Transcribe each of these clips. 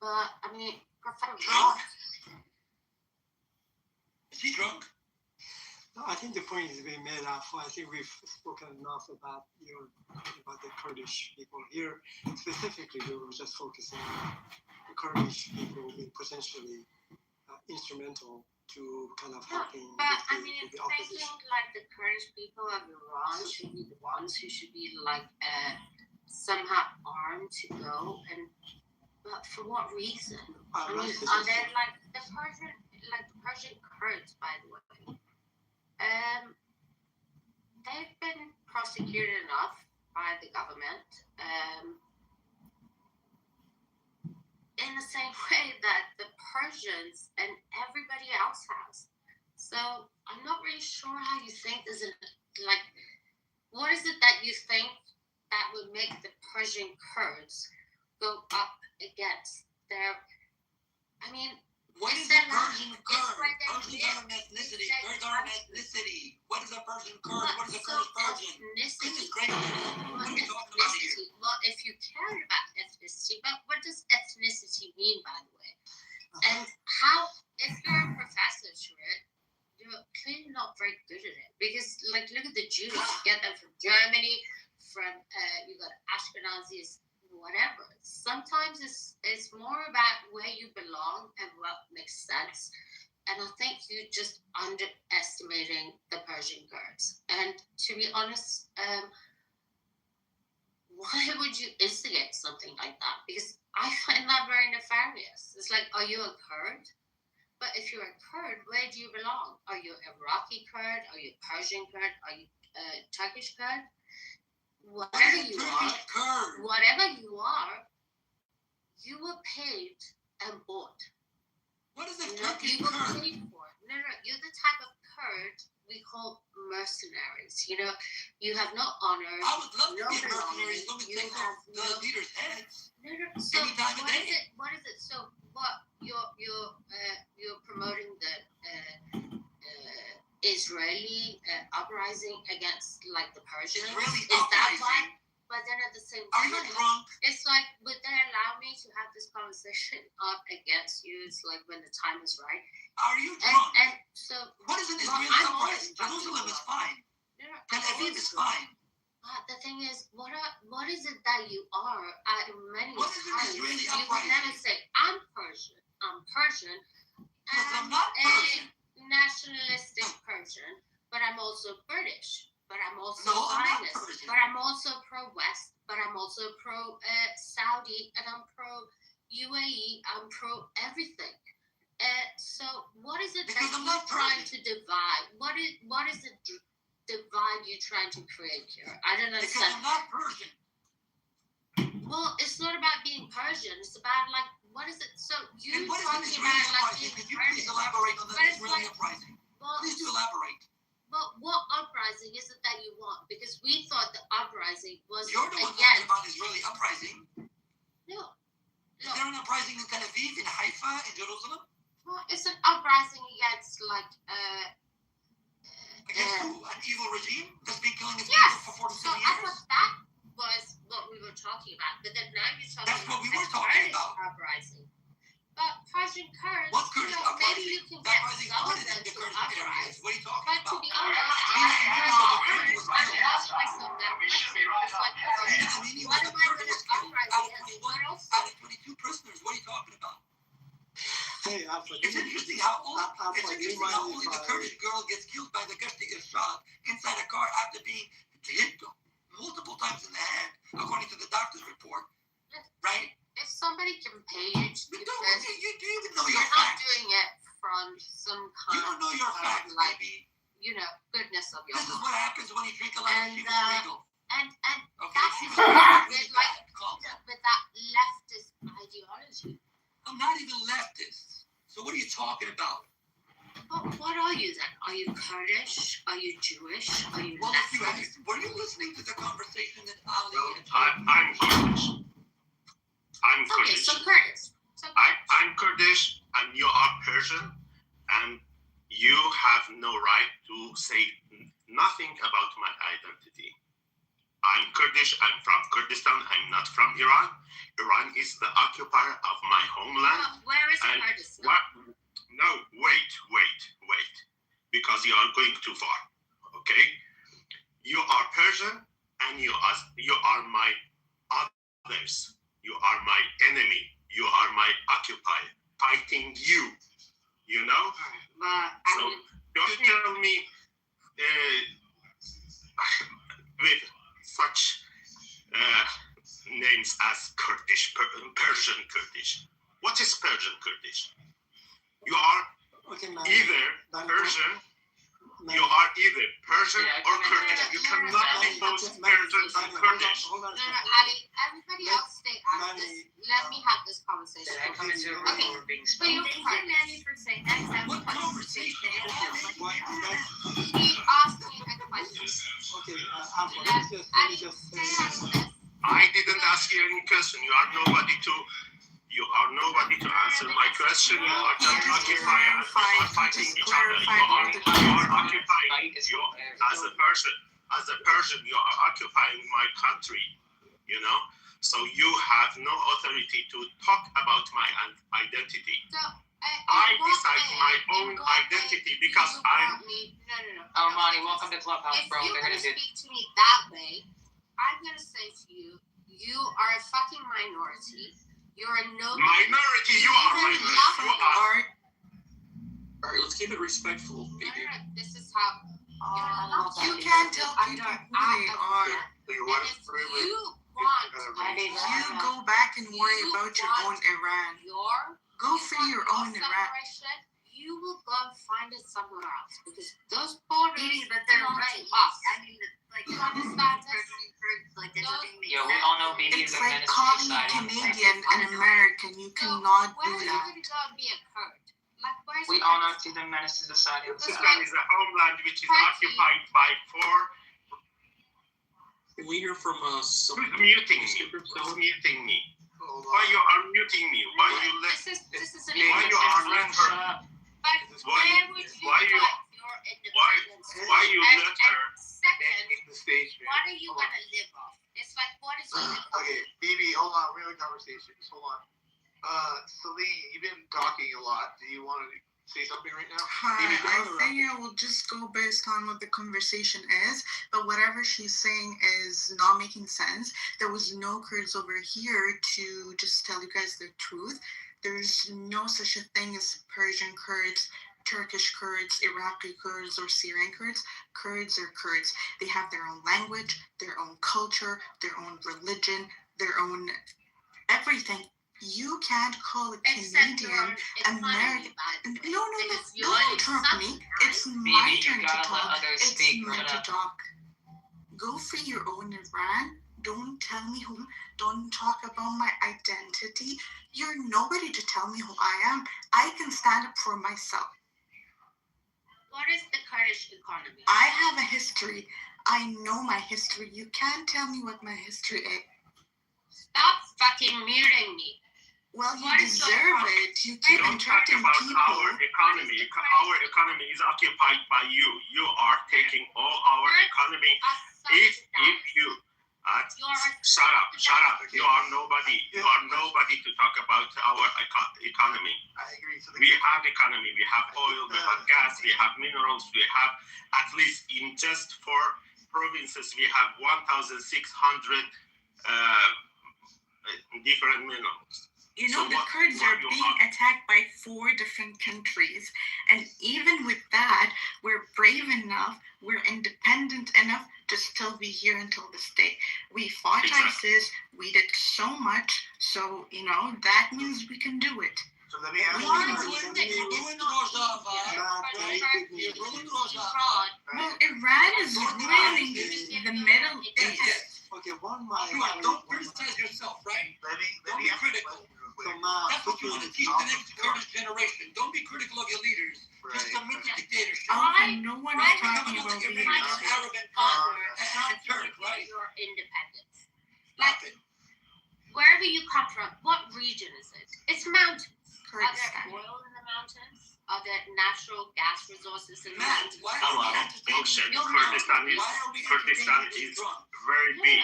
But I mean, Professor Drunk? Is he drunk? No, I think the point is being made up. I think we've spoken enough about about the Kurdish people here. Specifically, we were just focusing on the Kurdish people being potentially instrumental to kind of helping but with I mean, the opposition. thinking like the Kurdish people of Iran should be the ones who should be like somehow armed to go and. But for what reason? I mean, are they like the Persian Kurds, by the way? They've been prosecuted enough by the government in the same way that the Persians and everybody else has. So I'm not really sure how you think this is like. What is it that you think that would make the Persian Kurds go up against their? I mean. What is a Persian Kurd? Persians are an ethnicity. Kurds are an ethnicity. What is a Persian Kurd? What is a Kurdish Persian? This is great. What are we talking about here? Well, if you care about ethnicity, but what does ethnicity mean, by the way? And how, if you're a professor to it, you're clearly not very good at it. Because, like, look at the Jews. You get them from Germany, you got Ashkenazis, whatever. Sometimes it's more about where you belong and what makes sense. And I think you're just underestimating the Persian Kurds. And to be honest, why would you instigate something like that? Because I find that very nefarious. It's like, are you a Kurd? But if you're a Kurd, where do you belong? Are you Iraqi Kurd? Are you Persian Kurd? Are you Turkish Kurd? Whatever you are, you were paid and bought. What is a Turkish Kurd? You Kurd? were paid for it. No, you're the type of Kurd we call mercenaries. You have no honor. I would love to be a mercenary as long as take off the leaders' heads. So what is it? So what? You're promoting the Israeli uprising against like the Persians. Israeli is that why? But then at the same time, are you drunk? It's like, would they allow me to have this conversation up against you? It's like when the time is right. Are you drunk? And so what is an Israeli uprising? Jerusalem is fine. Tel Aviv is fine. The thing is, what is it that you are? Many what is an Israeli uprising? You would never say, I'm Persian. Yes, I'm not Persian. Nationalistic Persian, but I'm also British, but I'm also Zionist, but I'm also pro-West, but I'm also pro-Saudi, and I'm pro-UAE, I'm pro-everything. So what is it that you're trying to divide? What is the divide you're trying to create here? I don't understand. Because I'm not Persian. Well, it's not about being Persian. It's about like, what is it? So you what is an Israeli uprising? Could you please elaborate on the Israeli uprising? Please do elaborate. Well, what uprising is it that you want? Because we thought the uprising was You're the one talking about Israeli uprising. No. Is there an uprising in Tel Aviv, in Haifa, in Jerusalem? Well, it's an uprising against like against who? An evil regime that's been killing its people for 47 years? I thought that was what we were talking about. But then now you're talking about what we were talking about. Uprising. But Persian Kurds, what's Kurdish uprising? Maybe you can get some of them to uprise. What are you talking about? But to be honest, what am I going to uprise against? What else? Out of 22 prisoners, what are you talking about? Hey, it's interesting how only the Kurdish girl gets killed by the Gashti Irshad inside a car after being hit multiple times in the head, according to the doctor's report. Right? If somebody can pay you to do this, you even know your facts. You're not doing it from some kind you don't know your facts, like, baby. Goodness of your This is what happens when you drink a lot of Shiva Regal. And okay. That's with that leftist ideology. I'm not even leftist. So what are you talking about? Well, what are you then? Are you Kurdish? Are you Jewish? Are you leftist? Were you listening to the conversation that Ali and I'm Kurdish. I'm Kurdish. Okay, so Kurdish. I'm Kurdish and you are Persian, and you have no right to say nothing about my identity. I'm Kurdish. I'm from Kurdistan. I'm not from Iran. Iran is the occupier of my homeland. Where is And Kurdistan? what? No, wait. Because you are going too far. Okay? You are Persian, and you are my others. You are my enemy. You are my occupier. Fighting you. You know? So don't tell me with such names as Kurdish, Persian Kurdish. What is Persian Kurdish? You are Okay, man. either Persian, you are either Persian or Kurdish. You cannot be both Persian and Kurdish. Hold on a No, second. Ali, everybody else stay out of this. Let me have this conversation. Did I come into a room Okay. where we're being But you spoken? can't. Manny for saying that. What conversation? What, that's, He asked me a question. okay, Alpha, let me just Stay say, out of this. I didn't ask you any question. You are nobody to answer my question. You are just occupying and fighting each other. You are occupying. You as a Persian, you are occupying my country. You know, so you have no authority to talk about my identity. So, I decide my own identity because I'm. No. Armani, welcome to Clubhouse, If bro. you're They're gonna gonna do. speak to me that way, I'm gonna say to you, you are a fucking minority. You're a no. Minority, you are minority. You are. All right, let's keep it respectful, No, baby. this is how. You can't tell people who they are. You And want if you want You go back and worry about your own Iran. your Go for your own Iran. separation, you will go and find it somewhere else because those borders But they're belong right. to us. I mean, like, You understand this? like that doesn't make Yo, we sense. all know baby is It's a like menace to calling society. Canadian and American. You So, cannot where do are you that. gonna go and be a Kurd? Like, where's We the all know Kurdistan? she's a menace to society. Kurdistan is a homeland which is Turkey. occupied by four. Can we hear from some? Who's muting me? Who's muting me? Why you are muting me? Why you let? This is an Why you are let her? But Why- where would you why you- like your independence? Why you And- let her? and second, the stage, man. what are you gonna live off? It's like, what is your Okay, BB, hold on. We're having conversations. Hold on. Celine, you've been talking a lot. Do you want to say something right now? Hi, Maybe I go think I will just go based on what the conversation is, but whatever she's saying is not making sense. There was no Kurds over here to just tell you guys the truth. There's no such a thing as Persian Kurds, Turkish Kurds, Iraqi Kurds, or Syrian Kurds. Kurds are Kurds. They have their own language, their own culture, their own religion, their own everything. You can't call a except your Canadian economy, American. by the way, No, because you don't only interrupt me. something, It's right? my Baby, you turn to gotta let talk. others It's speak. me Shut to up. talk. Go for your own Iran. Don't tell me who. Don't talk about my identity. You're nobody to tell me who I am. I can stand up for myself. What is the Kurdish economy? I have a history. I know my history. You can't tell me what my history is. Stop fucking muting me. Well, you What is your deserve problem? it. You keep Don't talk interrupting about people. our economy. Our economy is occupied by you. You are taking all our economy. If you shut up. You are nobody. You are nobody to talk about our economy. I agree. So We have economy. We have oil. We have gas. We have minerals. We have at least in just 4 provinces we have 1,600 different minerals. You So know, the what- Kurds what are you being want? attacked by 4 different countries. And even with that, we're brave enough, we're independent enough to still be here until this day. We fought Exactly. ISIS, we did so much, so, that means we can do it. So let me ask You're you. ruined Rojava. You're ruined Rojava. Well, Iran is ruining the Middle East. Yes. Okay, Don't criticize yourself, right? Let Don't me be ask you a critical. question real quick. So, Ma, That's what you want to teach the next Kurdish generation. Don't be critical of your leaders. Just Right. submit to dictatorship. No one why is would talking you about look at being Iranian Iranian Arab and Not Turk, right? your independence. Stop it. Where do you come from? What region is it? It's mountains. Are there Kurdistan. oil in the mountains? Are there natural gas resources in the Matt, mountains? why Hello, are we entertaining? Bullshit. No, Kurdistan is Why are we Kurdistan entertaining is this drunk? very big.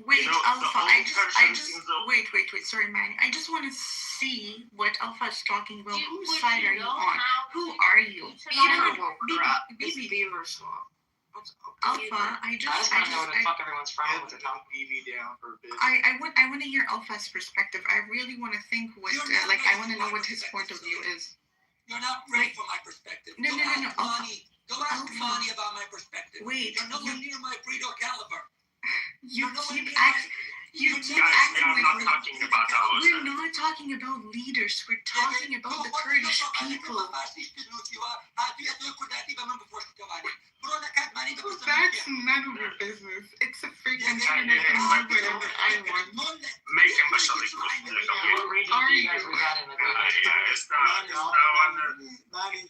Wait, You know, the Alpha, only I person just, in the- wait, sorry, Manny. I just want to see what Alpha is talking about. Whose Would side you are you know on? how Who to- are you? to You know- know, baby, Beaver Swamp. Alpha, I I just want to know where the just, fuck everyone's from And with the the top. EV down for a bit. I want to hear Alpha's perspective. I really want to think what, You're not like, I ready want to for know my what his point of view perspective, is. You're not ready for my perspective. No, Go no, no, ask no, Alpha. Monty. Go ask Alpha. Monty about my perspective. Wait, You're nowhere near my Frito caliber. you You're nowhere keep near my- you Guys, keep Guys, we acting are like not we're talking about ourselves. We're not talking about leaders. We're talking about the Kurdish people. That's none of your business. It's a freaking internet and do whatever I want. Make him a solid. What region do you guys reside in? Yeah, it's not on the. Manny,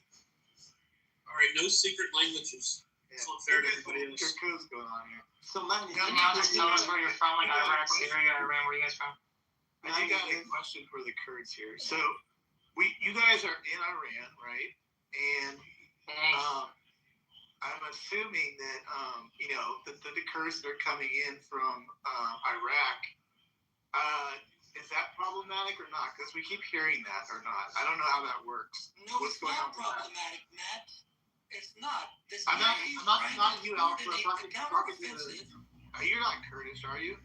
All right, no secret languages. It's not fair to everybody else. Your code's going on here. so Manny, Can you just tell us where you're from, like Iraq, Syria, Iran? Where are you guys from? I think I have a question for the Kurds here. So, you guys are in Iran, right? And Thanks. I'm assuming that the Kurds that are coming in from Iraq, is that problematic or not? Because we keep hearing that or not. I don't know how that works. No, What's it's going not on with that? problematic, Matt. It's not. This I'm not- guy is I'm not- trying not to you, Alfred. coordinate I'm the talking to the- counteroffensive. You're not Kurdish, are you?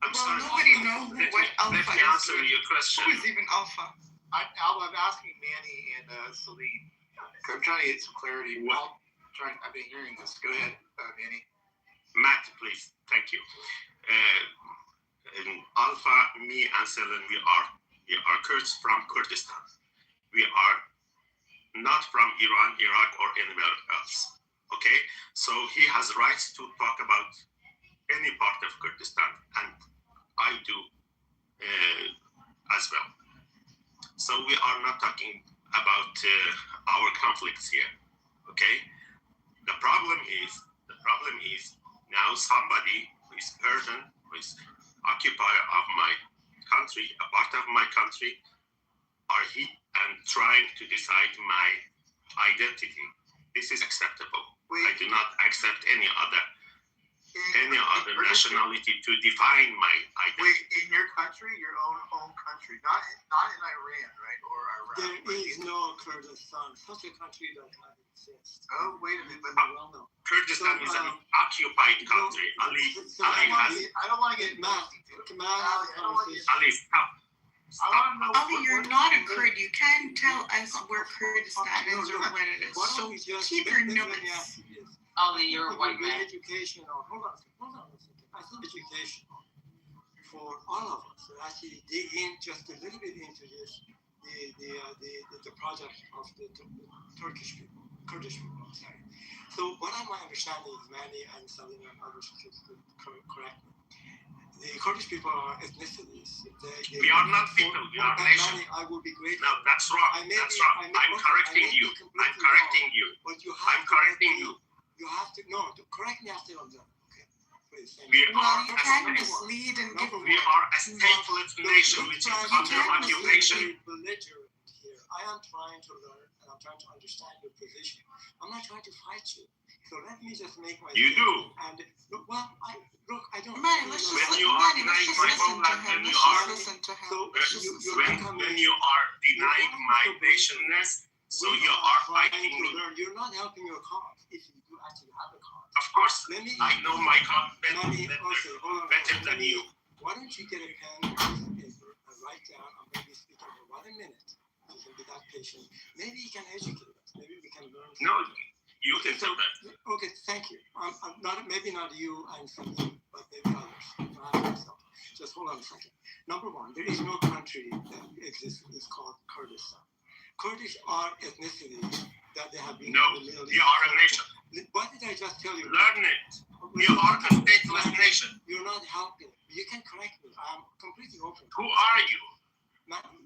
I'm Well, sorry. nobody knows Let what me Alpha answer is. your question. Who is even Alpha? I'm asking Manny and Celine. I'm trying to get some clarity. What? I've been hearing this. Go ahead, Manny. Matt, please. Thank you. In Alpha, me and Selen, we are Kurds from Kurdistan. We are not from Iran, Iraq, or anywhere else. Okay? So he has rights to talk about any part of Kurdistan, and I do as well. So we are not talking about our conflicts here. Okay? The problem is now somebody who is Persian, who is occupier of my country, a part of my country, are he and trying to decide my identity. This is acceptable. I do not accept any other nationality to define my identity. Wait, in your country, your own country, not in Iran, right, or Iraq. there is no Kurdistan. Such a country does not exist. Oh, wait a minute, but You well know. Kurdistan is an occupied country. Ali I don't want to get Matt, nasty. can I have a conversation? Ali, stop. I want to know. Ali, you're not a Kurd. You can't tell us where Kurdistan is or what it is. Why So don't we just keep your let me notes. ask you this. Ali, you're a It white would be man. educational. Hold on a second. I think educational for all of us to actually dig in just a little bit into this, the project of the Turkish people, Kurdish people. I'm sorry. So what am I understanding is Manny and Salim and others should correct me. The Kurdish people are ethnicities. We are not people. We are nation. Manny, I will be grateful. No, that's wrong. I may That's be- wrong. I may- I'm okay, correcting I may you. be completely I'm correcting you. But you have I'm to correcting let me- you. You have to to correct me after I'm done. Okay, please. Thank We you. Well, are you a can't state. mislead and give. We are a stateless nation which is under occupation. Belligerent here. I am trying to learn and I'm trying to understand your position. I'm not trying to fight you. So let me just make my. You do. And look, I don't. Manny, let's just When li- you are Manny, let's denying just my listen to homeland, him. when Let's you just are- listen to him. So Let's just listen. When you are denying my nationness, so you are fighting to me. learn. You're not helping your cause if you do actually have a cause. Of course, Let me. I know my cause Manny, okay, hold on. better than you. Why don't you get a pen and a paper and write down? I'm going to be speaking for about a minute. You can be that patient. Maybe you can educate us. Maybe we can learn. No, something. you can do that. Okay, thank you. I'm not maybe not you and some but maybe others. Not myself. Just hold on a second. Number one, there is no country that exists. It's called Kurdistan. Kurdish are ethnicities that they have been. No, in the Middle you East. are a nation. What did I just tell you? Learn it. You are a stateless nation. You're not helping. You can correct me. I'm completely open. Who are you?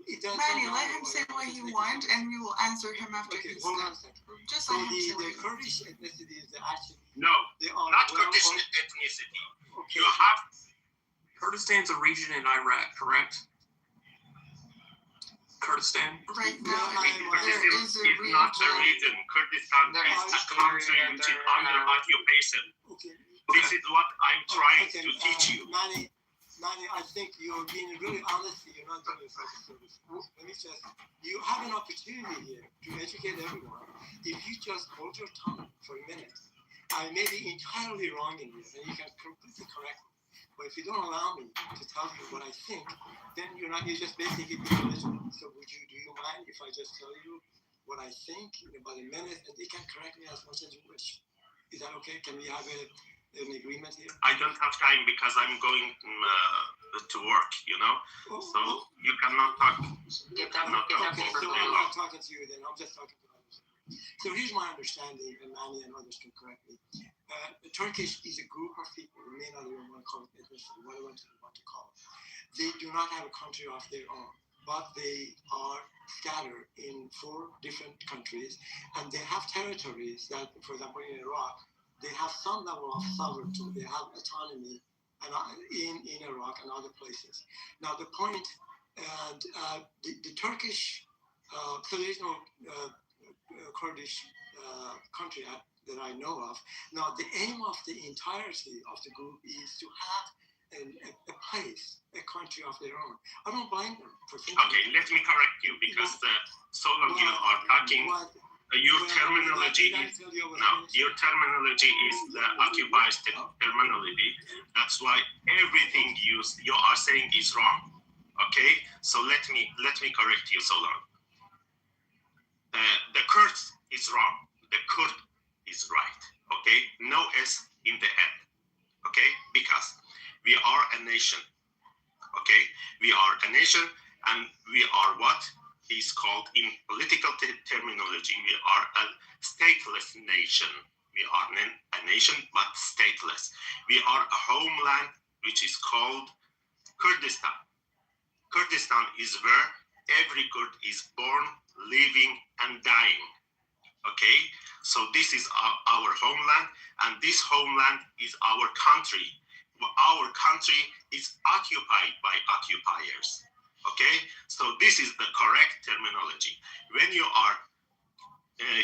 It doesn't Manny, matter let him what say I what just he make a wants, comment. and we will answer him after Okay, he's hold on done. a second. Just So let him say what the he wants. Kurdish ethnicities, they actually No, they are not well Kurdish or- ethnicity. okay. You have Kurdistan's a region in Iraq, correct? Kurdistan? Right now, No, there Kurdistan is a is not the region. region. Kurdistan There is is a country Syria, which is there under are- occupation. Okay. This is what I'm trying Okay, to teach you. Manny, I think you're being really honest. You're not doing yourself a service. Let me just, you have an opportunity here to educate everyone. If you just hold your tongue for a minute, I may be entirely wrong in this, and you can completely correct me. But if you don't allow me to tell you what I think, then you're just basically being religious. So do you mind if I just tell you what I think in about a minute, and you can correct me as much as you wish? Is that okay? Can we have an agreement here? I don't have time because I'm going to work, you know. So you cannot talk. Get that Okay, paper so for I'm me. not talking to you then, I'm just talking to others. So here's my understanding, and Manny and others can correct me. Turkish is a group of people, who may not even want to call it ethnicity, whatever you want to call it. They do not have a country of their own, but they are scattered in 4 different countries, and they have territories that, for example, in Iraq, they have some level of sovereignty, they have autonomy in Iraq and other places. Now the point, and the Turkish, so there is no Kurdish country that I know of. Now the aim of the entirety of the group is to have a place, a country of their own. I don't blame them for thinking. Okay, let me correct you because so long you are talking. Your terminology is your terminology is the occupied terminology. That's why everything you are saying is wrong. Okay, so let me correct you, so long. The Kurd is wrong. The Kurd is right. Okay, no S in the end. Okay, because we are a nation. Okay, we are a nation, and we are what is called in political terminology. We are a stateless nation. We are a nation but stateless. We are a homeland which is called Kurdistan. Kurdistan is where every Kurd is born, living, and dying. Okay, so this is our homeland, and this homeland is our country. Our country is occupied by occupiers. Okay, so this is the correct terminology. When you are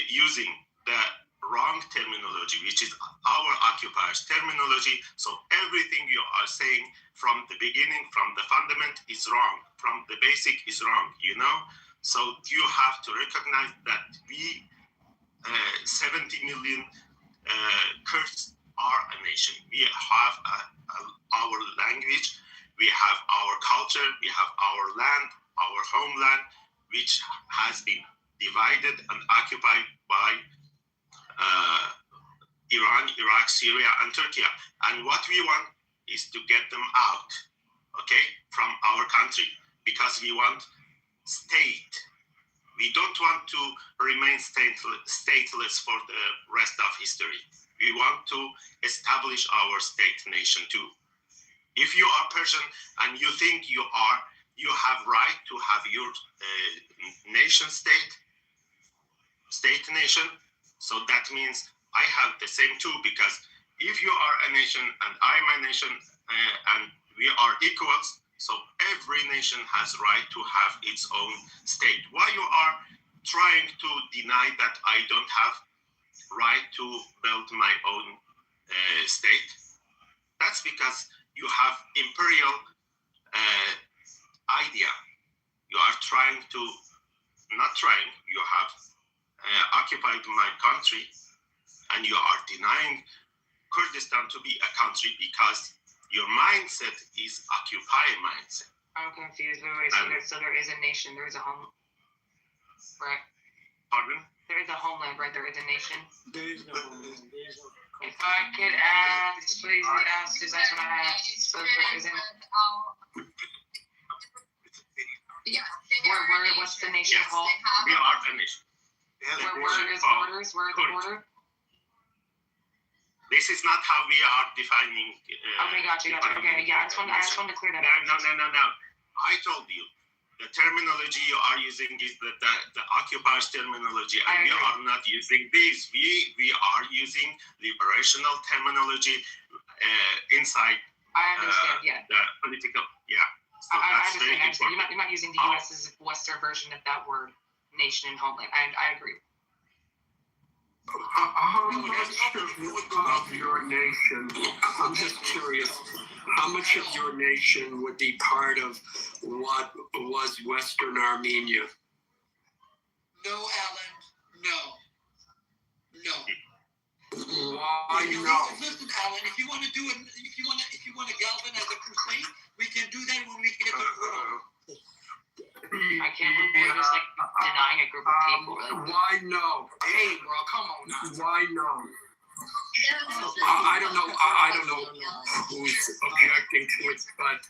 using the wrong terminology, which is our occupiers terminology, so everything you are saying from the beginning, from the fundament is wrong, from the basic is wrong, you know. So you have to recognize that we 70 million Kurds are a nation. We have our language, we have our culture, we have our land, our homeland, which has been divided and occupied by Iran, Iraq, Syria, and Turkey. And what we want is to get them out, okay, from our country, because we want state. We don't want to remain stateless for the rest of history. We want to establish our state nation too. If you are Persian and you think you have right to have your nation state nation, so that means I have the same too, because if you are a nation and I'm a nation and we are equals, so every nation has right to have its own state. Why you are trying to deny that I don't have right to build my own state? That's because you have imperial idea. You are trying to, not trying, you have occupied my country, and you are denying Kurdistan to be a country because your mindset is occupy mindset. I'm confused. Wait, so there is a nation, there is a home, right? Pardon? There is a homeland, right? There is a nation. There is no homeland. There is no. If I could ask, please ask, because that's what I asked. So there isn't. What's the nation Yes. called? We are a nation. Where is borders? Where are the border? This is not how we are defining. Okay, gotcha. Okay, yeah, I just wanted to clear that No. up. I told you, the terminology you are using is the occupiers terminology, and we are not using this. We are using liberational terminology inside I understand, yeah. the political, yeah. So I that's very understand. important. You're not using the U.S.'s Western version of that word, nation and homeland. I agree. How much of your nation, I'm just curious, how much of your nation would be part of what was Western Armenia? No, Alan. No. Why no? Listen, Alan. If you want to do it, if you want to galvanize a crusade, we can do that when we get to the world. I can't believe you're just like denying a group of people. Like, Why no? Hey, bro, come on now. Why no? I don't know. I don't know who's objecting to it, but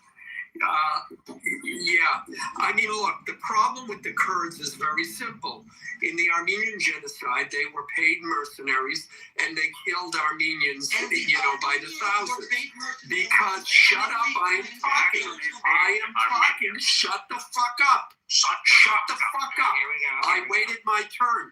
yeah. I mean, look, the problem with the Kurds is very simple. In the Armenian genocide, they were paid mercenaries and they killed Armenians, by the thousands. Because shut up, I am talking. Shut the fuck up. Shut the fuck up. here we go. I waited my turn.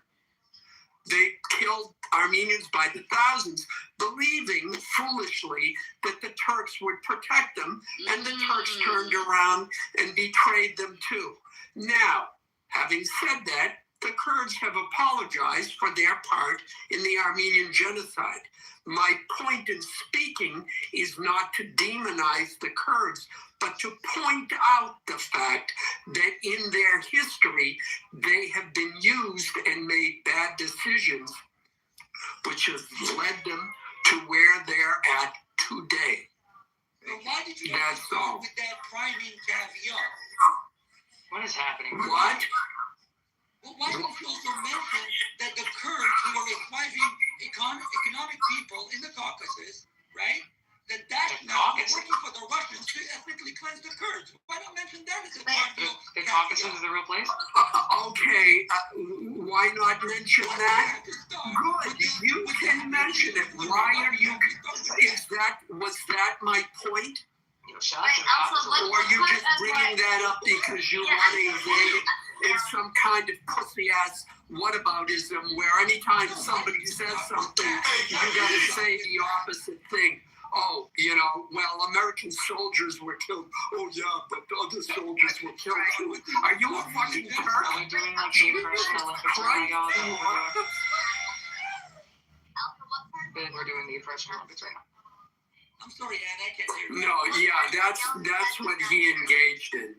They killed Armenians by the thousands, believing foolishly that the Turks would protect them, and the Turks turned around and betrayed them too. Now, having said that, the Kurds have apologized for their part in the Armenian genocide. My point in speaking is not to demonize the Kurds, but to point out the fact that in their history, they have been used and made bad decisions, which has led them to where they're at today. But why did you That's start all. with that priming caviar? What is happening? What? Well, why didn't you also mention that the Kurds, who are a thriving economic people in the Caucasus, right? That now are working for the Russians to ethnically cleanse the Kurds. Why not mention that as a part of The Caucasus is the real place? Okay, why not mention that? Good, you can mention it. Why are you? Was that my point? Shut Wait, also, Or are you just bringing that up because you want to engage in some kind of pussy-ass whataboutism where anytime somebody says something, you got to say the opposite thing? Oh, American soldiers were killed. Oh, yeah, but other soldiers were killed too. Are you a fucking Turk? Are we doing like the personal Olympics right now? We're doing the oppression Olympics right now. I'm sorry, Anne, I can't hear you. No, yeah, that's what he engaged in.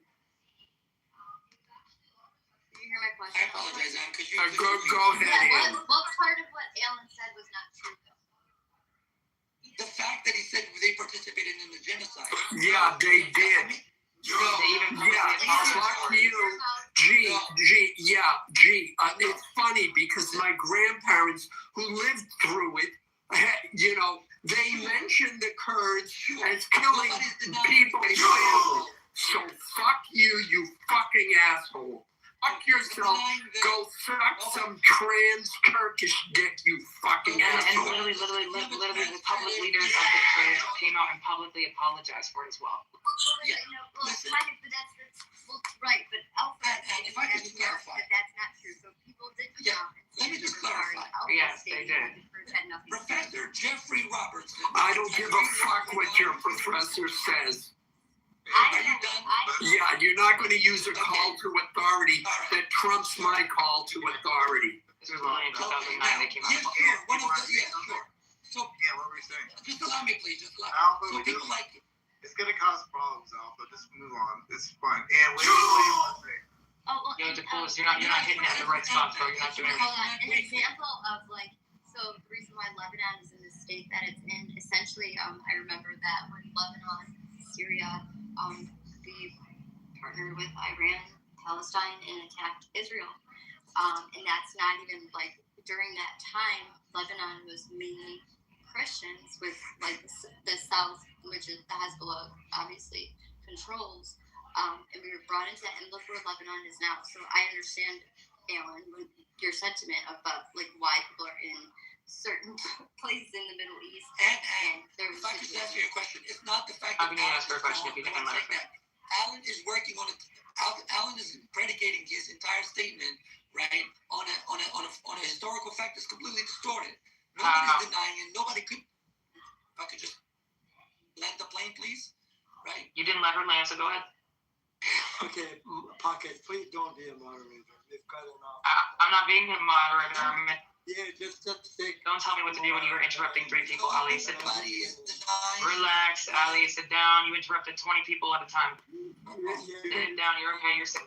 Did you hear my I question? apologize, Anne, because you... Go ahead, Ann. What part of what Alan said was not true, though? The fact that he said they participated in the genocide. Yeah, they did. They even Yeah, fuck you. It's funny because my grandparents who lived through it, they mentioned the Kurds as killing people's families. So fuck you, you fucking asshole. Fuck yourself. Go suck some trans Turkish dick, you fucking And asshole. literally, the public leaders of the Kurds came out and publicly apologized for it as well. Yeah, Well, listen. kind of, but that's right. But Alfred And if I could just clarify. that that's not true. So people did come out and say let me they just were sorry. clarify. Alfred Yes, they stated did. that the Kurds had nothing to do with it. Professor Jeffrey Robertson. I don't give a fuck what your professor says. Are you done? Yeah, you're not going to use a call to authority that trumps my call to authority. This was only in 2009 they came out. Yeah, sure. Sure. So, Yeah, what were we saying? just allow me, please. Just allow Alpha, me. So people like... it's gonna cause problems, Alpha. Just move on. It's fine. And what do you want to say? Oh, well, You're not hitting it at the right spots, bro. You're not doing it. Hold on. An example of so the reason why Lebanon is in the state that it's in, essentially, I remember that when Lebanon, Syria, they partnered with Iran, Palestine, and attacked Israel. And that's not even during that time, Lebanon was mainly Christians with the South, which is the Hezbollah obviously controls. And we were brought into that, and look where Lebanon is now. So I understand, Alan, your sentiment about why people are in certain places in the Middle East. And if I could ask you a question, it's not the fact that I'm gonna ask her a question if you don't mind. Alan is working on it. Alan is predicating his entire statement, right, on a historical fact that's completely distorted. Nobody's denying it. Nobody could. If I could just land the plane, please. Right. You didn't let her land, so go ahead. Okay, Pocket, please don't be a moderator. We've got enough. I'm not being a moderator. Yeah, just take. Don't tell me what to do when you were interrupting 3 people, Ali. Everybody is denying. Relax, Ali. Sit down. You interrupted 20 people at a time. Yeah, Sit down. You're okay. You're sick.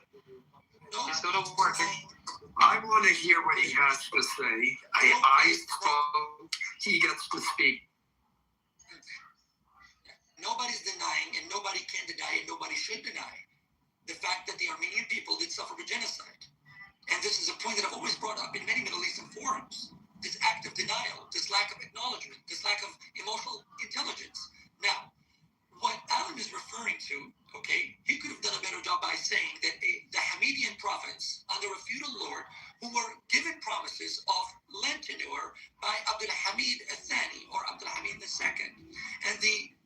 Just go to Nobody's work. denying. I want to hear what he has to say. I spoke. He gets to speak. Nobody's denying, and nobody can deny, and nobody should deny the fact that the Armenian people did suffer a genocide. And this is a point that I've always brought up in many Middle Eastern forums. This act of denial, this lack of acknowledgement, this lack of emotional intelligence. Now, what Alan is referring to, okay, he could have done a better job by saying that the Hamidian province, under a feudal lord, who were given promises of land tenure by Abdul Hamid Thani or Abdul Hamid II. And the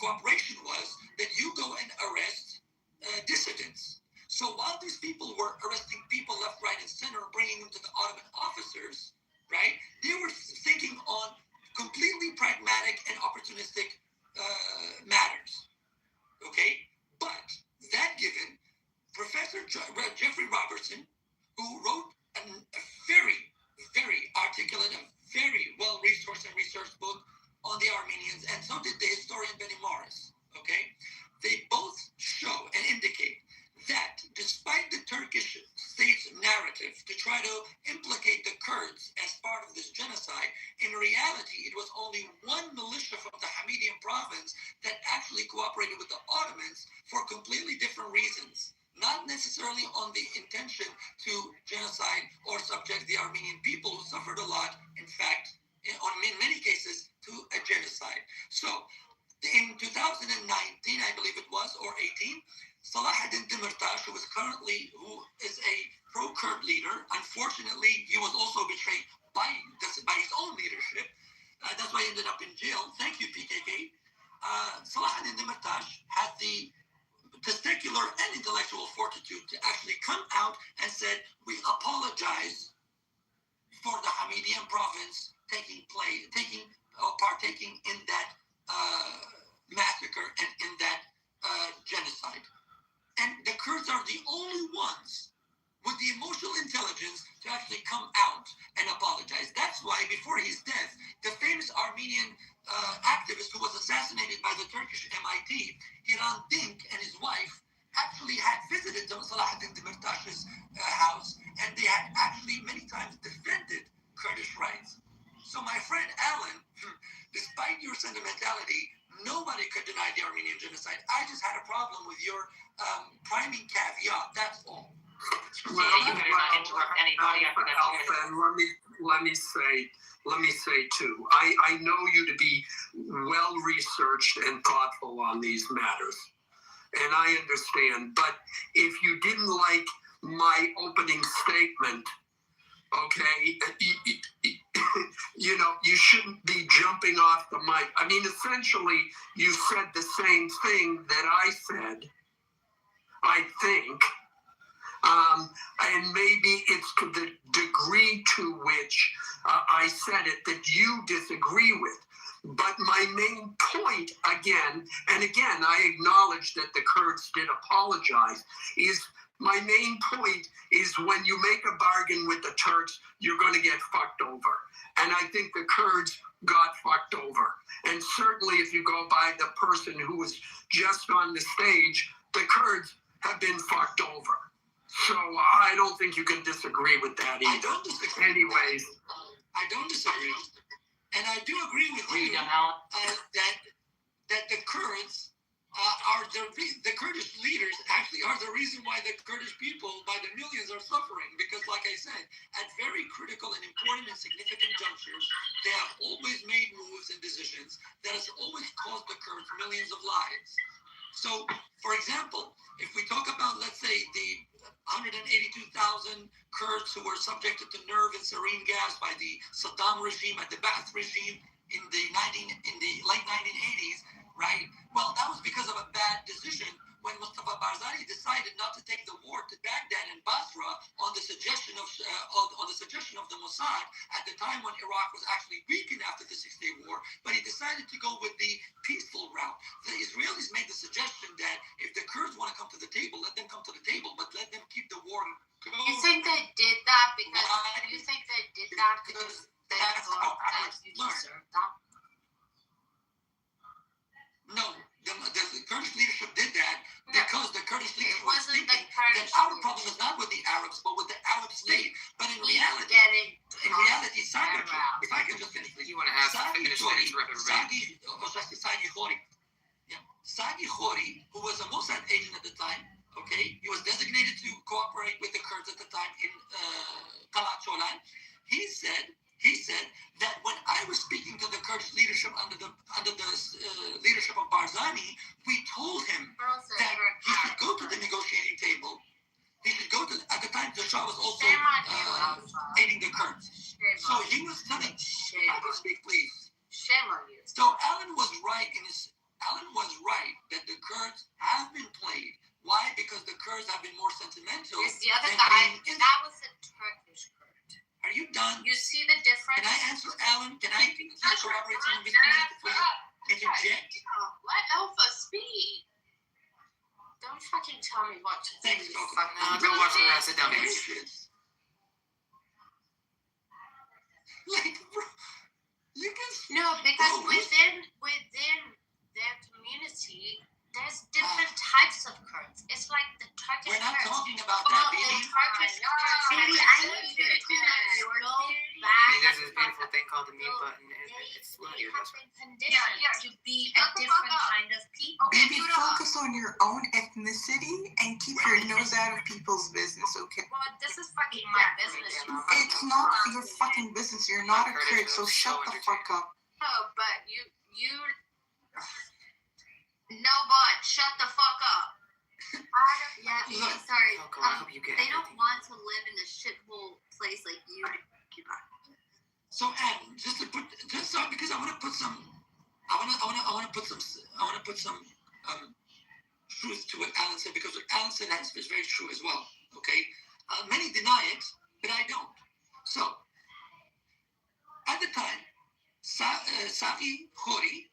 cooperation was that you go and arrest dissidents. So while these people were arresting people left, right, and center, bringing them to the Ottoman officers, right, they were thinking on completely pragmatic and opportunistic matters. Okay? But that given, Professor Jeffrey Robertson, who wrote a very, very articulate and very well-resourced and researched book on the Armenians, and so did the historian Benny Morris, okay? They both show and indicate that despite the Turkish state's narrative to try to implicate the Kurds as part of this genocide, in reality, it was only one militia from the Hamidian province that actually cooperated with the Ottomans for completely different reasons. Not necessarily on the intention to genocide or subject the Armenian people who suffered a lot, in fact, in many cases, to a genocide. So, in 2019, I believe it was, or 18, Salahuddin Demirtas, who is a pro-Kurd leader, unfortunately, he was also betrayed by his own leadership. That's why he ended up in jail. Thank you, PKK. Salahuddin Demirtas had the testicular and intellectual fortitude to actually come out and said, we apologize for the Hamidian province partaking in that massacre and in that genocide. And the Kurds are the only ones with the emotional intelligence to actually come out and apologize. That's why before his death, the famous Armenian activist who was assassinated by the Turkish MIT, Hiran Dink, and his wife actually had visited Salahuddin Demirtas's house, and they had actually many times defended Kurdish rights. So my friend Alan, despite your sentimentality, nobody could deny the Armenian genocide. I just had a problem with your priming caveat, that's all. Well, you better not interrupt anybody after that. Let me say too. I know you to be well researched and thoughtful on these matters, and I understand. But if you didn't like my opening statement, okay, you shouldn't be jumping off the mic. I mean, essentially, you said the same thing that I said, I think. And maybe it's to the degree to which I said it that you disagree with. But my main point, again, I acknowledge that the Kurds did apologize, is my main point is when you make a bargain with the Turks, you're going to get fucked over. And I think the Kurds got fucked over. And certainly if you go by the person who was just on the stage, the Kurds have been fucked over. So I don't think you can disagree with that either. I don't disagree. Anyways. I don't disagree. And I do agree with you that the Kurds the Kurdish leaders actually are the reason why the Kurdish people, by the millions, are suffering. Because, like I said, at very critical and important and significant junctures, they have always made moves and decisions that has always cost the Kurds millions of lives. So, for example, if we talk about, let's say, the 182,000 Kurds who were subjected to nerve and sarin gas by the Saddam regime and the Ba'ath regime in the late 1980s, right? Well, that was because of a bad decision when Mustafa Barzani decided not to take the war to Baghdad and Basra on the suggestion of the Mossad at the time when Iraq was actually weakened after the 6-Day War. But he decided to go with the peaceful route. The Israelis made the suggestion that if the Kurds want to come to the table, let them come to the table, but let them keep the war going. You think they did that because they that's thought how that Arabs you learn. deserved that? No, the Kurdish leadership did that because the Kurdish leadership was wasn't the thinking Kurdish that our problem is not with the Arabs, but with the Arab state. But in reality, Sagi, if I can just finish, please. You want to ask finish Sagi Khori. Yeah. Sagi Khori, who was a Mossad agent at the time, okay, he was designated to cooperate with the Kurds at the time in Qalat Cholan. He said that when I was speaking to the Kurdish leadership under the leadership of Barzani, we told him that he should go to the negotiating table. He should go to, at the time, the Shah was also aiding the Kurds. So he was telling, if I can speak, please. Shame on you. So Alan was right that the Kurds have been played. Why? Because the Kurds have been more sentimental. Is the other guy, that was a Turkish Kurd. Are you done? You see the difference? Can I answer Alan? Can I corroborate some of his points before you interject? Let Alpha speak. Don't fucking tell me what to do. Thanks, Coco. Go watch the rest of Dummies. Like, bro, you can... No, because within their community, there's different types of Kurds. It's like the Turkish We're not Kurds. talking about that, baby. The Turkish Kurds. Baby, I need you to clean up your There's this beautiful thing called the mute button. It's one of your best friends. Conditioned to be a different kind of people. Baby, focus on your own ethnicity and keep your nose out of people's business, okay? Well, this is fucking my business. It's not your fucking business. You're not a Kurd, so shut the fuck up. No, but you. No, but shut the fuck up. Yeah, Look. sorry. Coco, I hope you get They don't everything. want to live in a shithole place like you. So, Adam, just because I want to put some truth to what Alan said, because what Alan said is very true as well. Okay, many deny it, but I don't. So, at the time, Sagi Khori,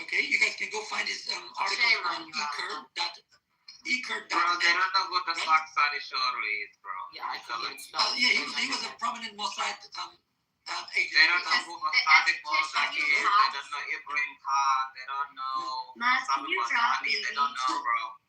okay, you guys can go find his article on eCurd.net. Bro, they don't know what the fuck Sadi Shoro is, bro. Yeah, he was a prominent Mossad agent. They don't know who Mossad is. They don't know Ibrahim Khan. They don't know Mas, can you drop They don't know, bro.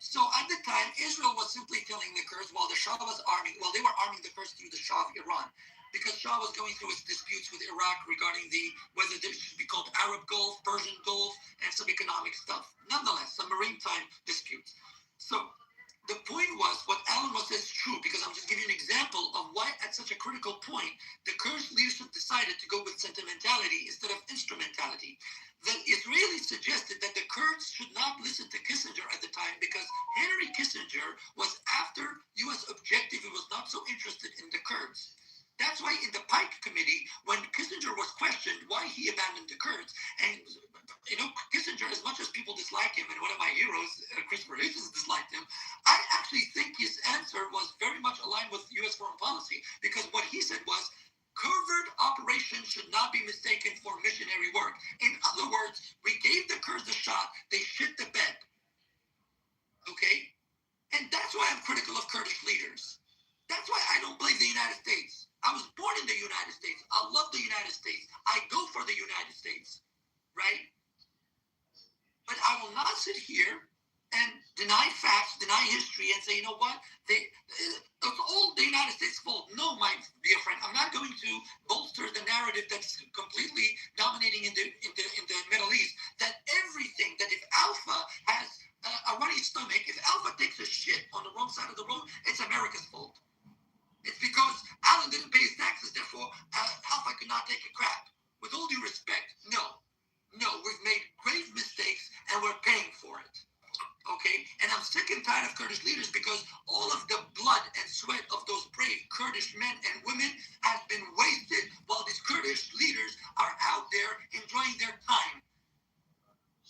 So at the time, Israel was simply killing the Kurds while the Shah was arming. Well, they were arming the Kurds through the Shah of Iran, because Shah was going through his disputes with Iraq regarding whether this should be called Arab Gulf, Persian Gulf, and some economic stuff. Nonetheless, some maritime disputes. So the point was, what Alan was says is true, because I'm just giving you an example of why at such a critical point the Kurdish leadership decided to go with sentimentality instead of instrumentality. The Israelis suggested that the Kurds should not listen to Kissinger at the time, because Henry Kissinger was after U.S. objective and was not so interested in the Kurds. That's why in the Pike Committee, when Kissinger was questioned why he abandoned the Kurds, and Kissinger, as much as people dislike him, and one of my heroes, Christopher Hitchens, disliked him, I actually think his answer was very much aligned with U.S. foreign policy, because what he said was, covert operations should not be mistaken for missionary work. In other words, we gave the Kurds a shot, they shit the bed. Okay? And that's why I'm critical of Kurdish leaders. That's why I don't blame the United States. I was born in the United States. I love the United States. I go for the United States. Right? But I will not sit here and deny facts, deny history, and say, you know what? It's all the United States' fault. No, my dear friend, I'm not going to bolster the narrative that's completely dominating in the Middle East. That everything, that if Alpha has a runny stomach, if Alpha takes a shit on the wrong side of the road, it's America's fault. It's because Alan didn't pay his taxes, therefore Alpha could not take a crap. With all due respect, no, we've made grave mistakes and we're paying for it. Okay, and I'm sick and tired of Kurdish leaders, because all of the blood and sweat of those brave Kurdish men and women has been wasted while these Kurdish leaders are out there enjoying their time.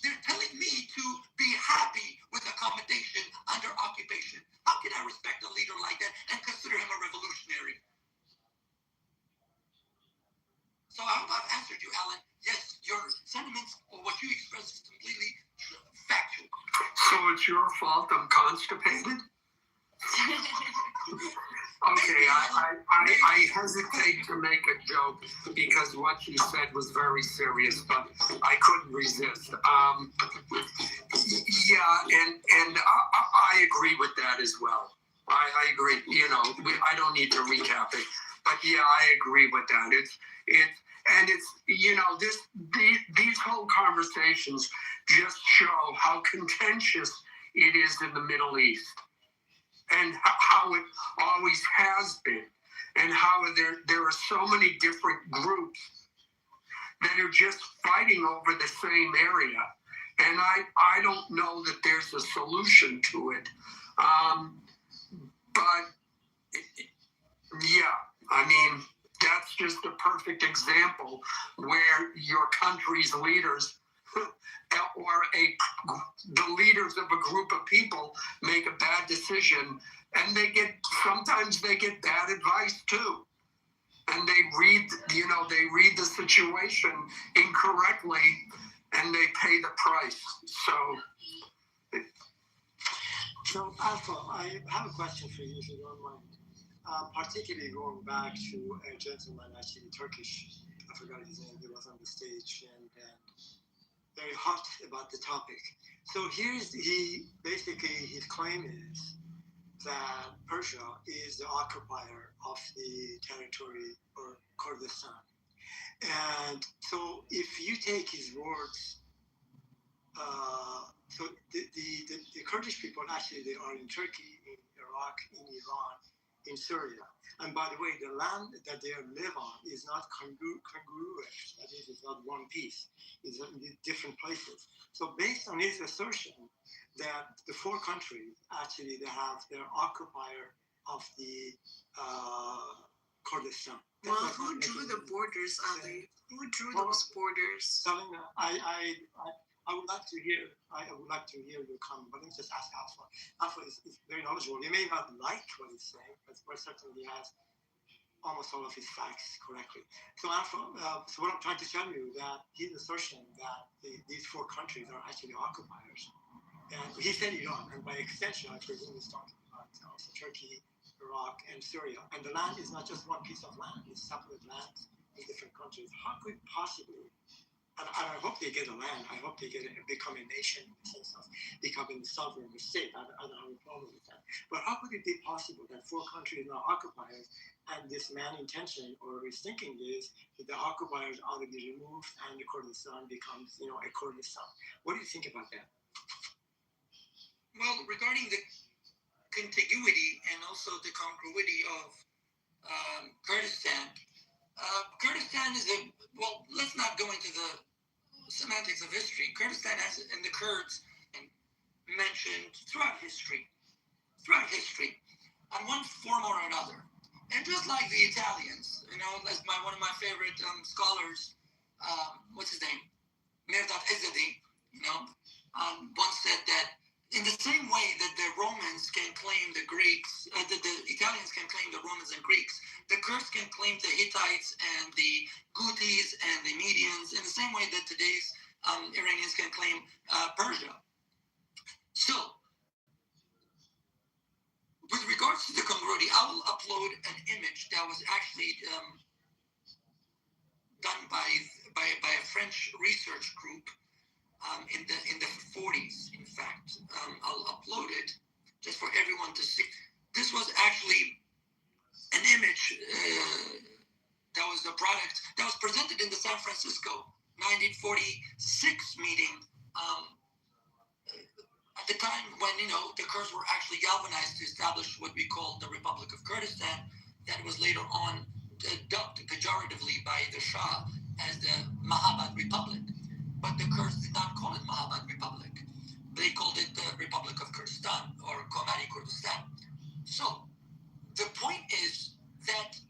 They're it's your fault I'm constipated? Okay, I hesitate to make a joke because what she said was very serious, but I couldn't resist. Yeah, and I agree with that as well. I agree. You know, I don't need to recap it, but yeah, I agree with that. It's you know, these whole conversations just show how contentious it is in the Middle East, and how it always has been, and how there are so many different groups that are just fighting over the same area. And I don't know that there's a solution to it. But yeah, I mean, that's just a perfect example where your country's leaders or the leaders of a group of people make a bad decision, and sometimes they get bad advice too. And they read the situation incorrectly, and they pay the price. So, Alpha, I have a question for you, if you don't mind. Particularly going back to a gentleman, actually Turkish, I forgot his name, he was on the stage and very hot about the topic. So basically his claim is that Persia is the occupier of the territory or Kurdistan. And so if you take his words, so the Kurdish people actually they are in Turkey, in Iraq, in Iran, in Syria. And by the way, the land that they live on is not congruous. That is, it's not one piece. It's in different places. So based on his assertion that the four countries actually they're occupier of the Kurdistan. Well, who drew the borders, Ali? Who drew those borders? Selena, I would like to hear your comment, but let me just ask Alpha. Alpha is very knowledgeable. You may not like what he's saying, but certainly he has almost all of his facts correctly. So Alpha, so what I'm trying to tell you that his assertion that these four countries are actually occupiers, and he said Iran, and by extension, I presume he's talking about also Turkey, Iraq, and Syria. And the land is not just one piece of land; it's separate lands in different countries. How could possibly? And I hope they get a land. I hope they become a nation in the sense of becoming sovereign state. I don't have a problem with that. But how could it be possible that four countries are occupiers, and this man's intention or his thinking is that the occupiers ought to be removed and the Kurdistan becomes, a Kurdistan? What do you think about that? Well, regarding the contiguity and also the congruity of Kurdistan, Kurdistan is let's not go into the semantics of history. Kurdistan has, and the Kurds mentioned throughout history, on one form or another. And just like the Italians, as one of my favorite scholars, what's his name? Mirdat Izzadi, once said that in the same way that the Romans can claim the Greeks, the Italians can claim the Romans and Greeks, the Kurds can claim the Hittites and the Gutis and the Medians in the same way that today's Iranians can claim Persia. So, with regards to the congruity, I will upload an image that was actually done by a French research group in the 40s. In fact, I'll upload it just for everyone to see. This was actually an image that was a product that was presented in the San Francisco 1946 meeting. At the time when the Kurds were actually galvanized to establish what we call the Republic of Kurdistan, that was later on dubbed pejoratively by the Shah as the Mahabad Republic. But the Kurds did not call it Mahabad Republic. They called it the Republic of Kurdistan or Komari Kurdistan. So the point is that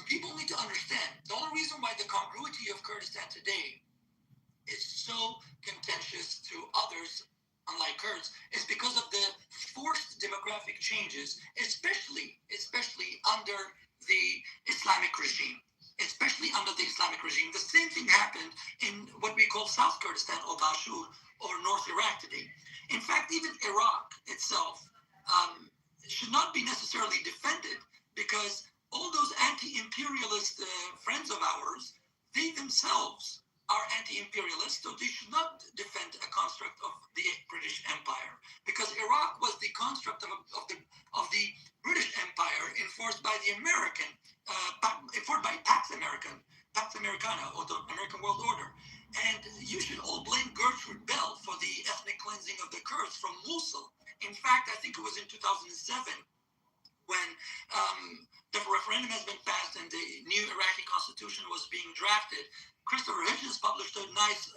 people need to understand the only reason why the congruity of Kurdistan today is so contentious to others, unlike Kurds, is because of the forced demographic changes, especially under the Islamic regime. especially under the Islamic regime. The same thing happened in what we call South Kurdistan or Bashur or North Iraq today. In fact, even Iraq itself should not be necessarily defended because all those anti-imperialist friends of ours, they themselves are anti-imperialist, so they should not defend a construct of the British Empire because Iraq was the construct of the British Empire enforced by the American, enforced by Pax Americana, or the American World Order. And you should all blame Gertrude Bell for the ethnic cleansing of the Kurds from Mosul. In fact, I think it was in 2007 when the referendum has been passed and the new Iraqi constitution was being drafted. Christopher Hitchens published a nice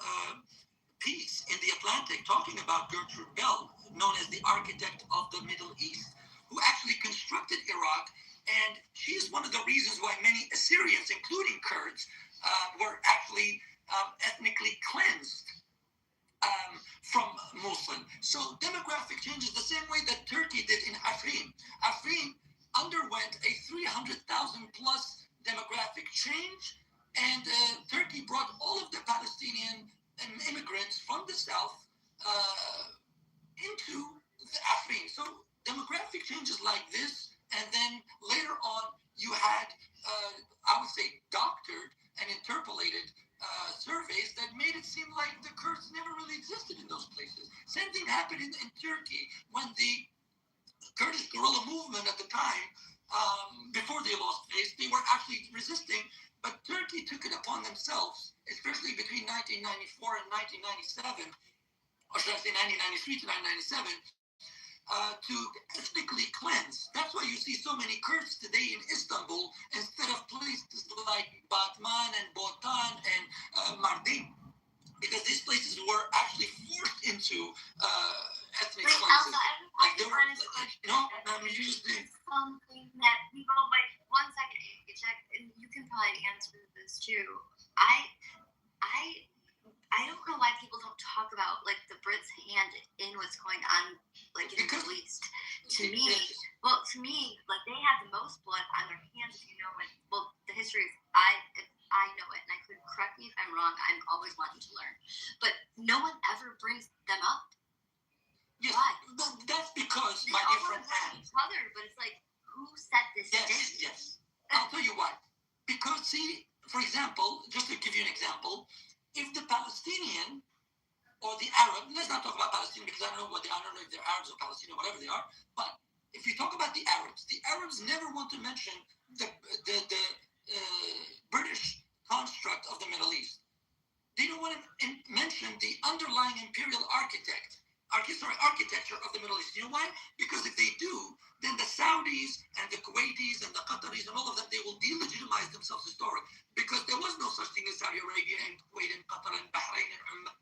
piece in The Atlantic talking about Gertrude Bell, known as the architect of the Middle East, who actually constructed Iraq. And she is one of the reasons why many Assyrians, including Kurds, were actually ethnically cleansed from Mosul. So demographic change is the same way that Turkey did in Afrin. Afrin underwent a 300,000 plus demographic change, and Turkey brought all of the Palestinian immigrants from the south into the Afrin. So demographic changes like this, and then later on you had, I would say, doctored and interpolated surveys that made it seem like the Kurds never really existed in those places. Same thing happened in Turkey when the Kurdish guerrilla movement at the time, before they lost face, they were actually resisting, but Turkey took it upon themselves, especially between 1994 and 1997, or should I say 1993 to 1997, to ethnically cleanse. That's why you see so many Kurds today in Istanbul instead of places like Batman and Botan and Mardin, because these places were actually forced into ethnic Wait, cleansing. Elsa, I have Like they a were, honest question. you just did. Something that people, like, 1 second, check, and you can probably answer this too. I don't know why people don't talk about, like, the Brits' hand in what's going on, like, in the Middle East. To me, like, they have the most blood on their hands, if you know it. Well, the history is, I know it, and I could correct me if I'm wrong. I'm always wanting to learn, but no one ever brings them up. Yes, Why? that's because They my all different love hands. each other, but it's like, who set this stage? Yes. I'll tell you why. Because, see, for example, just to give you an example, if the Palestinian or the Arab, let's not talk about Palestinian because I don't know if they're Arabs or Palestinian, whatever they are, but if you talk about the Arabs never want to mention the British construct of the Middle East. They don't want to mention the underlying imperial architecture of the Middle East. You know why? Because if they do, then the Saudis and the Kuwaitis and the Qataris and all of them, they will delegitimize themselves historically. Because there was no such thing as Saudi Arabia and Kuwait and Qatar and Bahrain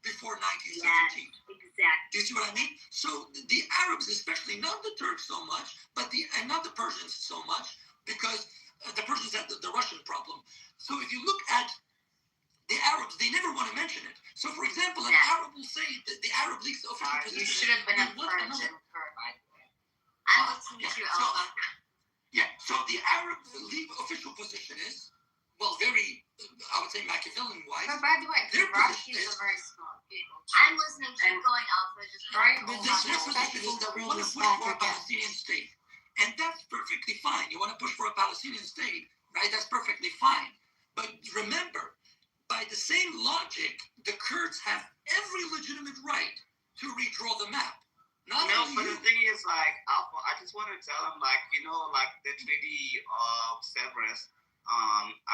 before 1917. Yeah, exactly. Do you see what I mean? So the Arabs, especially, not the Turks so much, and not the Persians so much, because the Persians had the Russian problem. So if you look at the Arabs, they never want to mention it. So, for example, an Arab will say that the Arab League's official position. You should have been a by the way. I'm listening to you, Elsa. So the Arab League official position is, well, very, I would say, Machiavellian-wise. But by the way, Their Iraqis position are very smart people. I'm listening. Keep going, Alpha. Just Right. Their position is that we want to push for a Palestinian state. And that's perfectly fine. You want to push for a Palestinian state, right? That's perfectly fine. But remember, by the same logic, the Kurds have every legitimate right to redraw the map. Not No, only but you. the thing is, like, Alpha, I just want to tell him, like, like the Treaty of Severus,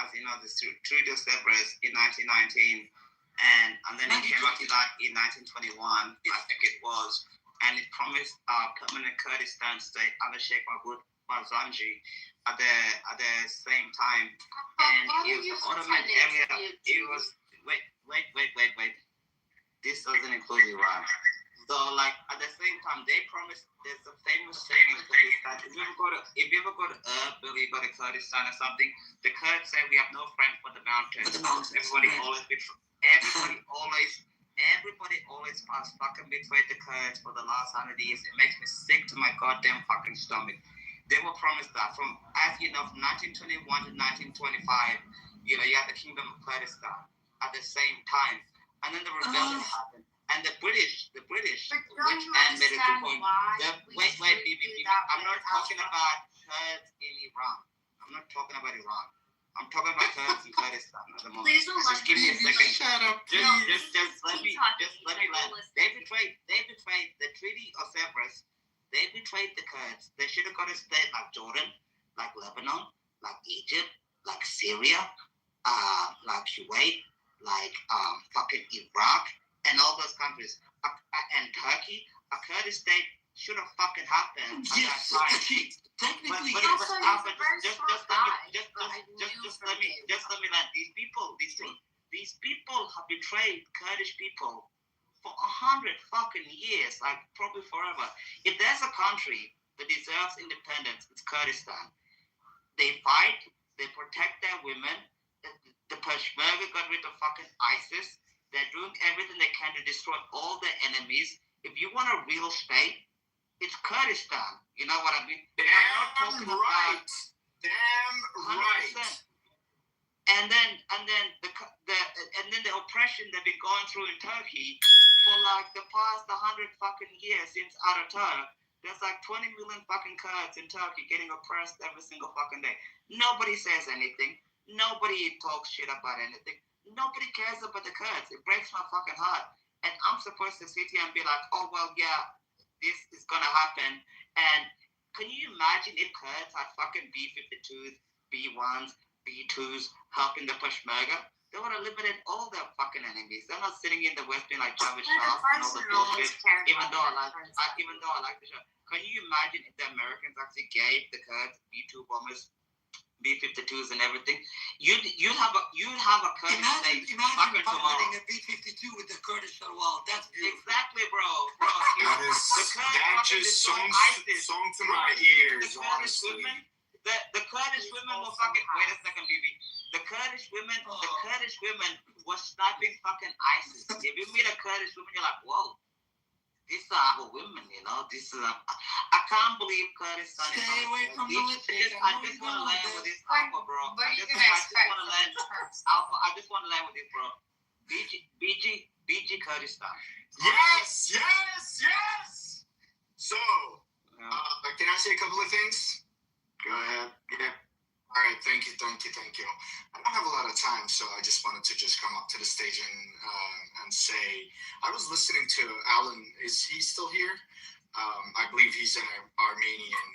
as you know, the Treaty of Severus in 1919, and then it came after that in 1921, I think it was, and it promised permanent Kurdistan state under Sheikh Mahmoud Barzanji at the same time, and it was the Ottoman area. It was wait. This doesn't include Iran. So, like, at the same time, they promised. There's a famous saying in Kurdistan. If you ever go to Erbil, you go to Kurdistan or something, the Kurds say we have no friend but the mountains. Everybody always fucking betrayed the Kurds for the last 100 years. It makes me sick to my goddamn fucking stomach. They were promised that from, as you know, from 1921 to 1925, you have the Kingdom of Kurdistan at the same time, and then the rebellion happened, and the British, But which don't you made it to understand point. why Wait, we BB. do that I'm not with talking Al-Shabaab? about Kurds in Iran. I'm not talking about Iran. I'm talking about Kurds in Kurdistan at the moment. Please don't Just give me a second. Shut up, Just let Keep me talking, let me land. listen. They betrayed the Treaty of Cyprus. They betrayed the Kurds. They should have got a state like Jordan, like Lebanon, like Egypt, like Syria, like Kuwait, like fucking Iraq, and all those countries, and Turkey. A Kurdish state should have fucking happened. Yes, technically. But Also, he's a Alpha, very just smart guy, just but I knew let me from land. These people have betrayed Kurdish people for 100 fucking years, like probably forever. If there's a country that deserves independence, it's Kurdistan. They fight, they protect their women. The Peshmerga got rid of fucking ISIS. They're doing everything they can to destroy all their enemies. If you want a real state, it's Kurdistan. You know what I mean? Damn right. Damn right. 100%. And then the oppression they've been going through in Turkey for like the past 100 fucking years since Ataturk. There's like 20 million fucking Kurds in Turkey getting oppressed every single fucking day. Nobody says anything. Nobody talks shit about anything. Nobody cares about the Kurds. It breaks my fucking heart. And I'm supposed to sit here and be like, oh well, yeah, this is gonna happen. And can you imagine if Kurds had fucking B-52s, B-1s, B2s helping the Peshmerga? They would have eliminated all their fucking enemies. They're not sitting in the West being like Javed Shah and all the bullshit. Even though I like the show. Can you imagine if the Americans actually gave the Kurds B-2 bombers, B-52s and everything? You'd have a Kurdish state Imagine tomorrow. piloting a B-52 with the Kurdish on the wall. That's beautiful. Exactly, bro. That just sung to my ears, honestly. The Kurdish women were fucking. Wait a second, BB. The Kurdish women were sniping fucking ISIS. If you meet a Kurdish woman, you're like, whoa. These are our women, This is. I can't believe Kurdistan. Stay away from the lithium. I just want to land with this Alpha, bro. What I are you just gonna want expect to land. Alpha, I just want to land with this, bro. BG Kurdistan. Yes. So, can I say a couple of things? Go ahead. Yeah. All right. Thank you. I don't have a lot of time, so I just wanted to just come up to the stage and say, I was listening to Alan. Is he still here? I believe he's an Armenian.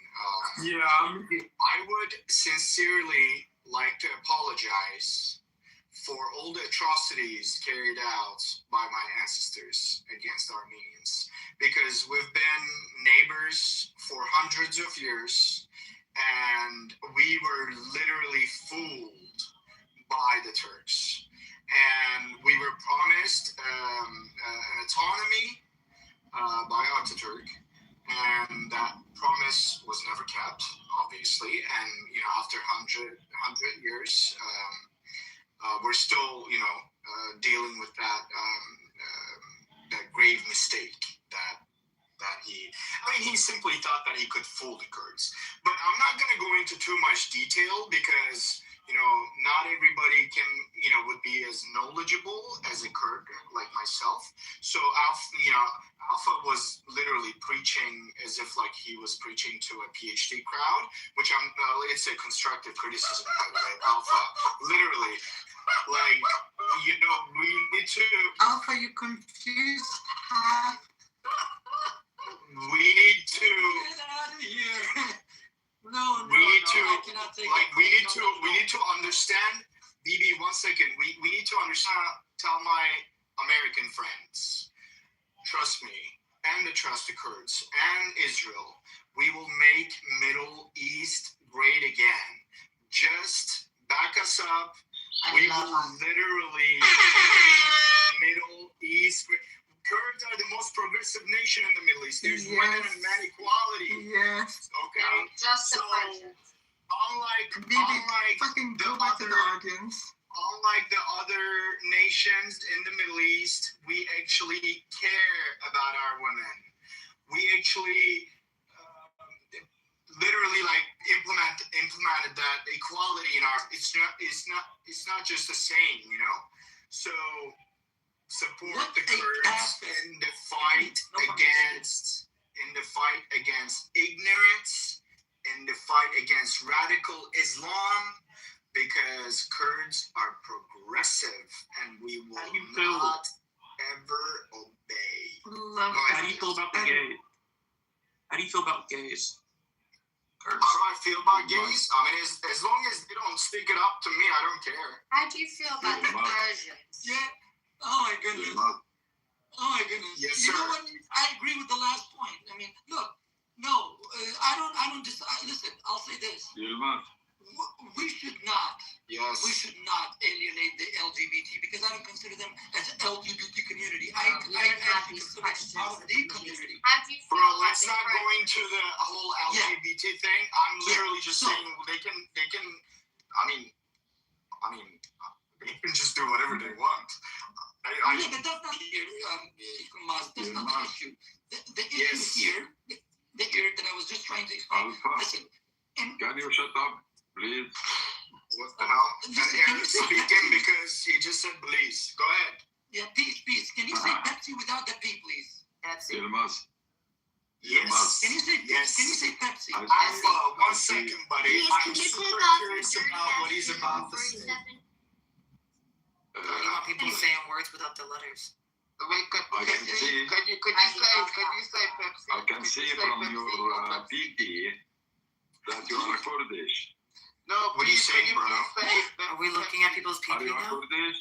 I would sincerely like to apologize for all the atrocities carried out by my ancestors against Armenians, because we've been neighbors for hundreds of years, and we were literally fooled by the Turks. And we were promised an autonomy by Ataturk, and that promise was never kept, obviously. And after 100 years, we're still dealing with that grave mistake that he simply thought that he could fool the Kurds. But I'm not going to go into too much detail, because not everybody would be as knowledgeable as a Kurd like myself. So Alpha was literally preaching as if like he was preaching to a PhD crowd, which it's a constructive criticism, by the way. Alpha, literally, like, we need to. Alpha, you confused half. We need to. Get out of here. No, we need to, I cannot take like, it. we need to understand, BB, 1 second. We need to understand, tell my American friends, trust me, and trust the Kurds and Israel, we will make Middle East great again. Just back us up. We will literally make Middle East great. Kurds are the most progressive nation in the Middle East. There's women and man equality. Yes. Okay. Just so, unlike fucking go back to the audience. Unlike the other nations in the Middle East, we actually care about our women. We actually literally implement in implemented that equality in our. It's not just a saying, you know. So support the Kurds in the fight against ignorance, in the fight against radical Islam, because Kurds are progressive and we will not ever obey. How do you feel about the gays? How do you feel about gays? How do I feel about gays? I mean, as long as they don't stick it up to me, I don't care. How do you feel about the Persians? Yeah. Oh my goodness. Oh my goodness. Yes, you sir. know what? I agree with the last point. I mean, look, no, I don't listen, I'll say this. We should not. Yes. We should not alienate the LGBT because I don't consider them as an LGBT community. I actually consider them part of the community. How do you feel Bro, about let's the not go Kurds? into the whole LGBT thing. I'm literally just saying they can. I mean, they can just do whatever they want. Yeah, but that's not here, Maz. That's not the issue. The issue here, the area that I was just trying to explain. Listen, and Can you shut up, please? What the hell? Listen, can you say Speaking because he just said please. Go ahead. yeah, peace. Can you say Pepsi without the P, please? Pepsi. Yılmaz. Yes. Can you say Yes. Can you say Pepsi? Alpha, 1 second, buddy. Please, I'm can you super take off curious your about what he's dirty about to ass say. You want people saying words without the letters. Wait, could I can see. you say Pepsi? I can see from your PT that you are Kurdish. No, What are you please, saying, can you bro? please say Are we looking at people's Are PP you now? Kurdish?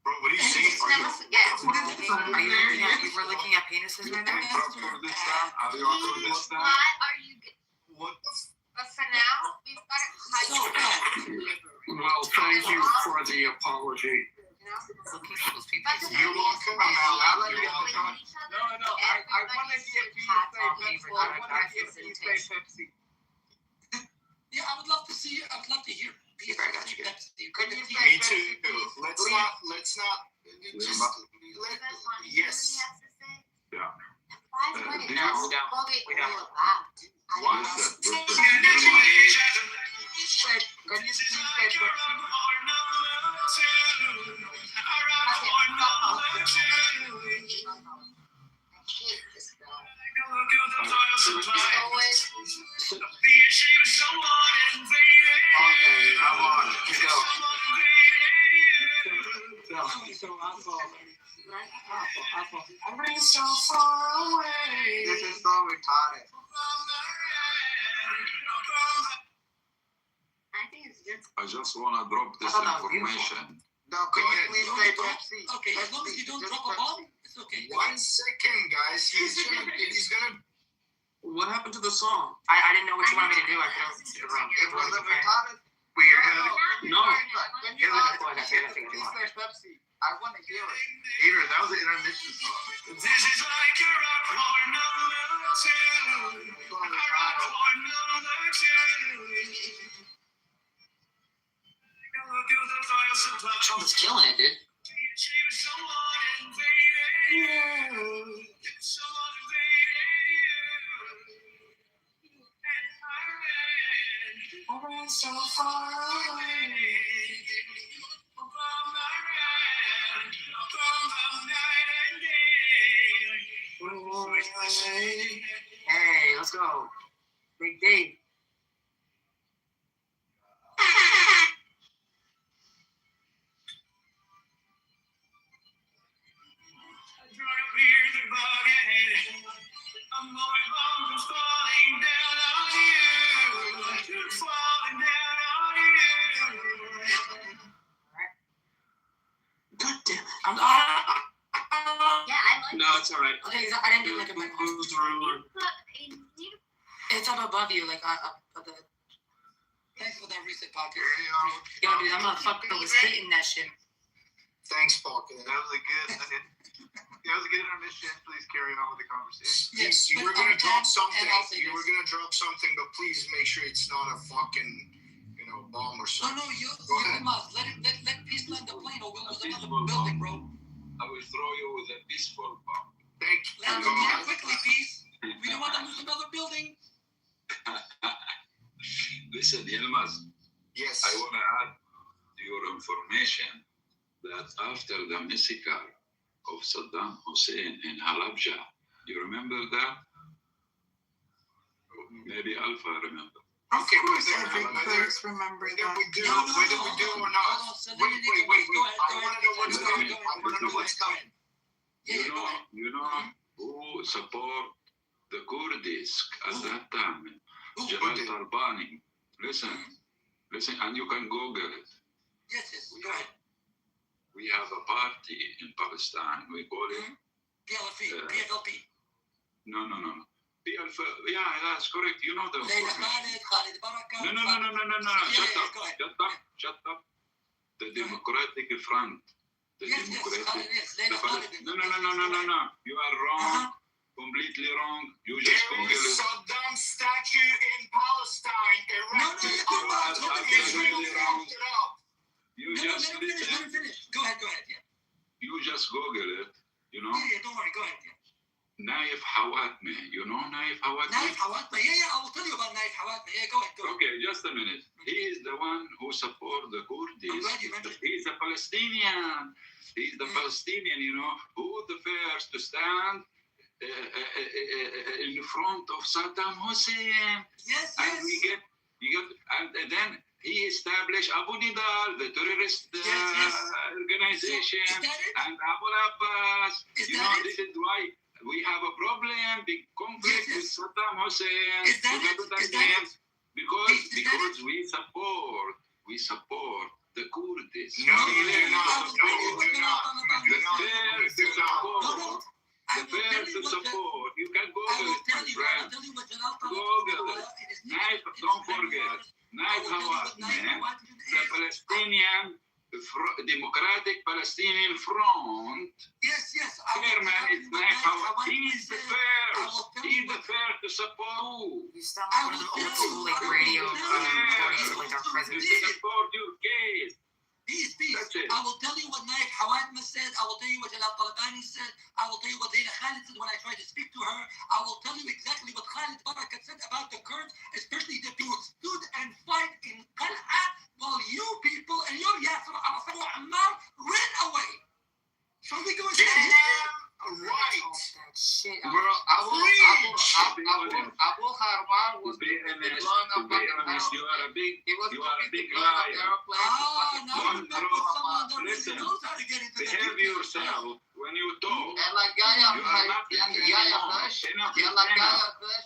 Bro, what are you saying? Never forget. Are you looking at? We're looking at penises You right came now. from Kurdistan? Are you a Kurdistan? Why are you? What the But for now, we've got to cut So, Well, thank you for the apology. Looking at people's PP. But the You're thing is, welcome. I'll let you everybody know. with each other, No, I want to hear everybody you should say have Pepsi. equal I want to hear you say representation. Pepsi. yeah, I would love to hear peace I got you. Pepsi. Could you say Me Pepsi, too. please? Let's Please. not. You guys want to hear what he Yes. has to say? Yeah. By the way, do you that's know- what we we're don't. all about. What? Listen, Can you please say Pepsi? Okay, I'm on it. Let's go. So Alpha. I've been so far away. This is so retarded. I think it's good. I just want to drop this I thought that was information. No, could you please say Pepsi? Okay, as long as you don't drop a bomb, it's okay. 1 second, guys. He's gonna. What happened to the song? I didn't know what you wanted me to do. I couldn't see the room. It was a retarded. Weird. No. Can you It was a point. I said I think please you say Pepsi? I want to hear it. Peter, that was an intermission song. This is like a rock for another two. A rock for another two. Trump is killing it, dude. So far away. Hey, let's go. Big Dave. God damn. Yeah, I like No, it's all right. Okay, I didn't do like a big Who's the ruler? It's up above you, like up the. Thanks for that reset pocket. Yo, dude, that motherfucker was hitting that shit. Thanks, Pocket. That was a good intermission. Please carry on with the conversation. Yes, you were gonna drop something. You were gonna drop something, but please make sure it's not a fucking, bomb or No, something. you ahead. must let peace land the plane or we'll lose another building, bro. I will throw you with a peaceful bomb. Thank you. Land the plane quickly, peace. We don't want to lose another building. Listen, Yilmaz, Yes. I want to add to your information that after the massacre of Saddam Hussein in Halabja, you remember that? Maybe Alpha remember. Of course, every place remember Whether that. we do, whether we do or not. Wait. I want to know what's coming. I want to know what's coming. You know who support the Kurdish at that time? Jalal Tarbani. Listen, and you can Google it. Yes, go ahead. We have a party in Palestine. We call it PLP. No. PLP. Yeah, that's correct. You know the. Leila Khalid, Khalid Baraka. No. Shut up. The Democratic Front. Yes, Leila Khalid. No. You are wrong. Completely wrong. You just There Google is it. Saddam statue in Palestine erected. Israel fucked it up. You just let him finish. Go ahead. Yeah. You just Google it. You know. Yeah, don't worry. Go ahead. Yeah. Naif Hawatmeh. You know Naif Hawatmeh? Naif Hawatmeh. Yeah. I will tell you about Naif Hawatmeh. Yeah, go ahead. Okay, just a minute. He is the one who supports the Kurds. I'm glad you mentioned. He's a Palestinian. He's the Palestinian. You know who the first to stand in front of Saddam Hussein. Yes. And and then he established Abu Nidal, the terrorist organization, and Abu Abbas. This is why we have a problem, big conflict with Saddam Hussein. Because we support the Kurds. No, you do not. The first to support. You can Google it, my friend. Google it. Don't forget. Naif Hawatmeh, the Palestinian Democratic Palestinian Front. Yes. Chairman is Naif Hawatmeh. He's the first to support. You sound like one of the old school like radio reporters like our president. Support your case. Peace. I will tell you what Naif Hawatmeh said. I will tell you what Jalal Talabani said. I will tell you what Leila Khalid said when I tried to speak to her. I will tell you exactly what Khalid Barakat said about the Kurds, especially the people who stood and fight in Qal'a while you people and your Yasser Arafat and Ammar ran away. Shall we go again? Right. Bro, Abu Harman was To be honest, you are a big liar. Listen, behave yourself when you talk. And like Yahya Hush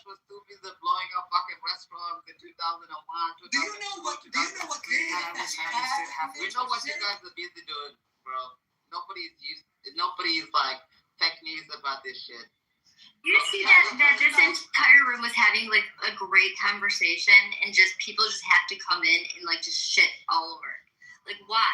was too busy blowing up fucking restaurants in 2001. Do you know what We know what you guys are busy doing, bro. Nobody's like fake news about this shit. You see that this entire room was having like a great conversation, and just people just have to come in and like just shit all over. Like why?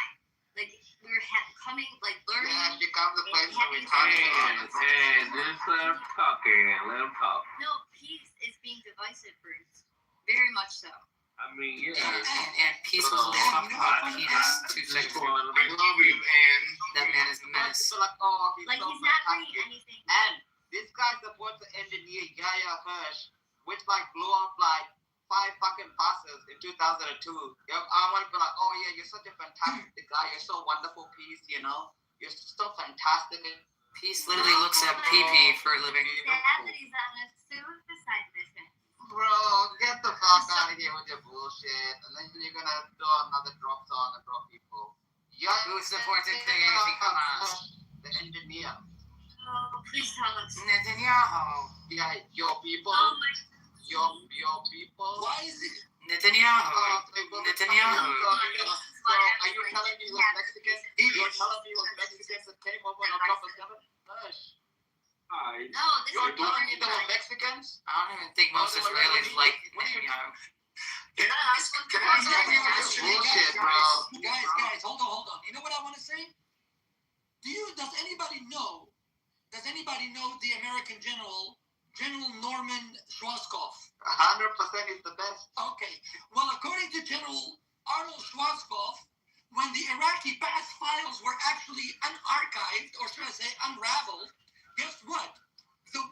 Like we were coming, like learning. Yeah, it becomes a place where we talk. Hey, just let him talk again. Let him talk. No, peace is being divisive, Bruce. Very much so. I mean, yeah. And peace was talked about penis to like. I love you, and that man is a menace. Like he's not bringing anything. And this guy supports the engineer Yahya Hush, which like blew up like 5 fucking buses in 2002. I want to be like, oh yeah, you're such a fantastic guy. You're so wonderful, Peace. You know, you're so fantastic. Peace literally looks at pee for a living. Sad that he's on a suicide mission. Bro, get the fuck out of here with your bullshit. And then you're gonna do another drop song and drop people. Who supported the engineer? Oh, please tell us. Netanyahu. Yeah, your people. Oh my. Your people. Why is it? Netanyahu. Netanyahu. So, are you telling me those Mexicans? You're telling me those Mexicans that came over on top of them? Hush. No, this You're is telling me they were Mexicans? I don't even think most Israelis like Netanyahu. Can I ask you a question? Bullshit, bro. Guys, hold on. You know what I want to say? Does anybody know the American General Norman Schwarzkopf? 100% is the best. Okay. Well, according to General Arnold Schwarzkopf, when the Iraqi past files were actually unarchived, or should I say unraveled, guess what? The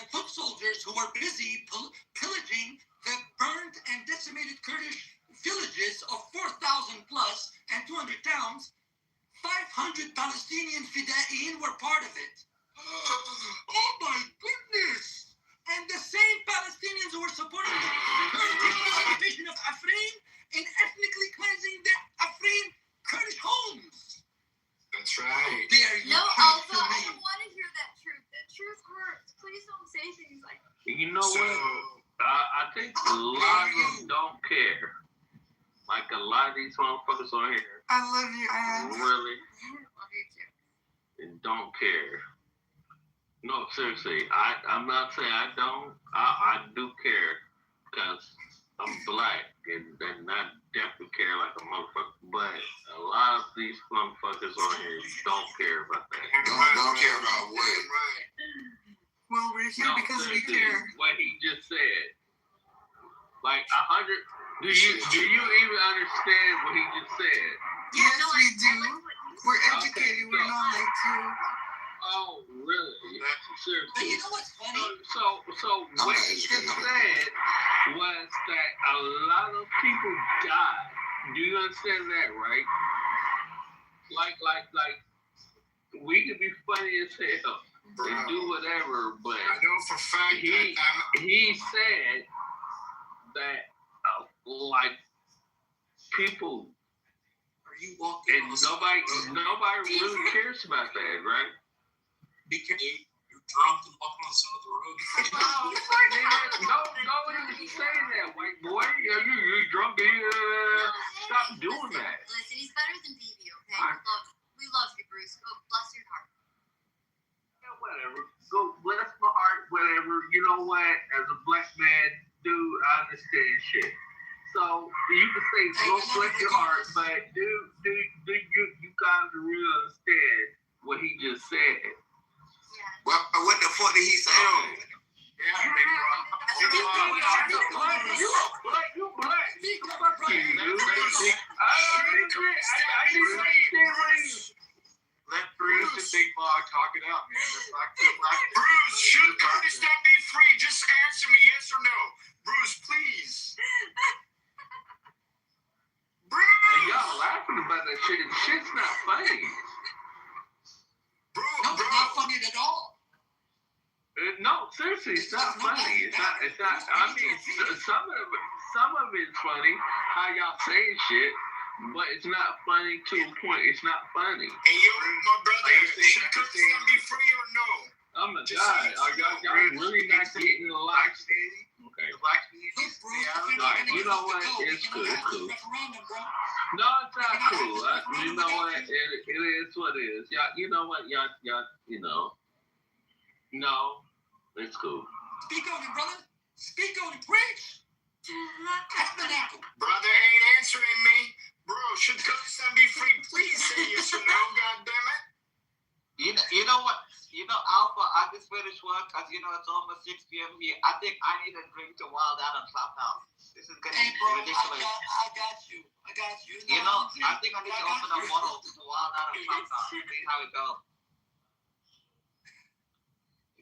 foot soldiers who were busy pillaging the burnt and decimated Kurdish villages of 4,000 plus and 200 towns. 500 Palestinian fida'in were part of it. Oh my goodness! And the same Palestinians who were supporting the Kurdish occupation of Afrin in ethnically cleansing the Afrin Kurdish homes. That's right. Dare you No, hurt Alpha, for I me? don't want to hear that truth. That truth hurts. Please don't say things like that. You know what? I think a lot of them don't care. Like a lot of these motherfuckers on here I love you. really Love you too. don't care. No, seriously, I'm not saying I don't. I do care because I'm black and I definitely care like a motherfucker. But a lot of these motherfuckers on here don't care about that. Don't care about what? Well, we're here because we seriously, care. What he just said, like 100. Do you even understand what he just said? Yes, no, we do. We're Okay, educated. We're so- not like you. Oh, really? Seriously. But you know what's funny? So what he just said was that a lot of people died. Do you understand that, right? Like, we could be funny as hell and do whatever, but I know for a fact he said that like people Are you walking? and nobody really cares about that, right? Because you're drunk and walking on the side of the road. Nobody's saying that, white boy. You drunk? Stop doing that. Listen, he's better than BB, okay? We love you, Bruce. Go bless your heart. Yeah, whatever. Go bless my heart, whatever. You know what? As a black man, dude, I understand shit. So you can say go bless your heart, but do you guys really understand what he just said? Well, what the fuck did he say? Yeah, big bro. You black. Fuck you, dude. Let Bruce and Big Bog talk it out, man. They're black to black. Bruce, should Kurdistan be free? Just answer me, yes or no. Bruce, please. And y'all laughing about that shit. Shit's not funny. Bruce, No, it's not funny at all. No, seriously, it's not funny. It's not. I mean, some of it's funny how y'all saying shit, but it's not funny to a point. It's not funny. Hey, you, my brother, should Kurdistan be free or no? Oh my God, are y'all really not getting a lot? Okay. You know what? It's cool. It's cool. No, it's not cool. You know what? It is what it is. Y'all, you know what? Y'all, you know. No, it's cool. Speak on it, brother. Speak on it, preach. Tabernacle. Brother ain't answering me. Bro, should Kurdistan be free? Please say yes or no, goddammit. You know what? Alpha, I just finished work because, it's almost 6 p.m. here. I think I need a drink to wild out on Clubhouse. This is getting ridiculous. I got you. I think I need to open a bottle to wild out on Clubhouse. See how it goes.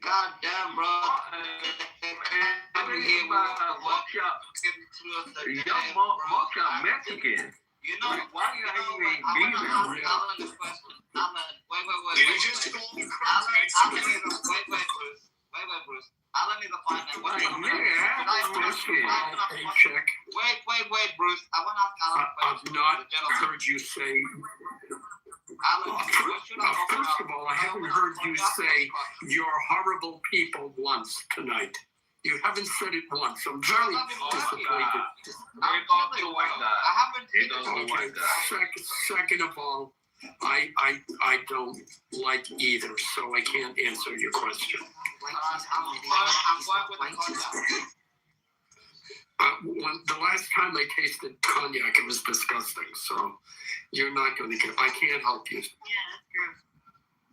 God damn, bro. Y'all Mexican. Why you not even vegan? Wait, Bruce. Alan is a fine man. Wait, Bruce. I want to ask Alan a question. I've not heard you say. First of all, I haven't heard you say you're horrible people once tonight. You haven't said it once. I'm very disappointed. Second of all, I don't like either, so I can't answer your question. When the last time I tasted cognac, it was disgusting. So you're not going to get. I can't help you. Yeah, that's gross.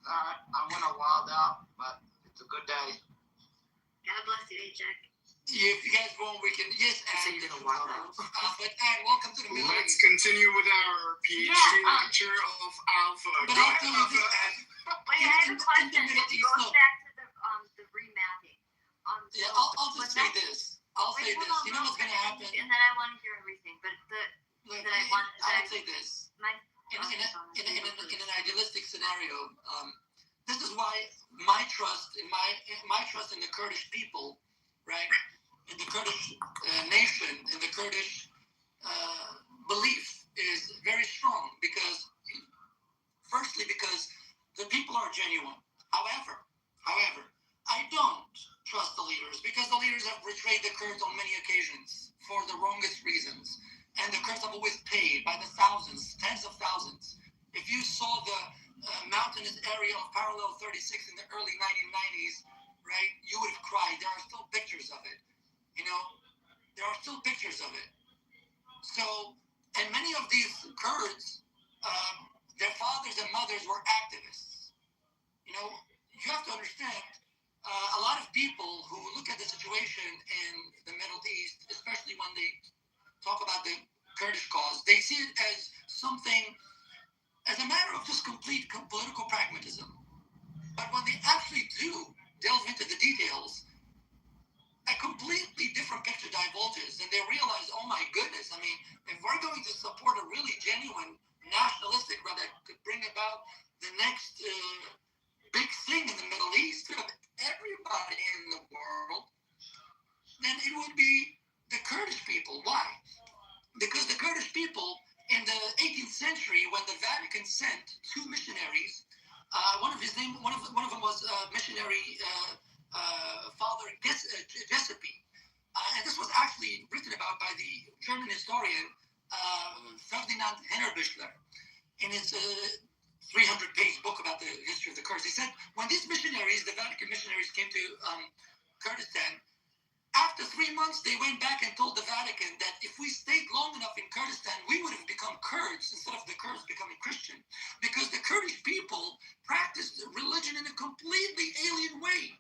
Alright, I'm gonna wild out, but it's a good day. God bless you, Jack. If you guys want, we can but welcome to the Middle Let's East. continue with our PhD lecture of Alpha. But Go I'll ahead, tell you this, Alpha. Wait, I have a question. It goes back to the remapping. I'll just say this. I'll say this. You know what's going to happen? And then I want to hear everything, but I would say this. In an idealistic scenario, this is why my trust in the Kurdish people, right, in the Kurdish nation, in the Kurdish belief is very strong because the people are genuine. However, I don't trust the leaders because the leaders have betrayed the Kurds on many occasions for the wrongest reasons. And the Kurds have always paid by the thousands, tens of thousands. If you saw the mountainous area of Parallel 36 in the early 1990s, right, you would have cried. There are still pictures of it. There are still pictures of it. So, and many of these Kurds, their fathers and mothers were activists. You have to understand, a lot of people who look at the situation in the Middle East, especially when they talk about the Kurdish cause, they see it as a matter of just complete political pragmatism. But when they actually do delve into the details, a completely different picture divulges, and they realize, oh my goodness, I mean, if we're going to support a really genuine nationalistic group that could bring about the next big thing in the Middle East of everybody in the world, then it would be the Kurdish people. Why? Because the Kurdish people in the 18th century, when the Vatican sent two missionaries, one of them was missionary Father Giuseppe, and this was actually written about by the German historian Ferdinand Hennerbüchler in his 300-page book about the history of the Kurds. He said when these missionaries, the Vatican missionaries, came to Kurdistan, after 3 months, they went back and told the Vatican that if we stayed long enough in Kurdistan, we would have become Kurds instead of the Kurds becoming Christian. Because the Kurdish people practiced religion in a completely alien way.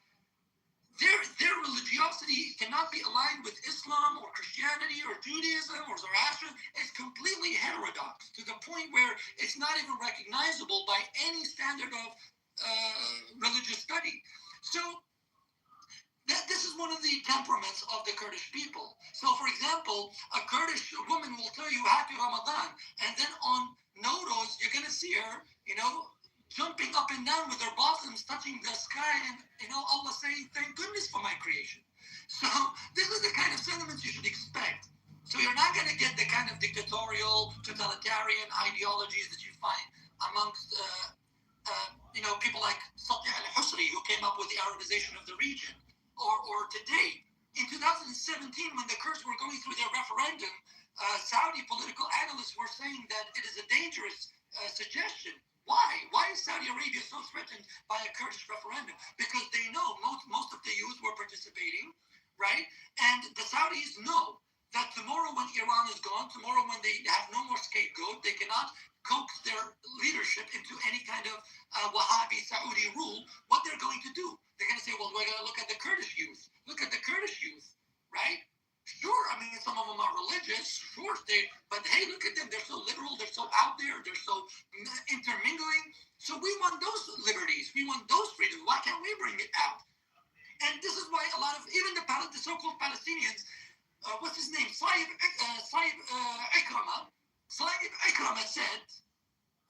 Their religiosity cannot be aligned with Islam or Christianity or Judaism or Zoroastrianism. It's completely heterodox to the point where it's not even recognizable by any standard of religious study. So this is one of the temperaments of the Kurdish people. So, for example, a Kurdish woman will tell you Happy Ramadan, and then on Nowruz, you're going to see her, jumping up and down with her bottoms touching the sky, and Allah saying, "Thank goodness for my creation." So, this is the kind of sentiments you should expect. So, you're not going to get the kind of dictatorial, totalitarian ideologies that you find amongst, people like Satya al-Husri, who came up with the Arabization of the region. Or today, in 2017, when the Kurds were going through their referendum, Saudi political analysts were saying that it is a dangerous suggestion. Why? Why is Saudi Arabia so threatened by a Kurdish referendum? Because they know most of the youth were participating, right? And the Saudis know that tomorrow when Iran is gone, tomorrow when they have no more scapegoat, they cannot coax their leadership into any kind of Wahhabi Saudi rule. What they're going to do? They're going to say, well, we're going to look at the Kurdish youth. Look at the Kurdish youth, right? Sure, I mean, some of them are religious, sure, but hey, look at them. They're so liberal, they're so out there, they're so intermingling. So we want those liberties. We want those freedoms. Why can't we bring it out? And this is why a lot of, even the so-called Palestinians, what's his name? Saib Ikrama said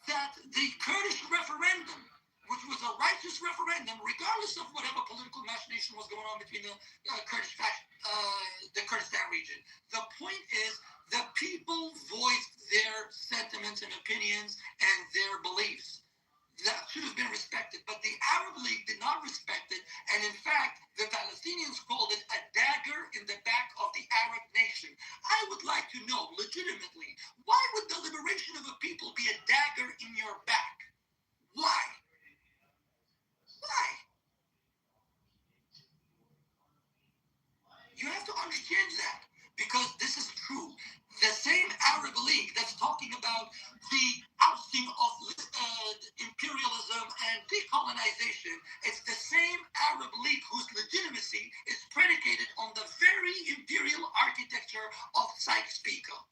that the Kurdish referendum, which was a righteous referendum, regardless of whatever political machination was going on between the Kurdistan region. The point is, the people voiced their sentiments and opinions and their beliefs. That should have been respected, but the Arab League did not respect it, and in fact, the Palestinians called it a dagger in the back of the Arab nation. I would like to know, legitimately, why would the liberation of a people be a dagger in your back? Why? Why? You have to understand that, because this is true. The same Arab League that's talking about the ousting of imperialism and decolonization, it's the same Arab League whose legitimacy is predicated on the very imperial architecture of Sykes-Picot.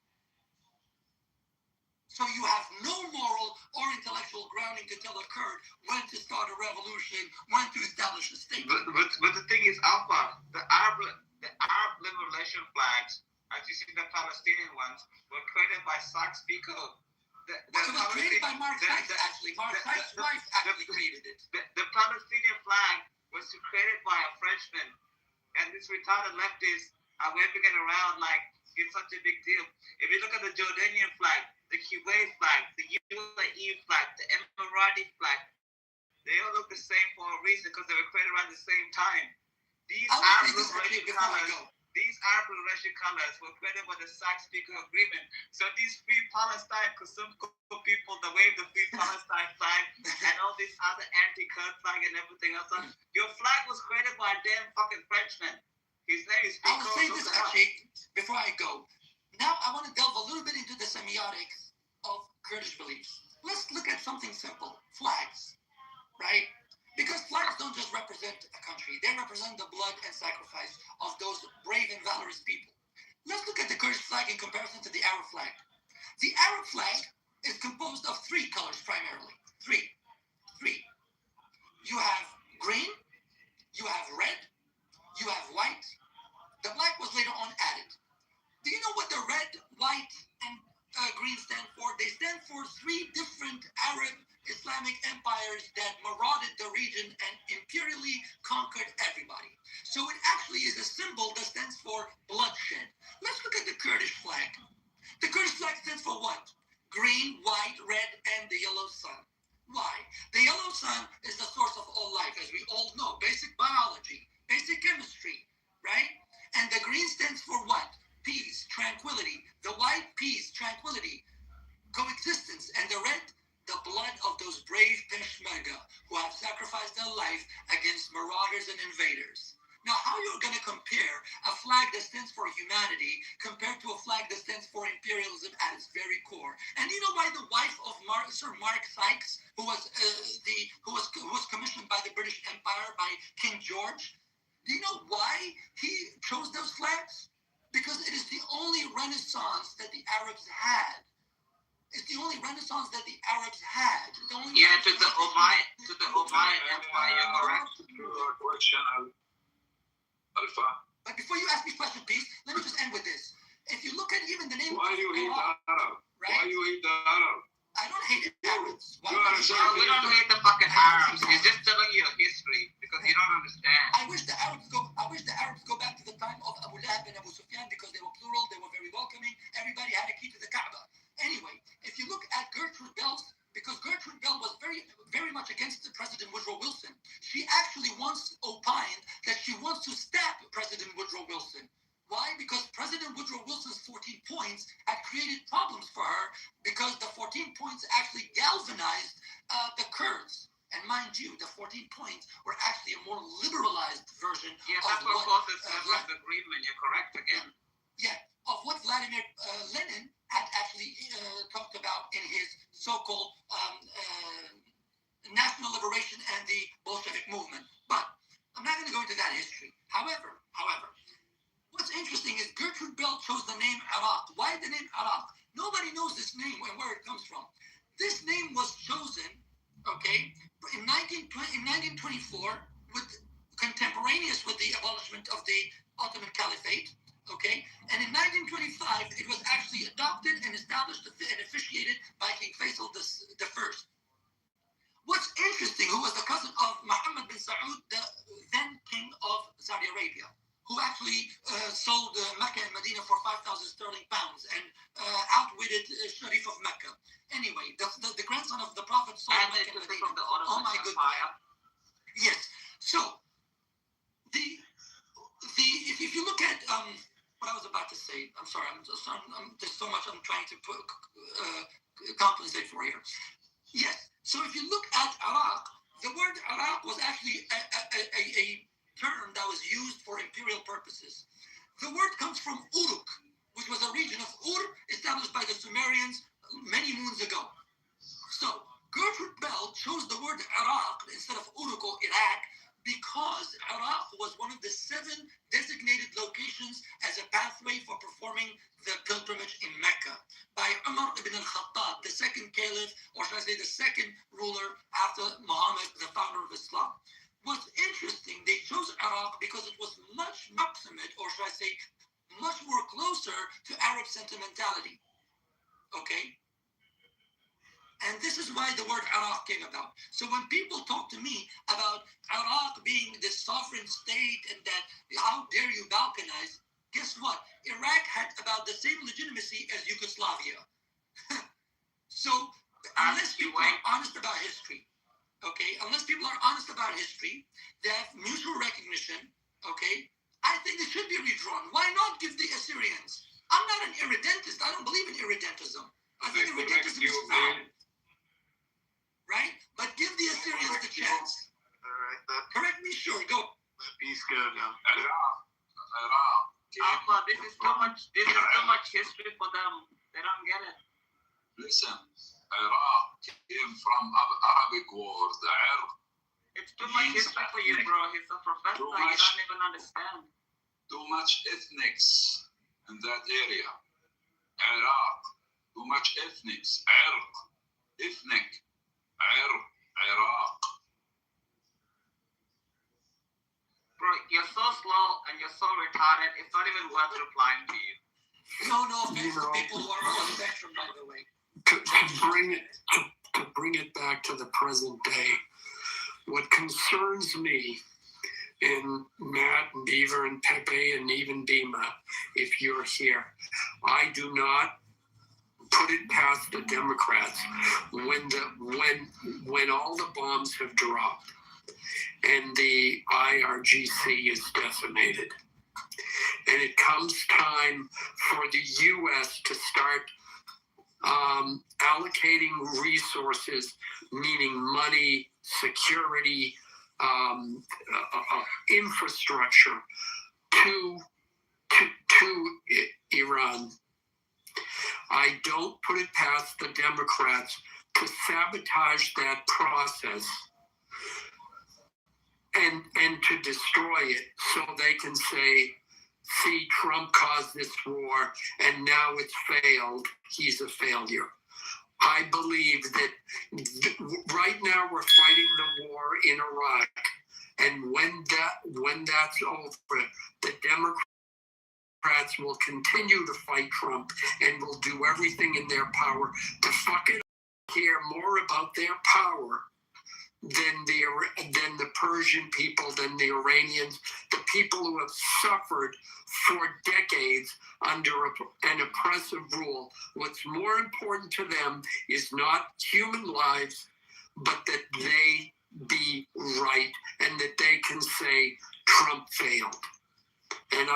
So you have no moral or intellectual grounding to tell a Kurd when to start a revolution, when to establish a state. But the thing is, Alpha, the Arab The Arab liberation flags, as you see the Palestinian ones, were created by Sykes-Picot. It was created by Mark Sykes, actually. Mark Sykes' wife actually created it. The Palestinian flag was created by a Frenchman. And these retarded leftists are waving it around like it's such a big deal. If you look at the Jordanian flag, the Kuwait flag, the UAE flag, the Emirati flag, they all look the same for a reason because they were created around the same time. These Arab liberation colors were created by the Sykes-Picot Agreement. So these Free Palestine Kusumko people that wave the Free Palestine flag and all these other anti-Kurd flag and everything else. Your flag was created by a damn fucking Frenchman. His name is Pico. I will say this actually before I go. Now I want to delve a little bit into the semiotics of Kurdish beliefs. Let's look at something simple. Flags, right? Because flags don't just represent a country. They represent the blood and sacrifice of those brave and valorous people. Let's look at the Kurdish flag in comparison to the Arab flag. The Arab flag is composed of three colors primarily. Three. You have green, you have red, you have white. The black was later on added. Do you know what the red, white, and green stand for? They stand for three different Arab Islamic empires that marauded the region and imperially conquered everybody. So it actually is a symbol that stands for bloodshed. Let's look at the Kurdish flag. The Kurdish flag stands for what? Green, white, red, and the yellow sun. Why? The yellow sun is the source of all life, as we all know. Basic biology, basic chemistry, right? And the green stands for what? Peace, tranquility. The white, peace, tranquility, coexistence. And the red, the blood of those brave Peshmerga who have sacrificed their life against marauders and invaders. Now, how you're going to compare a flag that stands for humanity compared to a flag that stands for imperialism at its very core? And you know why the wife of Sir Mark Sykes, who was commissioned by the British Empire by King George, do you know why he chose those flags? Because it is the only Renaissance that the Arabs had. It's the only Renaissance that the Arabs had. To the Umayyad Empire, correct? But before you ask me a question, please, let me just end with this. If you look at even the name Why do you hate the Arab? Right? Why do you hate the Arab? I don't hate Arabs. We don't hate the fucking Arabs. He's just telling you history because you don't understand. I wish the Arabs go back to the time of Abu Lahab and Abu Sufyan because they were plural, they were very welcoming. Everybody had a key to the Kaaba. Anyway, if you look at Gertrude Bell, because Gertrude Bell was very, very much against President Woodrow Wilson, she actually once opined that she wants to stab President Woodrow Wilson. Why? Because President Woodrow Wilson's 14 points had created problems for her because the 14 points actually galvanized the Kurds. And mind you, the 14 points were actually a more liberalized version of that's what causes the agreement. You're correct again. Yeah, of what Vladimir Lenin had actually talked about in his so-called national liberation and the Bolshevik movement. But I'm not going to go into that history. However, what's interesting is Gertrude Bell chose the name Iraq. Why the name Iraq? Nobody knows this name and where it comes from. This name was chosen, okay, in 1924, contemporaneous with the abolishment of the Ottoman Caliphate, okay, and in 1925 it was actually adopted and established and officiated by King Faisal I. What's interesting, who was the cousin of Mohammed bin Saud, the then king of Saudi Arabia, who actually sold Mecca and Medina for 5,000 sterling pounds and outwitted Sharif of Mecca. Anyway, the grandson of the Prophet sold Mecca and Medina. Oh my goodness. Yes. So, if you look at what I was about to say, I'm sorry, there's so much I'm trying to compensate for here. Yes. So if you look at Iraq, the word Iraq was actually a term that was used for imperial purposes. The word comes from Uruk, which was a region of Ur established by the Sumerians many moons ago. So Gertrude Bell chose the word Iraq instead of Uruk or Iraq because Iraq was one of the 7 designated locations as a pathway for performing the pilgrimage in Mecca by Umar ibn al-Khattab, the second caliph, or should I say the second ruler after Muhammad, the founder of Islam. what's interesting, they chose Iraq because it was much proximate, or should I say, much more closer to Arab sentimentality. Okay? And this is why the word Iraq came about. So when people talk to me about Iraq being this sovereign state and that how dare you balkanize, guess what? Iraq had about the same legitimacy as Yugoslavia. So unless people are honest about history, okay, unless people are honest about history, they have mutual recognition, okay, I think they should be redrawn. Why not give the Assyrians? I'm not an irredentist. I don't believe in irredentism. I think irredentism is foul. Right? But give the Assyrians the chance. All right. Correct me, sure, go. Let peace go now. This is too much. This is too much history for them. They don't get it. Listen, Iraq came from Arabic word, Irq. It's too much history for you, bro. He's a professor. You don't even understand. Too much ethnics in that area. Iraq. Too much ethnics. Irq. Ethnic. Iraq. Bro, you're so slow and you're so retarded. It's not even worth replying to you. No offense to people who are on the spectrum, by the way. To bring it back to the present day, what concerns me, and Matt and Beaver and Pepe and even Bima, if you're here, I do not put it past the Democrats when all the bombs have dropped and the IRGC is decimated, and it comes time for the U.S. to start allocating resources, meaning money, security, infrastructure to Iran. I don't put it past the Democrats to sabotage that process and to destroy it so they can say, see, Trump caused this war and now it's failed. He's a failure. I believe that right now we're fighting the war in Iraq, and when that's over, the Democrats will continue to fight Trump and will do everything in their power to fucking care more about their power than the Persian people, than the Iranians, the people who have suffered for decades under an oppressive rule. What's more important to them is not human lives, but that they be right and that they can say Trump failed. And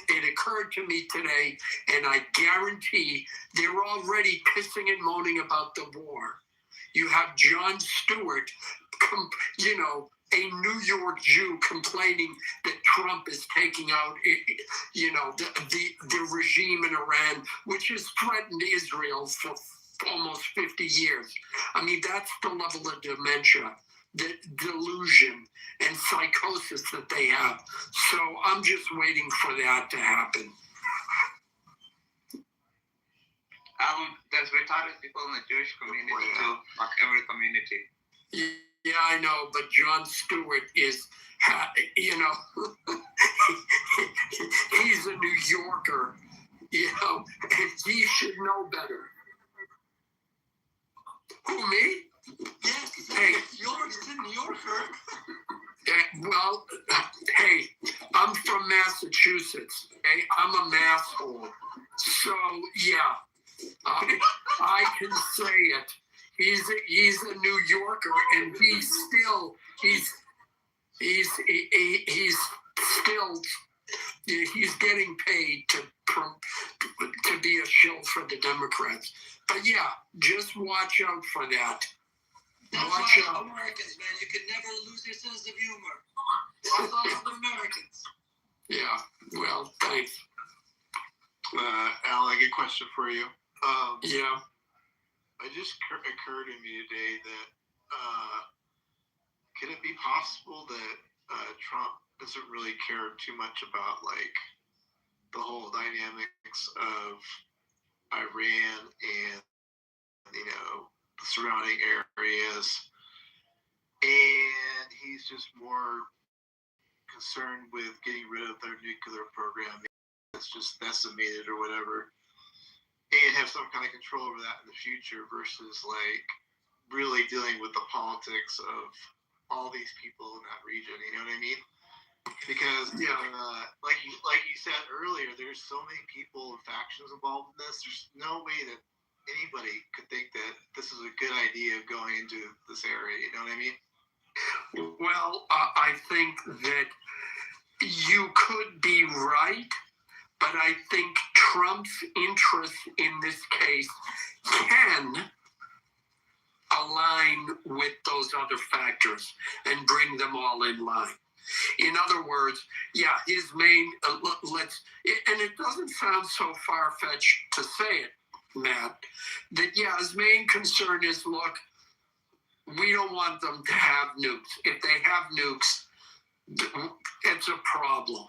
it occurred to me today, and I guarantee they're already pissing and moaning about the war. You have Jon Stewart, a New York Jew complaining that Trump is taking out, the regime in Iran, which has threatened Israel for almost 50 years. I mean, that's the level of dementia, the delusion and psychosis that they have. So I'm just waiting for that to happen. There's retarded people in the Jewish community too, like every community. Yeah, I know, but Jon Stewart is, he's a New Yorker, and he should know better. Who, me? Yes, hey, you're a New Yorker. Well, hey, I'm from Massachusetts. Okay? I'm a masshole. So, yeah. I can say it. He's a New Yorker, and he's getting paid to be a shill for the Democrats. But yeah, just watch out for that. Watch out, Americans, man. You can never lose your sense of humor. That's all the Americans. Yeah. Well, thanks. Al, I get a question for you. Yeah. It just occurred to me today that could it be possible that Trump doesn't really care too much about like the whole dynamics of Iran and the surrounding areas, and he he's just more concerned with getting rid of their nuclear program. It's just decimated or whatever, and have some kind of control over that in the future versus like really dealing with the politics of all these people in that region. You know what I mean? Because like you said earlier, there's so many people and factions involved in this. There's no way that anybody could think that this is a good idea going into this area. You know what I mean? Well, I think that you could be right, but I think Trump's interest in this case can align with those other factors and bring them all in line. In other words, his main, and it doesn't sound so far-fetched to say it, Matt, that his main concern is, look, we don't want them to have nukes. If they have nukes, it's a problem.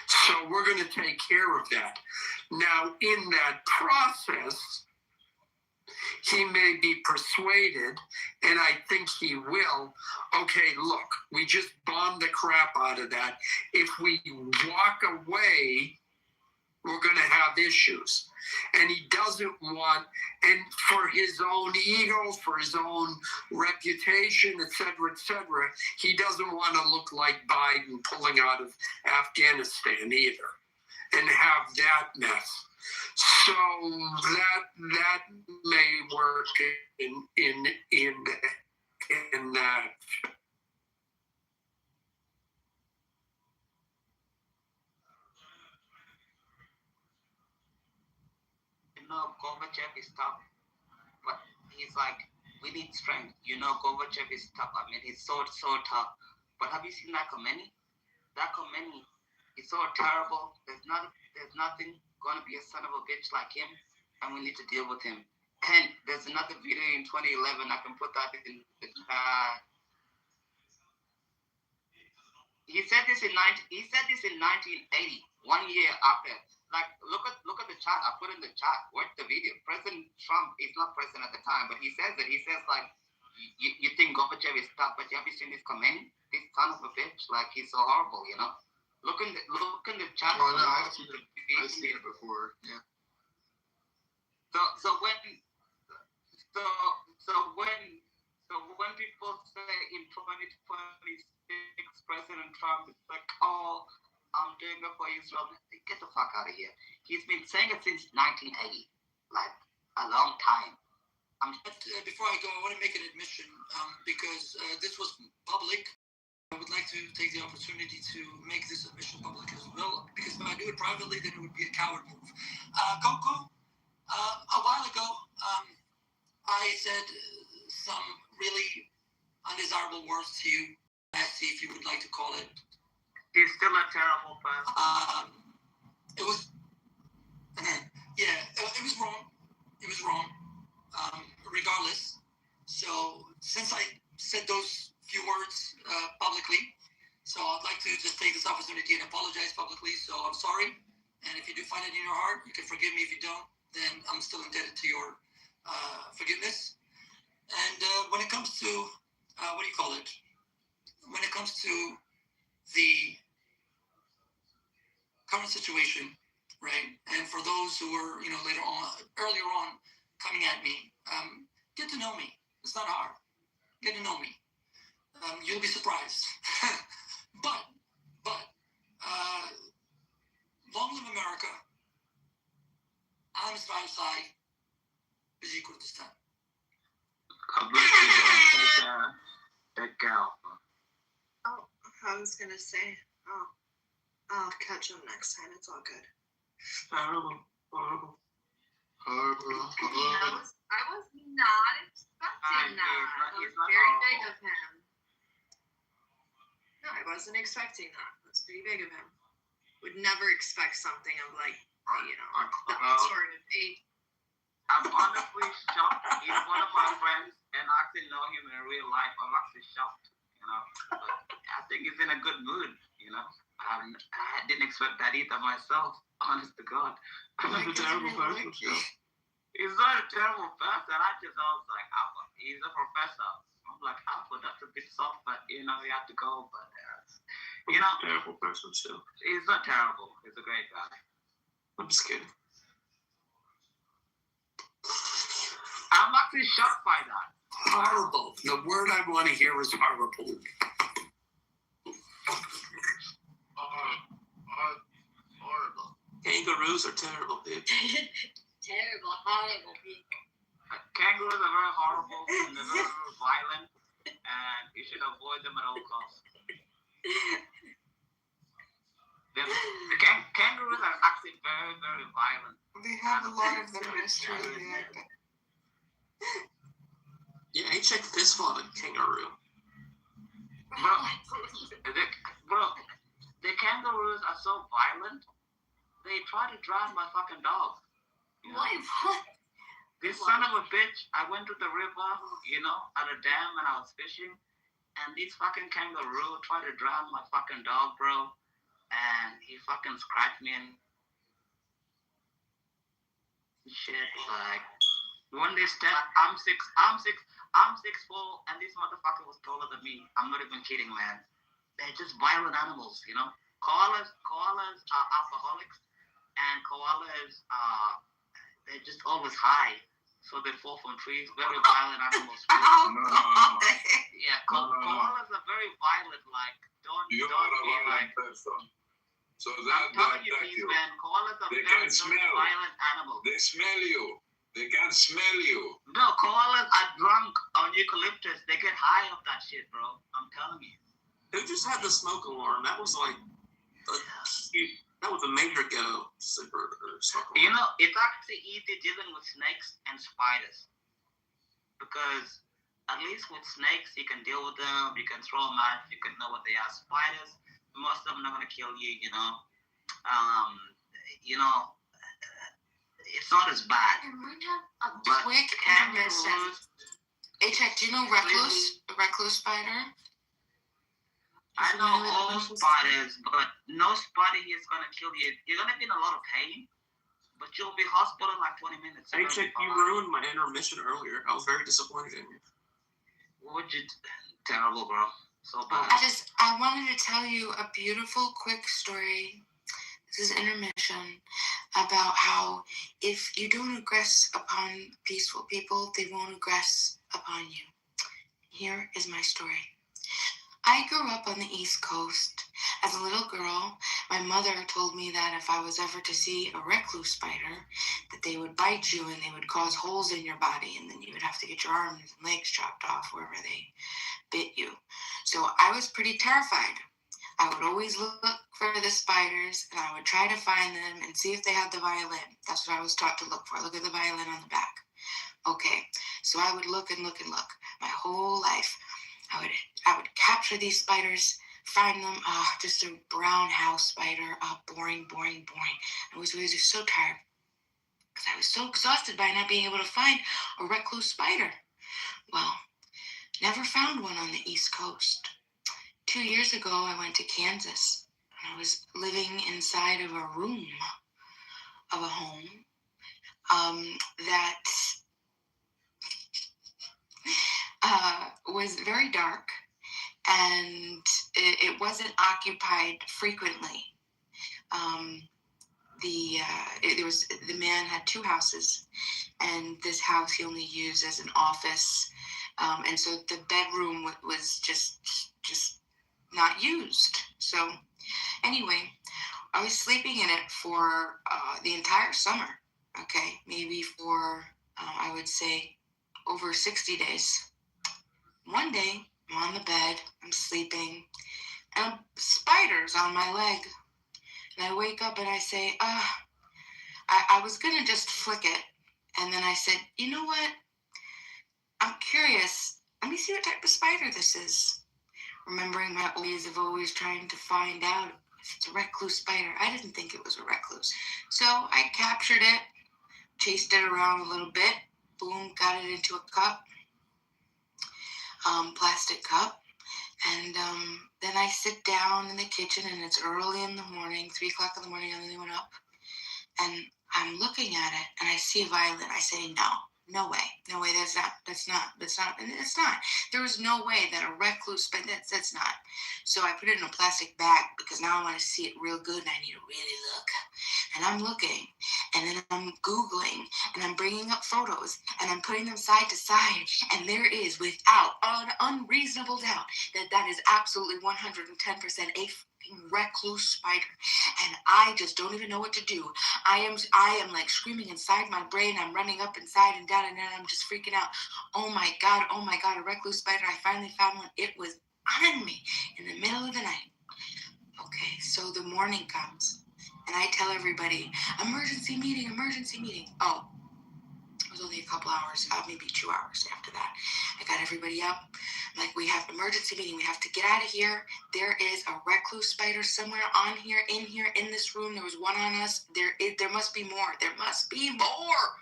So we're going to take care of that. Now, in that process, he may be persuaded, and I think he will, okay, look, we just bombed the crap out of that. If we walk away, we're going to have issues. And he doesn't want, and for his own ego, for his own reputation, et cetera, he doesn't want to look like Biden pulling out of Afghanistan either and have that mess. So that may work in that. Gorbachev is tough, but he's like, we need strength. Gorbachev is tough. I mean, he's so tough. But have you seen that Khomeini? That Khomeini is so terrible. There's nothing going to be a son of a bitch like him, and we need to deal with him. And there's another video in 2011. I can put that in. He said this in 1980, 1 year after. Like, look at the chat. I put in the chat. Watch the video. President Trump is not president at the time, but he says that. He says, like, you think Gorbachev is tough, but have you seen this Khomeini? This son of a bitch. Like, he's so horrible, Look in the chat. Oh, no, I've seen it before. Yeah. So when people say in 2026 President Trump is like, oh, I'm doing it for Israel, get the fuck out of here. He's been saying it since 1980, like a long time. Before I go, I want to make an admission because this was public. I would like to take the opportunity to make this admission public as well, because if I do it privately, then it would be a coward move. Coco, a while ago, I said some really undesirable words to you. Nasty, if you would like to call it. He's still a terrible person. It was, it was wrong. It was wrong. Regardless. So since I said those few words publicly, so I'd like to just take this opportunity and apologize publicly. So I'm sorry. And if you do find it in your heart, you can forgive me. If you don't, then I'm still indebted to your forgiveness. And when it comes to, when it comes to the current situation, right? And for those who were, earlier on coming at me, get to know me. It's not hard. Get to know me. You'll be surprised. But, long live America. I'm Israel Busy Kurdistan. God bless you, that gal. Oh, I was gonna say, I'll catch him next time. It's all good. Horrible. I was not expecting that. That was very big of him. No, I wasn't expecting that. That's pretty big of him. Would never expect something of like, that sort of age. I'm honestly shocked. He's one of my friends, and I actually know him in real life. I'm actually shocked, But I think he's in a good mood, I didn't expect that either myself, honest to God. He's a terrible person. He's not a terrible person. I was like, he's a professor. I'm like, Alpha, that's a bit soft, but you have to go. But you know, terrible person still. he's not terrible. He's a great guy. I'm just kidding. I'm actually shocked by that. Horrible. The word I want to hear is horrible. Horrible. Kangaroos are terrible people. Terrible, horrible people. Kangaroos are very horrible and they're very, very violent, and you should avoid them at all costs. The kangaroos are actually very, very violent. They have a lot of them in Australia. Yeah, I checked fistful on a kangaroo. Bro, the kangaroos are so violent, they try to drown my fucking dog. What? This son of a bitch, I went to the river, at a dam and I was fishing, and these fucking kangaroo tried to drown my fucking dog, bro, and he fucking scratched me and shit, like, when they step, I'm 6'4", and this motherfucker was taller than me. I'm not even kidding, man. They're just violent animals, Koalas are alcoholics, and koalas they're just always high, so they fall from trees. Very violent animals. Yeah, koalas are very violent. Like, don't be like. So I'm that telling you, attack please, you. man. Koalas are They very, can very smell. violent animals. They smell you. They can smell you. No, koalas are drunk on eucalyptus. They get high off that shit, bro. I'm telling you. Who just had the smoke alarm? That was like, that was a major ghetto smoke alarm. It's actually easy dealing with snakes and spiders. Because at least with snakes, you can deal with them, you can throw them out, you can know what they are. Spiders, most of them are not going to kill you, it's not as bad. And we have a But quick kangaroos, Check, do you know recluse? The recluse spider? I know all spiders, but no spider here is going to kill you. You're going to be in a lot of pain, but you'll be hospital in like 20 minutes. Hey, Chick, you ruined my intermission earlier. I was very disappointed in you. What would you... Terrible, bro. So bad. I wanted to tell you a beautiful, quick story. This is intermission about how if you don't aggress upon peaceful people, they won't aggress upon you. Here is my story. I grew up on the East Coast. As a little girl, my mother told me that if I was ever to see a recluse spider, that they would bite you and they would cause holes in your body, and then you would have to get your arms and legs chopped off wherever they bit you. So I was pretty terrified. I would always look for the spiders, and I would try to find them and see if they had the violin. That's what I was taught to look for. Look at the violin on the back. Okay, so I would look and look and look my whole life. I would capture these spiders, find them, just a brown house spider, boring. I was always so tired because I was so exhausted by not being able to find a recluse spider. Well, never found one on the East Coast. 2 years ago, I went to Kansas, and I was living inside of a room of a home that was very dark, and it wasn't occupied frequently. The man had 2 houses, and this house he only used as an office, and so the bedroom was just not used. So anyway, I was sleeping in it for the entire summer. Okay, maybe for I would say over 60 days. One day, I'm on the bed, I'm sleeping, and a spider's on my leg. And I wake up and I say, I was going to just flick it. And then I said, you know what? I'm curious. Let me see what type of spider this is. Remembering my ways of always trying to find out if it's a recluse spider. I didn't think it was a recluse. So I captured it, chased it around a little bit, boom, got it into a cup. Plastic cup, and then I sit down in the kitchen, and it's early in the morning, 3 o'clock in the morning, I only went up, and I'm looking at it, and I see a violin. I say, no, No way. No way. That's not, and it's not. There was no way that a recluse, but that's not. So I put it in a plastic bag because now I want to see it real good and I need to really look. And I'm looking and then I'm Googling and I'm bringing up photos and I'm putting them side to side. And there is, without an unreasonable doubt, that is absolutely 110% a recluse spider, and I just don't even know what to do. I am like screaming inside my brain. I'm running up inside and down, and then I'm just freaking out. Oh my god, a recluse spider. I finally found one. It was on me in the middle of the night. Okay, so the morning comes and I tell everybody, emergency meeting. Oh, it was only a couple hours, maybe 2 hours after that. I got everybody up. Like, we have an emergency meeting. We have to get out of here. There is a recluse spider somewhere in this room. There was one on us. There must be more. There must be more.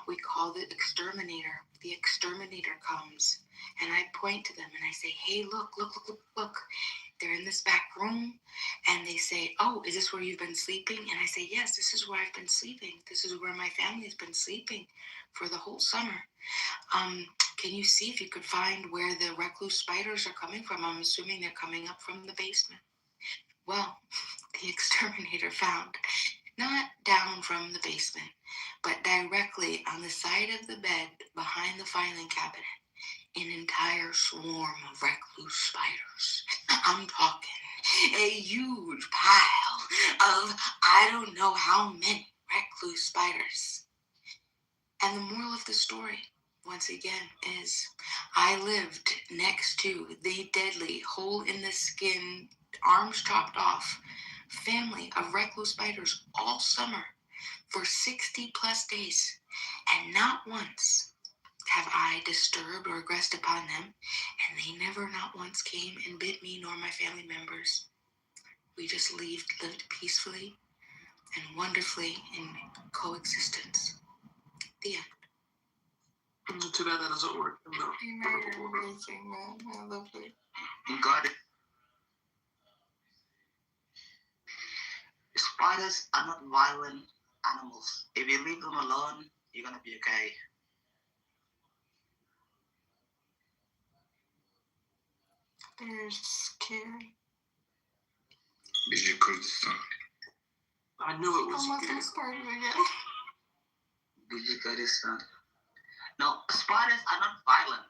We call the exterminator. The exterminator comes, and I point to them and I say, hey, look. They're in this back room, and they say, oh, is this where you've been sleeping? And I say, yes, this is where I've been sleeping. This is where my family's been sleeping for the whole summer. Can you see if you could find where the recluse spiders are coming from? I'm assuming they're coming up from the basement. Well, the exterminator found, not down from the basement, but directly on the side of the bed behind the filing cabinet, an entire swarm of recluse spiders. I'm talking a huge pile of I don't know how many recluse spiders. And the moral of the story, once again, is I lived next to the deadly hole in the skin, arms chopped off family of recluse spiders all summer for 60 plus days, and not once have I disturbed or aggressed upon them, and they never not once came and bit me nor my family members. We just lived peacefully and wonderfully in coexistence. The end. Too bad that doesn't work. No. You're amazing, man. I love it. Got it. Spiders are not violent animals. If you leave them alone, you're gonna be okay. They're scary. Biji Kurdistan. I knew it was Almost scary. started again. Biji Kurdistan. No, spiders are not violent.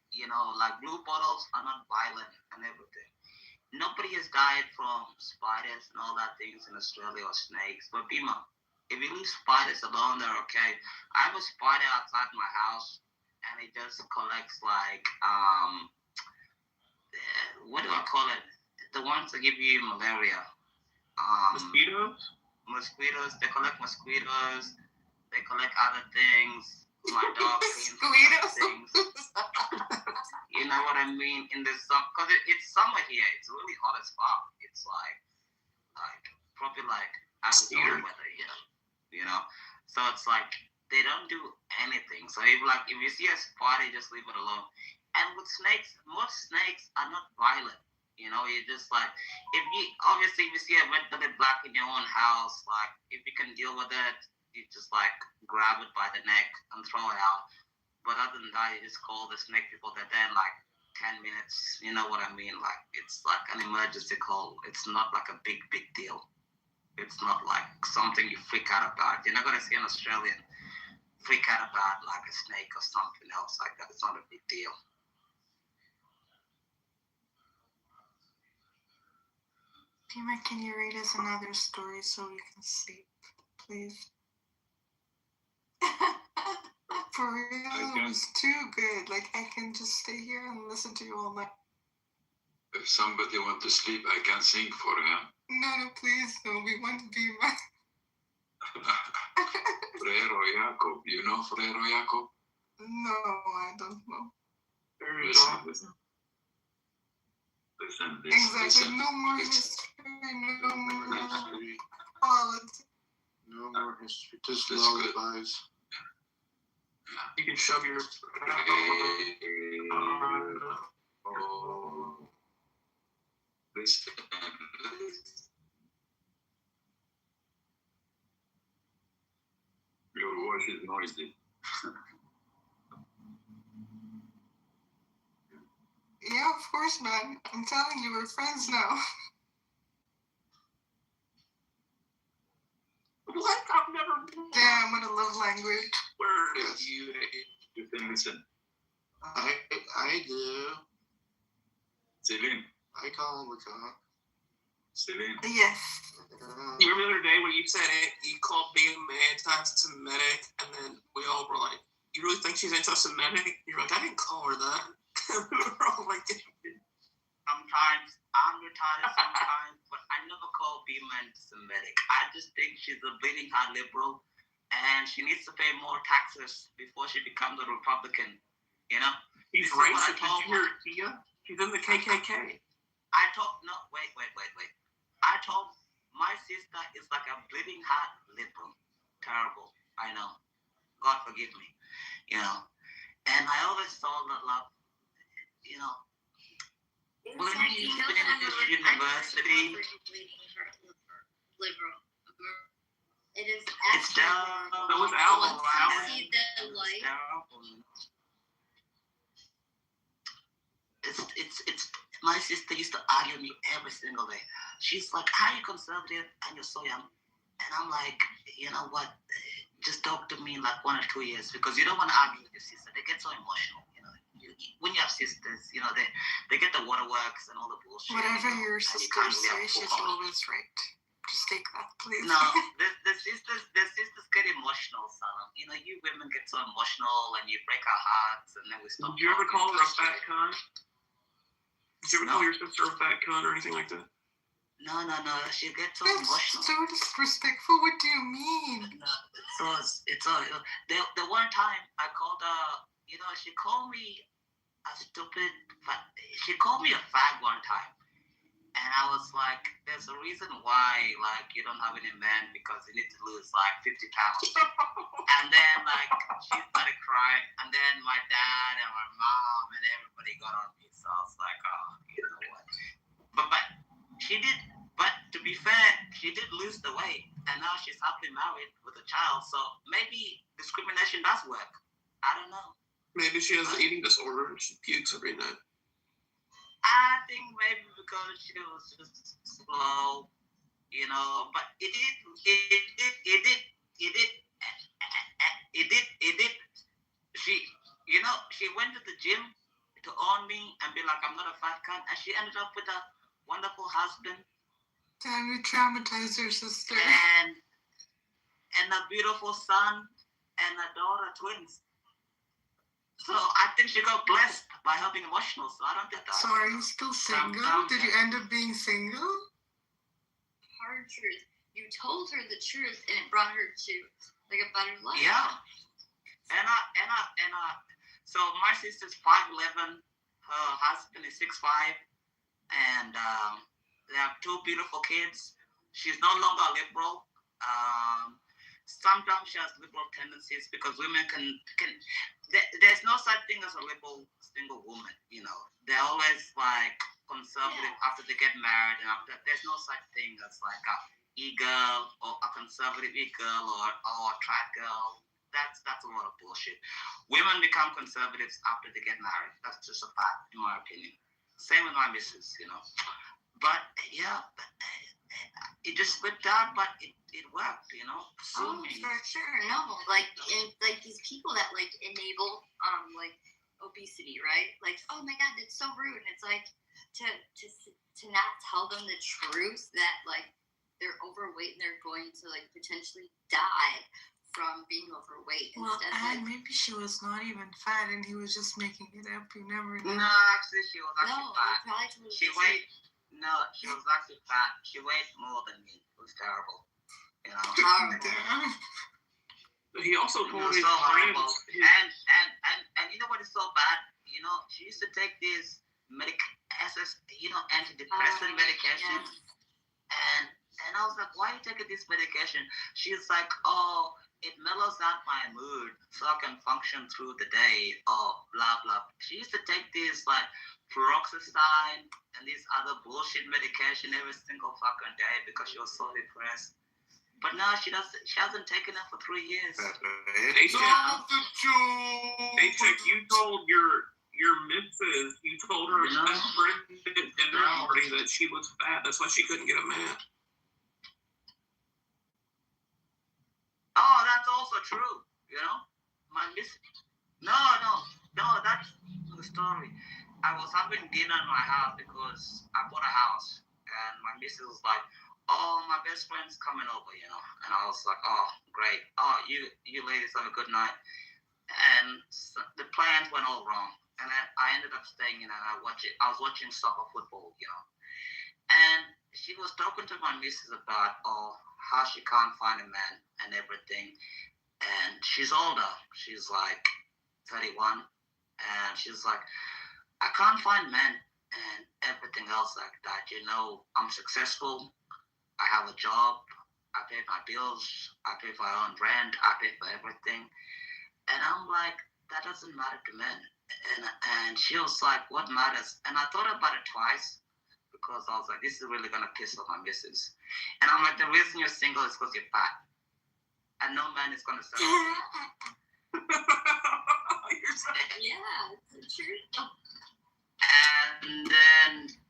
You know, like blue bottles are not violent and everything. Nobody has died from spiders and all that things in Australia or snakes. But Bima, if you leave spiders alone, they're okay. I have a spider outside my house, and it just collects like what do I call it? The ones that give you malaria. Mosquitoes. They collect mosquitoes. They collect other things. My dog cleans other things. You know what I mean? In the summer, because it's summer here. It's really hot as fuck. It's like probably like Arizona weather here. You know, so it's like they don't do anything. So if you see a spider, just leave it alone. And with snakes, most snakes are not violent. You know, you just like if you see a red-bellied black in your own house, like if you can deal with it, you just like grab it by the neck and throw it out. But other than that, you just call the snake people. They're there in like 10 minutes. You know what I mean? Like it's like an emergency call. It's not like a big deal. It's not like something you freak out about. You're not gonna see an Australian freak out about like a snake or something else like that. It's not a big deal. Pima, can you read us another story so we can sleep, please? For real, it was too good. Like, I can just stay here and listen to you all night. If somebody wants to sleep, I can sing for him. No, please, no. We want to be my... Frero Jacob. You know Frero Jacob? No, I don't know. Listen. Exactly. Listen. No more history. No more politics. No more history. Just That's good. lullabies. You can shove your. Listen. Your voice is noisy. Yeah, of course, man. I'm telling you, we're friends now. What? I've never. Damn, what a love language. Where is you? You can listen. I do. Celine. I call him a cop. Celine. Yes. You remember the other day when you said it, you called me anti-Semitic, and then we all were like, you really think she's anti-Semitic? You're like, I didn't call her that. We were all like, Sometimes I'm retarded sometimes, but I never call Beamer anti-Semitic. I just think she's a bleeding heart liberal, and she needs to pay more taxes before she becomes a Republican. You know? he's This is what I racist. Did told you hear Tia? She's in the KKK. I told wait. I told my sister is like a bleeding heart liberal. Terrible. I know. God forgive me. You know. And I always told her, love, you know, when you finish university, liberal. It is it's terrible. That was Al. See the light. It's my sister used to argue with me every single day. She's like, how are you conservative and you're so young? And I'm like, you know what? Just talk to me in like 1 or 2 years, because you don't want to argue with your sister. They get so emotional, you know. When you have sisters, you know, they get the waterworks and all the bullshit. Whatever you know, your sister says, she's always right. Just take that, please. No, the sisters get emotional, son. You know, you women get so emotional and you break our hearts, and then we stop. Did you ever call her a fat cunt? Did you ever call your sister a fat cunt or anything like that? No. She gets so That's emotional. so disrespectful. What do you mean? No, it's all. The one time I called her, you know, she called me a stupid. She called me a fag one time, and I was like, "There's a reason why, like, you don't have any man, because you need to lose like 50 pounds." And then like she started crying, and then my dad and my mom and everybody got on me. So I was like, "Oh, you know what?" But she did. But to be fair, she did lose the weight, and now she's happily married with a child. So maybe discrimination does work. I don't know. Maybe she has an eating disorder and she pukes every night. I think maybe because she was just slow, you know. But it did. She, you know, she went to the gym to own me and be like, I'm not a fat cunt, and she ended up with a wonderful husband. Damn, you traumatized your sister. And a beautiful son and a daughter, twins. So I think she got blessed by her being emotional. So I don't think that. So are you still single? Did you end up being single? Hard truth. You told her the truth, and it brought her to like a better life. Yeah. And I. So my sister's 5'11", her husband is 6'5", and they have 2 beautiful kids. She's no longer liberal. Sometimes she has liberal tendencies because women can there's no such thing as a liberal single woman, you know. They're always like conservative after they get married, and after there's no such thing as like a e-girl or a conservative e-girl or a track girl. That's a lot of bullshit. Women become conservatives after they get married. That's just a fact, in my opinion. Same with my missus, you know. But yeah, it just slipped out, but it worked, you know. Oh, for sure. No, like these people that like enable like obesity, right? Like, oh my god, it's so rude. And it's like to not tell them the truth that like they're overweight and they're going to like potentially die from being overweight. Well, instead and maybe she was not even fat and he was just making it up. You never know. No, actually, she was actually fat. She weighed. No, she was actually fat. She weighed more than me. It was terrible. You know. Damn. He also told his so friends. And you know what is so bad? You know, she used to take these antidepressant medications, and I was like, why are you taking this medication? She's like, oh, it mellows out my mood so I can function through the day, or blah blah. She used to take these like peroxide and these other bullshit medication every single fucking day because she was so depressed. But now she hasn't taken it for 3 years. Hey, Chick, you told your missus, you told her at the dinner party that she was fat. That's why she couldn't get a man. Oh, that's also true. You know, my missus. No, that's the story. I was having dinner in my house because I bought a house, and my missus was like, "Oh, my best friend's coming over," you know, and I was like, "Oh, great. Oh, you ladies have a good night." And so the plans went all wrong, and I ended up staying in, and I was watching soccer football, you know, and she was talking to my missus about how she can't find a man and everything, and she's older. She's like 31, and she's like, "I can't find men and everything else like that. You know, I'm successful. I have a job. I pay my bills. I pay for my own rent. I pay for everything." And I'm like, that doesn't matter to men. And she was like, "What matters?" And I thought about it twice because I was like, this is really going to piss off my missus. And I'm like, the reason you're single is because you're fat. And no man is going to settle for you. Yeah, it's true. And then you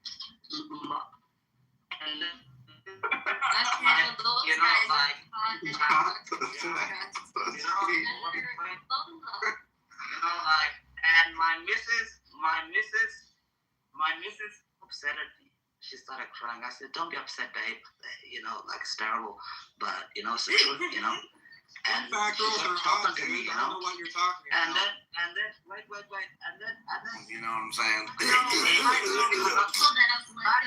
know, like, and my missus upset at me. She started crying. I said, "Don't be upset, babe. You know, like, it's terrible, but you know, it's the truth, you know." And she started talking to me, you know. I don't know what you're talking about. And then, wait. And then, You know what I'm saying? my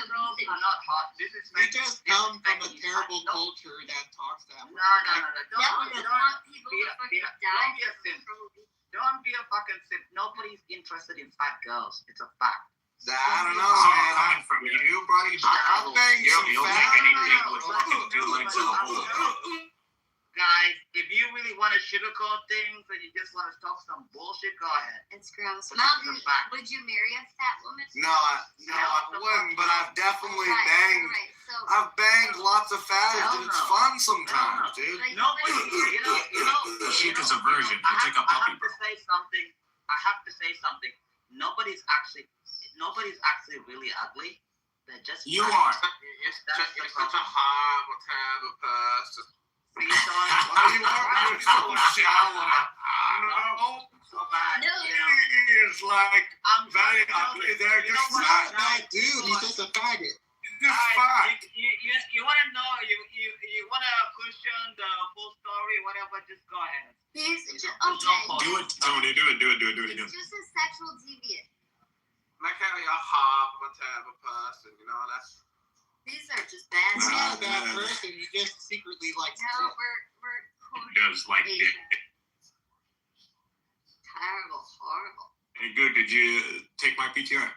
girls are not hot. This is We just come from a terrible culture that talks that way. No. Don't be a simp. Don't be a fucking simp. Nobody's interested in fat girls. It's a fact. I don't know, man. Coming from you, buddy. I'll bang some You'll take fat. anything with fucking 2 legs and a bull. Guys, if you really want to sugarcoat things and you just want to talk some bullshit, go ahead. It's gross. But Mountain, it's a fact. would you marry a fat woman? No, I wouldn't, but I've definitely banged. Right. So, I've banged lots of fatties, and it's fun sometimes, dude. like, Nobody, you know. The chic is a virgin. You take a puppy, I have to say something. Nobody's actually really ugly. They're just You fat. are. You're such a hot person. See, Sean? Why you are so shallow? No, so bad. No, you know? It's like I'm very trying to ugly. tell They're you just know what, fat. guys? Dude, he's just a faggot. Just fat. You want to know? You want to question the full story? Whatever? Just go ahead. he's There's okay. no Do it, Tony. Do it again. It's just a sexual deviant. Like how you're a hot type of person, you know, that's... These are just bad. He's not a bad person. He just secretly likes No, dick. we're Does like dick. terrible, horrible. Hey, good. Did you take my PTR?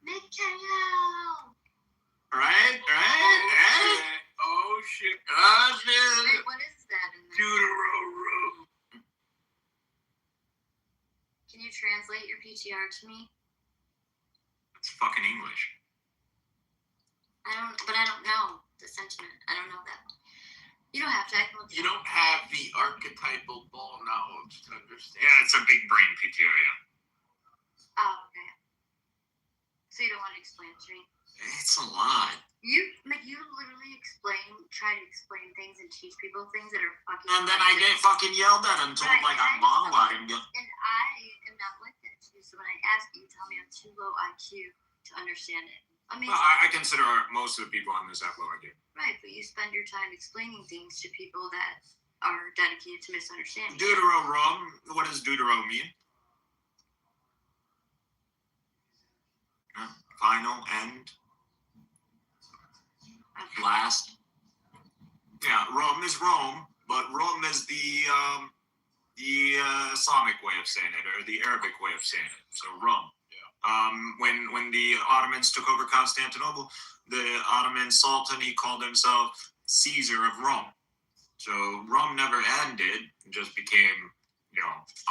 Mikhail! Right? Oh shit. Wait, what is that in there? Deutero. Can you translate your PTR to me? It's fucking English. I don't know the sentiment. I don't know that. You don't have to. I can look it You up. don't have the archetypal ball knowledge to understand. Yeah, it's a big brain PTR, yeah. Oh, okay. So you don't want to explain it to me? It's a lot. You literally try to explain things and teach people things that are fucking. And then I get fucking yelled at and told Right, like I'm and monologuing. And I am not like that too. So when I ask you, tell me I'm too low IQ to understand it. I mean, I consider most of the people on this app low IQ. right, but you spend your time explaining things to people that are dedicated to misunderstanding. Deutero-rum. What does deutero mean? Final, end, last. Yeah, Rome is Rome, but Rome is the Islamic way of saying it, or the Arabic way of saying it. So Rome. When the Ottomans took over Constantinople, the Ottoman Sultan, he called himself Caesar of Rome. So Rome never ended; it just became,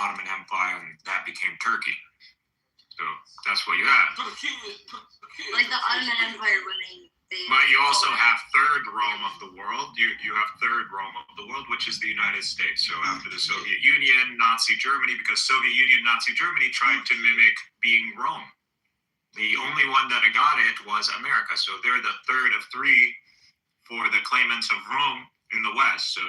Ottoman Empire, and that became Turkey. So that's what you have. Like the Ottoman Empire when they But you also have third Rome of the world. You have third Rome of the world, which is the United States. So after the Soviet Union, Nazi Germany, because Soviet Union, Nazi Germany tried to mimic being Rome. The only one that got it was America. So they're the third of three for the claimants of Rome in the West. So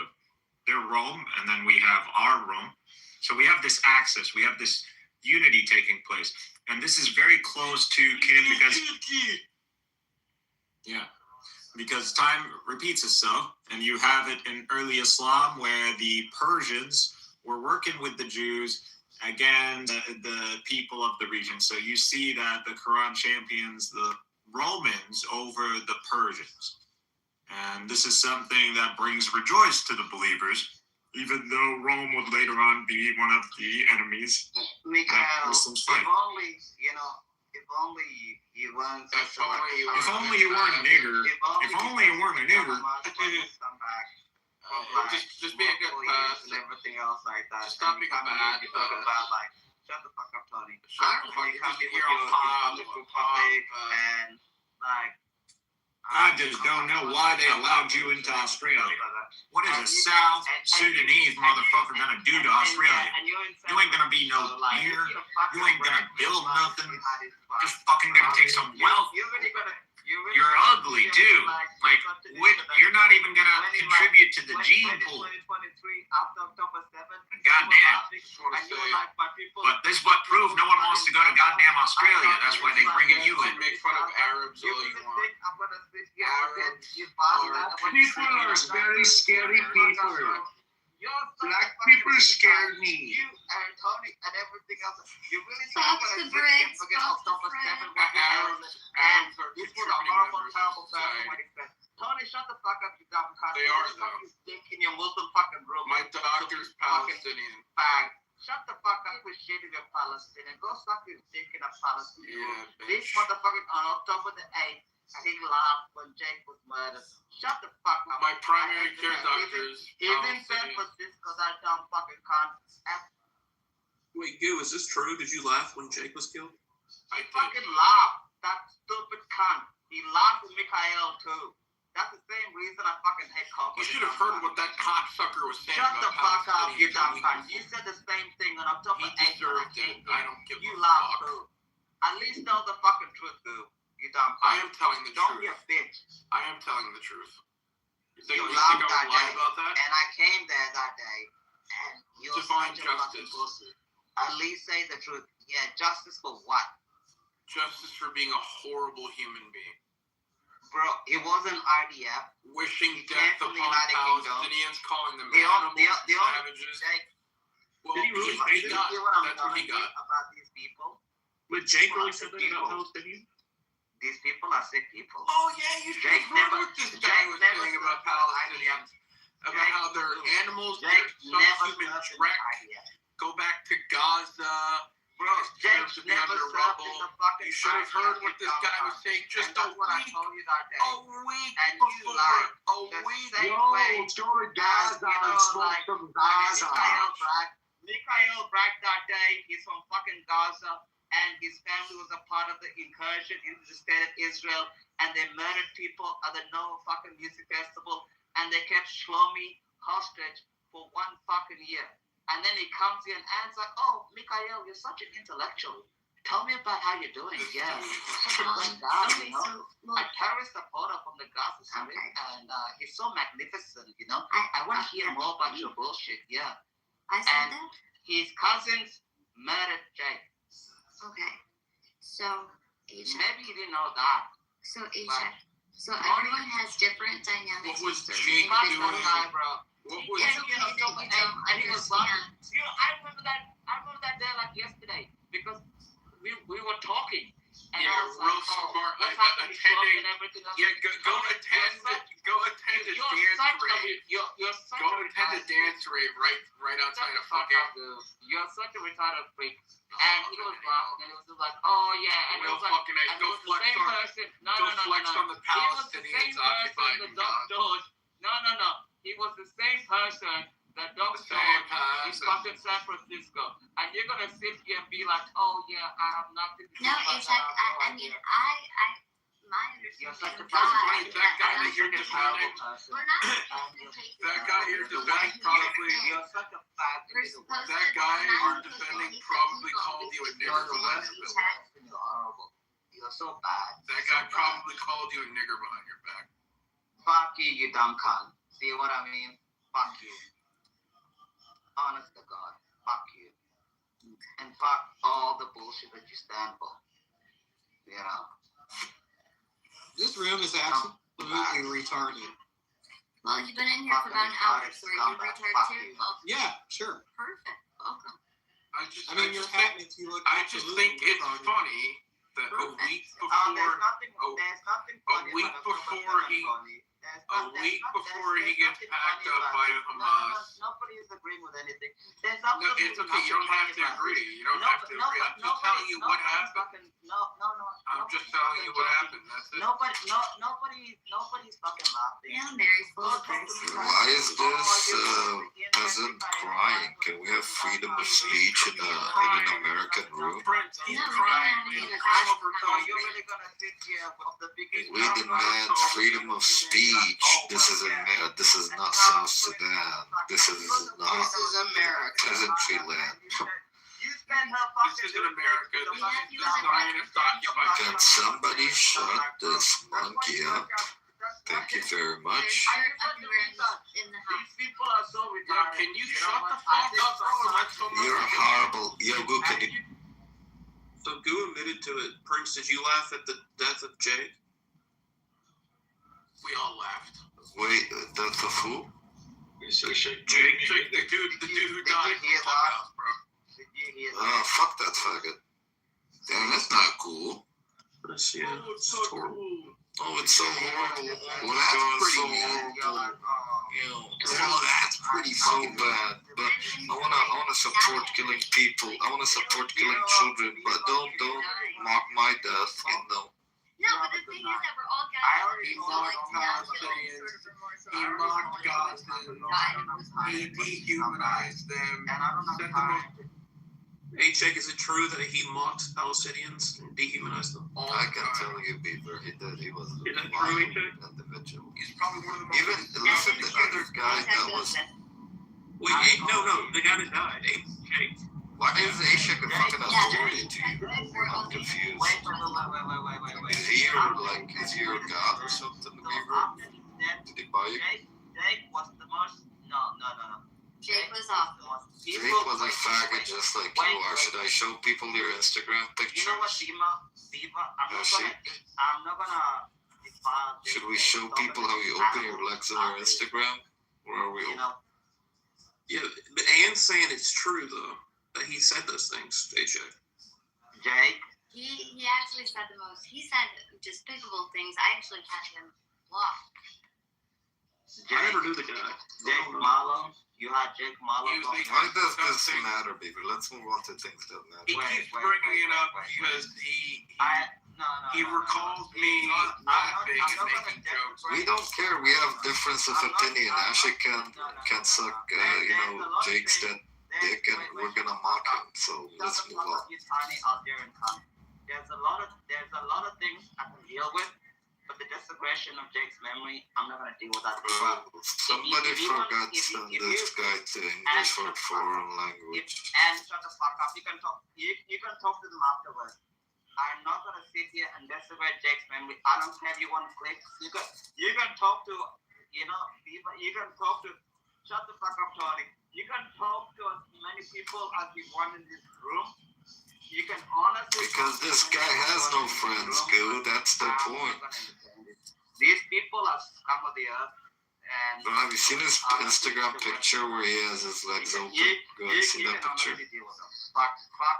they're Rome, and then we have our Rome. So we have this axis. We have this unity taking place. And this is very close to kin because... Yeah, because time repeats itself, and you have it in early Islam where the Persians were working with the Jews against the people of the region. So you see that the Quran champions the Romans over the Persians. And this is something that brings rejoice to the believers, even though Rome would later on be one of the enemies. Mikhail, Muslims if fight. only, if only you weren't If only you weren't a nigger. If only you weren't a nigger. Just be a good person. And everything else like that. Just stop being a bad You talk about like, shut the fuck up, Tony. Shut the fuck up. You come here with your and like. I just don't know why they allowed you into Australia. What is a South Sudanese motherfucker gonna do to Australia? You ain't gonna be no leader. You ain't gonna build nothing. Just fucking gonna take some wealth. You're ugly too. Like, you're not even gonna contribute to the gene pool. Goddamn. But this is what proves no one wants to go to goddamn Australia. That's why they bringing you in. Make fun of Arabs all you want. People are very scary people. Black people scare me. You and Tony and everything else. You really Fuck the Brits. forget Fuck the October 7 Brits. and this was a horrible, terrible time when he said, Tony, shut the fuck up, you dumb cunt. They are, though. You dick in your Muslim fucking room. My doctor's Palestinian. Fag. Shut the fuck up with shit if you're Palestinian. Go suck your dick in a Palestinian. Yeah, This motherfucker on October the 8th, he laughed when Jake was murdered. Shut the fuck up. My primary care doctor is He's in San Francisco, that dumb fucking cunt. Wait, Goo, is this true? Did you laugh when Jake was killed? He fucking laughed. That stupid cunt. He laughed with Mikhail too. That's the same reason I fucking hate Coco. You should have heard what that cocksucker was saying. Shut the about fuck up, you dumb Palestinian cunt. You said the same thing on October 8th. I don't give You a laughed fuck. too. At least tell the fucking truth, dude. You dumb cunt. I am telling the Don't truth. be a bitch. I am telling the truth. You think You I laughed was that lying day, about that? and I came there that day, and you're Divine such a fucking justice. pussy. At least say the truth. Yeah, justice for what? Justice for being a horrible human being. Bro, it wasn't IDF. Wishing He death can't upon believe that he Palestinians, calling them The only- animals, the only- savages. Jake, Well, Did he really he say that? got. you know what I'm That's what he telling you got. about these people? But Jake really Well, said that people. about Palestinians? These people are sick people. Oh yeah, you should Jake have heard never- what this guy Jake was never saying about said Palestinians. About Jake- how they're animals, Jake they're never subhuman served in dreck. IDF. Go back to Gaza. Bro, Jake deserve to be never under served in rubble. the fucking You should have heard what this guy was dumb saying cunt. just And a that's what I week. told you that day. A week And you before. lied. A The week. same Yo, way let's go to Gaza you know, and smoke like- some like Gaza. Mikhail bragged that day. He's from fucking Gaza, and his family was a part of the incursion into the state of Israel, and they murdered people at the No fucking Music Festival, and they kept Shlomi hostage for 1 fucking year. And then he comes here and acts like, "Oh, Mikhail, you're such an intellectual. Tell me about how you're doing." Yeah, such a great guy, you know. A terrorist supporter from the Gaza Strip, and he's so magnificent, you know. I want to hear more about your bullshit. Yeah. I said And that? his cousins murdered Jake. Okay. So, Asia. Maybe you didn't know that. So, Asia. But- So, everyone has different dynamics. What was with Jake certain doing? individuals. Guy, bro. What was Yeah, It's okay you know, that you don't and he was understand. You know, I remember that day like yesterday because we were talking. And Yeah, I was like, real "Oh, smart. what's I- happening to Shlomi attending- and everything else?" Yeah, go attend a dance rave. You're such Go a attend a retarded dance rave right outside of fucking. You're such a retarded freak. And he was laughing and it was just like, "Oh yeah," and it Real was like, fucking nice. and Go it was the flex same on- person. No, go no, no, flex no, no. on the He was the Palestinians same occupying person that Doc Gaza. George. No. He was the same person that Doc Same George is person. fucking San Francisco. And you're gonna sit here and be like, "Oh yeah, I have nothing to do No, about it's that. like, have no I mean, idea." my You're such a understanding of person. God. That guy that you're You're a defending, terrible person. We're not that guy you're defending probably, You're such a fat We're little supposed that to guy not you're take defending it probably evil called you a because nigger You're the behind worst your in the back. world. You're horrible. You're so bad. That guy probably called you a nigger behind your back. Fuck you, you dumb cunt. See what I mean? Fuck you. Honest to God. Fuck you. And fuck all the bullshit that you stand for. You know? This room is absolutely retarded. Well, you've been in here for about an hour, so are you retarded too? Well, Yeah, sure. perfect. Welcome. I mean, your hat makes you look. I just think it's funny that a week before There's nothing funny he gets packed up by Hamas. Nobody is agreeing with anything. There's No, absolutely it's okay. You don't have to agree. You don't have to agree. I'm just telling you what happened. I'm just telling you what happened. That's it. Nobody's fucking laughing. Yeah, Mary's full of grace. Why is this peasant crying? Can we have freedom of speech in an American room? He's No, crying. we don't have He's any overcome. You're really gonna sit here with the biggest. We demand freedom of speech. This is not South Sudan. This is not America. peasantry land. This isn't America. This is Zionist occupied. Can somebody shut this monkey up? Thank you very much. In the house. These people are so retarded. Can you shut the fuck up, bro, and let someone You're horrible. Yogu, can you? So Goo admitted to it. Prince, did you laugh at the death of Jake? We all laughed. Wait, that's a fool? Jake, The dude who died in the clubhouse, bro. Oh, fuck that faggot. Damn, that's not cool. Let's see. Oh, it's so cool. Oh, it's so horrible. Well, that's pretty horrible. Oh, that's pretty fucking bad. But I wanna support killing people. I wanna support killing children. But don't mock my death. No, but the thing is that we're all gathered He so like mocked to not Palestinians. feel sort of remorse. He mocked Gazans. He dehumanized them. Set them up. Hey, Jake, is it true that he mocked Palestinians and dehumanized them? I can tell you, Beaver, he did. He was Is that a true, violent AJ? individual. He's probably one of the most. Even listen, the other guy that was. Wait, no, the guy that died, Jake. Why is Ashik a fucking authority to you? I'm confused. Wait. Is he your god or something, Beaver? Did he buy you? Jake was the most. No. Jake was awful. Jake was a faggot just like you are. Should I show people your Instagram pictures? You know what, Dima? I'm not gonna defile. Should we show people how you open your legs on your Instagram? Or are we? Yeah, but Anne's saying it's true though that he said those things, AJ. Jake. He actually said the most. He said despicable things. I actually had him blocked. I never knew the guy. Jake Malo. You had Jake Malo. Why does this matter, Beaver? Let's move on to things that matter. He keeps bringing it up because he recalls me laughing and making jokes. We don't care. We have difference of opinion. Ashik can suck, Jake's dead dick, and we're gonna mock him. So let's move on. There's a lot of things I can deal with, but the desecration of Jake's memory, I'm not gonna deal with that. Somebody forgot to send this guy to English for foreign language. And shut the fuck up. You can talk to them afterwards. I'm not gonna sit here and desecrate Jake's memory. I don't care if you want to click. You can talk to, people. You can talk to. Shut the fuck up, Tony. You can talk to as many people as you want in this room. You can honestly. Because this guy has no friends, Goo. That's the point. These people are scum of the earth. And have you seen his Instagram picture where he has his legs open? Go and see that picture. Fuck that,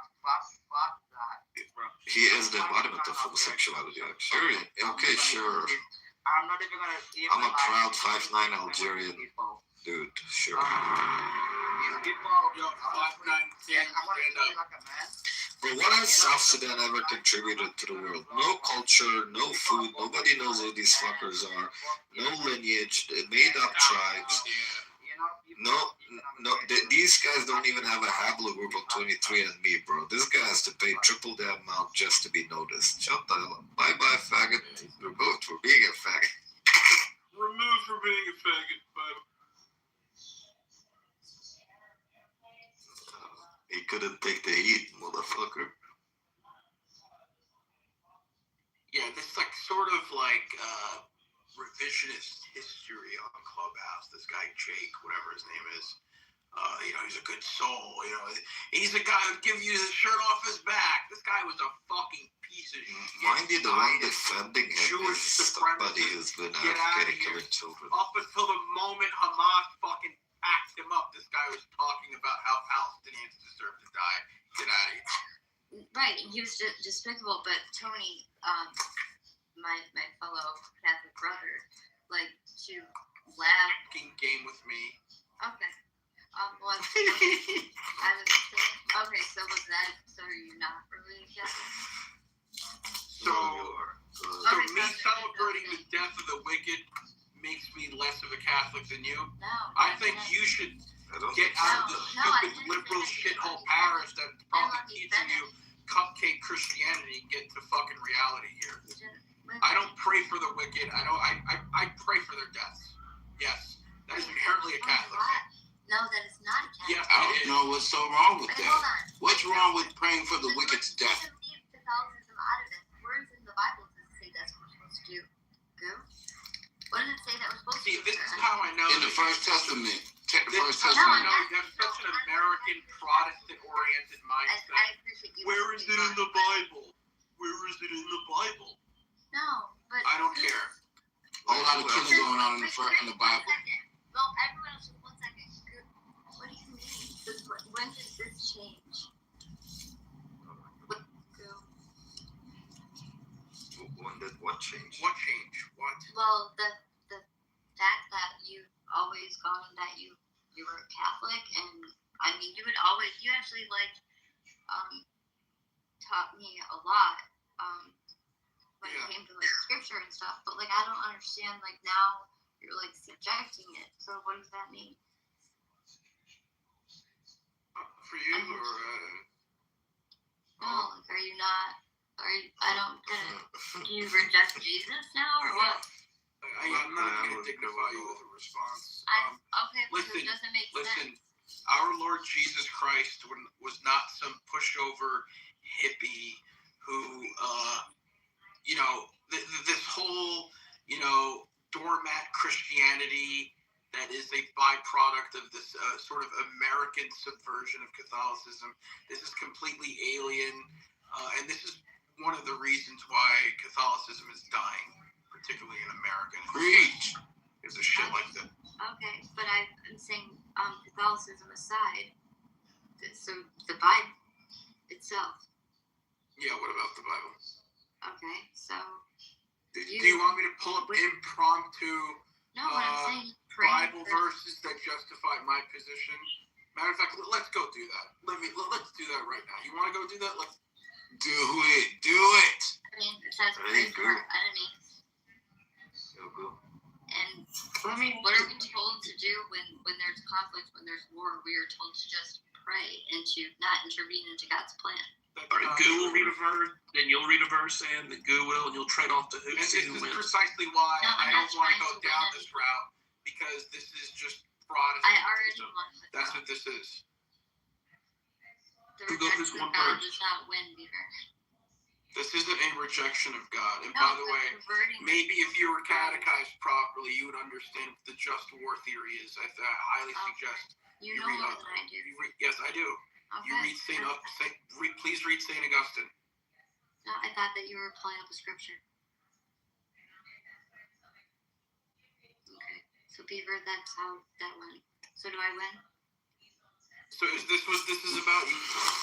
bro. He is the embodiment of homosexuality, actually. Okay, sure. I'm not even gonna. I'm a proud 5'9" Algerian dude, sure. But what has South Sudan ever contributed to the world? No culture, no food, nobody knows who these fuckers are, no lineage, made up tribes. These guys don't even have a haplogroup of 23andMe, bro. This guy has to pay triple the amount just to be noticed. Shut the hell up. Bye-bye, faggot. Removed for being a faggot. Removed for being a faggot, but he couldn't take the heat, motherfucker. Yeah, this like sort of like revisionist history on Clubhouse. This guy Jake, whatever his name is, he's a good soul. He's the guy who'd give you his shirt off his back. This guy was a fucking piece of shit. Mind you, the one defending him Jewish is somebody who's been advocating killing children. Up until the moment Hamas fucking packed him up, this guy was talking about how Palestinians deserve to die. Get out of here. Right, and he was despicable. But Tony, my fellow Catholic brother, like to laugh. Game with me. Okay. Well, I was saying, okay, so was that? So are you not really Catholic? So me celebrating the death of the wicked makes me less of a Catholic than you. No. I think you should get out of the stupid liberal shithole parish that's probably teaching you cupcake Christianity and get to fucking reality here. I don't pray for the wicked. I pray for their deaths. Yes, that is inherently a Catholic thing. No, that is not a Catholic. Yeah, I don't know what's so wrong with Wait, that. hold on. What's wrong with praying for the wicked's death? Leave Catholicism out of it. Where in the Bible does it say that's what we're supposed to do? Go? What does it say that we're supposed to do? See, this is how I know. In the First Testament. This is how I know you have such an American Protestant-oriented mindset. I appreciate you. Where is it in the Bible? Where is it in the Bible? No, but I don't care. A whole lot of killing going on in the Bible. Well, everyone else, 1 second. What do you mean? When did this change? When did what change? What change? What? Well, the fact that you've always gone that you were Catholic, and I mean you actually taught me a lot when it came to like scripture and stuff. But like I don't understand, like now you're like subjecting it. So what does that mean? For you or? No, like are you not? I don't get it. Do you reject Jesus now or what? I'm not going to dignify you with a response. Okay, listen, it doesn't make sense. Our Lord Jesus Christ was not some pushover hippie who, this whole, doormat Christianity that is a byproduct of this sort of American subversion of Catholicism. This is completely alien, and this is one of the reasons why Catholicism is dying, particularly in America. Preach. There's a shit like that. Okay, but I'm saying Catholicism aside, so the Bible itself. Yeah, what about the Bible? Okay, so. Do you want me to pull up impromptu Bible verses that justify my position? Matter of fact, let's go do that. Let's do that right now. You want to go do that? Let's do it. Do it. I mean, it says pray for our enemies. And what are we told to do when there's conflict, when there's war? We are told to just pray and to not intervene into God's plan. All right, Goo will read a verse, then you'll read a verse, and the Goo will, and you'll trade off the hoops. And this is precisely why I don't want to go down this route, because this is just Protestant. I already won. That's what this is. The rejection of God does not win, Beaver. This isn't a rejection of God. And by the way, maybe if you were catechized properly, you would understand what the just war theory is. I highly suggest you know read more than I do. Yes, I do. Okay. You read please read St. Augustine. No, I thought that you were pulling up a scripture. Okay, so Beaver, that's how that went. So do I win? So is this what this is about?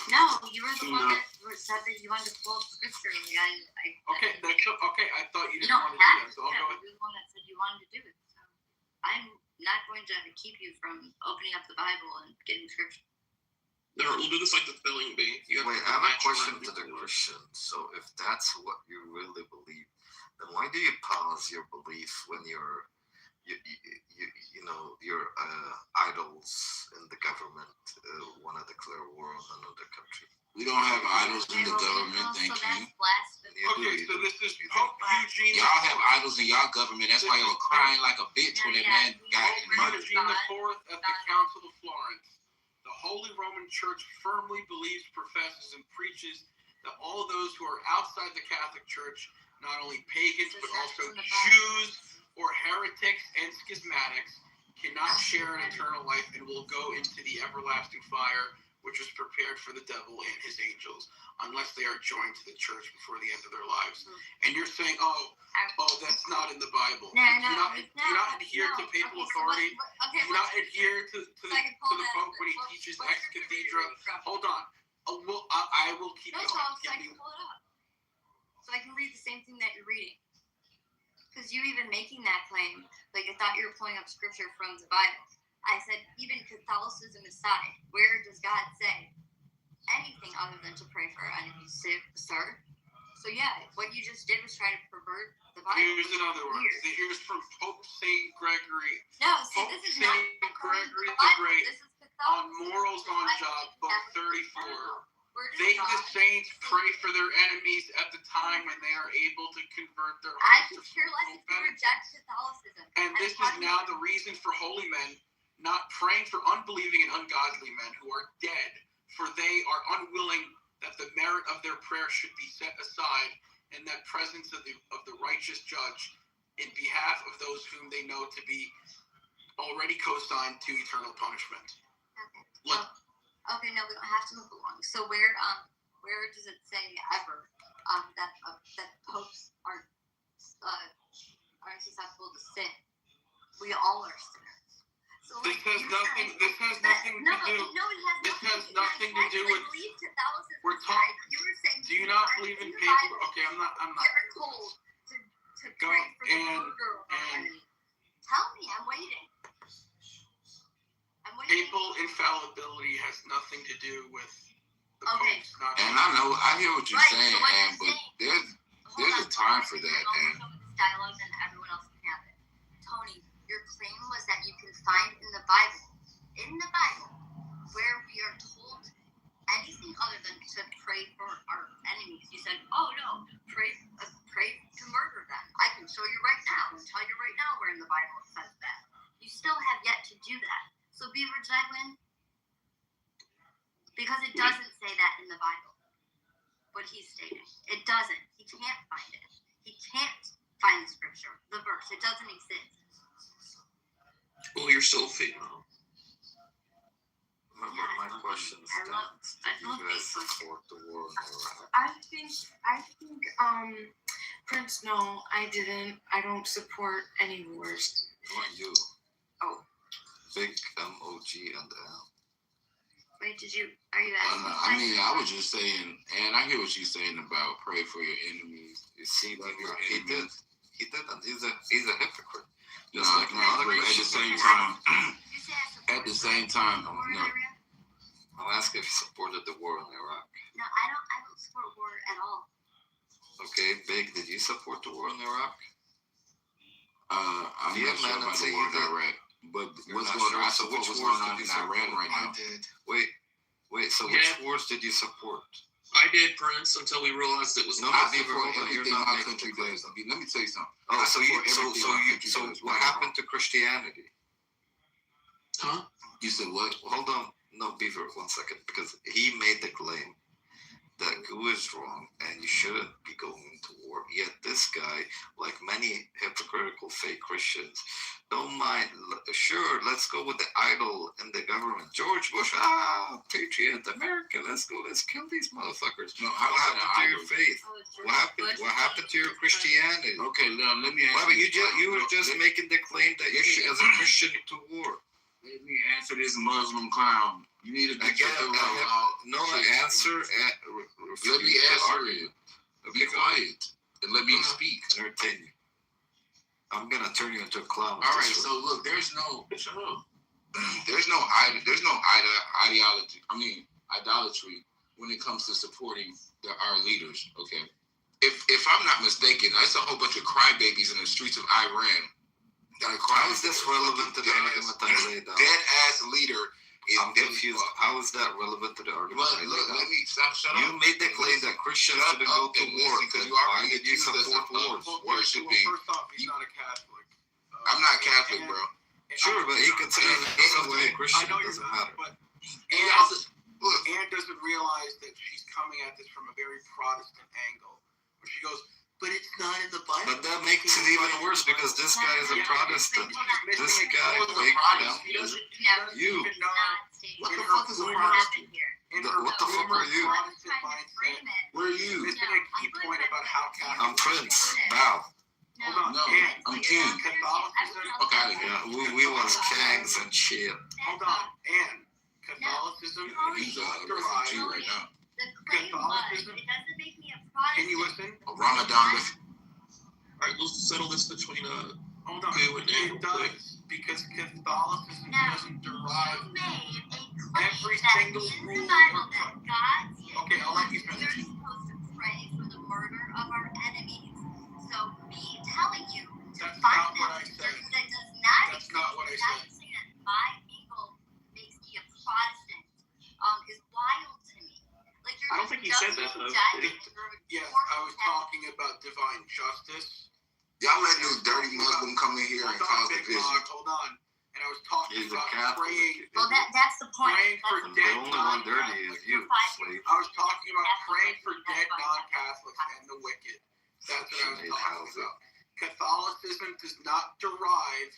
No, you were the one that said that you wanted to pull up scripture. Okay, I thought you didn't want to do that. So I'll go. You're the one that said you wanted to do it. So I'm not going to keep you from opening up the Bible and getting scripture. We'll do this like the spelling bee. Wait, I have a question to the Christians. So if that's what you really believe, then why do you pause your belief when you're you know, your idols in the government want to declare war on another country. We don't have idols in the government, thank you. Okay, so this is Pope Eugene. Y'all have idols in y'all government. That's why y'all were crying like a bitch when that man got Pope Eugene IV at the Council of Florence. The Holy Roman Church firmly believes, professes, and preaches that all those who are outside the Catholic Church, not only pagans but also Jews or heretics and schismatics, cannot share an eternal life and will go into the everlasting fire, which was prepared for the devil and his angels, unless they are joined to the church before the end of their lives. And you're saying, oh, that's not in the Bible. Do not adhere to papal authority. Do not adhere to the Pope when he teaches ex cathedra. Hold on. I will keep going. So I can pull it up. So I can read the same thing that you're reading. Because you even making that claim, like I thought you were pulling up scripture from the Bible. I said, even Catholicism aside, where does God say anything other than to pray for our enemies, sir? So yeah, what you just did was try to pervert the Bible. Here's another one. Here's from Pope St. Gregory. No, see, Pope this is St. not Gregory the the Bible. Great This is on Morals on Job, Book 34. They, the saints, pray for their enemies at the time when they are able to convert their I hearts could to care less if you reject Catholicism. And this is now the reason for holy men not praying for unbelieving and ungodly men who are dead, for they are unwilling that the merit of their prayer should be set aside in that presence of the righteous judge in behalf of those whom they know to be already co-signed to eternal punishment. Okay. Okay, no, we don't have to move along. So where does it say ever that popes are susceptible to sin? We all are sinners. So This has nothing to do. This has nothing to do with. We're talking. Do you not believe in papal? Okay, I'm not. You're told to Go pray for the and murder of our enemy. Tell me, I'm waiting. Papal infallibility has nothing to do with the popes. Not and I hear what you're saying, and but there's a time for that, and dialogue, and everyone else can have it. Tony, your claim was that you can find in the Bible, where we are told anything other than to pray for our enemies. You said, oh no, pray to murder them. I can show you right now and tell you right now where in the Bible it says that. You still have yet to do that. So Beaver Jagwin, because it doesn't say that in the Bible, what he's stating. It doesn't. He can't find it. He can't find the scripture, the verse. It doesn't exist. Well, you're so female. Remember my question stands. Do you guys support the war in Iraq? I think Prince, no, I didn't. I don't support any wars. Not you. Oh. Big M-O-G and L. Wait, are you asking? I mean, I was just saying, and I hear what you're saying about pray for your enemies. You see, he did, and he's a hypocrite. Just like at the same time, no. I'll ask if he supported the war in Iraq. No, I don't support war at all. Okay, Big, did you support the war in Iraq? I'm not sure about the war in Iraq. But what's going on? I support what's going on in Iran right now. Wait. So which wars did you support? I did, Prince, until we realized it was not. I support everything my country does. Let me tell you something. Oh, so what happened to Christianity? Huh? You said what? Hold on. No, Beaver, 1 second, because he made the claim that Gu is wrong and you shouldn't be going to war. Yet this guy, like many hypocritical fake Christians, don't mind. Sure, let's go with the idol in the government. George Bush, patriot, America, let's go. Let's kill these motherfuckers. No, what happened to your faith? What happened to your Christianity? Okay, now let me answer. You were just making the claim that you should, as a Christian, to war. Let me answer this Muslim clown. You need to get answer. Let me answer it. Be quiet and let me speak. Entertain you. I'm gonna turn you into a clown. All right. So look, there's no idolatry when it comes to supporting our leaders. Okay. If I'm not mistaken, there's a whole bunch of crybabies in the streets of Iran How is this relevant to the argument I laid out? Dead ass leader. I'm confused. How is that relevant to the argument I laid out? Let me shut You up. made the claim that Christians shouldn't go to war. Because you Why already did you accused us support wars? of worshiping. First off, he's not a Catholic. I'm not Catholic, bro. Sure, but he could say himself to be a Christian. It doesn't matter. But Look, Anne doesn't realize that she's coming at this from a very Protestant angle. Where she goes, but it's not in the Bible. But that makes it even worse because this guy is a Protestant. This guy, you. what the fuck is a Protestant? What the fuck are you? Where are you? Missing a key point about how Catholic. I'm Prince. Bow. Hold on, No, Anne. I'm King. Catholicism. Fuck out of here. Yeah, we was kangs and shit. Hold on, Anne. Catholicism He's is a not refugee derived. right now. The claim was, Catholicism. it doesn't make me a Can you Protestant. listen? Ramadan with Alright, let's settle this between Hold on. Boo and Anne It real quick. does because Catholicism No. doesn't derive You made a claim every that single in rule the Bible or that God Okay, I'll let you we're finish. supposed to pray for the murder of our enemies. So me telling you to That's find not what I that said. that does not That's not what I now said. you're saying that my angle makes me a Protestant is wild to me. Like you're I don't think he said that, though. Yes, I was talking about divine justice. y'all let this dirty Muslim come in here and Hold on, cause Big division. Log, hold on. And I was talking He's a about Catholic. praying. Well, that's the point. Praying for That's The dead only one dirty is you, slave. I was talking about praying for dead non-Catholics and the wicked. That's what I was talking about. Catholicism does not derive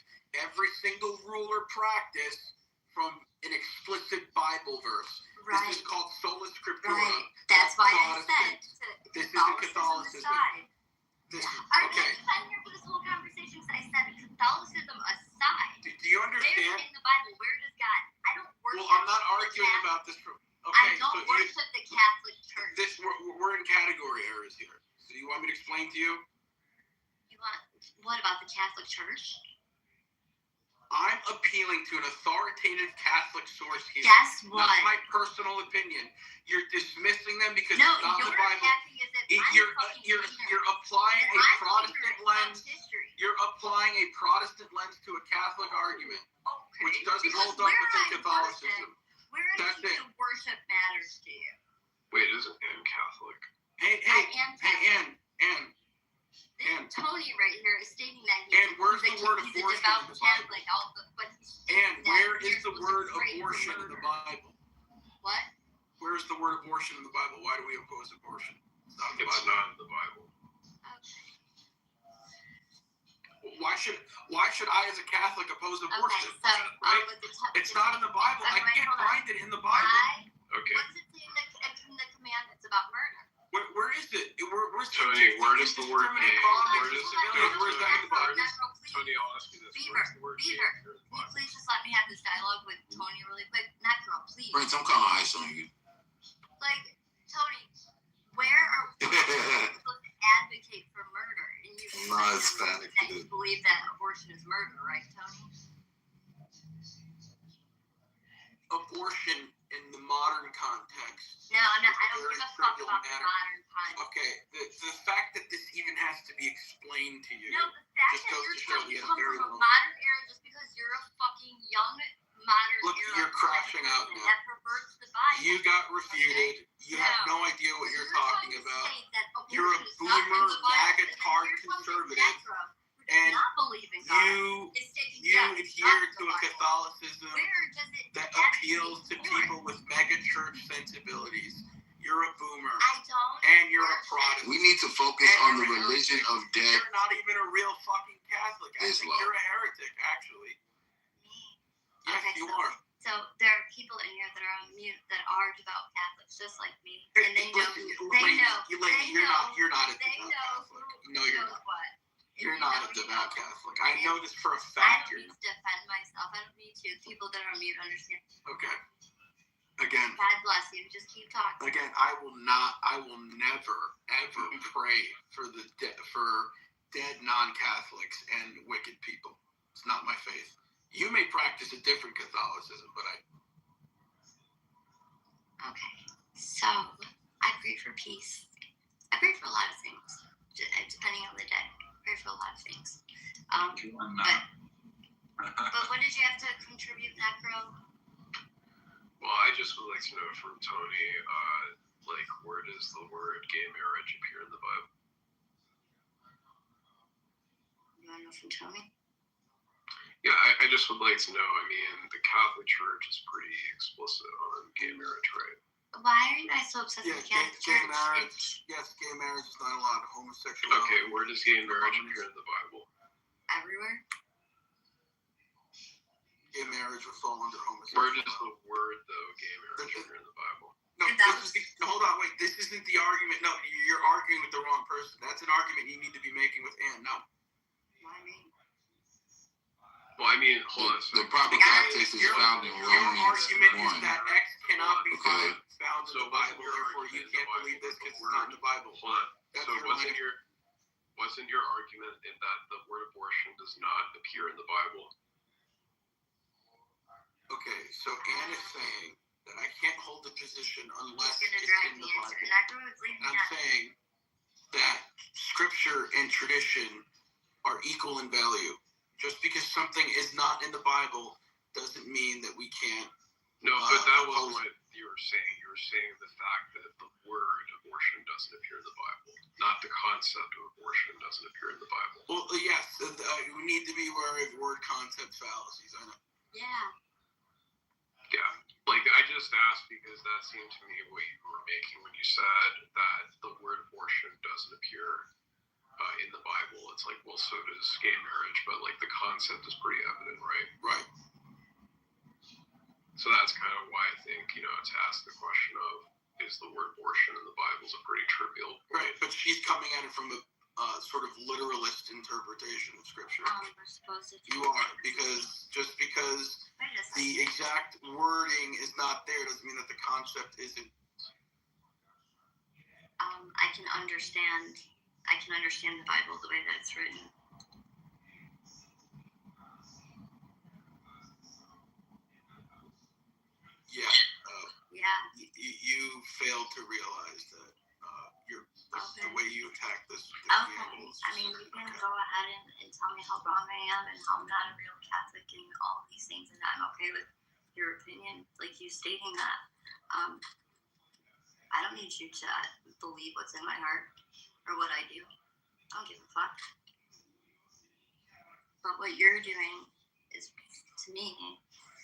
every single rule or practice from an explicit Bible verse. Right. This is called sola scriptura. Right. That's why I said Protestant. This isn't Catholicism Catholicism. aside. This is, Are you okay. not here for this whole conversation? Because I said Catholicism aside. Do you Where understand? in the Bible? Where does God? I don't worship. Well, I'm not the arguing Catholic- about this. I Okay, don't so worship the Catholic Church. we're in category errors here. So you want me to explain to you? You want? What about the Catholic Church? I'm appealing to an authoritative Catholic source here. Guess what? Not my personal opinion. You're dismissing them because No, it's not in you're the Bible. acting as if I'm You're fucking you're ignorant. you're applying a I'm Protestant ignorant of lens. history. You're applying a Protestant lens to a Catholic argument, Okay. which doesn't Because hold up where within I Catholicism. Where I That's choose it. to worship matters to you. Wait, isn't Anne Catholic? Hey, I am Catholic. Ann. This Tony right here is stating that And where's he's the word he's a abortion devout in the Bible? Catholic, but he's And stating where that is you're the supposed word to pray for abortion in the murder. Bible? What? Where's the word abortion in the Bible? Why do we oppose abortion? It's not in the It's Bible. not in the Bible. Why should I as a Catholic oppose abortion? Okay, so Right? with the It's not in the Bible. I Okay, can't hold on. find it in the Bible. Okay. What does it say in the commandments about murder? Where is it? Where's Tony, where does the word indiscriminate gay? bombing Where of does civilians? Where's that in the Bible? Tony, I'll ask you this. Beaver, Where's the word gay Beaver, appear in the can you Bible? please just let me have this dialogue with Tony really quick? Not girl, please. Prince, I'm calling ice on you. Like, Tony, where are we supposed to advocate for murder? And you I'm not Hispanic, that you believe that abortion is murder, right, Tony? Abortion in the modern context. No, I'm not. I don't Very give a fuck trivial about the matter. modern times. Okay, the fact that this even has to be explained to you No, the fact just that goes you're to show trying we to had a come very from a long. modern era just because you're a fucking young modern Look, era you're crashing out person now. that perverts the Bible. You got refuted. You have no idea what you're talking about. You're a boomer, MAGA tard conservative, and not believe in God. you adhere to a Catholicism Where does it that actually appeals to support? people with mega church sensibilities. You're a boomer, I don't. and you're a Protestant. We need to focus on the religion of dead You're not even a real fucking Catholic. I think Islam. you're a heretic, actually. Yes, Okay, you so- are. So there are people in here that are on mute that are devout Catholics, just like me, and they know. Listen, They lady, know. You're They not. know. You're not a They devout know Catholic. who No, you're knows not. what. If You're you not know, a you devout know. Catholic. I know this for a I fact. don't need to defend myself. I don't need to. People that are on mute understand. Okay. Again, God bless you. Just keep talking. I will never, ever pray for dead non-Catholics and wicked people. It's not my faith. You may practice a different Catholicism, but Okay. So I pray for peace. I pray for a lot of things, depending on the day. I pray for a lot of things. You are not. But what did you have to contribute, that girl? Well, I just would like to know from Tony, like, where does the word gay marriage appear in the Bible? You want to know from Tony? Yeah, I just would like to know. I mean, the Catholic Church is pretty explicit on gay marriage, right? Why are you guys so obsessed with the Catholic gay Church? marriage. Yes, gay marriage is not allowed. Homosexuality. Okay, where does gay marriage appear in the Bible? Everywhere. Gay marriage would fall under homosexuality. Where does the word, though, gay marriage appear in the Bible? No, hold on, wait. This isn't the argument. No, you're arguing with the wrong person. That's an argument you need to be making with Ann. No. Well, I mean, hold on. The proper context is found in Your Romans argument 1. is that X cannot be Okay. found in the Bible, therefore you can't believe this because it's not in the Bible. Hold on. So wasn't your argument in that the word abortion does not appear in the Bible? Okay, so Ann is saying that I can't hold the position unless He's gonna it's drag in the me into Bible. it. That girl was leaving me I'm out. saying that scripture and tradition are equal in value. Just because something is not in the Bible doesn't mean that we can't. No, but that wasn't what you were saying. You were saying the fact that the word abortion doesn't appear in the Bible, not the concept of abortion doesn't appear in the Bible. Well, yes, we need to be aware of word concept fallacies. I know. Yeah. Yeah, like I just asked because that seemed to me what you were making when you said that the word abortion doesn't appear in the Bible. It's like, well, so does gay marriage, but like the concept is pretty evident, right? Right. So that's kind of why I think, to ask the question of, is the word abortion in the Bible is a pretty trivial. Right, but she's coming at it from a sort of literalist interpretation of scripture. We're supposed to. You are, because just because the exact wording is not there doesn't mean that the concept isn't. I can understand the Bible the way that it's written. Yeah. You failed to realize that the way you attack this. Okay. I mean, you can go ahead and tell me how wrong I am and how I'm not a real Catholic and all of these things, and I'm okay with your opinion, like you stating that. I don't need you to believe what's in my heart or what I do. I don't give a fuck. But what you're doing is, to me,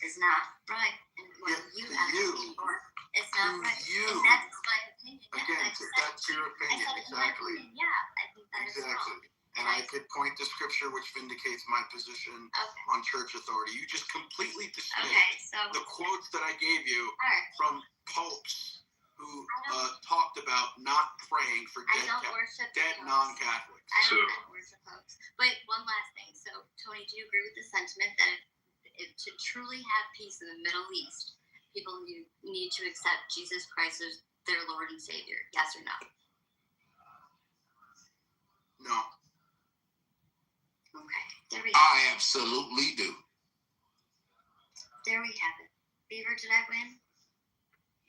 is not right. And what you advocate for is not right. And that's my opinion. Again, that's your opinion. Exactly. I think that is wrong. And I could point to scripture which vindicates my position on church authority. You just completely dismissed the quotes that I gave you from popes who talked about not praying for dead non-Catholics. I don't worship popes. But one last thing. So, Tony, do you agree with the sentiment that to truly have peace in the Middle East, people need to accept Jesus Christ as their Lord and Savior? Yes or no? No. Okay. There we go. I absolutely do. There we have it. Beaver, did I win?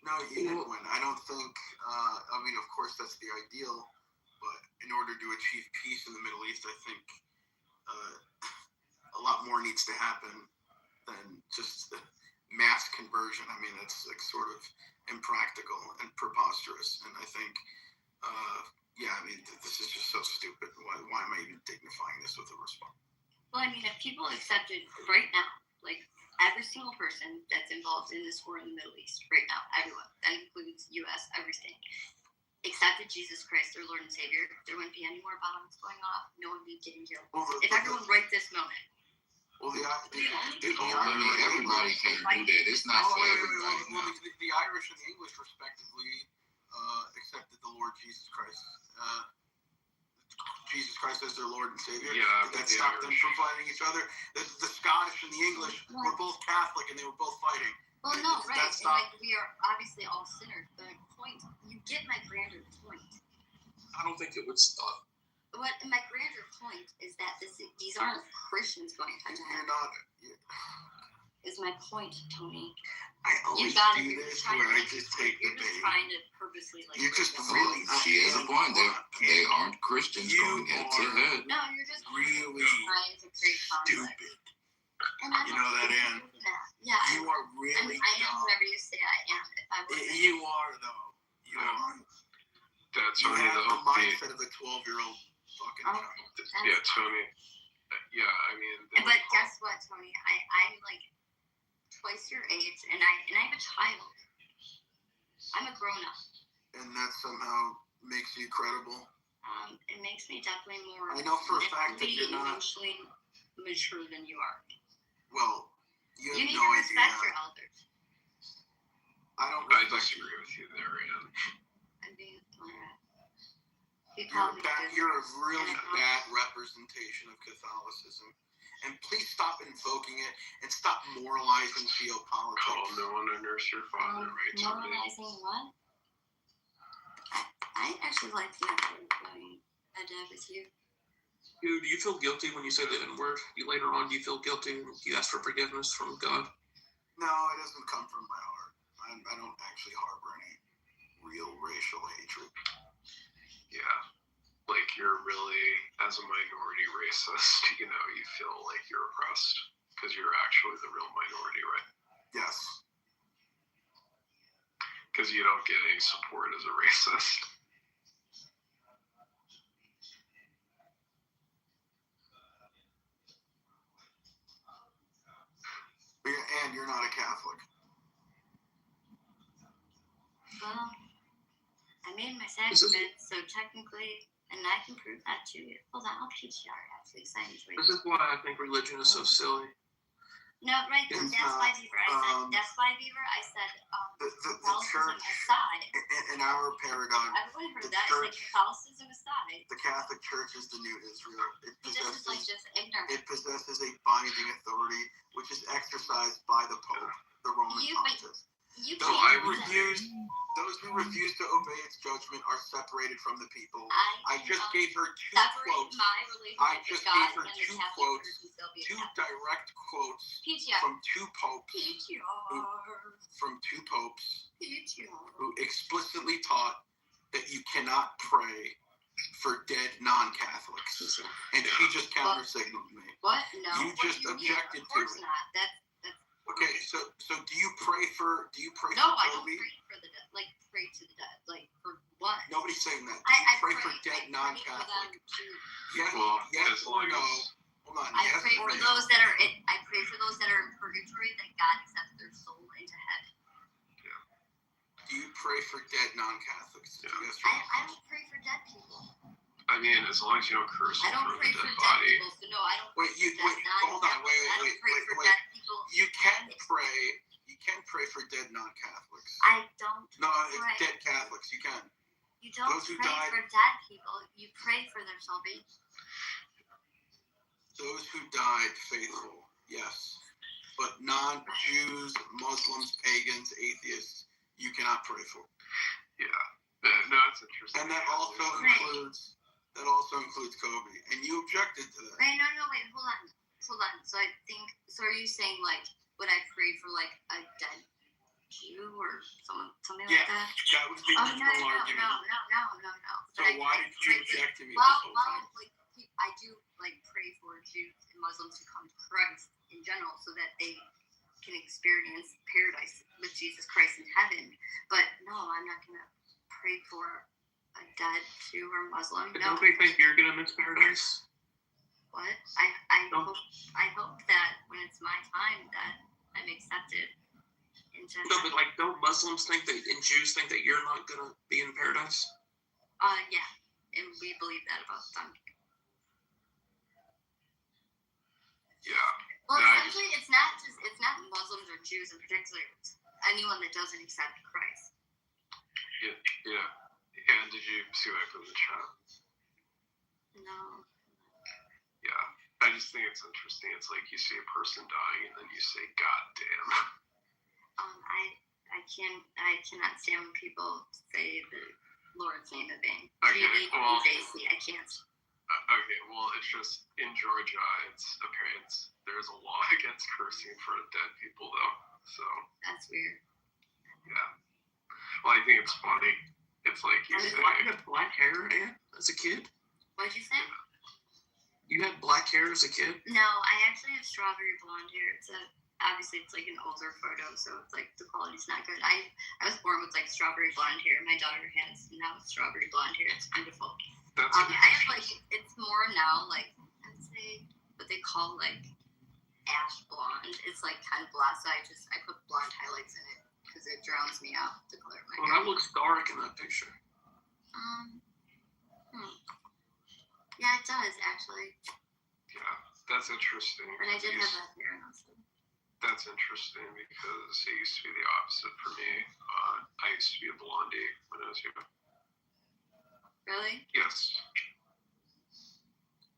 No, you didn't win. I don't think, of course that's the ideal, but in order to achieve peace in the Middle East, I think a lot more needs to happen than just the mass conversion. I mean, it's like sort of impractical and preposterous. And I think, this is just so stupid. Why am I even dignifying this with a response? Well, I mean, if people accepted right now, like every single person that's involved in this war in the Middle East right now, everyone, that includes U.S., everything, accepted Jesus Christ, their Lord and Savior, there wouldn't be any more bombs going off. No one would be getting killed. If everyone right this moment. Everybody can't do that. It's not for everybody. The Irish and the English, respectively, accepted the Lord Jesus Christ. Jesus Christ as their Lord and Savior. Yeah, Did that stop them from fighting each other? The Scottish and the English were both Catholic and they were both fighting. Well, no, right. And like we are obviously all sinners, but you get my grander point. I don't think it would stop. What my grander point is that these aren't Christians going head to head. Is my point, Tony. I always do this where I just take the bait. You're just trying to purposely You're just really. She has a point. They aren't Christians going head to head. No, you're just really trying to create conflict. Stupid. And I'm You know that, Ann? Yeah. You are really I am dumb. whatever you say I am. If I were You are, though. You are. That's You Tony, have though. the mindset of a 12-year-old fucking child. Yeah, Tony. Yeah, I mean. But guess what, Tony? I'm like twice your age, and I have a child. I'm a grown up. And that somehow makes you credible. It makes me definitely more. I know for a fact that you're not emotionally mature than you are. Well, you have You need no to idea. respect your elders. I disagree with you there, Ann. I'm being alright. You're a really bad representation of Catholicism. And please stop invoking it and stop moralizing geopolitics. Call no one to nurse your father, right? Moralizing what? I actually like the idea of going head-to-head with you. Do you feel guilty when you say the N-word? Later on, do you feel guilty? Do you ask for forgiveness from God? No, it doesn't come from my heart. I don't actually harbor any real racial hatred. Yeah. Like, you're really, as a minority racist, you know, you feel like you're oppressed because you're actually the real minority, right? Yes. Because you don't get any support as a racist. And you're not a Catholic. Well, I made my sacrament, so technically, and I can prove that too. Hold on, I'll PTR actually. This is why I think religion is so silly. No, right. That's why Beaver. I said The Catholicism church, aside. in our paradigm, Everyone heard the that. church, It's like Catholicism aside. the Catholic Church is the new Israel. This is like just ignorant. It possesses a binding authority, which is exercised by the Pope, the Roman Pontiff. Those who refuse to obey its judgment are separated from the people. I just gave her two quotes. I just gave her two quotes, two direct quotes from two popes. From two popes who explicitly taught that you cannot pray for dead non-Catholics. And she just counter-signaled me. What? No. You just objected to it. Not. That's Okay, so do you pray for No, for I don't Kobe? pray for the dead. Like pray to the dead. Like for what? Nobody's saying that. I Pray for dead non-Catholic. Yes or no? Hold on. I Yes pray or for no? those that are in purgatory that God accepts their soul into heaven. Do you pray for dead non-Catholics? Yeah. Yes or no? I don't pray for dead people. I mean, as long as you don't curse I don't over pray the for dead dead body. people. So no, I don't pray for dead Hold on. Wait. I don't pray for dead people. You can pray. You can pray for dead non-Catholics. I don't. No, pray. it's dead Catholics. You can. You don't Those who pray died- for dead people. You pray for their salvation. Those who died faithful, yes. But non-Jews, Muslims, pagans, atheists, you cannot pray for. Yeah. No, it's interesting. And that also includes Kobe. And you objected to that. Wait, no, wait, hold on. So are you saying like, would I pray for like a dead Jew or something like that? That would be the full argument. No. So why did you object to me Well, this whole time? like I do like pray for Jews and Muslims to come to Christ in general, so that they can experience paradise with Jesus Christ in heaven. But no, I'm not gonna pray for a dead Jew or Muslim. No. Don't they think you're gonna miss paradise? What? I hope that when it's my time that I'm accepted into No, but like, don't Muslims think that, and Jews think that you're not gonna be in paradise? Yeah, and we believe that about them. Yeah. Well, essentially, it's not Muslims or Jews in particular. It's anyone that doesn't accept Christ. Yeah. And did you see what I put in the chat? No. Yeah. I just think it's interesting. It's like you see a person dying and then you say, God damn. I cannot stand when people say the Lord's name in vain. Okay, well, GDJC, I can't. Okay, well, it's just in Georgia, there's a law against cursing for dead people, though. So that's weird. Yeah. Well, I think it's funny. It's like you say. Why you have black hair, Ann, as a kid? What'd you say? You had black hair as a kid? No, I actually have strawberry blonde hair. Obviously it's like an older photo, so it's like the quality's not good. I was born with like strawberry blonde hair. My daughter has now strawberry blonde hair. It's beautiful. I have like, it's more now like, I would say what they call like ash blonde. It's like kind of glossy. I put blonde highlights in it because it drowns me out, the color of my hair. That looks dark in that picture. Yeah, it does actually. Yeah, that's interesting. And I did have that hair also. That's interesting because it used to be the opposite for me. I used to be a blondie when I was young. Really? Yes.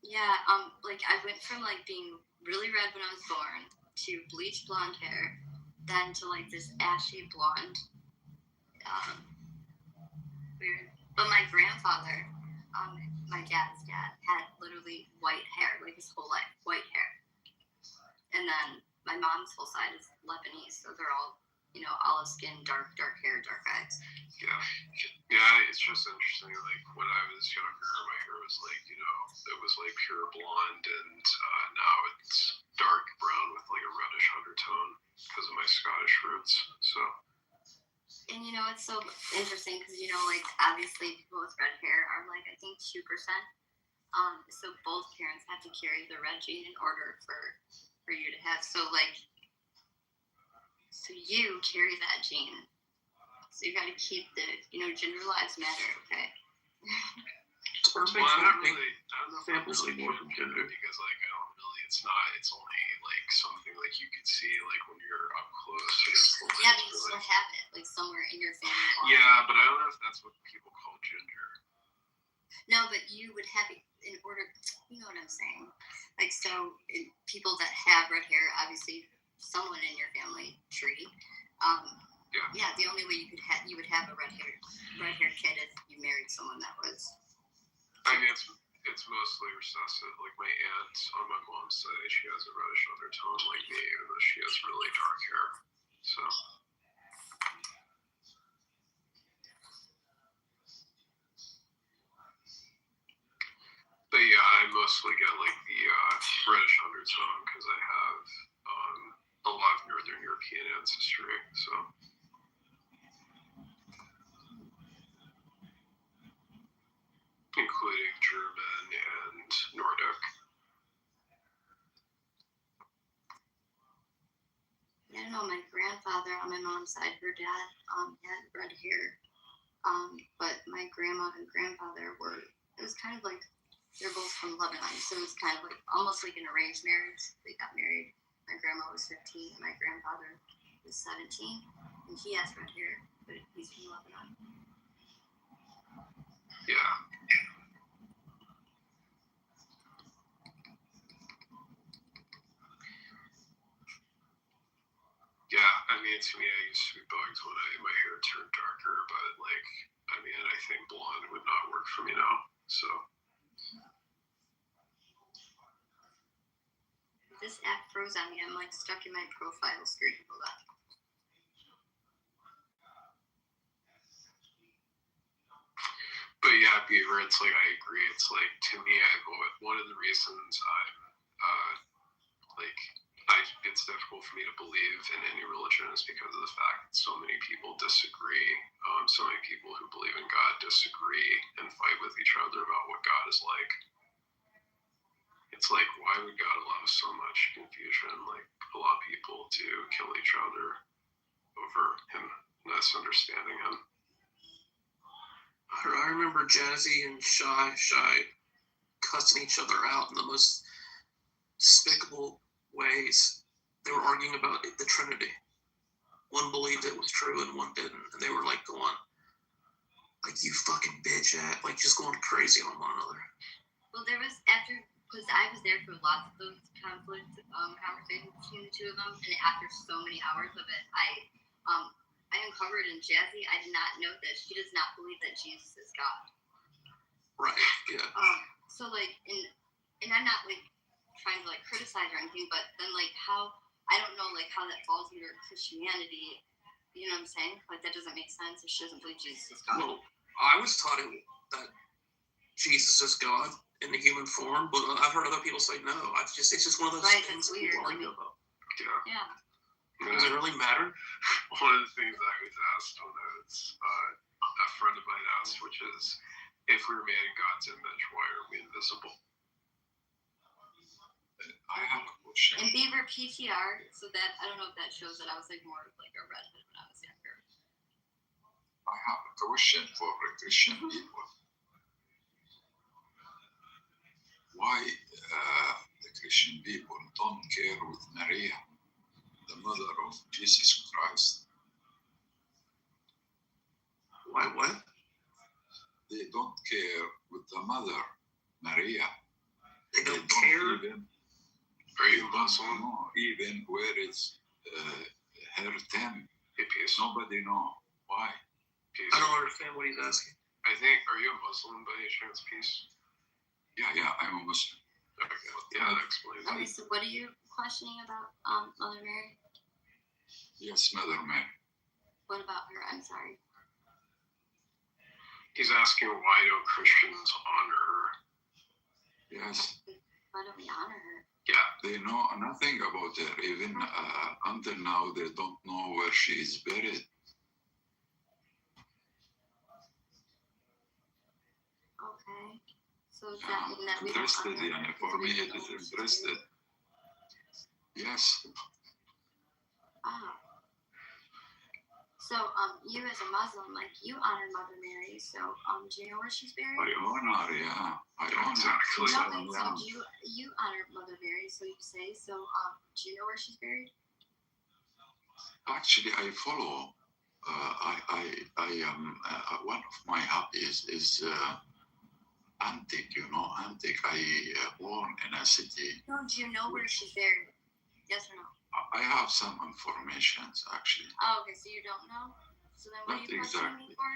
Yeah, like I went from like being really red when I was born to bleach blonde hair, then to like this ashy blonde. Weird. But my grandfather, my dad's dad, had literally white hair, like his whole life, white hair. And then my mom's whole side is Lebanese, so they're all, olive skin, dark hair, dark eyes. Yeah, it's just interesting. Like when I was younger, my hair was like, it was like pure blonde, and now it's dark brown with like a reddish undertone because of my Scottish roots. So. And it's so interesting because like obviously people with red hair are like I think 2%. So both parents have to carry the red gene in order for you to have. So you carry that gene. So you got to keep the gender lives matter. Okay. Well, I'm not samples anymore from gender because like I don't really. It's only like something like you can see like when you're up close. Yeah, but you still have it like somewhere in your family. Yeah, but I don't know if that's what people call ginger. No, but you would have it in order. You know what I'm saying? Like people that have red hair, obviously, someone in your family tree. Yeah. The only way you would have a red haired kid if you married someone that was. I mean, it's mostly recessive. Like my aunt on my mom's side, she has a reddish undertone like me, even though she has really dark hair. So. But yeah, I mostly get like the reddish undertone because I have a lot of Northern European ancestry. So. Including German and Nordic. I don't know, my grandfather on my mom's side, her dad had red hair. But my grandma and grandfather it was kind of like, they're both from Lebanon, so it was kind of like, almost like an arranged marriage. They got married. My grandma was 15, and my grandfather was 17, and he has red hair, but he's from Lebanon. Yeah. Yeah, I mean, to me, I used to be bugged when my hair turned darker, but like, I mean, I think blonde would not work for me now, so. This app froze on me. I'm like stuck in my profile screen. Hold on. But yeah, Beaver, it's like, I agree. It's like, to me, one of the reasons it's difficult for me to believe in any religion is because of the fact that so many people disagree. So many people who believe in God disagree and fight with each other about what God is like. It's like, why would God allow so much confusion, like allow people to kill each other over him misunderstanding him? I remember Jazzy and Shy cussing each other out in the most despicable ways. They were arguing about the Trinity. One believed it was true and one didn't, and they were like going, like, you fucking bitch, like just going crazy on one another. Well, there was because I was there for lots of those conversations between the two of them, and after so many hours of it, I uncovered in Jazzy, I did not know that she does not believe that Jesus is God. Right, yeah. So like, and I'm not like trying to like criticize or anything, but then like how, I don't know like how that falls under Christianity, you know what I'm saying? Like that doesn't make sense if she doesn't believe Jesus is God. Well, I was taught that Jesus is God, in the human form, but I've heard other people say no. It's just one of those things That's weird. people argue about. Yeah. Does it really matter? One of the things I was asked when I was a friend of mine asked, which is, if we were made in God's image, why are we invisible? I have a question. And Beaver PTR, so that I don't know if that shows that I was like more of like a redhead when I was younger. I have a question for the Christian people. Why the Christian people don't care with Maria, the mother of Jesus Christ? Why what? They don't care with the mother, Maria. They don't care? Are you Muslim? No, even where is her temple. Nobody know. Why? I don't understand what he's asking. I think, are you a Muslim by any chance, Peace? Yeah, I'm a Muslim. Okay, yeah, that explains it. Okay, so what are you questioning about Mother Mary? Yes, Mother Mary. What about her? I'm sorry. He's asking, why don't Christians honor her? Yes. Why don't we honor her? Yeah. They know nothing about her. Even until now, they don't know where she is buried. Okay. So does that mean that we don't Interested, honor her? for me, it is interested. Yes. Ah. So, you as a Muslim, like, you honor Mother Mary, so, do you know where she's buried? I honor, yeah. I honor. Exactly. No, wait, so you honor Mother Mary, so you say, so, do you know where she's buried? Actually, I follow. I am one of my hobbies is antique. You know, antique. I born in a city. No, do you know where she's buried? Yes or no? I have some informations actually. Oh, okay, so you don't know? So then what Not are you questioning me for?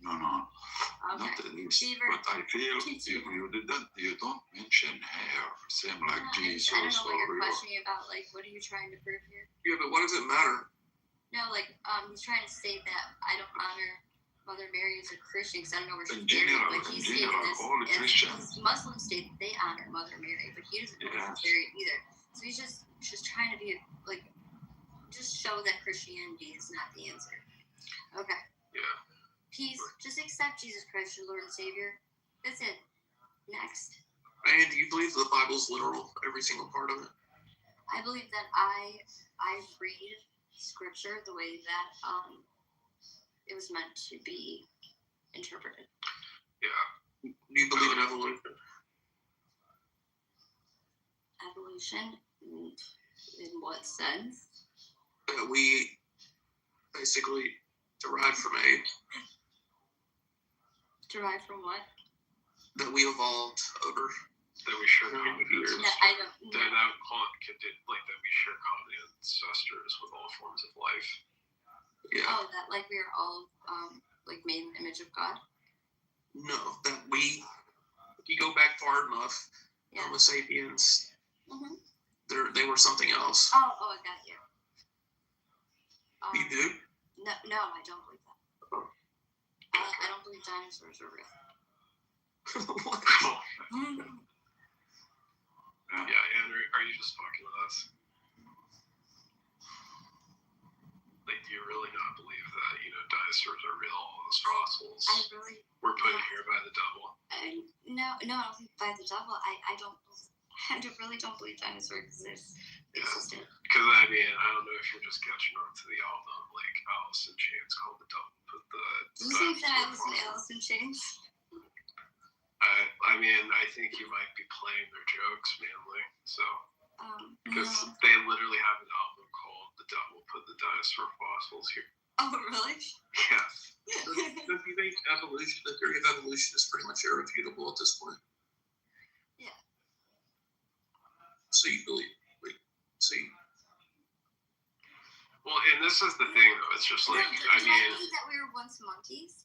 No, Okay. not at least. Beaver, But I feel you don't mention hair, same like Jesus I don't know what you're or questioning about. Like, what are you trying to prove here? Yeah, but why does it matter? No, like, he's trying to state that I don't honor Mother Mary as a Christian because I don't know where she's In general, buried. Like, he's in stating general, this all as Christians. Muslims state that they honor Mother Mary, but he doesn't know where she's buried either. So he's just trying to be like, just show that Christianity is not the answer. Okay. Yeah. Peace. Just accept Jesus Christ, your Lord and Savior. That's it. Next. And do you believe the Bible's literal, every single part of it? I believe that I read Scripture the way that it was meant to be interpreted. Yeah. Do you believe in evolution? Evolution? In what sense? We basically derived from apes. Derived from what? That we evolved over. That we share common ancestors. I don't know. That we share common ancestors with all forms of life. Yeah. Oh, that like we are all like made in the image of God? No, that we, if you go back far enough, Homo sapiens, they were something else. Oh, I got you. You do? No, I don't believe that. I don't believe dinosaurs are real. Yeah, and are you just fucking with us? Like, do you really not believe that, dinosaurs are real, all those fossils? I really... We're put here by the devil. No, I don't think by the devil. I really don't believe dinosaurs existed. Because, I don't know if you're just catching on to the album, like Alice in Chains called The Devil Put the... Did you think that I listen to Alice in Chains? I think you might be playing their jokes mainly, so... Because No. they literally have an album called The Devil Put the Dinosaur Fossils Here. Oh, really? Yes. Don't you think evolution, the theory of evolution is pretty much irrefutable at this point? Yeah. So you believe, Well, and this is the thing, though. It's just like, Did I believe that we were once monkeys?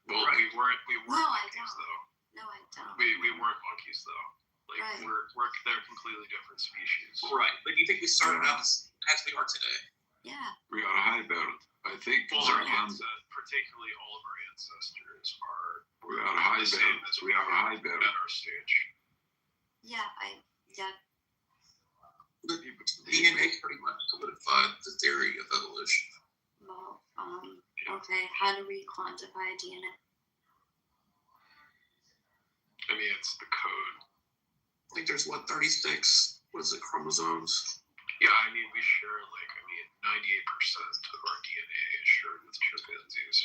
Well, we weren't No, I monkeys, don't. though. No, I don't. We weren't monkeys, though. Like, Right. they're completely different species. Right. But do you think we started out as we are today? Yeah. We are hybrid. I think Well, our particularly all of our ancestors are we are high the bed. same as We are high bed. at our stage. Yeah, The DNA pretty much solidified the theory of evolution. well, okay, how do we quantify DNA? I mean, it's the code. I think there's 36, chromosomes? Yeah, I mean, we share 98% of our DNA is shared with chimpanzees.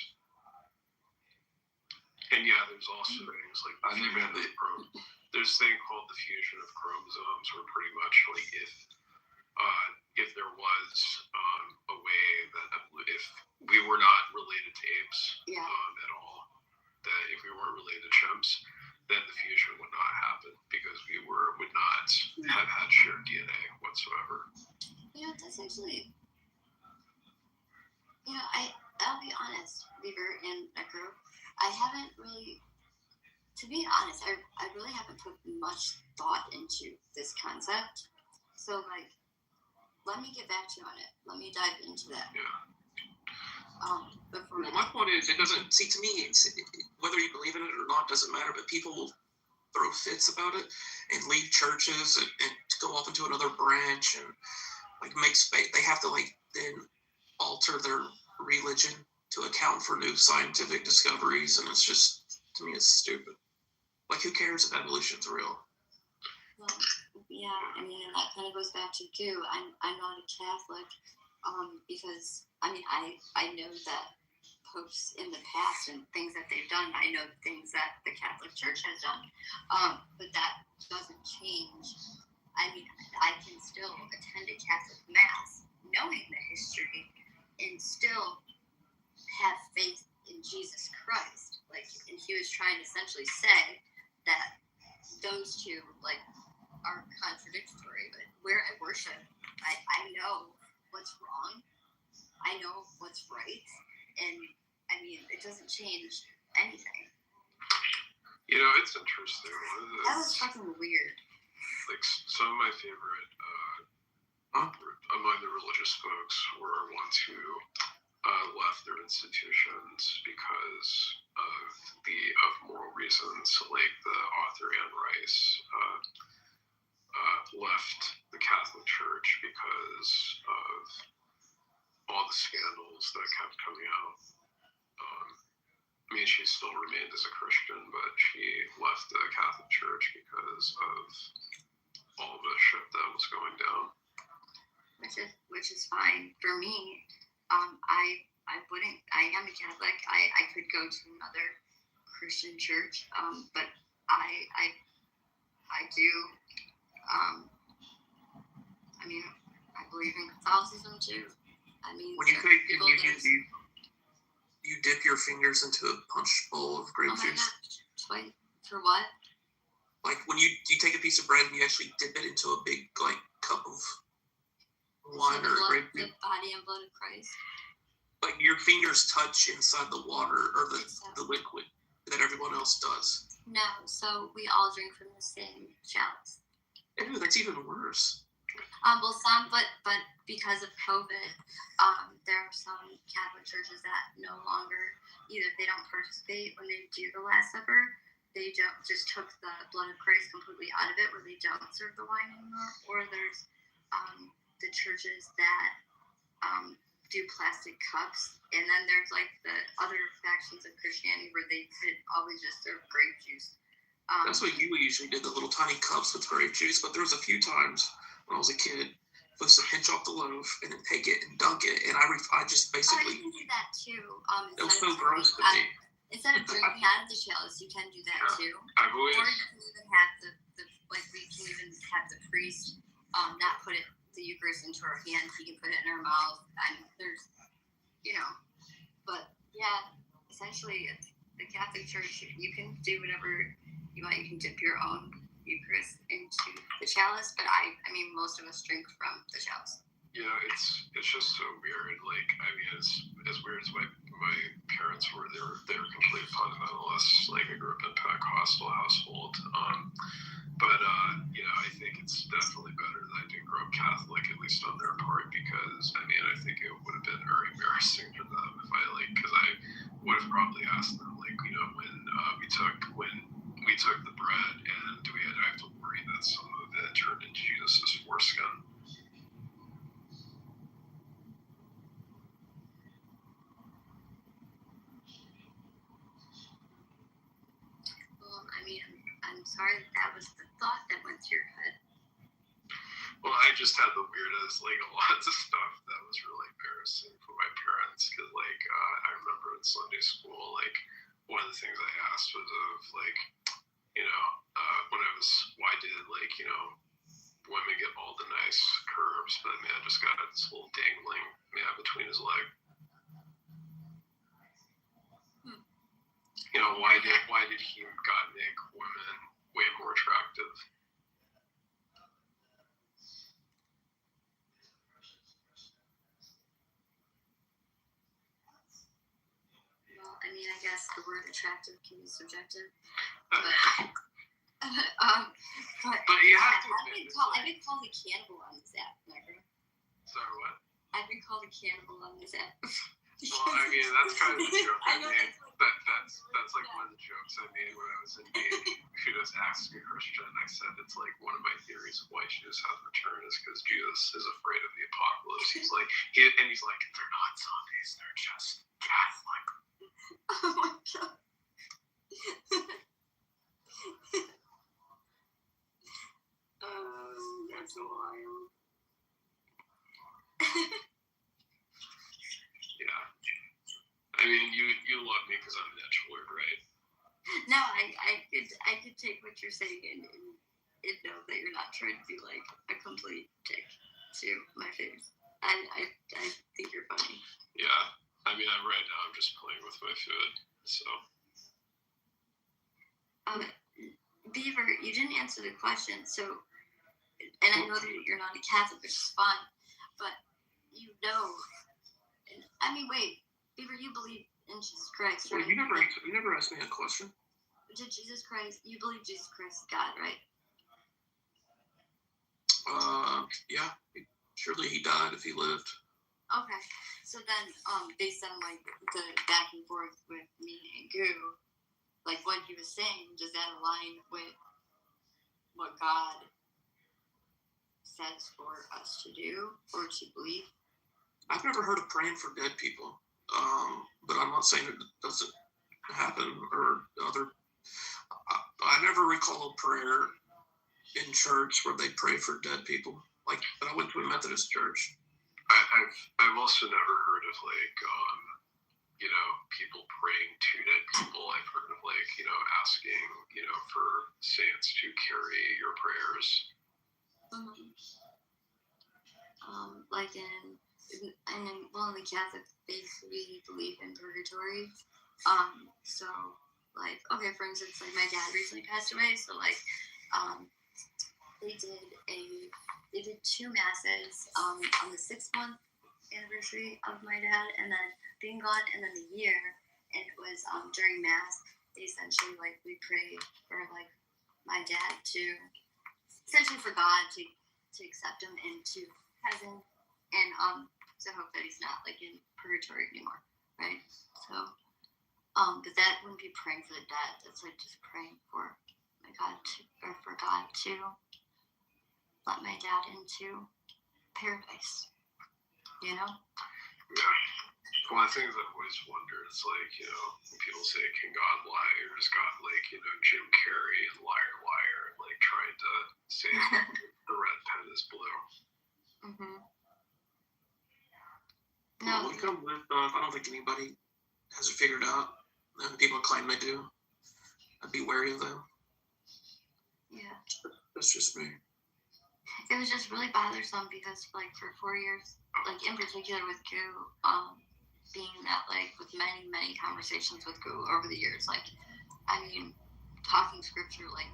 And yeah, there's also things like there's a thing called the fusion of chromosomes, where pretty much if there was a way that if we were not related to apes at all, that if we weren't related to chimps, then the fusion would not happen because we would not have had shared DNA whatsoever. That's actually, I'll be honest, Beaver and Necro, I haven't really, to be honest, I really haven't put much thought into this concept. So, let me get back to you on it. Let me dive into that. Well, my point is, it doesn't, see, to me, whether you believe in it or not doesn't matter, but people will throw fits about it and leave churches and go off into another branch and make space. They have to then alter their religion to account for new scientific discoveries, and it's just, to me, it's stupid. Who cares if evolution's real? Well, yeah, I mean, and that kind of goes back to too. I'm not a Catholic, because I know that popes in the past and things that they've done. I know things that the Catholic Church has done, but that doesn't change. I mean, I can still attend a Catholic mass, knowing the history, and still have faith in Jesus Christ. And he was trying to essentially say that those two are contradictory. But where I worship, I know what's wrong, I know what's right, and I mean, it doesn't change anything. It's interesting. That was fucking weird. Some of my favorite among the religious folks were ones who left their institutions because of moral reasons. The author Anne Rice left the Catholic Church because of all the scandals that kept coming out. I mean, she still remained as a Christian, but she left the Catholic Church because of all the shit that was going down. Which is fine for me. I wouldn't. I am a Catholic. I could go to another Christian church, but I do. I mean, I believe in Catholicism too. I mean, when you take communion, you dip your fingers into a punch bowl of grape juice. Wait, for what? When you take a piece of bread and you actually dip it into a big cup of wine or grape juice. The body and blood of Christ. Your fingers touch inside the water or the liquid that everyone else does. No, so we all drink from the same chalice. Ew, that's even worse. Well, but because of COVID, there are some Catholic churches that no longer, either they don't participate when they do the Last Supper, they just took the blood of Christ completely out of it, where they don't serve the wine anymore, or there's the churches that do plastic cups, and then there's the other factions of Christianity where they could always just serve grape juice. That's what you usually did, the little tiny cups with grape juice, but there was a few times when I was a kid, I used to pinch off the loaf and then take it and dunk it, and I just basically... you can do that too. It was so gross to me. Instead of drinking out of the chalice, you can do that too. I've always... Or you can even have we can even have the priest not put the Eucharist into our hands. He can put it in our mouth. And there's, but yeah, essentially the Catholic Church, you can do whatever you want. You can dip your own Eucharist into the chalice, but I mean, most of us drink from the chalice. Yeah, it's just so weird. I mean, as weird as my parents were, they were complete fundamentalists. I grew up in a Pentecostal household. But I think it's definitely better that I didn't grow up Catholic, at least on their part, because I mean, I think it would have been very embarrassing for them probably ask them, like, you know, when we took the bread, and do we have to worry that some of it turned into Jesus' foreskin? Well, I mean, I'm sorry that was the thought that went through your head. Well, I just had the weirdest, like, lots of stuff that was really embarrassing for my parents, because, like, I remember in Sunday school, like, one of the things I asked was of, like, you know, why did, like, you know, women get all the nice curves, but man just got this little dangling man between his leg. You know, why did he God make women way more attractive? Well, I mean, I guess the word attractive can be subjective, but but you have to I've been called a cannibal on this app, Michael. Sorry, what? I've been called a cannibal on this app. Well, I mean, that's kind of the joke I made. That's like one of the jokes I made when I was in Maine. She just asked me, Christian, I said it's like one of my theories of why Jesus hasn't returned is because Jesus is afraid of the apocalypse. He's like, he's like, they're not zombies, they're just Catholic. Oh my god. Oh, that's wild. Yeah. I mean, you love me because I'm an edgelord, right? No, I could take what you're saying and know that you're not trying to be like a complete dick to my face. I think you're funny. Yeah. I mean, right now I'm just playing with my food, so. Beaver, you didn't answer the question, so, and I know that you're not a Catholic, which is fine, but you know, and, I mean, wait, Beaver, you believe in Jesus Christ, right? Wait, you never asked me a question. Did Jesus Christ, you believe Jesus Christ is God, right? Yeah, surely he died if he lived. Okay, so then, based on, like, the back and forth with me and Goo, like, what he was saying, does that align with what God says for us to do or to believe? I've never heard of praying for dead people, but I'm not saying it doesn't happen or other. I never recall a prayer in church where they pray for dead people. Like, I went to a Methodist church. I've also never heard of, like, you know, people praying to dead people. I've heard of, like, you know, asking, you know, for saints to carry your prayers. Like in the Catholic faith, we believe in purgatory. So, like, okay, for instance, like, my dad recently passed away, so, like, they did 2 masses, on the 6th-month anniversary of my dad, and then being gone, and then the year, and it was, during mass, they essentially, like, we prayed for, like, my dad to, essentially for God to accept him into heaven, and, to hope that he's not, like, in purgatory anymore, right? So, but that wouldn't be praying for the dead, that's, like, just praying for for God to let my dad into paradise, you know? Yeah. One of the things I've always wondered is, like, you know, when people say, can God lie? Or is God, like, you know, Jim Carrey and Liar, Liar, and, like, trying to say the red pen is blue? No. We come with, I don't think anybody has it figured out, and people claim they do. I'd be wary of them. Yeah. That's just me. It was just really bothersome because, like, for 4 years, like, in particular with Goo, being that, like, with many, many conversations with Goo over the years, like, I mean, talking scripture, like,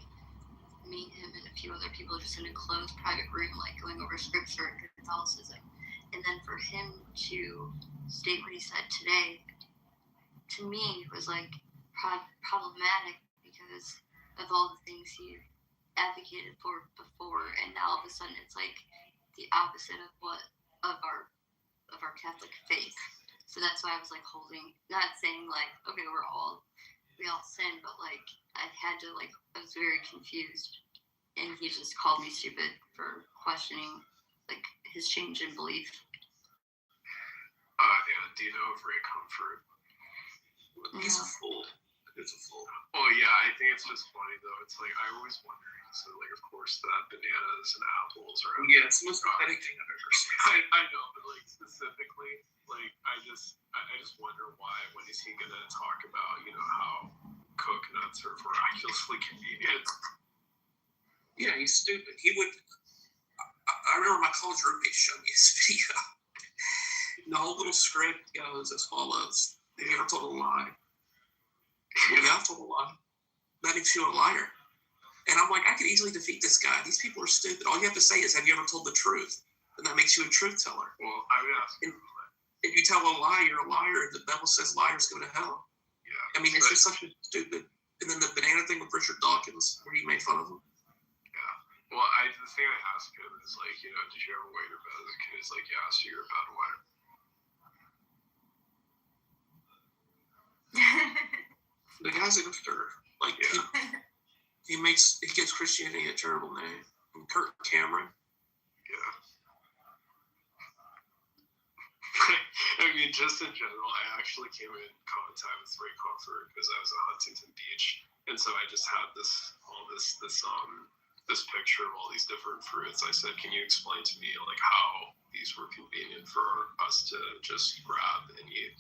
me, him, and a few other people just in a closed private room, like, going over scripture and Catholicism. And then for him to state what he said today, to me, was, like, problematic because of all the things he advocated for before, and now all of a sudden it's like the opposite of our Catholic faith. So that's why I was like not saying like, okay, we all sin, but like I was very confused, and he just called me stupid for questioning like his change in belief. And do you know of Ray Comfort? He's a fool. He's a fool. Oh yeah, I think it's just funny though. It's like I always wonder. So like, of course, that bananas and apples are. Yeah, it's the most pathetic thing I've ever seen. I know, but like specifically, like I just wonder why. When is he gonna talk about how coconuts are miraculously convenient? Yeah, he's stupid. He would. I remember my college roommate showed me his video. The whole little script goes as follows: "Have you ever told a lie?" Well, yeah, I've told a lie. That makes you a liar. And I'm like, I could easily defeat this guy. These people are stupid. All you have to say is, "Have you ever told the truth?" And that makes you a truth teller. Well, I would ask. If you tell a lie, you're a liar. The Bible says liars go to hell. Yeah. I mean, it's just such a stupid. And then the banana thing with Richard Dawkins, where you made fun of him. Well, the thing I asked him is like, did you ever wet your bed as a kid? He's like, yeah, so you're a bad wetter. The guy's a grifter. Like, he gives Christianity a terrible name. And Kurt Cameron. Yeah. I mean, just in general, I actually came in contact with Ray Comfort because I was at Huntington Beach, and so I just had this picture of all these different fruits. I said, "Can you explain to me like how these were convenient for us to just grab and eat?"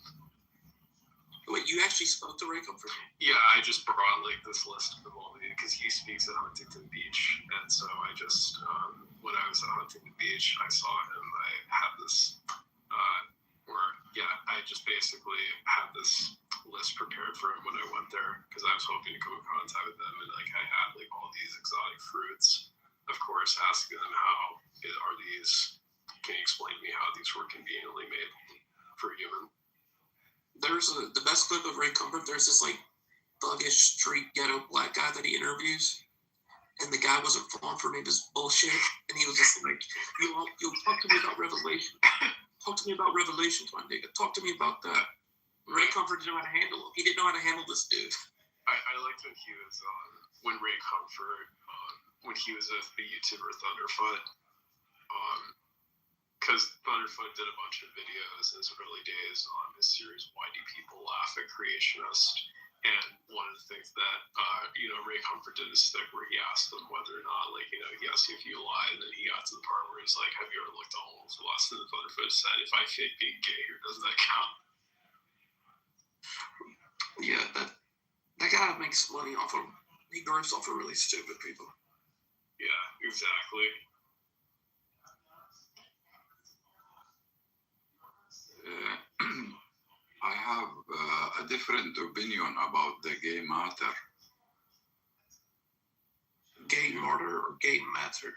Wait, you actually spoke to Ray Comfort? Yeah, I just brought like this list of them all because he speaks at Huntington Beach, and so I just when I was at Huntington Beach, I saw him. I had this I just basically had this list prepared for him when I went there because I was hoping to come in contact with them, and like I had like all these exotic fruits. Of course, asking them how are these? Can you explain to me how these were conveniently made for human? There's the best clip of Ray Comfort. There's this like thuggish street ghetto black guy that he interviews, and the guy wasn't falling for any of his bullshit, and he was just like, "You'll talk to me about Revelation. Talk to me about Revelations, my nigga. Talk to me about that." Ray Comfort didn't know how to handle him. He didn't know how to handle this dude. I liked when he was when Ray Comfort when he was with the YouTuber Thunderfoot, because Thunderfoot did a bunch of videos in his early days on his series "Why Do People Laugh at Creationists?" And one of the things that Ray Comfort did a stick where he asked them whether or not he asked you if you lied, and then he got to the part where he's like, "Have you ever looked at holes?" The last thing the Thunderfoot said, "If I fake being gay here, doesn't that count?" Yeah, that guy makes money off of. He grifts off of really stupid people. Yeah, exactly. I have a different opinion about the gay matter. Gay matter or gay matter?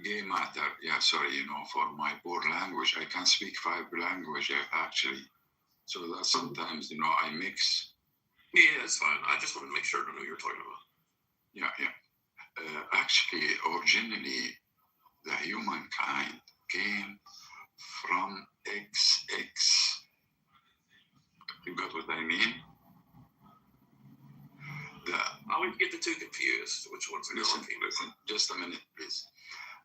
Gay matter, yeah, sorry, for my poor language, I can speak 5 languages actually. So that sometimes, I mix. Yeah, that's fine. I just wanted to make sure I know what you're talking about. Yeah. Actually, originally, the humankind came from XX. You got what I mean? I would get the two confused. Which one's the listen, just a minute, please.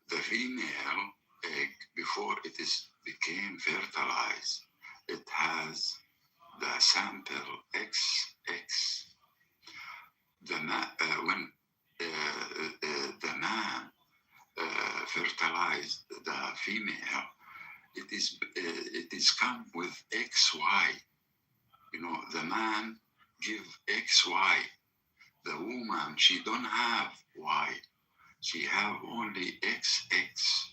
The female egg, before it became fertilized, it has the sample XX. When the man fertilized the female, it is come with XY. The man give XY. The woman, she don't have Y. She have only XX.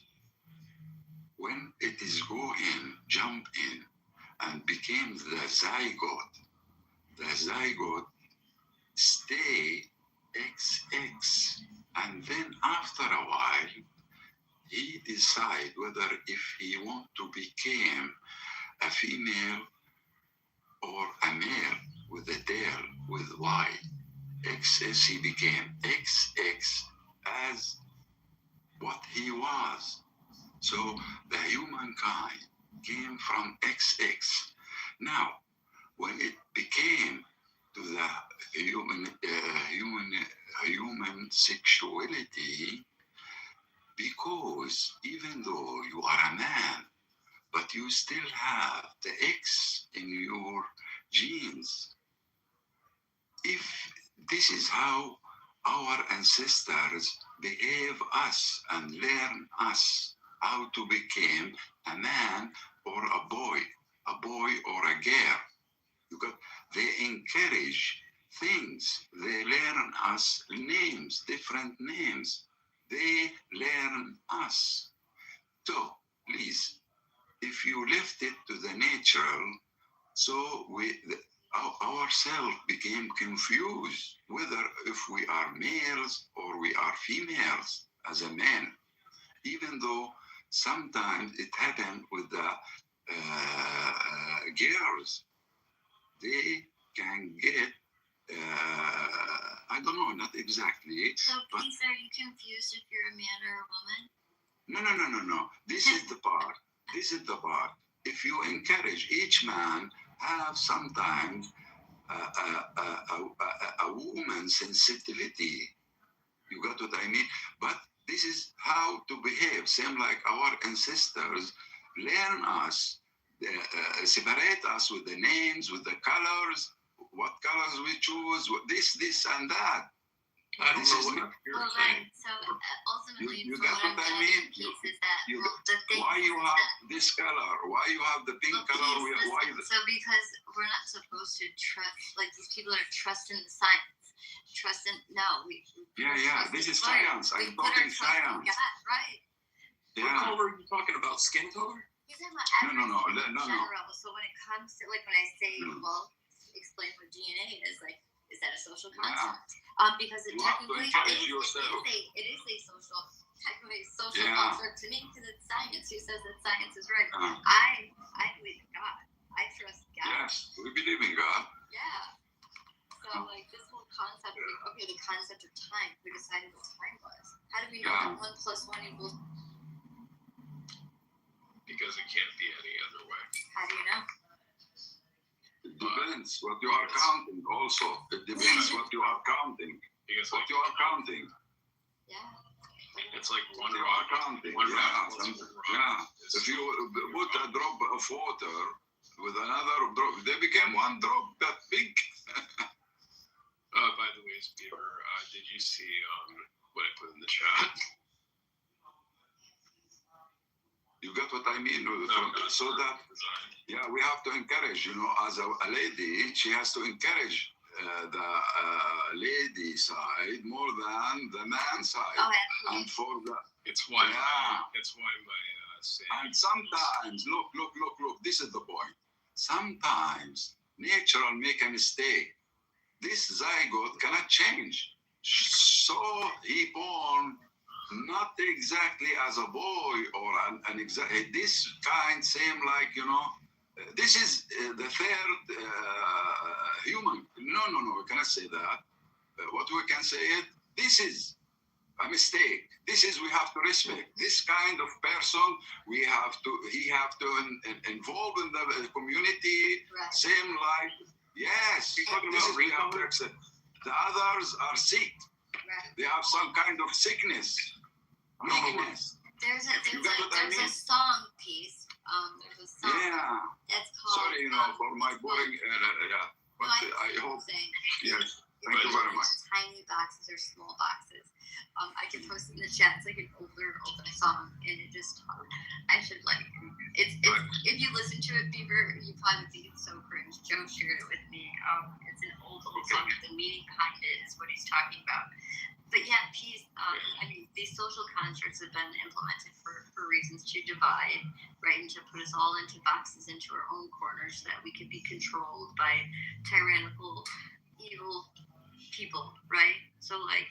When it is jump in, and became the zygote stay XX. And then after a while, he decide whether if he want to become a female or a male with a tail with Y. XS, he became XX as what he was. So the humankind came from XX. Now, when it became to the human sexuality, because even though you are a man, but you still have the X in your genes. If this is how our ancestors behave us and learn us how to become a man or a boy or a girl, because they encourage things, they learn us names, different names, they learn us. So please, if you left it to the natural, so ourselves became confused whether if we are males or we are females as a man, even though sometimes it happened with the girls. They can get, I don't know, not exactly. So please, are you confused if you're a man or a woman? No. This is the part. This is the part. If you encourage each man have sometimes a woman's sensitivity, you got what I mean? But this is how to behave. Same like our ancestors learn us, separate us with the names, with the colors, what colors we choose, this and that. I don't know what you're saying. So ultimately, you got what I mean? Why you have this color? Why you have the pink color? So because we're not supposed to trust, like these people are trusting the science. This is science. I'm talking science. God, right. What color are you talking about? Skin color? He's talking about everything in general. So when it comes to, like, when I say, well, explain what DNA is, like, is that a social concept? Because it technically it is a social concept to me, because it's science. Who says that science is right? I believe in God. I trust God. Yes, we believe in God. Yeah. So like this whole concept of the concept of time. We decided what time was. How do we know that 1 + 1 equals? Because it can't be any other way. How do you know? It depends what you are counting also. It depends what you are counting. Because what you are counting. Yeah. It's like one you rock. are counting. If you put a drop of water with another drop, they became one drop that big. By the way, Beaver, did you see what I put in the chat? You got what I mean? So that, we have to encourage, as a lady, she has to encourage the lady side more than the man side. And for the, it's why my saying. And sometimes, look, this is the point. Sometimes nature will make a mistake. This zygote cannot change. So he born not exactly as a boy or an exact. This kind same like, this is the third human. No, we cannot say that. What we can say is, this is a mistake. This is, we have to respect. This kind of person, he have to involve in the community, same like, yes, this is we have to accept. The others are sick. They have some kind of sickness. Weakness. There's a song piece. There's a song. Yeah. That's called. Sorry, for my boring. But I hope. Yes. Thank you very much. Tiny boxes or small boxes. I can post it in the chat. It's like an older song, and it just. I should like. It's if you listen to it, Beaver, you probably think it's so cringe. Joe shared it with me. It's an old song. The meaning behind it is what he's talking about. But yeah, peace. I mean, these social constructs have been implemented for reasons to divide, right, and to put us all into boxes, into our own corners, so that we could be controlled by tyrannical, evil people, right? So, like,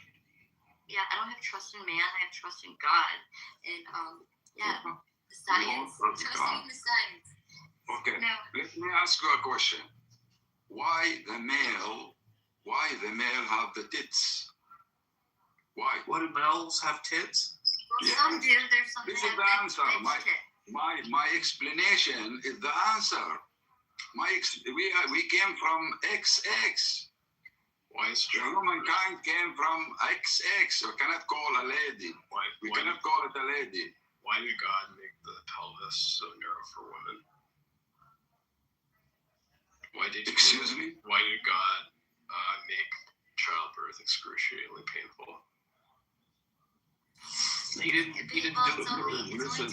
I don't have trust in man. I have trust in God, and the science. Trusting the science. Okay. Now, let me ask you a question. Why the male have the tits? Why? Why do males have tits? Well, some do. There's some. This is the answer. My explanation is the answer. we came from XX. Why is the humankind came from XX? We cannot call a lady. We cannot call it a lady. Why did God make the pelvis so narrow for women? Excuse me? Why did God make childbirth excruciatingly painful? He didn't do it. Listen,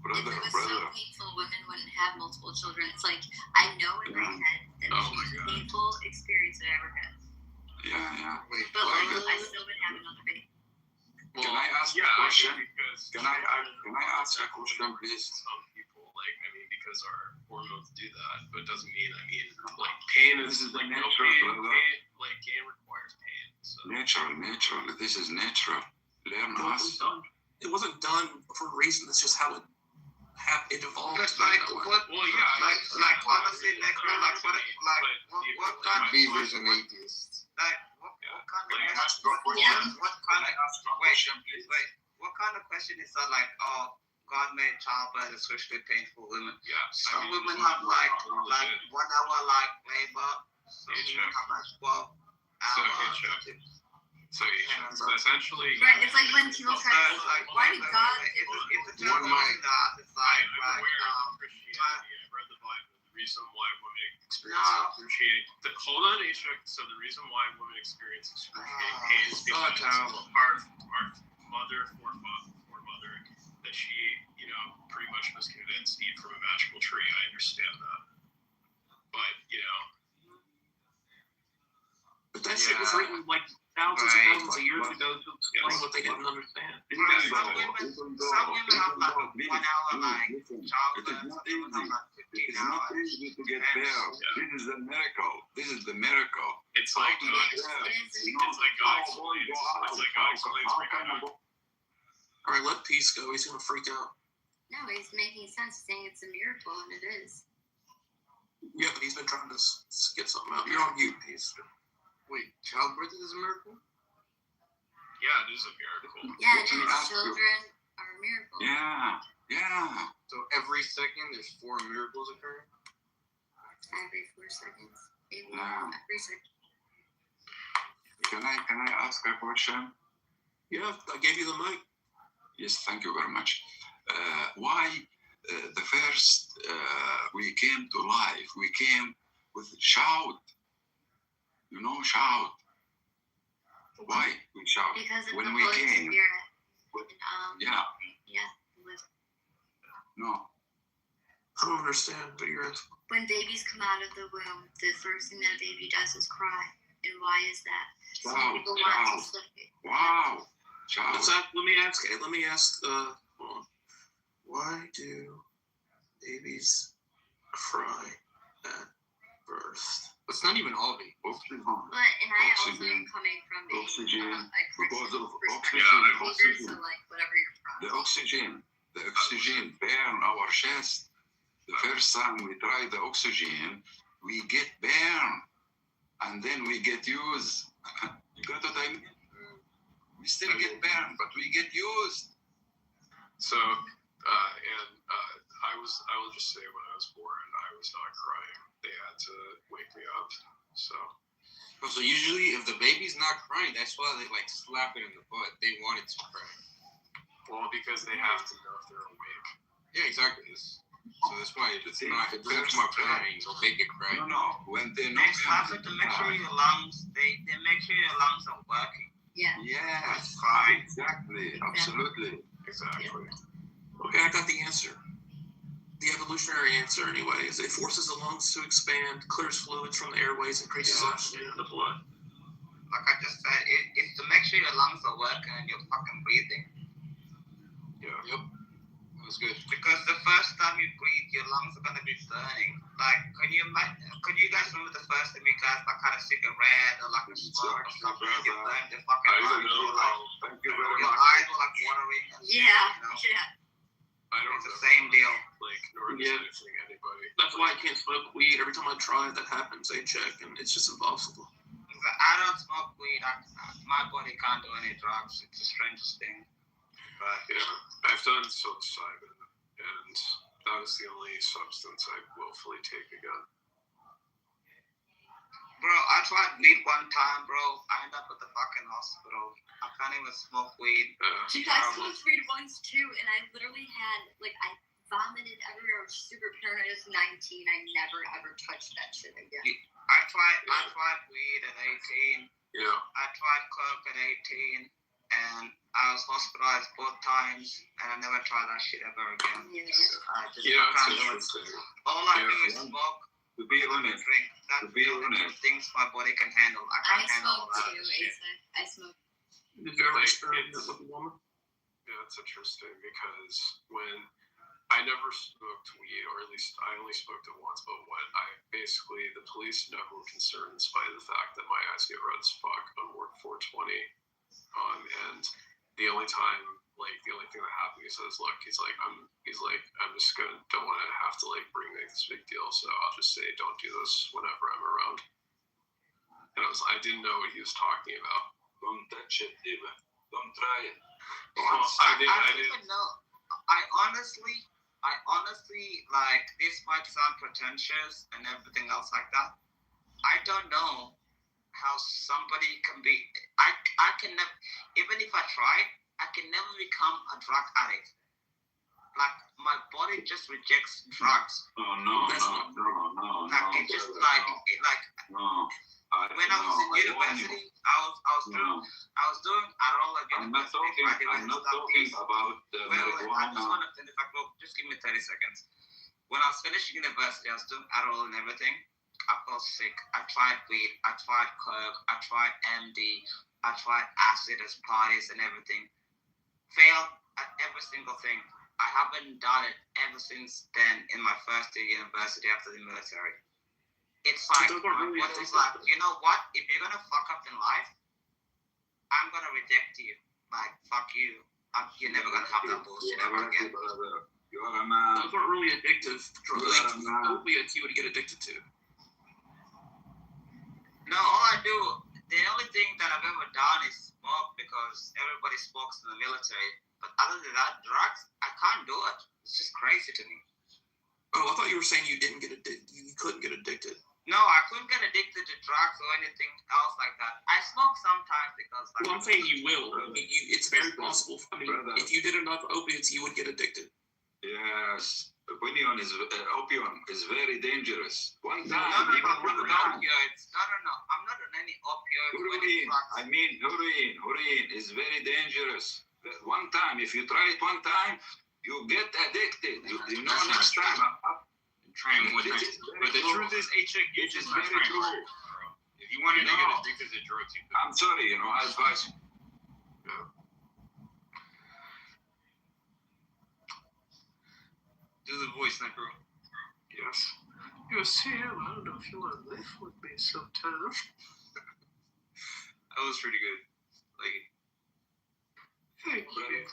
brother. If it was so painful, women wouldn't have multiple children. It's like, I know in my head that the most painful experience I ever had. Yeah. But I still would have another baby. Can I ask a question? Can I ask a question, please? Some people, because our hormones do that, but it doesn't mean, pain is This is like natural, no pain, brother. pain requires pain. So. Natural. This is natural. Learn us. It wasn't done for a reason. It's just how it evolved. Just like what? Well, yeah. Like honestly, what kind of Beavers and atheists. what kind of question is that? Like, oh, God made childbirth especially painful women. Yeah. Some women have like 1 hour like labor. Some women have like 12 hours. So essentially, Right, it's like when people try to why did God it's a term that it's like Christianity, I read the Bible. The reason why women experience excruciating hold on, Ashok. So the reason why women experience excruciating pain is because our foremother that she, pretty much was convinced to eat from a magical tree. I understand that. But But that shit was written like thousands of years ago to explain what they didn't understand. Some women have like 1 hour like childbirth. It is not easy to get there. This is the miracle. It's like God explains. It's like God explains for God. All right, let Peace go. He's gonna freak out. No, he's making sense, saying it's a miracle, and it is. Yeah, but he's been trying to get something out. You're on mute, Peace. Wait, childbirth is a miracle? Yeah, it is a miracle. Yeah, it is. Children are a miracle. Yeah. So every second there's 4 miracles occurring? Every 4 seconds. Maybe every second. Can I ask a question? Yeah, I gave you the mic. Yes, thank you very much. Why the first we came to life, we came with shout. Shout. Why we shout? Because of when the we Holy came. Spirit. Yeah. No. I don't understand what you're asking. When babies come out of the womb, the first thing that a baby does is cry. And why is that? So people want to sleep. Wow. Shout. Let me ask. Why do babies cry at birth? It's not even all babies. Oxygen. But and I also am coming from a Oxygen. Because of oxygen. oxygen. So like whatever you're from. The oxygen burn our chest. The first time we try the oxygen, we get burned, and then we get used. You got what I mean? We still get burned, but we get used. So, I will just say when I was born, I was not crying. They had to wake me up. So usually if the baby's not crying, that's why they like slap it in the butt. They want it to cry. Well, because they have to know if they're awake. Yeah, exactly. So that's why it's not crying. They'll make it cry. No. When they know to make sure your lungs, they make sure your lungs are working. Yeah. Yes. Exactly. Absolutely. Exactly. Okay, I got the answer. The evolutionary answer, anyway, is it forces the lungs to expand, clears fluids from the airways, increases oxygen in the blood. Like I just said, it's to make sure your lungs are working and you're fucking breathing. Yeah. Yep. That's good. Because the first time you breathe, your lungs are gonna be burning. Like, can you guys remember the first time you guys like had a cigarette or like a smoke or something? You burned your fucking lungs. Thank you very your much. eyes were like watering. Yeah. I don't It's the same deal. Nor does anybody. That's why I can't smoke weed. Every time I try, that happens. They check, and it's just impossible. I don't smoke weed. My body can't do any drugs. It's the strangest thing. But I've done psilocybin, and That is the only substance I willfully take again. Bro, I tried weed one time, bro. I ended up at the fucking hospital. I can't even smoke weed. Dude, I smoked weed once too, and I literally had, like, I vomited everywhere. I was super paranoid. I was 19. I never ever touched that shit again. I tried weed at 18. Yeah. I tried coke at 18, and I was hospitalized both times, and I never tried that shit ever again. I can't do it. All I do is smoke. To be honest, drink. That's the only two things my body can handle. I can't handle all that shit. I smoke. Did you ever experiment with a woman? Yeah, it's interesting because when I never smoked weed, or at least I only smoked it once, but when the police know who are concerned in spite of the fact that my eyes get red as fuck on Ward 420. And the only thing that happened, he says, look, I'm just don't want to have to bring this big deal, so I'll just say don't do this whenever I'm around. And I didn't know what he was talking about. Don't touch it, even. Don't try it. Well, I didn't know. I honestly, this might sound pretentious and everything else like that. I don't know how somebody can be. I can never, even if I tried, I can never become a drug addict. Like, my body just rejects drugs. No. Like, it's just No. When I was in university, I was doing Adderall again. I'm not talking about marijuana. Just give me 30 seconds. When I was finishing university, I was doing Adderall and everything. I felt sick. I tried weed. I tried coke. I tried MD. I tried acid as parties and everything. Failed at every single thing. I haven't done it ever since then in my first year of university after the military. It's like, you know what? If you're gonna fuck up in life, I'm gonna reject you. Like, fuck you. You're never gonna have that bullshit ever again. Those aren't really addictive drugs. Opiates you would get addicted to. No, all I do, the only thing that I've ever done is smoke because everybody smokes in the military. But other than that, drugs, I can't do it. It's just crazy to me. Oh, I thought you were saying you didn't get addicted. You couldn't get addicted. No, I couldn't get addicted to drugs or anything else like that. I smoke sometimes because. Well, I'm saying you will. It's very possible. I mean, if you did enough opiates, you would get addicted. Yes. Opium is very dangerous. One time, No. Opioids. No. I'm not on any opioids. Heroin is very dangerous. One time, if you try it one time, you get addicted. You know, next time. Trying with it. But the truth is, you just not trying hard, bro. If you wanted to get addicted to drugs, you could. I'm sorry, I advise you. Do the voice, Necro. Yes. Yes, Sam, I don't know if you want to live with me sometime. That was pretty good. Like it. Thank you.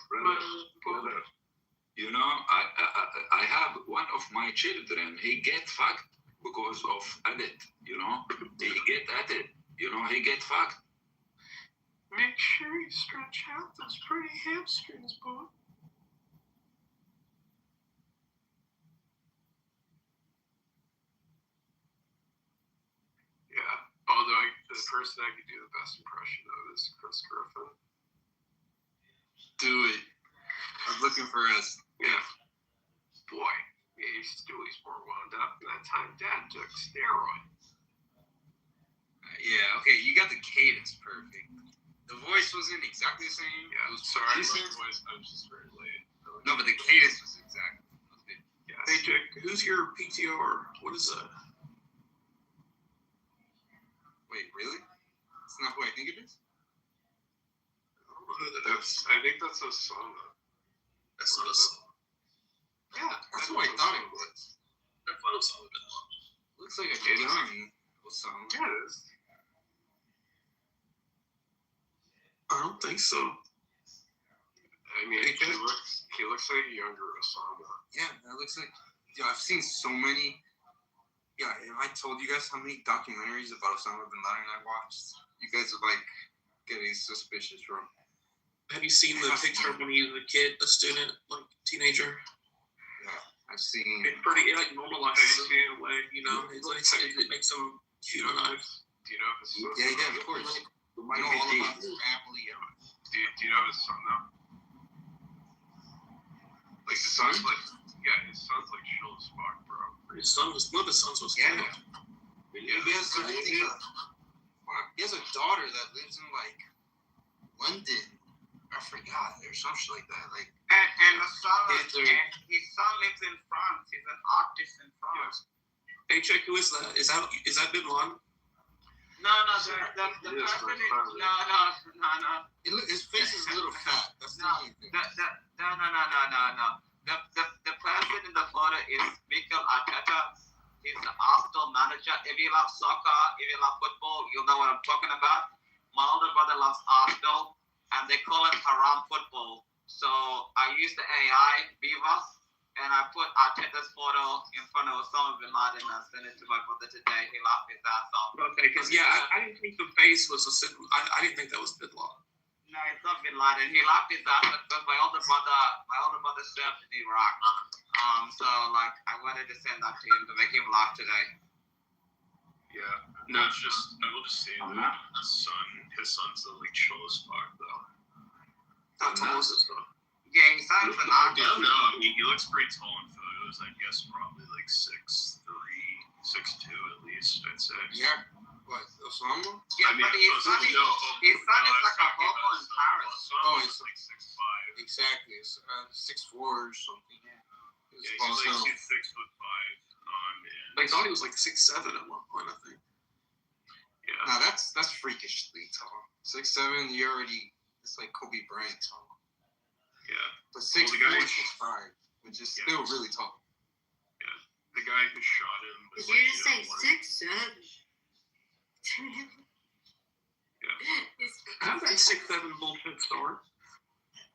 Brother. You know, I have one of my children, he get fucked because of addict, He get addict, he get fucked. Make sure you stretch out those pretty hamstrings, boy. Yeah, although the person I could do the best impression of is Chris Griffin. Do it. I was looking for us. Yeah. Boy, he's more wound up than that time Dad took steroids. Yeah, okay, you got the cadence perfect. The voice wasn't exactly the same. Yeah, it was sorry, I was just very late. No, but the cadence was exactly. Yes. Hey, Jake, who's your PTR? What is that? Wait, really? It's not who I think it is? I don't know who that is. I think that's Osama. That's not Osama. Yeah, that's who I thought it was. I thought Osama bin Laden. Looks like a young Osama. Yeah, it is. I don't think so. I mean, he looks like a younger Osama. Yeah, that looks like. I've seen so many. Yeah, if I told you guys how many documentaries about Osama bin Laden I watched, you guys would getting suspicious, bro. Have you seen the picture when he was a kid, a student, teenager? Yeah. I've seen. It like normalizes it in a way, you know. It makes them humanize. Do you know his son? Yeah, of course. I know all about his family. Do you know his son though? Like his son's like chill as fuck, bro. One of his sons was killed. Yeah. He has a daughter that lives in like London. I forgot or some shit like that. Like and the son his son lives in France. He's an artist in France. Hey, check, who is that? Is that Bin Laden? No, the person is no. His face is a little fat. That's no. The person in the photo is Mikel Arteta. He's the Arsenal manager. If you love soccer, if you love football, you'll know what I'm talking about. My older brother loves Arsenal, and they call it haram football. So I used the AI Beaver, and I put Arteta's photo in front of Osama bin Laden and I sent it to my brother today. He laughed his ass off. Okay, because I didn't think the face was I didn't think that was Bin Laden. No, it's not Bin Laden. He laughed his ass off because my older brother served in Iraq. So like I wanted to send that to him to make him laugh today. Yeah. No, it's just I will just say that his son's the like chillest fuck though. How tall is this though? Yeah, he sounds an artist. No, he looks pretty tall in photos. I guess probably like 6'3", 6'2" at least. I'd say. Yeah. What, Osama? Yeah, but his son is like a hobo in Paris. Oh, he's like 6'5". Exactly. It's 6'4" or something. Yeah, he's like 6'5". I thought he was like 6'7" at one point, I think. Yeah. Nah, that's freakishly tall. 6'7", you already. It's like Kobe Bryant tall. Yeah. But 6'4", 6'5", which is still really tall. Yeah. The guy who shot him was Did you just say 6'7"? Yeah. How's that 6'7" bullshit store?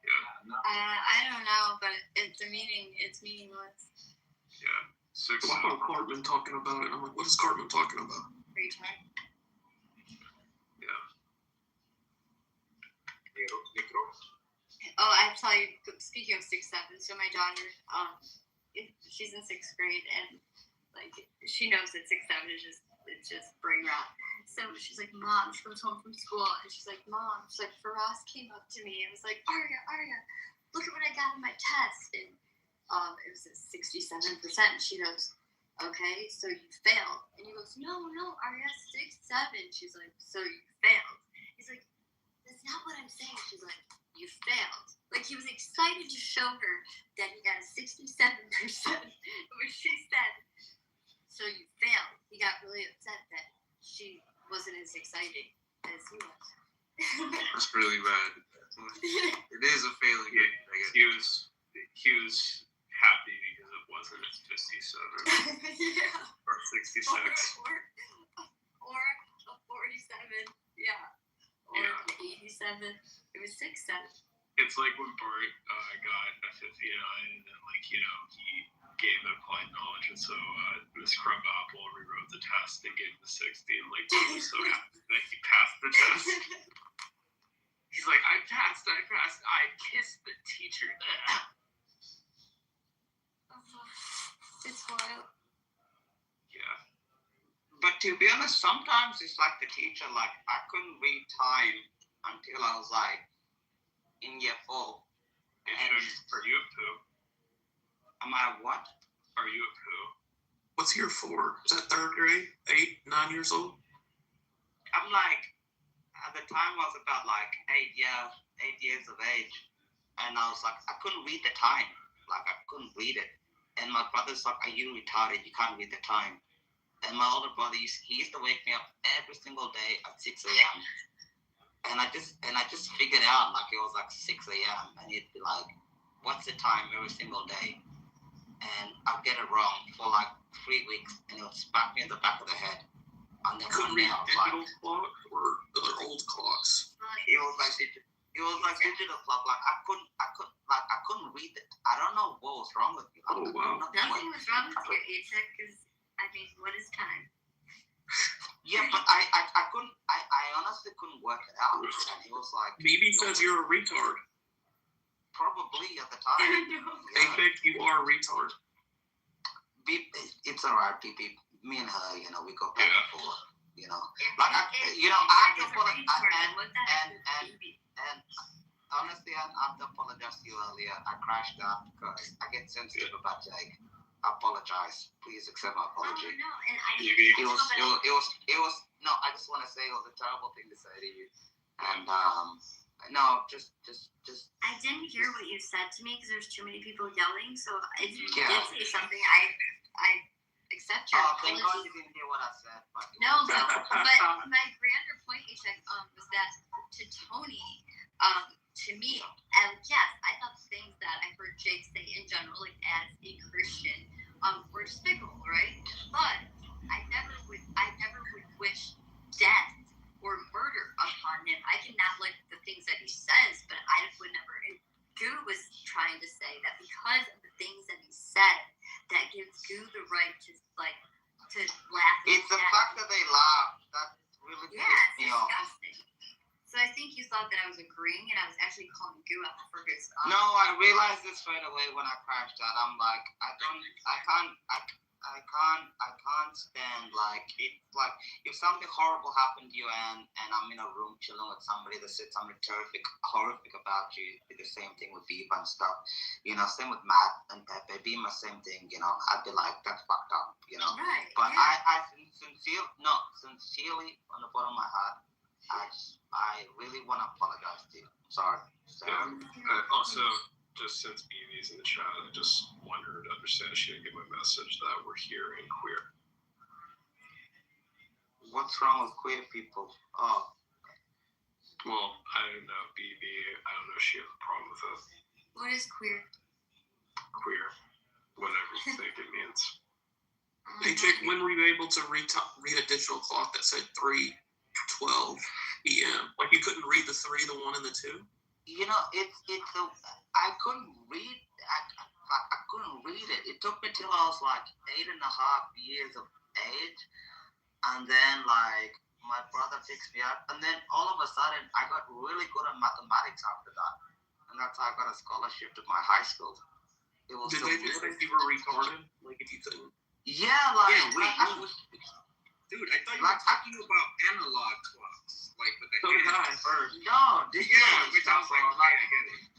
Yeah. I don't know, but it's meaningless. Yeah. 6'7". I saw Cartman talking about it. I'm like, what is Cartman talking about? Retard. Yeah. Oh, I have to tell you, speaking of 6'7", so my daughter, she's in 6th grade, and like she knows that 6'7" is just brain rot. So she's like, Mom, she comes home from school, and she's like, Faraz came up to me and was like, Arya, look at what I got in my test, and it was a 67%. She goes, okay, so you failed, and he goes, no, Arya, 6'7". She's like, so you failed. He's like, that's not what I'm saying. She's like, you failed. Like, he was excited to show her that he got a 67%, which she said, so you failed. He got really upset that she wasn't as excited as he was. That's really bad. It is a failing. He was happy because it wasn't at 57. Yeah. Or 66. Or a 47. Yeah. Or an 87. It was 6'7". It's like when Bart got a 59, and then he gained applied knowledge, and so Miss Crumapple rewrote the test and gave him the 60, and Bart was so happy that he passed the test. He's like, I passed, I kissed the teacher. It's wild. Yeah. But to be honest, sometimes it's like the teacher, like I couldn't read time until I was like in year 4. Are you a poo? Am I what? Are you a poo? What's year 4? Is that 3rd grade? 8, 9 years old? I'm like, at the time I was about like 8 years of age, and I was like, I couldn't read the time. Like I couldn't read it. And my brother's like, are you retarded? You can't read the time. And my older brother, he used to wake me up every single day at 6 a.m. And I just figured out like it was like 6 a.m. and he'd be like, what's the time every single day? And I'd get it wrong for like 3 weeks, and it would smack me in the back of the head. And then couldn't read digital clock or other old clocks. It was like digital clock. Like I couldn't read it. I don't know what was wrong with me. Oh wow. Nothing was wrong with your A-check, because I mean, what is time? Yeah, but I couldn't. I honestly couldn't work it out. And it was like maybe because you're a retard. Probably at the time. They think you are a retard. it's alright, PP. Me and her, you know, we go back and forth. You know, Like I have to apologize. And honestly, I have to apologize to you earlier. I crashed out because I get sensitive about Jake. I apologize. Please accept my apology. Oh, no, and It was. No, I just want to say it was a terrible thing to say to you. And no, just. I didn't hear what you said to me because there's too many people yelling. So if you Yeah. did say something, I accept your Thank God apology. you didn't hear what I said. But No, but my grander point, Ishak, was that to Tony, to me, and yes, I thought the things that I heard Jake say in general, like as a Christian, were despicable, right? But I never would wish death or murder upon him. I cannot like the things that he says, but I would never. And Goo was trying to say that because of the things that he said, that gives Goo the right to laugh. It's the fact that they laugh that really pisses me off. Disgusting. So I think you thought that I was agreeing, and I was actually calling Goo out for his. No, I realized this right away when I crashed out. I'm like, I can't stand like it. Like if something horrible happened to you, and I'm in a room chilling with somebody that said something horrific about you, the same thing with Viva and stuff. You know, same with Matt and Pepe. Being the same thing. You know, I'd be like, that's fucked up. You know. Right. But sincerely, on the bottom of my heart, I really want to apologize to you. Sorry. Also, just since Evie's in the chat, I just want her to understand she didn't get my message that we're here and queer. What's wrong with queer people? Oh. Well, I don't know, BB. I don't know if she has a problem with it. What is queer? Queer. Whatever you think it means. Hey, Jake, when were you able to read a digital clock that said 3:12 p.m.? Like you couldn't read the 3, the 1, and the 2? You know, I couldn't read. I couldn't read it. It took me till I was like 8.5 years of age, and then like my brother picked me up, and then all of a sudden I got really good at mathematics after that, and that's how I got a scholarship to my high school. It was. Did they just think you were retarded? Like if you couldn't? Yeah, like. Yeah, dude, I thought you were talking about analog clocks, like with the hands first. No, this which I was like, okay, I get it.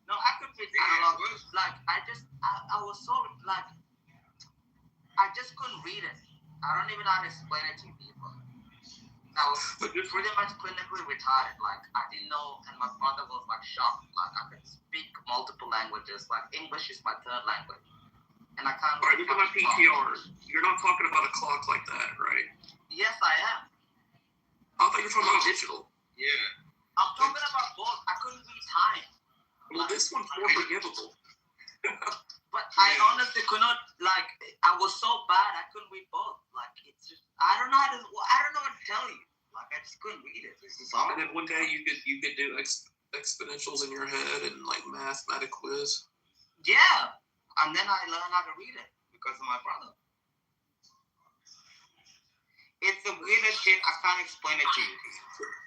No, I could read analog. Like, I was so, like, I just couldn't read it. I don't even know how to explain it to people. I was pretty much clinically retarded. Like, I didn't know, and my brother was, like, shocked. Like, I could speak multiple languages. Like, English is my third language. And I can't. Alright, look at my PTR. You're not talking about a clock like that, right? Yes, I am. I thought you were talking about digital. Yeah. I'm talking about both. I couldn't read time. Well, this one's more forgivable. But I honestly could not, like, I was so bad, I couldn't read both. Like, it's just, I don't know what to tell you. Like, I just couldn't read it. This is all. And then one day you could do exponentials in your head and, like, mathematic quiz. Yeah. And then I learned how to read it because of my brother. It's the weirdest shit. I can't explain it to you.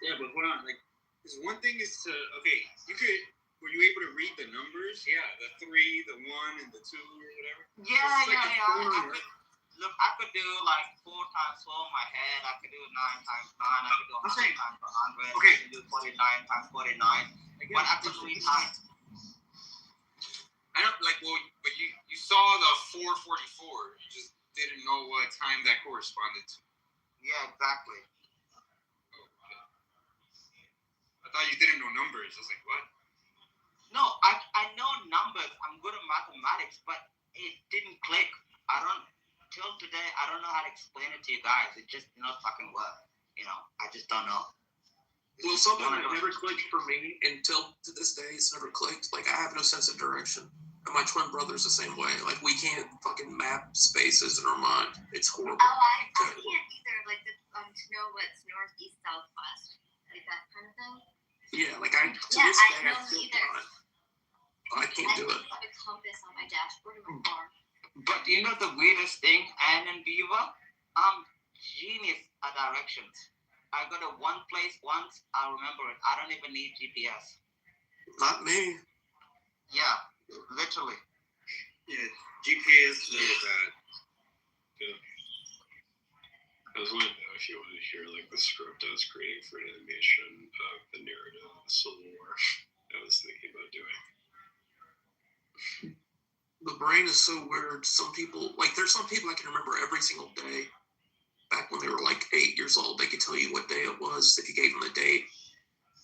Yeah, but hold on. Like, because one thing is to, okay, were you able to read the numbers? Yeah, the 3, the 1, and the 2 or whatever? Yeah. Look, I could do like 4 times 4 in my head. I could do 9 times 9. I could do 100 times 100. Okay. I could do 49 times 49. But I couldn't read time. I don't like. Well, but you saw the 444. You just didn't know what time that corresponded to. Yeah, exactly. Oh, okay. I thought you didn't know numbers. I was like, what? No, I know numbers. I'm good at mathematics, but it didn't click. Till today, I don't know how to explain it to you guys. It just did not fucking work. You know, I just don't know. Well, something that never clicked for me until to this day, it's never clicked. Like, I have no sense of direction. And my twin brother's the same way. Like, we can't fucking map spaces in our mind. It's horrible. Oh, I can't either. Like, to know what's north, east, south, west. Like, that kind of thing. Yeah, like, I still know can't. I can't do it. I have a compass on my dashboard in my car. But you know the weirdest thing, Anne and Beaver? I'm genius at directions. I go to one place once, I remember it. I don't even need GPS. Not me. Yeah, literally. Yeah, GPS is bad. Yeah. I was wondering if you want to hear like the script I was creating for an animation of the narrative of the Civil War. I was thinking about doing. The brain is so weird. Some people, like, there's some people I can remember every single day. Back when they were like 8 years old, they could tell you what day it was if you gave them the date.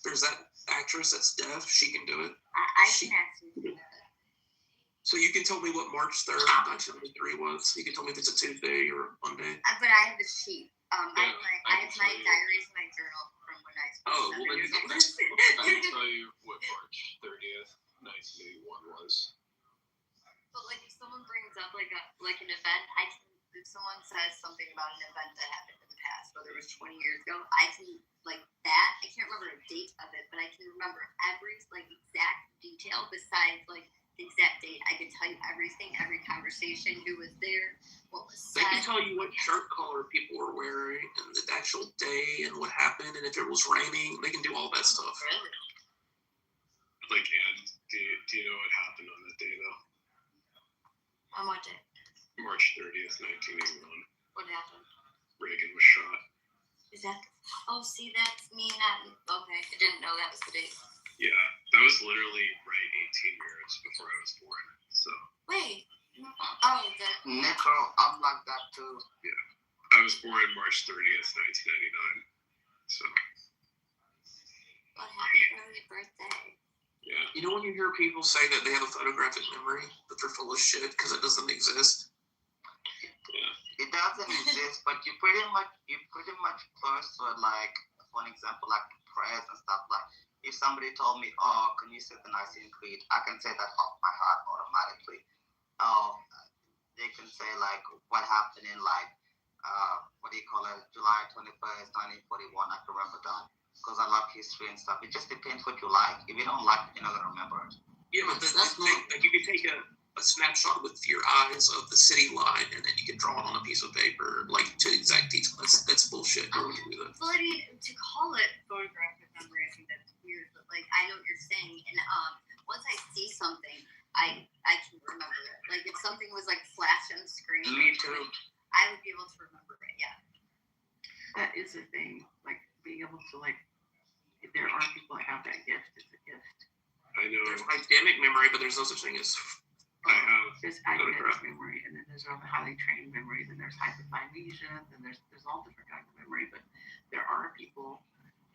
There's that actress that's deaf. She can do it. I can actually do that. So you can tell me what March 3rd, 1993 was. You can tell me if it's a Tuesday or Monday. But I have a sheet. I have my diaries, my journal from when I was. Oh, well, then you can. I can tell you what March 30th, 1981 was. But like, if someone brings up like an event, I can. If someone says something about an event that happened in the past, whether it was 20 years ago, I can like that. I can't remember a date of it, but I can remember every like exact detail besides like the exact date. I can tell you everything, every conversation, who was there, what was said. They can tell you what shirt color people were wearing and the actual day and what happened and if it was raining. They can do all that stuff. Really? Like, and do you know what happened on that day though? On what day? March 30th, 1981. What happened? Reagan was shot. Is that? Oh, see, that's me not. Okay, I didn't know that was the date. Yeah, that was literally right 18 years before I was born. So. Wait. Oh, the. Nico, I'm like that too. Yeah, I was born March 30th, 1999. So. Well, happy early birthday. Yeah. You know when you hear people say that they have a photographic memory, that they're full of shit because it doesn't exist? Yeah. It doesn't exist, but you pretty much close to it. Like, for an example, like prayers and stuff. Like, if somebody told me, "Oh, can you say the Nicene Creed?" I can say that off my heart automatically. They can say like what happened in like what do you call it, July 21st, 1941. I can remember that because I love history and stuff. It just depends what you like. If you don't like it, you're not gonna remember it. Yeah, but you can take a snapshot with your eyes of the city line, and then you can draw it on a piece of paper, like to exact detail. That's bullshit. No one can do that. Well, I mean, to call it photographic memory, I think that's weird. But like, I know what you're saying, and once I see something, I can remember it. Like, if something was like flashed on the screen, Me too. I would be able to remember it. Yeah. That is a thing. Like, being able to like, if there are people that have that gift, it's a gift. I know. There's academic memory, but there's no such thing as. There's academic memory, and then there's highly trained memory, then there's hypothymesia, then there's all different kinds of memory. But there are people,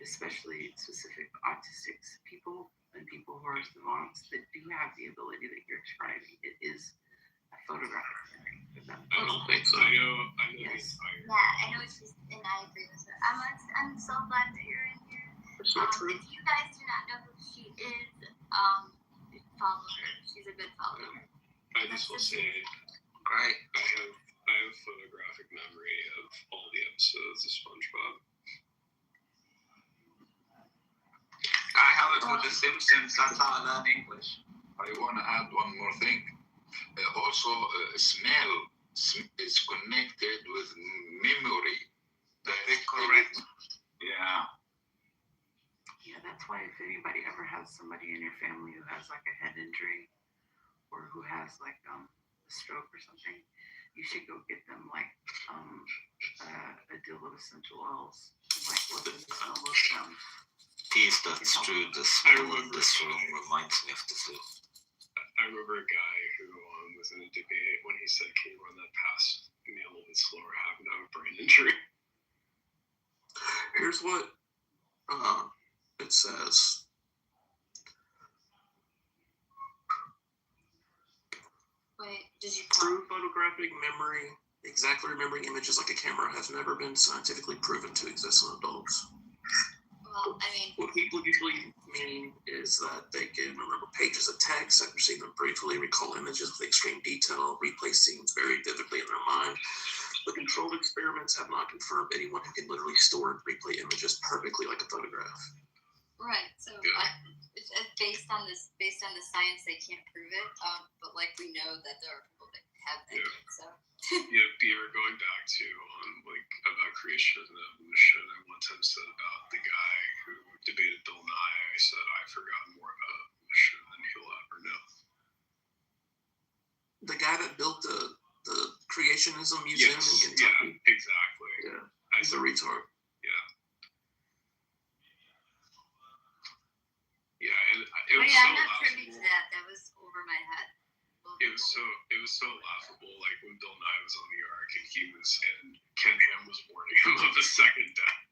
especially specific autistic people and people who are savants, that do have the ability that you're describing. It is a photographic memory. I don't think so. I know. Yes. Yeah, I know she's, and I agree with her. I'm so glad that you're in here. So true. If you guys do not know who she is, follow her. She's a good follower. I just will say, great. I have photographic memory of all the episodes of SpongeBob. I have it with The Simpsons. That's how I learn English. I want to add one more thing. Also, smell is connected with memory. Correct. Yeah. Yeah, that's why if anybody ever has somebody in your family who has like a head injury or who has like a stroke or something, you should go get them like a deal of essential oils and like let them smell those sounds. Yes, that's true. The smell in this room reminds me of the zoo. I remember a guy who was in a debate when he said, "Can you run that past me a little bit slower? I happen to have a brain injury." Here's what it says. Wait, did you? True photographic memory, exactly remembering images like a camera, has never been scientifically proven to exist in adults. Well, I mean, what people usually mean is that they can remember pages of text and perceive them briefly, recall images with extreme detail, replay scenes very vividly in their mind. But controlled experiments have not confirmed anyone who can literally store and replay images perfectly like a photograph. Right. So it's based on the science, they can't prove it. But like we know that there are people that have that. Yeah. So. Yeah, Beaver, going back to like about creation and evolution, I one time said about the guy who debated Bill Nye. I said I forgot more about evolution than he'll ever know. The guy that built the creationist Zionism Museum in Kentucky. Yeah, exactly. Yeah, he's a retard. Yeah. Yeah, and it was Wait, so I'm not privy to laughable. that. That was over my head. It was so laughable. Like when Bill Nye was on the ark and Ken Ham was warning him of a second death.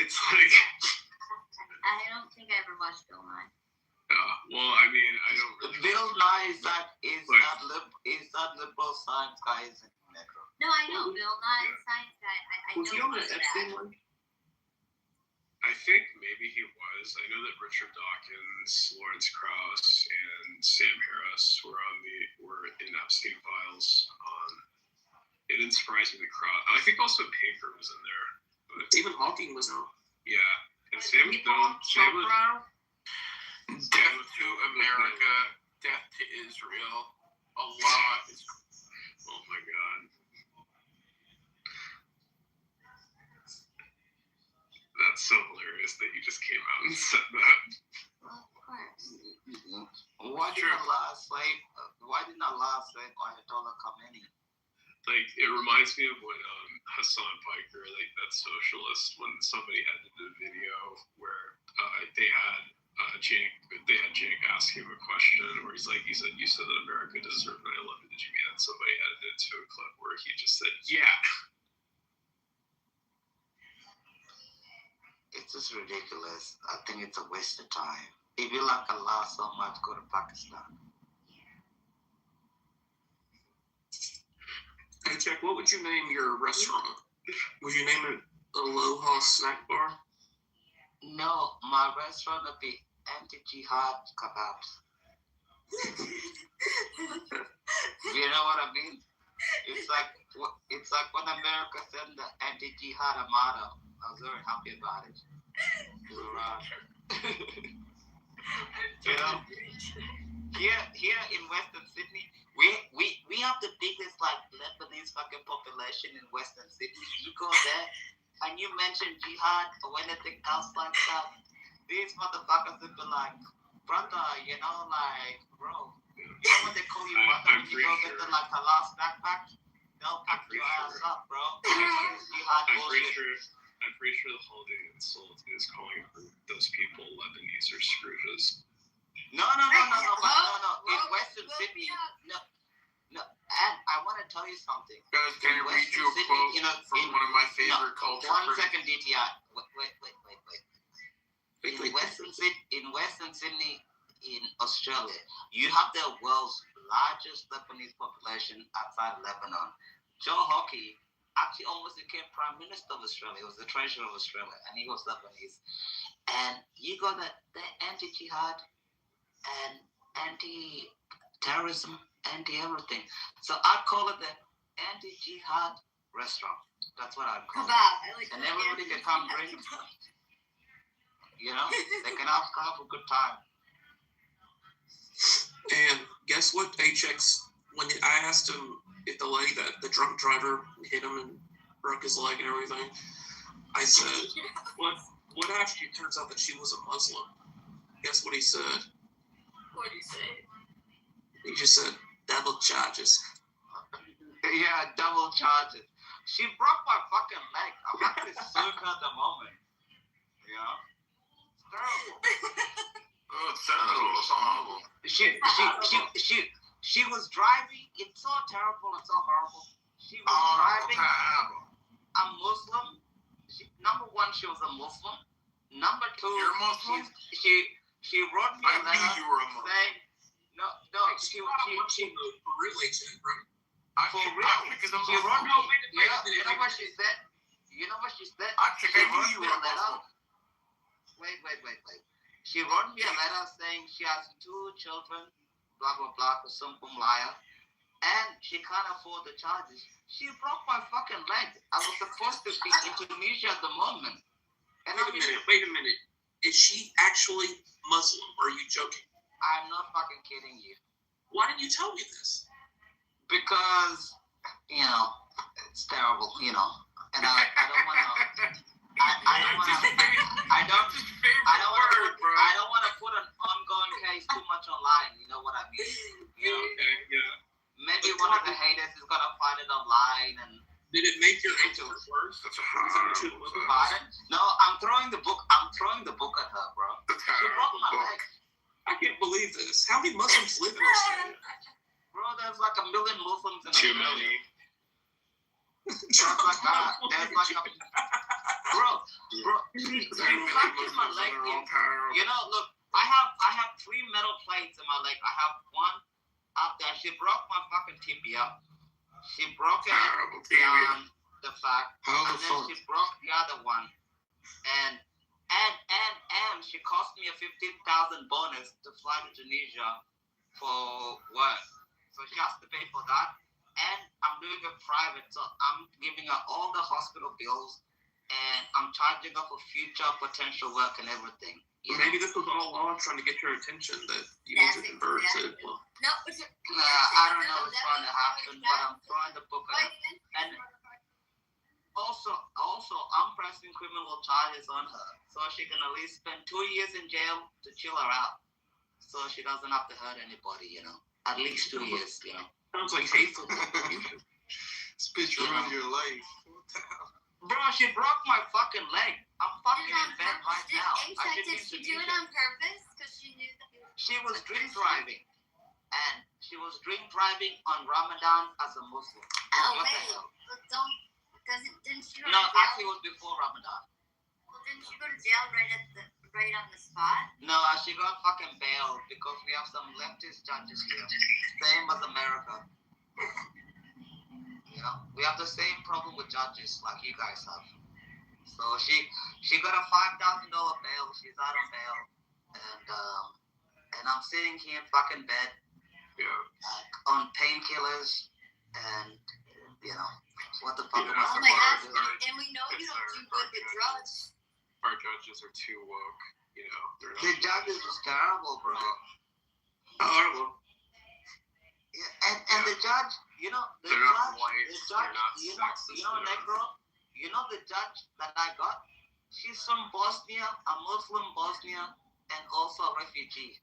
It's like I don't think I ever watched Bill Nye. well, I mean, I don't really. Bill Nye is that liberal science guy, isn't it? No, I know Bill Nye, science guy. I Was he know on the that. Epstein one? I think maybe he was. I know that Richard Dawkins, Lawrence Krauss, and Sam Harris were in Epstein files. It didn't surprise me that Krauss. I think also Pinker was in there. But, Stephen Hawking was on. Yeah, and Sam was. Death to America, death to Israel. Allah is. Oh my God. That's so hilarious that you just came out and said that. Well, of course. Why didn't Allah say Ayatollah Khamenei? Like, it reminds me of when Hassan Piker, like that socialist, when somebody edited a video where they had Jake ask him a question where you said that America deserved 9/11. Did you mean that? Somebody edited to a clip where he just said, yeah. It's just ridiculous. I think it's a waste of time. If you like Allah so much, go to Pakistan. Hey, Jack, what would you name your restaurant? Would you name it Aloha Snack Bar? No, my restaurant would be anti-jihad kebabs. You know what I mean? It's like when America sent the anti-jihad armada. I was very happy about it. You know, here in Western Sydney, we have the biggest Lebanese fucking population in Western Sydney. You go there and you mention jihad or anything else like that, these motherfuckers would be like, brother, bro. You know what they call you brother when you go get the halal snack pack? They'll pack your ass up, bro. I'm pretty sure the holiday insult is calling those people Lebanese or Scrooges. No. In Western Sydney, no. And I want to tell you something. Guys, can I read you a quote from one of my favorite cultures? 1 second, DTI. Wait. In Western Sydney, in Australia, you have the world's largest Lebanese population outside Lebanon. Joe Hockey actually almost became Prime Minister of Australia. He was the Treasurer of Australia, and he was Lebanese. And you got the anti-jihad and anti-terrorism, anti-everything. So I call it the anti-jihad restaurant. That's what I call it. And everybody can come drink. You know, they can have a good time. And guess what, HX? When I asked him if the drunk driver hit him and broke his leg and everything, I said, what after it turns out that she was a Muslim? Guess what he said? What did he say? He just said, double charges. Yeah, double charges. She broke my fucking leg. I'm actually suing her at the moment. You know? It's terrible. Oh, it's terrible. It's horrible. She was driving. It's so terrible. It's so horrible. She was driving. A Muslim. Number one, she was a Muslim. Number two, you're Muslim. She wrote me a letter. I knew you were a Muslim. Saying, no. She really did, right? For real. Because I'm she wrote me. You know what she said? You know what she said? I think I knew you were a letter. Muslim. Wait. She wrote me a letter saying she has 2 children, blah, blah, blah, for some liar. And she can't afford the charges. She broke my fucking leg. I was supposed to be in Tunisia at the moment. And Wait a minute. Is she actually Muslim, or are you joking? I'm not fucking kidding you. Why didn't you tell me this? Because, it's terrible, and I don't want to. I don't want to put an ongoing case too much online. You know what I mean? You know? Okay, yeah. Maybe one of the haters is gonna find it online and. Did it make your ankles worse? That's a horrible No, I'm throwing the book at her, bro. That's She broke my leg. I can't believe this. How many Muslims live in Australia? Bro, there's like 1 million Muslims in Too Australia. many. There's like a bro, she fractured my leg. You know, look, I have 3 metal plates in my leg. I have one up there. She broke my fucking tibia. She broke it down the fact, and then she broke the other one, and she cost me a 15,000 bonus to fly to Tunisia for what? So she has to pay for that. And I'm doing it private, so I'm giving her all the hospital bills, and I'm charging her for future potential work and everything. Maybe this was all along trying to get your attention that you need to convert to. Well, No, I don't know what's trying to happen, but I'm throwing the book at her. And also, I'm pressing criminal charges on her, so she can at least spend 2 years in jail to chill her out, so she doesn't have to hurt anybody, you know. At least 2 years, you know. Sounds like hateful. This bitch ruined your life. What the hell? Bro, she broke my fucking leg. I'm fucking in bed right now. Did she do it on purpose? Because she knew that she was drink driving. And she was drink driving on Ramadan as a Muslim. Oh, wait. Didn't she go to No, jail? actually it was before Ramadan. Well, didn't she go to jail right on the spot? No, she got fucking bailed because we have some leftist judges here. Same as America. You know, we have the same problem with judges like you guys have. So she got a $5,000 bail. She's out on bail, and I'm sitting here in fucking bed, on painkillers, and you know what the fuck am I Oh my gosh! And we know you don't do good with drugs. Our judges are too woke. You know, they're not. The judges is terrible, bro. Horrible. Yeah, and the judge, you know, the They're judge, not white, the judge, they're not you sexist, know, they're Negro, you know the judge that I got, she's from Bosnia, a Muslim Bosnia, and also a refugee.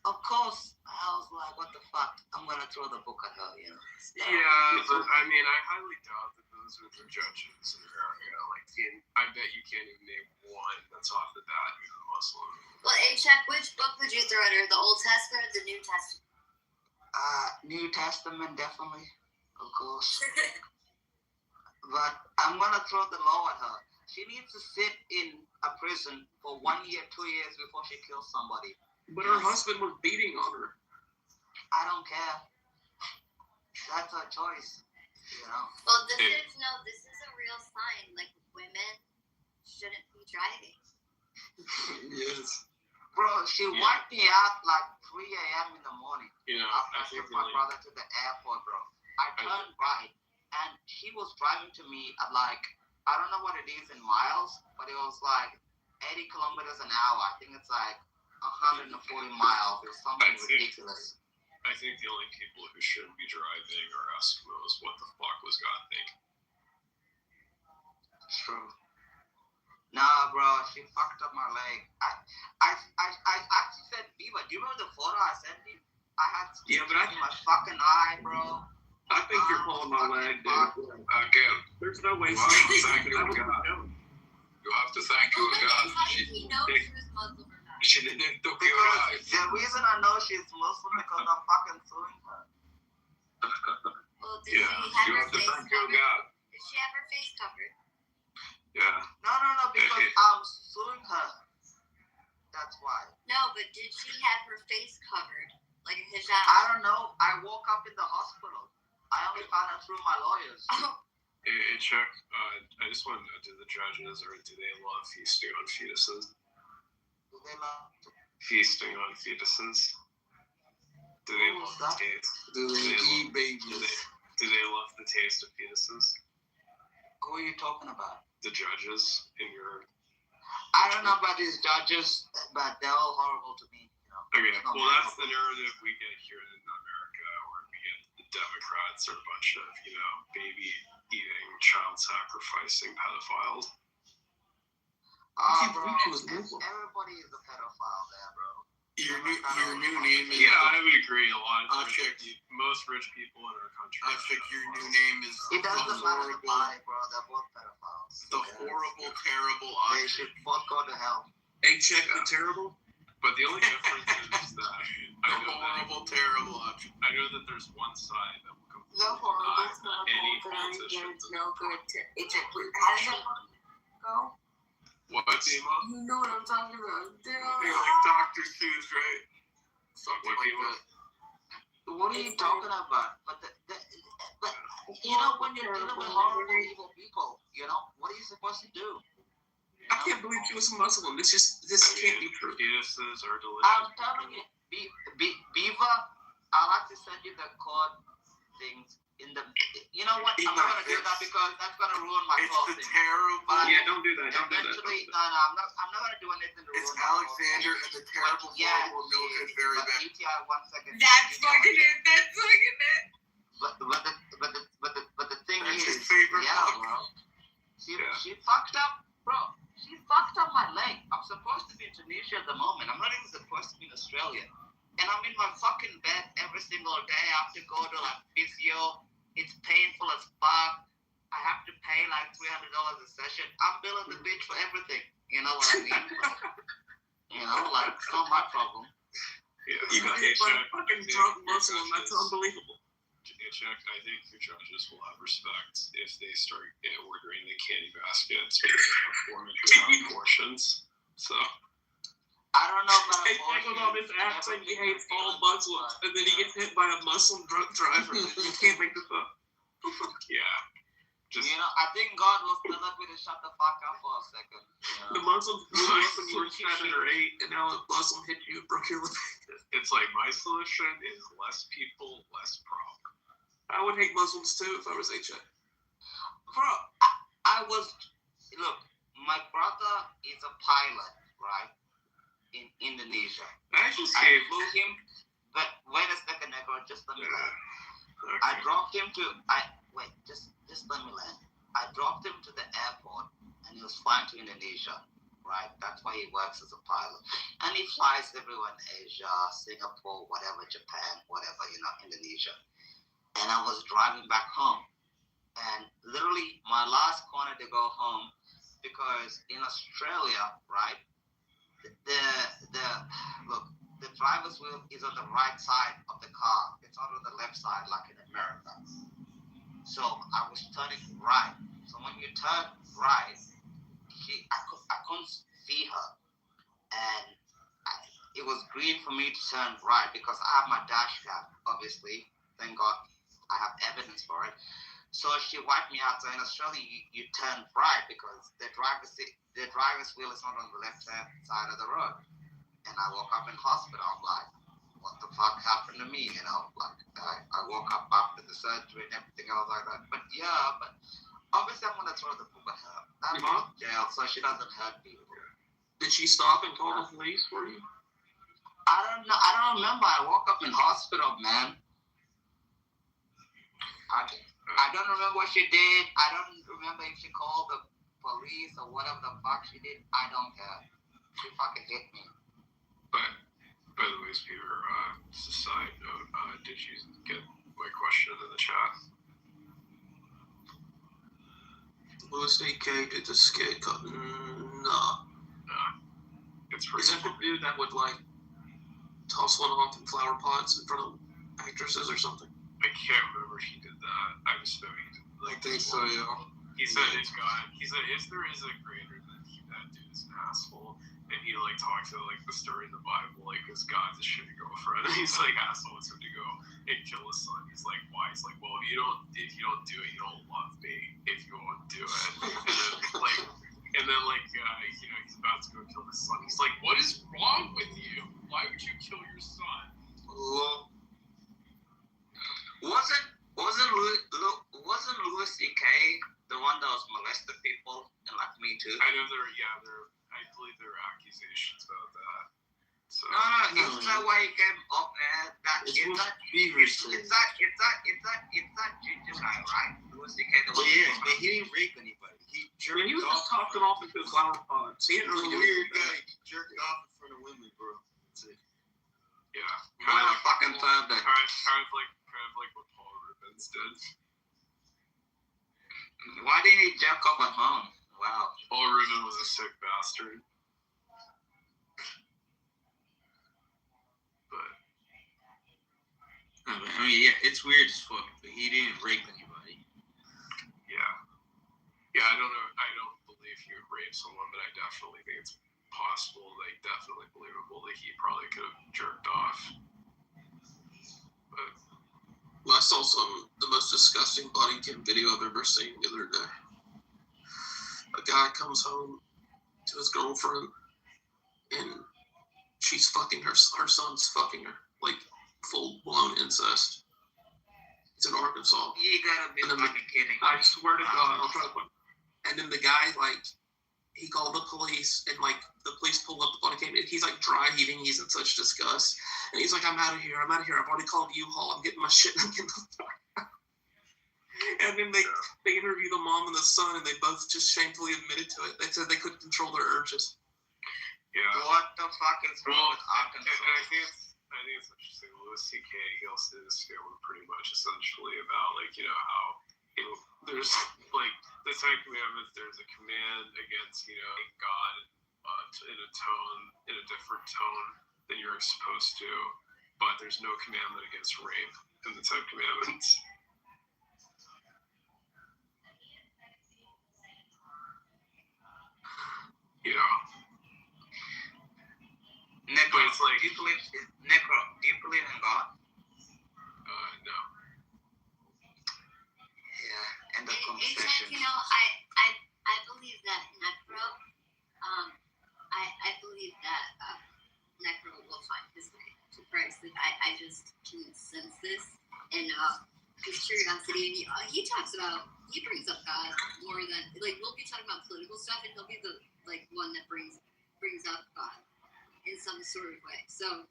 Of course, I was like, what the fuck? I'm gonna throw the book at her, you know. Yeah, but I mean, I highly doubt that those are the judges in America. Like, I bet you can't even name one that's off the bat who's a Muslim. Well, A-Check, which book would you throw at her? The Old Testament or the New Testament? New Testament, definitely, of course. But I'm gonna throw the law at her. She needs to sit in a prison for 1 year, 2 years before she kills somebody. But her husband was beating on her. I don't care. That's her choice, you know. Well, this is a real sign. Like, women shouldn't be driving. Yes. Bro, she wiped me out like 3 a.m. in the morning. You know, after I took my brother to the airport, bro. I turned right, and she was driving to me at like, I don't know what it is in miles, but it was like 80 kilometers an hour. I think it's like 140 miles or something ridiculous. I think the only people who shouldn't be driving are Eskimos. What the fuck was God thinking? True. Nah, bro, she fucked up my leg. I actually said, Viva, do you remember the photo I sent you? I had in my fucking eye, bro. I think you're pulling my leg, dude. Again, there's no way. You have to thank you, God. You have to thank you, God. How did he know she was Muslim or not? She didn't took you out. The reason I know she's Muslim because I'm fucking suing her. Well, did she have her face covered? Did she have her face covered? Yeah. No, because I'm suing her. That's why. No, but did she have her face covered? Like a hijab? I don't know. I woke up in the hospital. I only found out through my lawyers. Hey, Chuck, I just want to know, do the judges, or do they love feasting on fetuses? Do they love feasting on fetuses? Do they love the taste? Do they eat babies? Do they love the taste of fetuses? Who are you talking about? The judges in your... I don't know about these judges, but they're all horrible to me. You know? Okay, well, that's the narrative we get here in America, where we get the Democrats are a bunch of, you know, baby-eating, child-sacrificing pedophiles. Bro, everybody is a pedophile there, bro. Your new name is. Yeah, I would agree a lot. I'll check you. Most rich people in our country. I think your new name is It doesn't matter horrible. the body, bro. They're both pedophiles. The horrible, terrible They should both go to hell. Hey, check the terrible. But the only difference is that The horrible, terrible option. I know that there's one side that will completely The horrible, deny any terrible, politician. it's no good to. It's a. How does that go? What, Dima? You know what I'm talking about. You're like Dr. Seuss, right? Something What, like Dima? that. What are you talking about? But you know, when you're dealing with horrible, evil people, you know, what are you supposed to do? I can't believe she was a Muslim. This can't be true. Fetuses are delicious. I'm telling you, Beaver, I'll have to send you the code things in the. You know what? I'm not gonna do that because that's gonna ruin my It's call the thing. terrible. But Yeah, don't do that. Don't do that. eventually, no, I'm not gonna do anything to ruin It's my call Alexander thing. and the terrible, Yeah, horrible, no good, very but bad. ETI 1 second. That's fucking it. That's fucking it. But the thing That's is, his favorite yeah, book. bro. She fucked up, bro. She fucked up my leg. I'm supposed to be in Tunisia at the moment. I'm not even supposed to be in Australia. And I'm in my fucking bed every single day. I have to go to like physio. It's painful as fuck. I have to pay like $300 a session. I'm billing the bitch for everything. You know what I mean? You know, like it's not my problem. Yeah, You got hit by a fucking drunk Muslim. That's unbelievable. I think the judges will have respect if they start ordering the candy baskets without portions. So. I don't know about Hey, check with all this act saying he hates all Muslims, and then he gets hit by a Muslim drunk driver. You can't make this up. Yeah. Just, you know, I think God was telling me to shut the fuck up for a second. You know? The Muslim blew you up when you were 7 or 8, and now a Muslim hit you and broke your leg. it's like my solution is less people, less problem. I would hate Muslims too if I was HA. Bro, I was, look, my brother is a pilot, right, in Indonesia. I flew him, but wait a second, Negro, just let me land. Okay. I dropped him to, just let me land. I dropped him to the airport, and he was flying to Indonesia, right? That's why he works as a pilot. And he flies everywhere in Asia, Singapore, whatever, Japan, whatever, you know, Indonesia. And I was driving back home. And literally my last corner to go home, because in Australia, right, the driver's wheel is on the right side of the car. It's not on the left side like in America. So I was turning right. So when you turn right, I couldn't see her. And it was green for me to turn right because I have my dash cam, obviously. Thank God I have evidence for it. So she wiped me out. So in Australia, you turn right because the driver's wheel is not on the left-hand side of the road. And I woke up in hospital. I'm like, what the fuck happened to me? You know, like I woke up after the surgery and everything else like that. But yeah, but obviously I'm gonna throw the book at her. I'm in jail, so she doesn't hurt people. Did she stop and call the police for you? I don't know. I don't remember. I woke up in hospital, man. I don't remember what she did. I don't remember if she called the police or whatever the fuck she did. I don't care. She fucking hit me. But, by the way, Peter, just a side note, did you get my question in the chat? Louis A.K. did the skit cut. No. It's pretty. Is that the dude that would, like, toss one off in flower pots in front of actresses or something? I can't remember if he did that. I just know he did. I think so, yeah. He said it's God. He said if there is a greater than he, that dude is an asshole. And he like talks to like the story in the Bible, like his God's a shitty girlfriend. And he's like asshole wants him to go and kill his son. He's like, why? He's like, well, if you don't do it, you don't love me. If you won't do it, and then he's about to go kill his son. He's like, what is wrong with you? Why would you kill your son? Wasn't Louis C.K. the one that was molesting people and like me too? I know I believe there are accusations about that. So. No, isn't that why he came up and that it's that ginger guy, right? Louis C.K. the one. Yeah, but he didn't rape anybody. He was just tossing off into the flower pots. He didn't really do weird guy. He jerked off in front of women, bro. That's it. Yeah. What a fucking time that. Kind of like what Paul Rubens did. Why didn't he jack up at home? Wow. Paul Rubens was a sick bastard. But I mean, yeah, it's weird as fuck, but he didn't rape anybody. yeah. Yeah, I don't know. I don't believe he would rape someone, but I definitely think it's possible, like definitely believable that he probably could have jerked off. But I saw the most disgusting body cam video I've ever seen the other day. A guy comes home to his girlfriend, and she's fucking her son's fucking her, like full-blown incest. It's in Arkansas. You gotta be fucking kidding. I swear to God, I'll try to find. And then the guy, like, he called the police, and like the police pulled up the body cam, and he's like dry heaving. He's in such disgust, and he's like, "I'm out of here. I've already called U-Haul. I'm getting my shit." And I'm getting the fuck out. And then they interview the mom and the son, and they both just shamefully admitted to it. They said they couldn't control their urges. yeah. What the fuck is wrong with Arkansas? I think it's interesting. Louis C.K. he also did this film pretty much essentially about like how there's like the Ten Commandments. There's a command against God in a different tone than you're supposed to, but there's no commandment against rape in the Ten Commandments. Necro, But it's like do you believe in God? No. Yeah, end of Exactly. conversation. I believe that Necro. I believe that Necro will find his way to Christ. Like I just can sense this, and his curiosity. And he brings up God more than like we'll be talking about political stuff, and he'll be the one that brings up God in some sort of way. So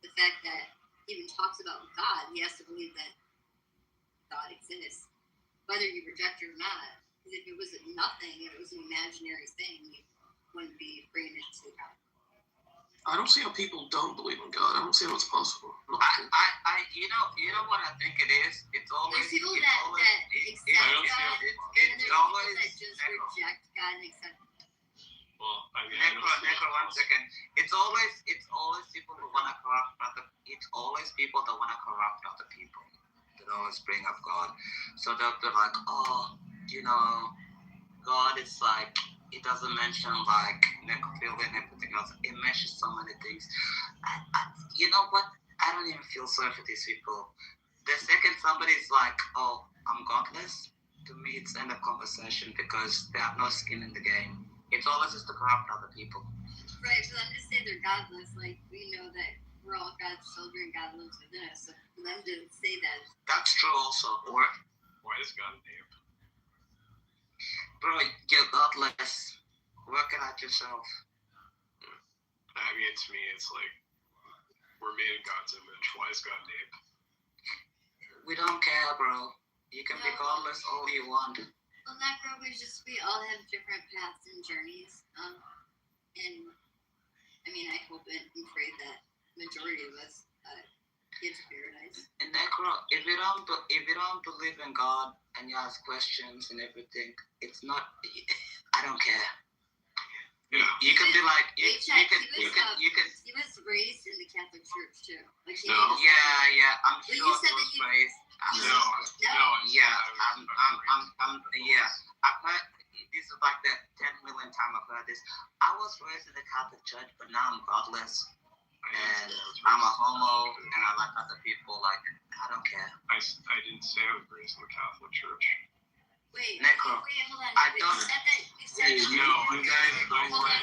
the fact that he even talks about God, he has to believe that God exists, whether you reject it or not. Because if it was nothing, if it was an imaginary thing, you wouldn't be bringing it to God. I don't see how people don't believe in God. I don't see how it's possible. You know what I think it is? It's always There's people it's that always, accept God, and then there's always people that just reject God and accept. Well, I mean, Necro, 1 second. It's always people who wanna corrupt other. It's always people that wanna corrupt other people. That always bring up God. So they're like, God is like. It doesn't mention like necrophilia and everything else. It mentions so many things. You know what? I don't even feel sorry for these people. The second somebody is like, "Oh, I'm godless," to me it's end of conversation because they have no skin in the game. It's always just to corrupt other people. Right, for them to say they're godless, like we know that we're all God's children, God lives within us. So for them to say that. That's true also. Why is God named? Bro, you're godless. Work it out yourself. I mean, to me, it's like we're made in God's image. Why is God named? We don't care, bro. You can be godless all you want. Well, Necro, we all have different paths and journeys. And I mean, I hope and pray that majority of us get to paradise. And Necro, if you don't believe in God and you ask questions and everything, it's not. I don't care. Yeah. You can be like you can. He was raised in the Catholic Church too. Like Yeah. I'm sure he was raised. No. Yeah. Yeah. I've heard this is like the 10 million time I've heard this. I was raised in the Catholic Church, but now I'm godless. And I'm a homo, and I like other people. Like, I don't care. I didn't say I was raised in the Catholic Church. Wait, Necro. hold on. I don't. You said that You guys don't hold on.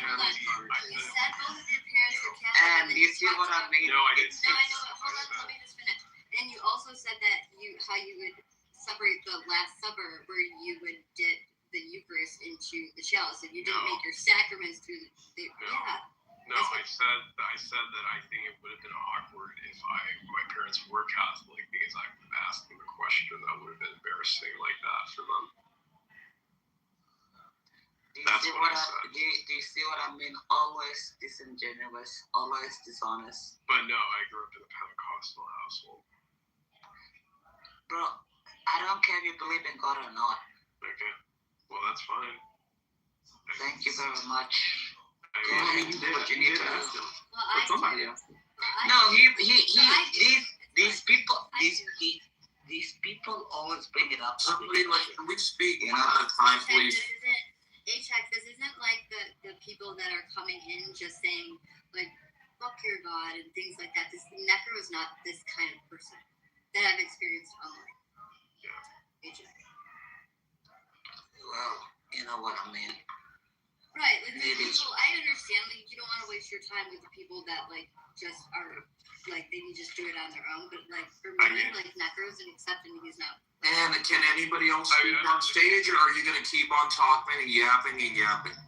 You said both of your parents were Catholic. And you see what I mean? No, I didn't say No, I know. Hold on, let me just finish. And you also said that how you would separate the Last Supper, where you would dip the Eucharist into the chalice, and you didn't make your sacraments through the yeah. No, I said that I think it would have been awkward if my parents were Catholic because I would have asked them a question that would have been embarrassing like that for them. That's what I said. Do you see what I mean? Always disingenuous, always dishonest. But no, I grew up in a Pentecostal household. Bro, I don't care if you believe in God or not. Okay. Well, that's fine. Thank you very much. You did. What you need to ask do. him. But somebody asked him. No, these people always bring it up. Somebody like, can we speak You one know, at a time, please? This isn't like the people that are coming in just saying like fuck your God and things like that. This Necro is not this kind of person that I've experienced online. Well, you know what I mean. Right, like the people, I understand like you don't want to waste your time with the people that like just are like they can just do it on their own. But like for me, like Necro's an accepting he's not. And can anybody else speak on stage, or are you going to keep on talking and yapping and yapping?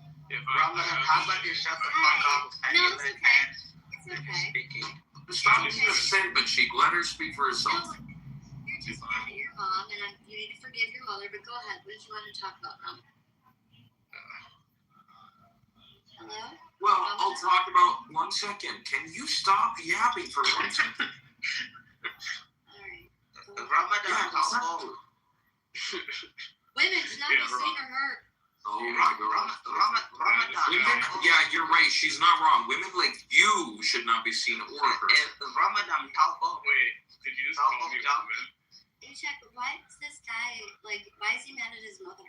How about you shut the fuck up and No, you it's let okay. Anne It's okay. speaking? Stop being a sentiment cheek. Let her speak for herself. No, you're just mad at your mom, and you need to forgive your mother. But go ahead. What did you want to talk about, Mom? Hello? Well, I'll talk about 1 second. Can you stop yapping for 1 second? Ramadan, Women should not be seen or heard. Oh my God. Women, yeah, you're right. She's not wrong. Women like you should not be seen or heard. Ramadan, wait, did you just call me a woman? Hey, check. Why is this guy like? Why is he mad at his mother?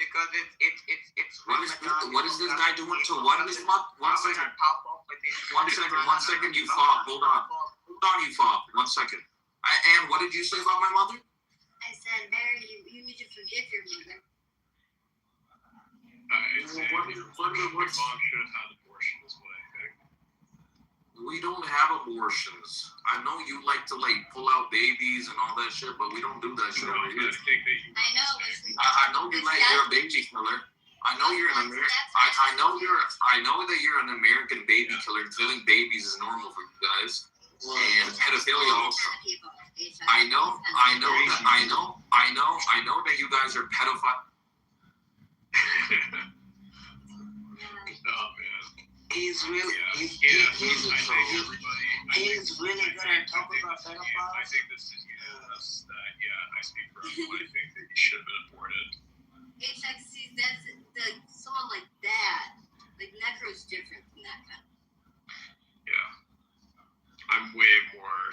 Because it's what is this guy doing to what is his mother? 1 second. 1 second. You fought. Hold on, you fought. 1 second. And what did you say about my mother? I said, Mary, you need to forgive your mother. Your mom should have had abortion, is what I think. We don't have abortions. I know you like to pull out babies and all that shit, but we don't do that shit over here. I know you like you're a baby killer. I know you're an American. I know that you're an American baby killer. Killing babies is normal for you guys. And pedophilia also. I know that you guys are pedophile. He's really he's really good at talking about pedophiles. I think this is I speak for everyone. I think that he should have been aborted. HXC, that's someone like that. Like Necro's different from that kind. Yeah. I'm way more,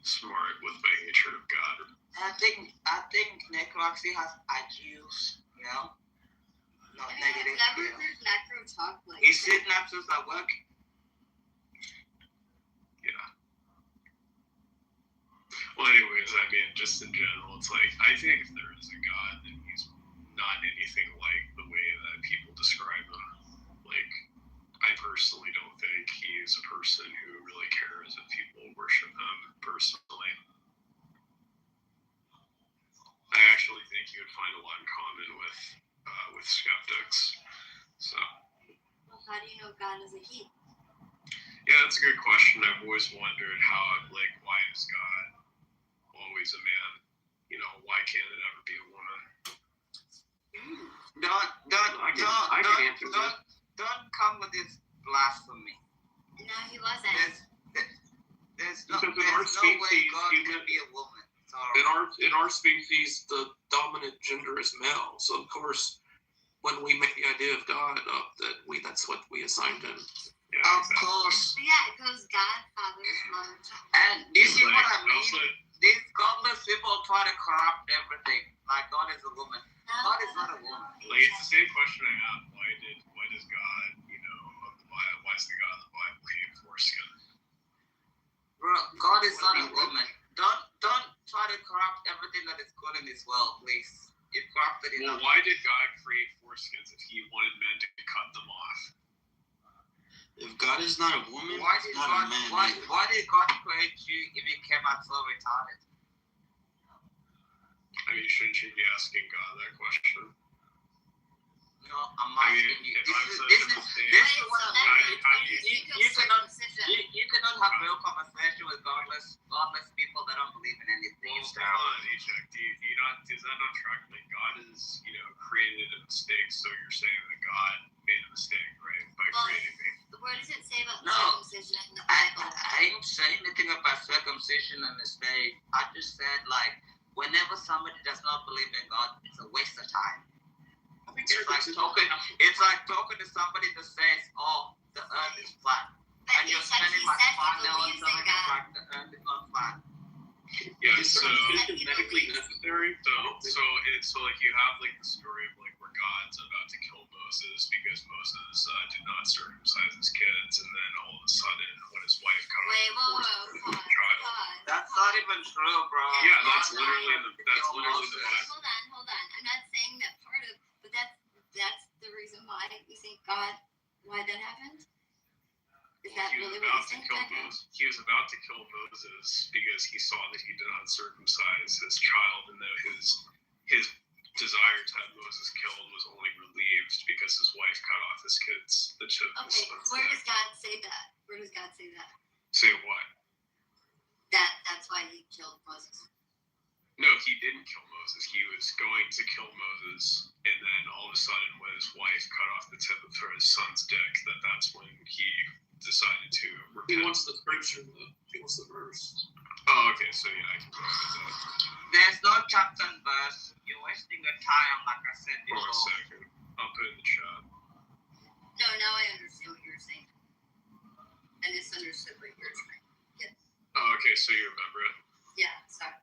smart with my hatred of God. I think Necro actually has IQs, not negative. I've never heard Necro talk like He synapses at work. Yeah. Well, anyways, I mean, just in general, it's like, I think if there is a God, then he's not anything like the way that people describe him. Like, I personally don't think he's a person who really cares if people worship him personally. I actually think you would find a lot in common with skeptics. So. Well, how do you know God is a he? Yeah, that's a good question. I've always wondered why is God always a man? Why can't it ever be a woman? Don't come with this blasphemy. No, he wasn't. There's no way God can be a woman. In our species, the dominant gender is male. So of course, when we make the idea of God up, that's what we assigned him. Yeah, of course. Yeah, it goes God, Father, Mother. And do you see what I mean? These godless people try to corrupt everything. Like God is a woman. God is not a woman. Like it's the same question I have. Why does God, why is the God of the Bible hate foreskin? Bro, God is not a woman. Don't try to corrupt everything that is good in this world, please. You've corrupted it. Well, why did God create foreskins if he wanted men to cut them off? If God is not a woman, why did not God, a man. why did God create you if you came out so retarded? I mean, shouldn't you be asking God that question? No, I'm asking you. This is what I'm saying. You cannot have real conversation with godless people that don't believe in anything. Hold on, Ishak. Does is that not tracking? Like God is, created a mistake, so you're saying that God made a mistake, right? By creating me. What does it say about No. circumcision in the Bible? I didn't say anything about circumcision and mistake. I just said whenever somebody does not believe in God, it's a waste of time. It's like talking to somebody that says, "Oh, the earth is flat," and you're spending like 5 hours telling them like the earth is not flat. Yeah, so it's medically necessary. So like you have like the story of like where God's about to kill Moses because Moses did not circumcise his kids, and then all of a sudden when his wife cut off the child. That's not even true, bro. Yeah, that's literally the Bible. Hold on. I'm not saying that part of, but that's the reason why you think God, why that happened. Is that really what you think? He was about to kill Moses because he saw that he did not circumcise his child, and that his desire to have Moses killed was only relieved because his wife cut off his kids. Okay, where does God say that? Where does God say that? Say what? That's why he killed Moses. No, he didn't kill Moses. He was going to kill Moses, and then all of a sudden, when his wife cut off the tip of his son's dick, that's when he decided to repent. He wants the scripture, though. He wants the verse. Oh, okay. So yeah, I can go with that. There's no chapter and verse. You're wasting your time, like I said before. Hold on a second. I'll put it in the chat. No, now I understand what you're saying. I misunderstood what you're saying. Yeah. Oh, okay. So you remember it? Yeah. Sorry.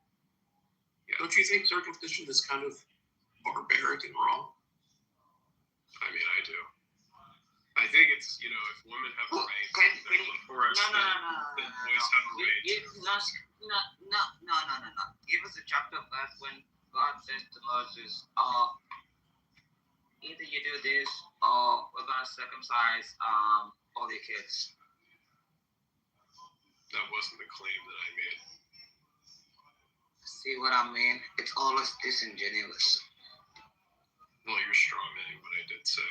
Yeah. Don't you think circumcision is kind of barbaric and wrong? I mean, I do. I think it's, if women have a right, then boys have a right. No. Give us a chapter verse when God says to Moses, either you do this or we're going to circumcise all your kids. That wasn't the claim that I made. See what I mean? It's always disingenuous. Well, you're strawmanning what I did say.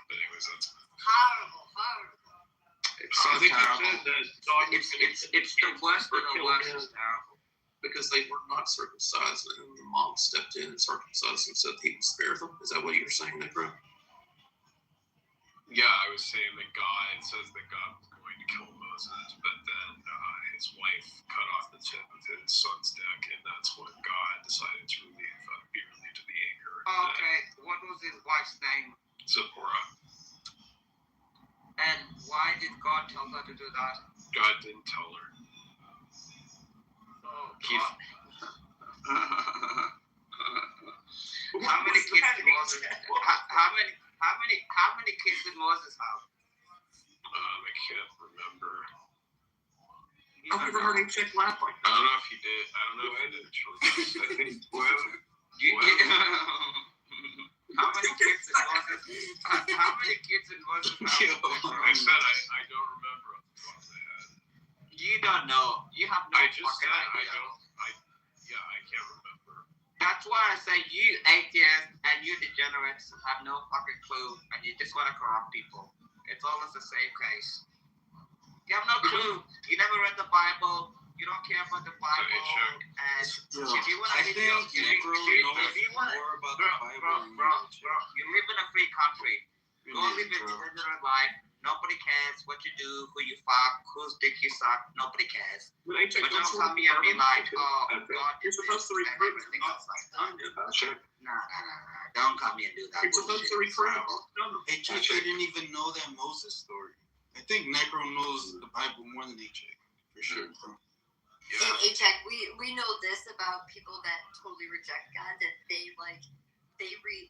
But anyways, that's horrible. It's so terrible. It's the worst of the worst. It's terrible. Because they were not circumcised, and the mom stepped in and circumcised them so that he would spare them. Is that what you were saying, Negro? Yeah, I was saying that God says that God was going to kill Moses, but then his wife cut off the tip of his son's dick, and that's when God decided to be relieved of the anger. Okay, what was his wife's name? Zipporah. And why did God tell her to do that? God didn't tell her. How many kids did Moses? How many kids did Moses have? I can't remember. I've never heard him check lap like that. I don't know if he did. I think 12. How many kids did Moses? How many kids did Moses have? I said I don't remember off the top of my head. You don't know. You have no I just fucking said idea. I can't remember. That's why I say you atheists and you degenerates have no fucking clue, and you just want to corrupt people. It's always the same case. You have no clue. You never read the Bible. You don't care about the Bible. And if you want to live more about the Bible, bro, you live in a free country. Go live a degenerate life. Nobody cares what you do, who you fuck, whose dick you suck. Nobody cares. But don't come here and be like, oh, God, you're supposed to recruit. No. Don't come here and do that. You're supposed to recruit. Hey, Chuck, I didn't even know that Moses story. I think Necro knows the Bible more than HA, for sure. In H.A., we know this about people that totally reject God, that they read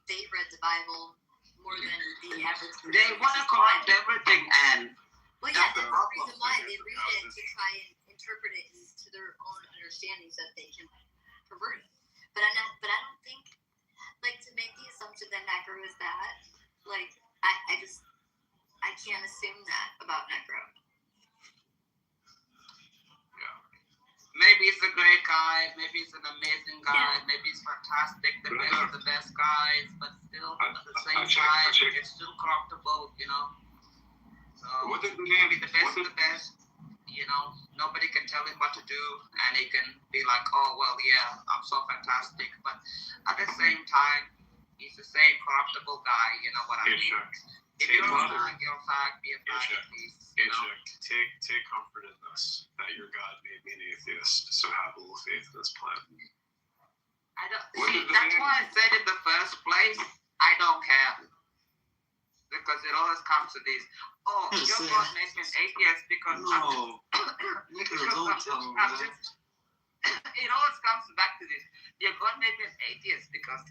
the Bible more than the average person. They want to correct everything, and well, yeah, that's the reason why they read it to try and interpret it to their own understanding so that they can pervert it. But I don't think, like, to make the assumption that Necro is that, like, I can't assume that about Necro. Maybe he's a great guy, maybe he's an amazing guy, maybe he's fantastic, the best of the best guys, but still, at the same time, it's still corruptible, you know? So, he can be the best of the best, nobody can tell him what to do, and he can be like, oh, well, yeah, I'm so fantastic. But at the same time, he's the same corruptible guy, you know what I mean? If you're a fag, you're a fag, be a fag at least. Take comfort in this, that your God made me an atheist, so have a little faith in this plan. That's why I said in the first place, I don't care. Because it always comes to this, you're God made me an atheist because no. Don't tell him that. It always comes back to this. Your God made me an atheist because,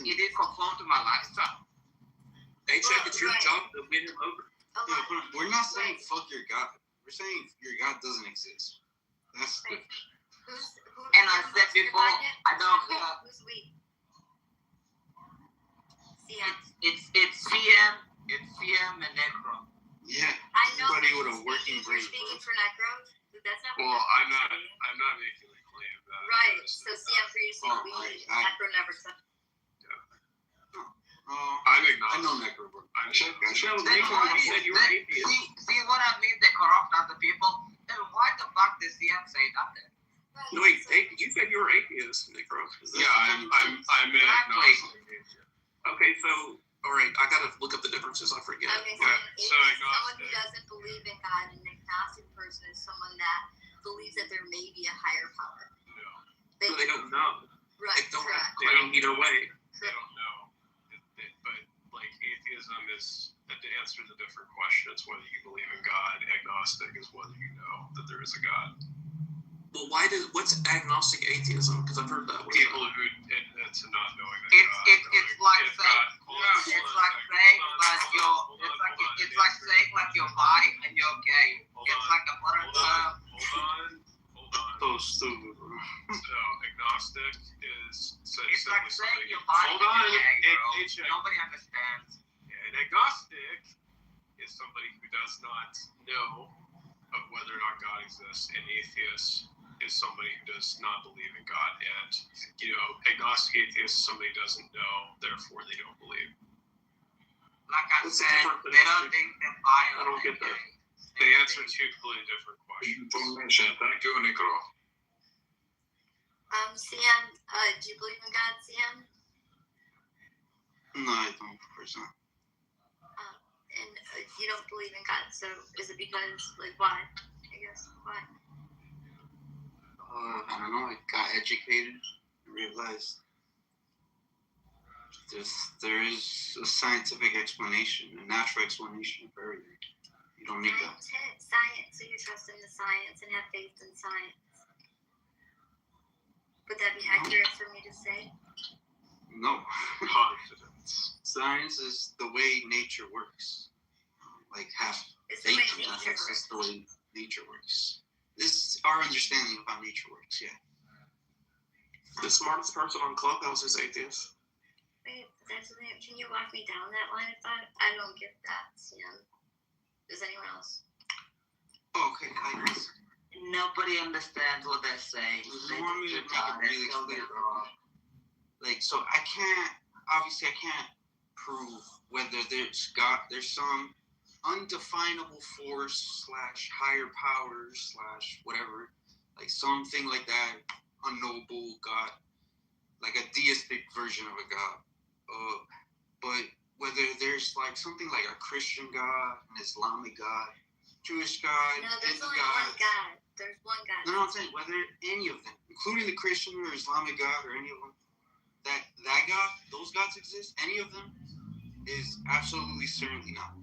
he didn't conform to my lifestyle. Hey, check, it's your job to win him over. Yeah, we're not saying fuck your God. We're saying your God doesn't exist. That's the... And I said before, I don't care. Who's we? It's CM and Necro. Yeah. I know everybody with a working brain. Speaking for Necro, that's not. Well, I'm not making the claim that. Right. So CM for you, Necro never said. I'm agnostic. I know Necro, bro. See what I mean? They corrupt other people. Then why the fuck does CM say that then? No, wait, you said you were atheist, Necro. Yeah, I'm agnostic. Okay, so all right, I gotta look up the differences. I forget. Okay, so someone who doesn't believe in God, an agnostic person is someone that believes that there may be a higher power. No. They don't know. Right. They don't have to claim either way. They don't know. But like atheism is, to answer the different questions, whether you believe in God. Agnostic is whether you know that there is a God. Well, what's agnostic atheism? Because I've heard that. People who it's not knowing that it's like saying like your body and you're gay. It's like a modern term. Hold on. So stupid, bro. So agnostic is it's like saying your body and you're gay, bro. Nobody understands. Yeah, an agnostic is somebody who does not know of whether or not God exists. An atheist is somebody who does not believe in God, and agnostic atheist is somebody who doesn't know, therefore they don't believe. Like I said, they don't think that I don't get that. They answer two completely different questions. Thank you, Necro. CM, do you believe in God, CM? No, I don't, of course not. And you don't believe in God, so is it because, why? I guess, why? I don't know, I got educated and realized there is a scientific explanation, a natural explanation for everything. You don't need that. Science, so you trust in the science and have faith in science. Would that be accurate for me to say? No. Science is the way nature works. Like half faith in that, that's the way nature works. This is our understanding of how nature works, yeah. The smartest person on Clubhouse is atheist. Wait, can you walk me down that line of thought? I don't get that, CM. Does anyone else? Okay, I guess. Nobody understands what they're saying. You want me to make it really clear? So I can't prove whether there's some undefinable force / higher power / whatever, like something like that, unknowable God, like a deistic version of a God. But whether there's something like a Christian God, an Islamic God, Jewish God, no, there's only God. one God. There's one God. No, I'm saying whether any of them, including the Christian or Islamic God or any of them, that God, those gods exist, any of them, is absolutely certainly not.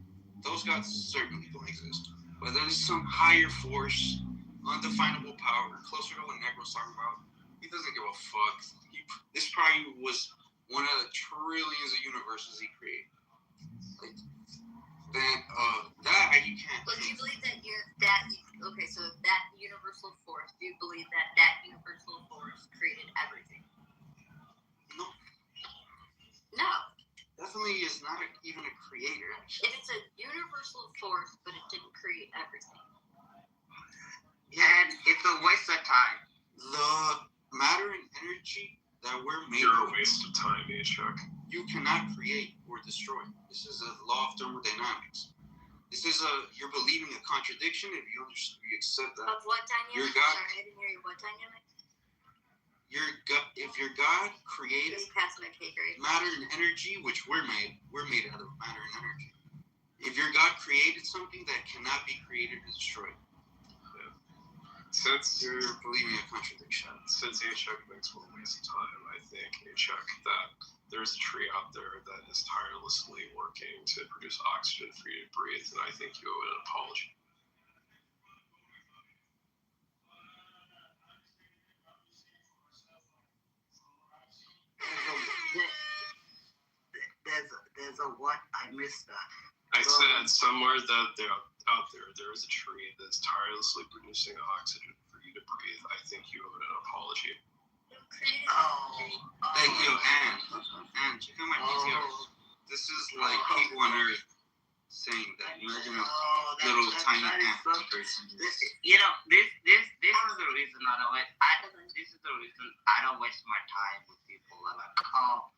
Those gods certainly don't exist. Whether there's some higher force, undefinable power, closer to what Necro's talking about, he doesn't give a fuck. This probably was one of the trillions of universes he created. That you can't. But do you believe okay, so that universal force, do you believe that universal force created everything? No. No. Definitely is not even a creator, actually. If it's a universal force, but it didn't create everything. Yeah, and it's a waste of time. The matter and energy that we're made You're of. a waste of time, Chuck. You cannot create or destroy. This is a law of thermodynamics. This is you're believing a contradiction if you accept that. Of what dynamic? Your God, Sorry, I didn't hear you. What dynamic? If your God created Just pass my cake, right? matter and energy, which we're made out of matter and energy. If your God created something that cannot be created or destroyed, Since you're believing a contradiction. Since Chuck makes one waste of time, I think Chuck that there's a tree out there that is tirelessly working to produce oxygen for you to breathe, and I think you owe it an apology. There's a what? I missed that. I said somewhere that out there is a tree that's tirelessly producing oxygen for you to breathe. I think you owe it an apology. Thank you, and check out my PTR. This is like people on Earth saying that. Imagine a little tiny ant. You know, this is the reason I don't I don't waste my time with people that are like, oh,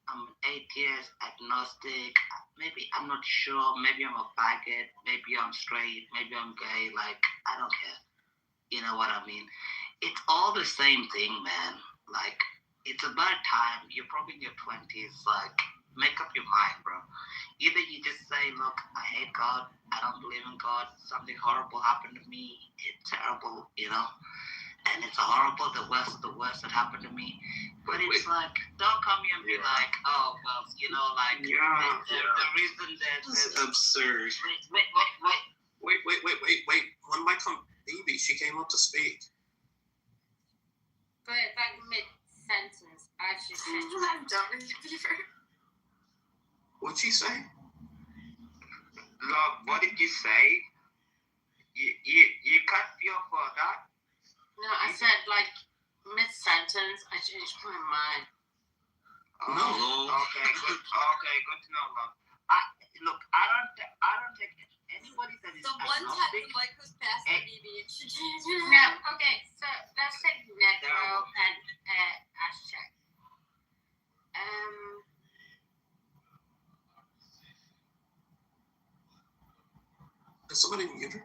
I'm an atheist, agnostic, maybe I'm not sure, maybe I'm a faggot, maybe I'm straight, maybe I'm gay, like, I don't care. You know what I mean? It's all the same thing, man. Like, it's about time, you're probably in your 20s, like, make up your mind, bro. Either you just say, look, I hate God, I don't believe in God, something horrible happened to me, it's terrible, you know? And it's horrible, the worst of the worst that happened to me. But it's like, don't come here and be like, oh, well, you know, like, the reason that... This is absurd. Wait. When my baby, she came up to speak. But like mid-sentence, I should say. I'm done with Kitover. What'd she say? Love, what did you say? You cut your father? No, I said like mid-sentence, I changed my mind. No. Okay, good to know, love. Look, I don't take anybody that is The one time the mic was passed to BB and she changed it. No, okay, so let's take Necro and hashtag. Did somebody mute her?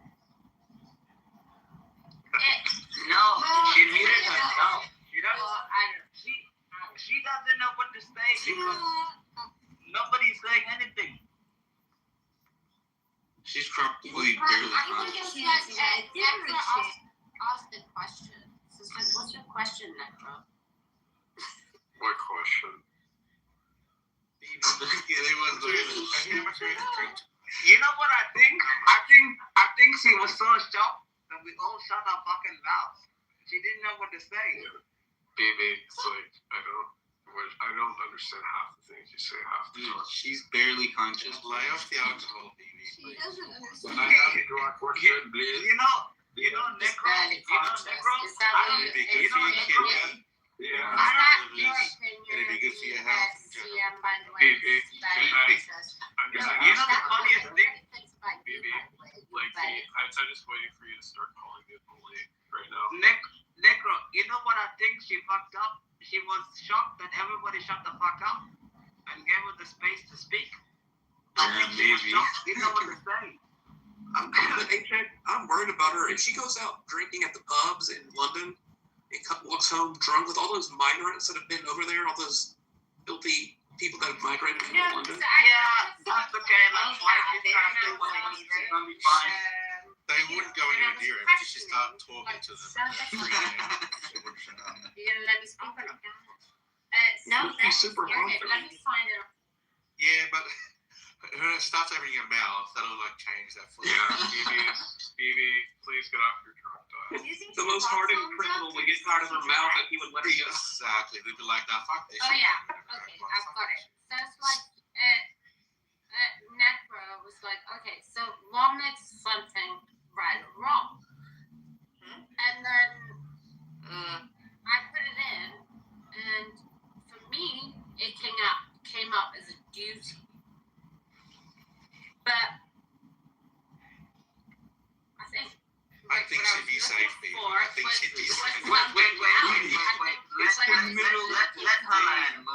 No, she muted herself. She doesn't know what to say because nobody's saying anything. She's probably barely conscious. Ask the question. Sister, what's your question, Necro? What question? You know what I think? I think she was so shocked that we all shut our fucking mouths. She didn't know what to say. Baby, it's like I don't understand half the things you say half the time. She's barely conscious. Lie off the alcohol, baby. She doesn't understand. When I have to draw a question, please. You know, Necro. Yeah. I'm not your opinion. It'd be good for your health. CM, by the way. You know the funniest thing? Baby, like, I'm just waiting for you to start calling me a bully right now. Necro, you know what I think she fucked up? She was shocked that everybody shut the fuck up and gave her the space to speak. I think she was shocked. She didn't know what to say. I'm worried about her. If she goes out drinking at the pubs in London and walks home drunk with all those migrants that have been over there, all those filthy people that have migrated from London. Yeah, that's okay. That's why she's trying to do what it needs. It's gonna be fine. They wouldn't go anywhere near him if she started talking to them. You're gonna let me speak or not? No, She's super hot. Let me find out. Yeah, but her stuff opening your mouth, that'll like change that for you. Yeah, Phoebe, please get off your drunk diet. The most hardened criminal would get out of her mouth and he would let her go. Exactly. They'd be like, that fuck this. Oh yeah, okay, I've got it. So it's like, Necro was like, okay, so what makes something right or wrong? And then I put it in, and for me, it came up as a duty. But I think she'd be safe, baby. I think she'd be safe. Wait. Let her land.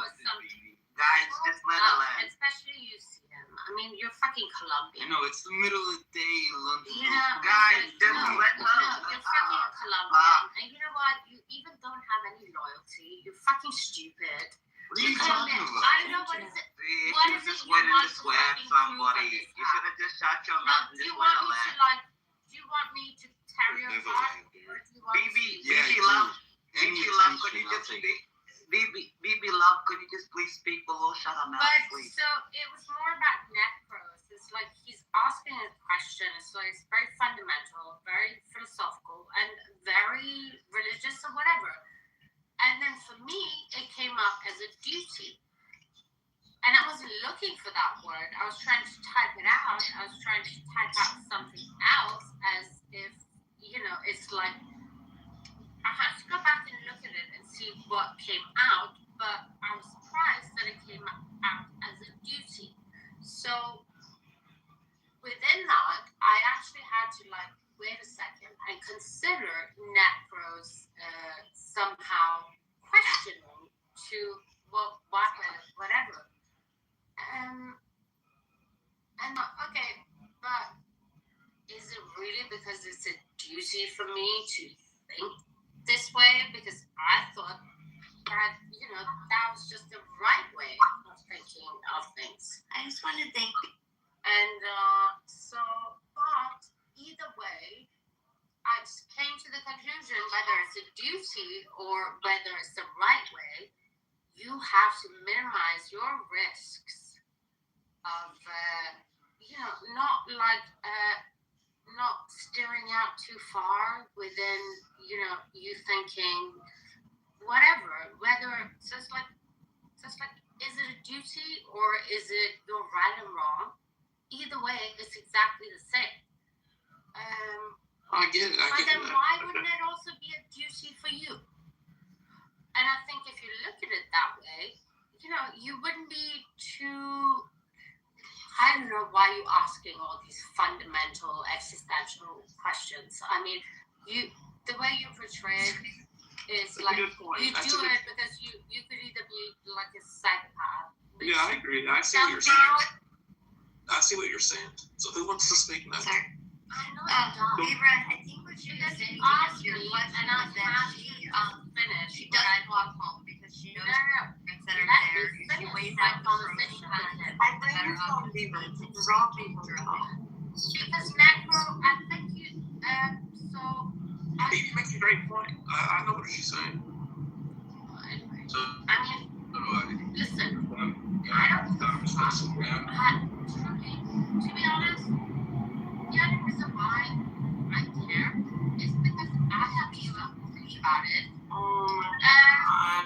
Guys, just let her land. Especially you, CM. I mean, you're fucking Colombia. I know, it's the middle of the day in London. You know, Guys, just no, let no, her. you're fucking Colombian. And you know what? You even don't have any loyalty. You're fucking stupid. What are you talking about? I don't know what is it. See, What you is it just you went in want to to swear at fucking prove on somebody. this You should have just shut your No, mouth and do you just want went me to to laugh. do you want me to tear your Never apart? land, Or do you want BB, me to BB love, BB love, could you just speak? BB love, could you just please speak below? Shut up now, But please. so it was more about necros. It's like he's asking a question. So it's very fundamental, very philosophical, and very religious or whatever. And then for me, it came up as a duty. And I wasn't looking for that word. I was trying to type it out. I was trying to type out something else as if, you know, it's like, I have to go back and look at it and see what came out. But I was surprised that it came out as a duty. So within that, I actually had to like, wait a second and consider necros somehow questioning to whatever. And okay, but is it really because it's a duty for me to think this way? Because I thought that, you know, that was just the right way of thinking of things. I just want to thank. And but either way, I just came to the conclusion whether it's a duty or whether it's the right way, you have to minimize your risks of, you know, not steering out too far within, you know, you thinking whatever, whether just like, is it a duty or is it you're right and wrong? Either way, it's exactly the same. I get it. But then why wouldn't it also be a duty for you? And I think if you look at it that way, you know, you wouldn't be too, I don't know why you're asking all these fundamental existential questions. I mean, the way you portray it is like, you do it because you could either be like a psychopath. Yeah, I agree. I see what you're saying. I see what you're saying. So who wants to speak now? Sorry. I know Libra, I think what she was saying is your question is that she doesn't walk home because she knows things that are there. If she weighs out the pros and cons, the better option is raw people. Because necro, I think you, so. He makes a great point. I know what she's saying. Anyway, I mean, listen, I don't to be honest, the only reason why I care is because I have to think about it.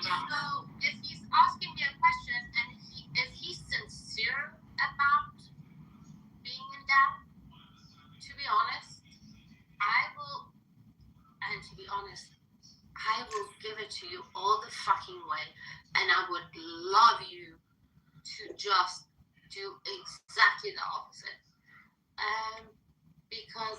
So if he's asking me a question and if he's sincere about being in doubt, to be honest, I will give it to you all the fucking way, and I would love you to just do exactly the opposite. Because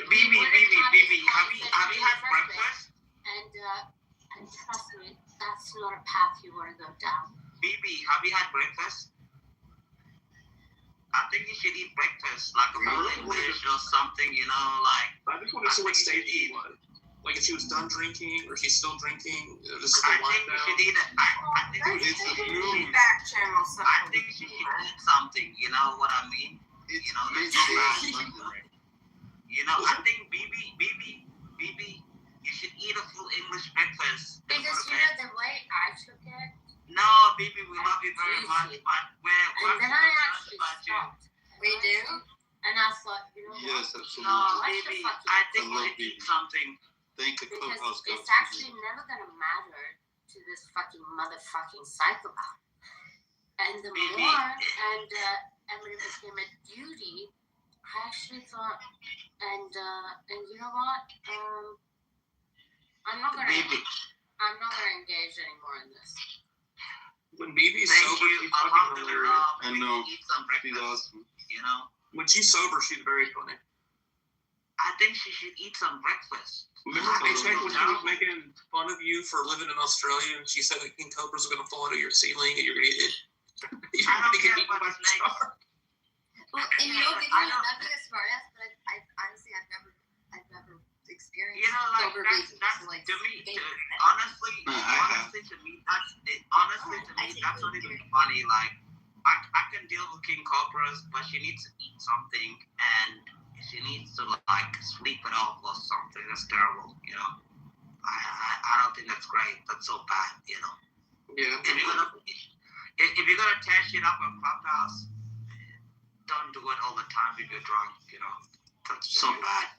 BB, have you had breakfast? And trust me, that's not a path you want to go down. BB, have you had breakfast? I think you should eat breakfast, like a rolling dish or something, you know, like. I just want to see what stage she was. Like if she was done drinking or she's still drinking. This is the I think you should eat it. I think you should eat back channel something. I think she should eat something. You know what I mean? You know, that's you know, I think BB, you should eat a full English breakfast. Because you know the way I took it. No, BB, we love you very much, but and then I actually stopped. We do? And I thought, you know Yes, what? absolutely. No, baby, I think we should eat something. Thank the Because clubhouse it's guys. actually never gonna matter to this fucking motherfucking psychopath. And the Baby. more, and when it became a duty, I actually thought, and you know what? I'm not gonna engage anymore in this. When BB's Thank sober, you. she's I fucking love the hilarious. I know. Eat some She's breakfast. awesome. You know, When she's sober, she's very funny. I think she should eat some breakfast. Remember when she was making fun of you for living in Australia and she said that King Cobras are going to fall out of your ceiling and you're going to get Well, and you know, maybe I'm not being a smartass, but I've honestly, I've never experienced. You know, like sober that's babies, that's so, like, to me. they- Honestly, to me, that's not even funny. Like, I can deal with King Cobras, but she needs to eat something and she needs to like sleep it off or something. That's terrible. You know, I don't think that's great. That's so bad. You know. Yeah. If you're gonna tear shit up on Clubhouse, don't do it all the time if you're drunk. You know, that's so bad.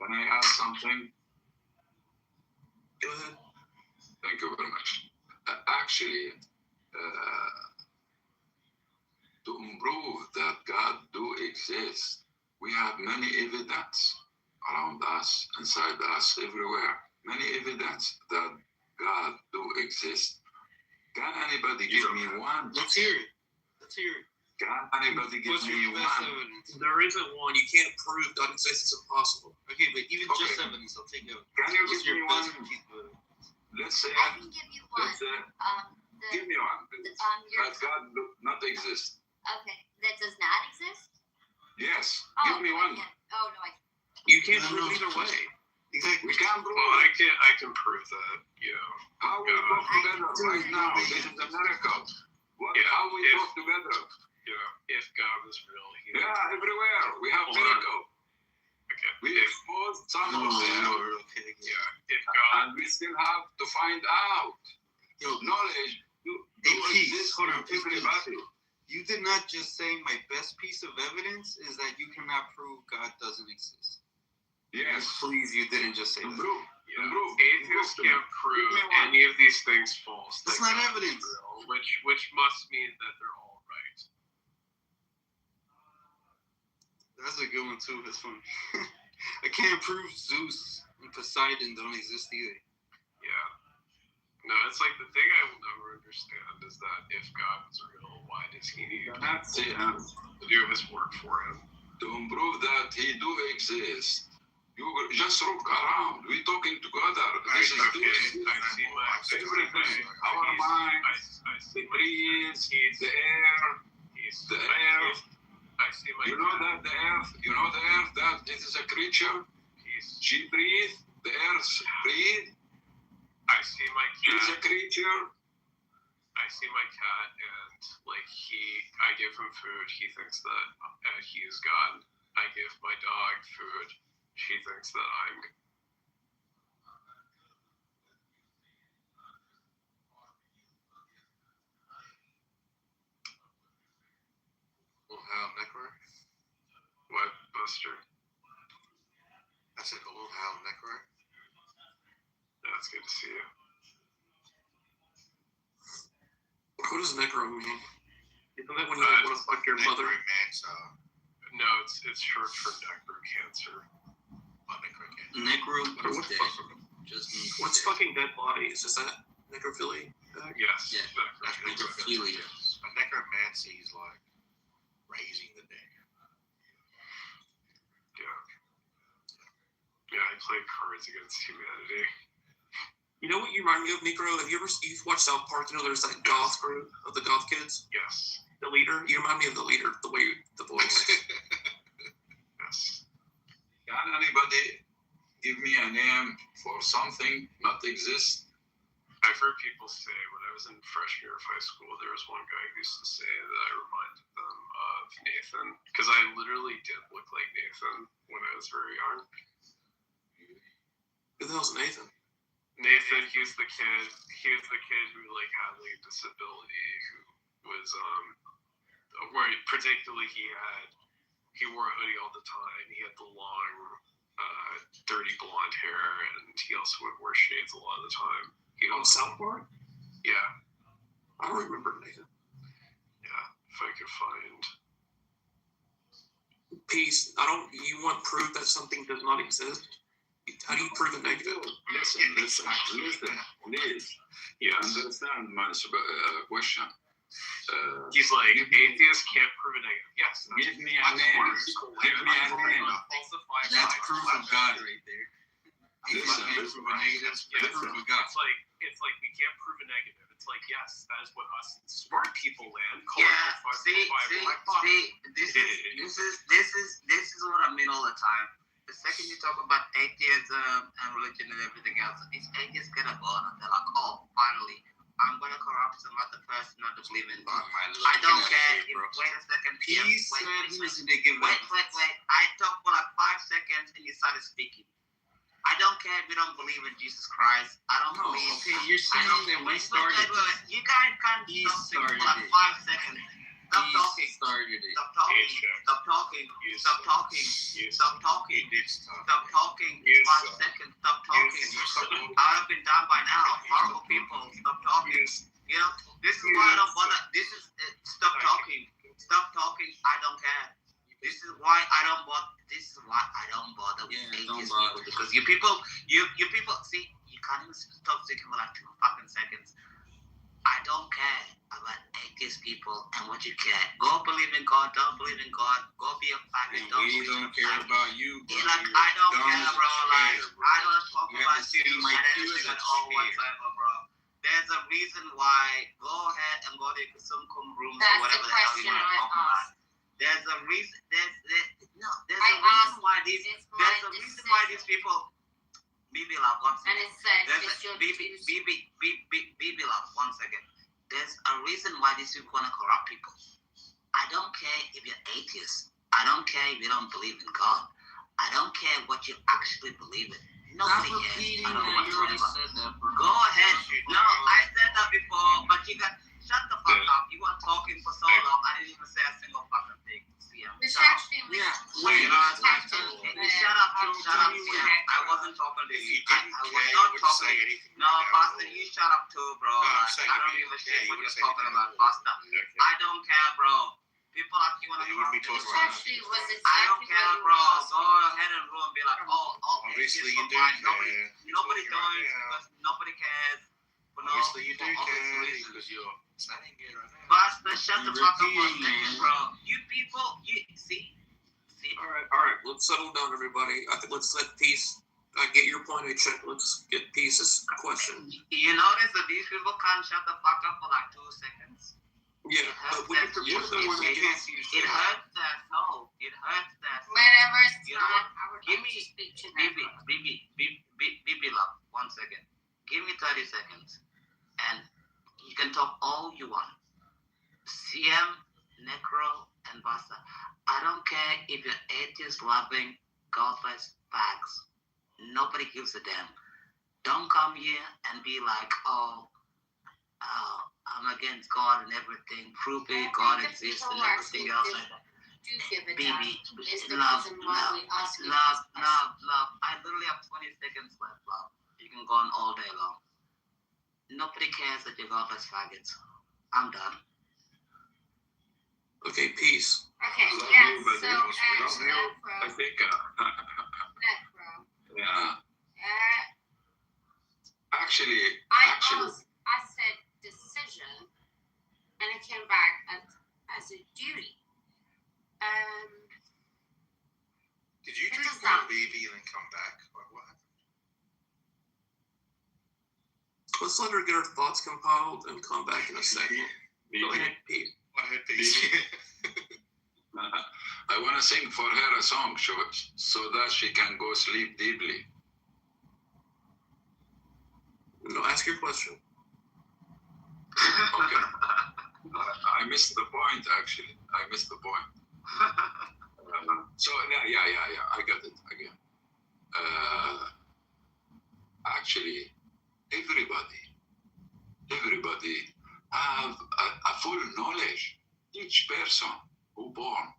Can I add something? Go ahead. Thank you very much. Actually, to prove that God do exist, we have many evidence around us, inside us, everywhere. Many evidence that God do exist. Can anybody give me one? Let's hear it. Can anybody give me one? Evidence? There isn't one. You can't prove God exists. It's impossible. Okay, but even just evidence, I'll take it. Can you give me one? Let's say. I can give you one. Let's say. Give me one. That God do not exist. Okay, that does not exist. Yes. Oh, Give me one. Oh no, I. You can't prove either way. Exactly. We can't prove. Well, I can prove that. You know. How we work together right now? This is a miracle. How we work together? You know, if God was real, yeah, everywhere we have miracle. Okay. We exposed some of them. Okay. Yeah. If God, and we still have to find out. Knowledge. Hold on, everybody. You did not just say my best piece of evidence is that you cannot prove God doesn't exist. Yes. Please, you didn't just say that. atheists can't prove any of these things false. That's not evidence. Real, which must mean that they're all right. That's a good one too. That's funny. I can't prove Zeus and Poseidon don't exist either. Yeah. No, it's like the thing I will never understand is that if God was real, why does he need to do his work for him? To prove that he do exist. You just look around. We're talking together. This is okay. I see everything. Our mind, the breeze, the air, the air. I see my. You know that the earth. You know the earth. That it is a creature. She breathes. The earth breathes. I see my cat. She's a creature. I see my cat, and like I give him food. He thinks that he is God. I give my dog food. She thinks that I'm. Old Hal Neckar. What, Buster? I said Old Hal Neckar. Yeah, it's good to see you. What does necro mean? Isn't that when you want to fuck your mother? No, it's short for necro cancer. Necro. What's fucking dead bodies? Is that necrophilia? Yes. Yeah, that's necrophilia. A necromancy is like raising the dead. Yeah, I play Cards Against Humanity. You know what you remind me of, Necro? Have you've watched South Park? You know, there's that goth group of the goth kids. Yes. The leader. You remind me of the leader. The way the voice. Yes. Can anybody give me a name for something not exist? I've heard people say when I was in freshman year of high school, there was one guy who used to say that I reminded them of Nathan, because I literally did look like Nathan when I was very young. Who the hell's Nathan? Nathan, he's the kid who like had like a disability, who was where particularly he wore a hoodie all the time. He had the long, dirty blonde hair, and he also would wear shades a lot of the time. On South Park? Yeah. I don't remember Nathan. Yeah, if I could find. Peace. You want proof that something does not exist? How do you prove a negative? Listen, please. Yes. Understand my question. He's like, atheists can't prove a negative. Yes. Give me a name. Give me a name. That's proof of God right there. It's like we can't prove a negative. It's like, yes, that is what us smart people land. See, this is what I mean all the time. The second you talk about atheism and religion and everything else, these atheists get a bone and they're like, oh, finally, I'm gonna corrupt some other person not to believe in God. I don't care. Wait a second. He said he was gonna give Wait. I talked for like 5 seconds and you started speaking. I don't care if you don't believe in Jesus Christ. I don't believe. Okay, you're saying that we started. Wait. You guys can't He stop started for like it. 5 seconds. Stop talking. Started it. Stop talking. Stop talking. Stop talking. Stop talking. Stop talking. 5 seconds. Stop talking. I would have been done by now. Horrible people. Stop talking. You know, this is why I don't bother. Stop talking. Stop talking. I don't care. This is why I don't bother. This is why I don't bother with atheist people, because you people, see, you can't even stop thinking for like 2 fucking seconds. I don't care about atheist people and what you care. Go believe in God. Don't believe in God. Go be a faggot. We don't care about you, bro. Like, I don't care, bro. Like, I don't talk about you and anything at all whatsoever, bro. There's a reason why. Go ahead and go to the Kusumkum rooms or whatever the hell you want to talk about. There's a reason. There's a reason why these people. Bibi love, one second. Bibi love, 1 second. There's a reason why these people want to corrupt people. I don't care if you're atheist. I don't care if you don't believe in God. I don't care what you actually believe in. Nobody cares. I don't know whatsoever. Go ahead. No, I said that before, but you got. Shut the fuck up. You were talking for so long. I didn't even say a single fucking thing. Shut up. Shut up. I wasn't talking to you. I was not talking. No, Pastor, you shut up too, bro. I don't give a shit what you're talking about, Pastor. I don't care, bro. People like you want to talk to me. I don't care, bro. Go ahead and roll and be like, oh, obviously you do. Nobody does because nobody cares. Obviously you do care because you're saying it right now. Pastor, shut the fuck up for a second, bro. You people, you see. All right. Let's settle down, everybody. I think let's let Peace get your point. Let's get Peace's question. You notice that these people can't shut the fuck up for like 2 seconds. Yeah, but we have to put them when they can't see It hurts their soul. It hurts their soul. Whenever it's time, I would give like me, to speak to them. Bibi love, 1 second. Give me 30 seconds, and you can talk all you want. CM, Necro, and Basta. I don't care if you're atheist, loving, godless, fags. Nobody gives a damn. Don't come here and be like, I'm against God and everything. Prove it, God exists and everything else. Baby, love. I literally have 20 seconds left, love. You can go on all day long. Nobody cares that you're godless faggots. I'm done. Okay, Peace. Okay, so I think. Yeah. Actually. I said decision, and it came back as a duty. Did you drink one baby and then come back? Or what happened? Let's let her get her thoughts compiled and come back in a second. Go ahead, Pete. Go ahead, Pete. I want to sing for her a song so that she can go sleep deeply. No, ask your question. Okay. I missed the point, actually. I missed the point. So, yeah. I got it again. Actually, everybody have a full knowledge. Each person who born,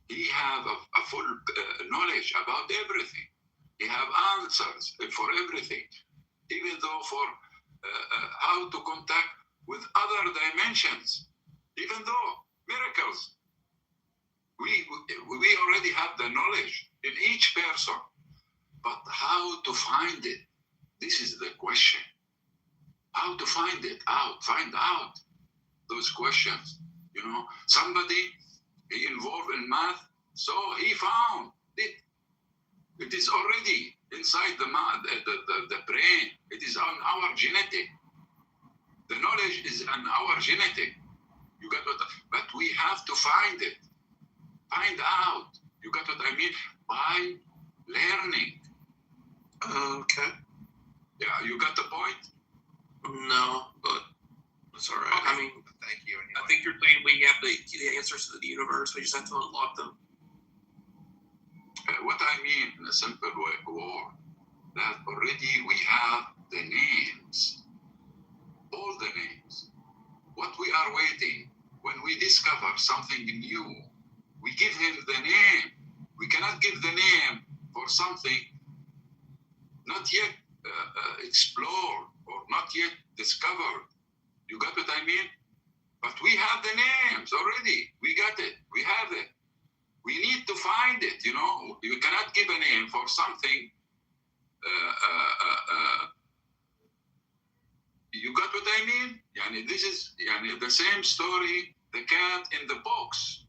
he have a full knowledge about everything. He have answers for everything, even though for how to contact with other dimensions, even though miracles. We already have the knowledge in each person, but how to find it? This is the question. How to find it out? Find out those questions. You know, somebody he involved in math, so he found it. It is already inside the brain. It is on our genetic. The knowledge is on our genetic. You got what? But we have to find it. Find out. You got what I mean? By learning. Okay. Yeah, you got the point? No, but it's all right. Okay. I mean, thank you. Anyway. I think you're saying we have the answers to the universe. We just have to unlock them. What I mean in a simple word, that already we have the names. All the names. What we are waiting, when we discover something new, we give him the name. We cannot give the name for something not yet explored or not yet discovered. You got what I mean? But we have the names already. We got it. We have it. We need to find it, you know. You cannot give a name for something. You got what I mean? Yani, this is the same story, the cat in the box.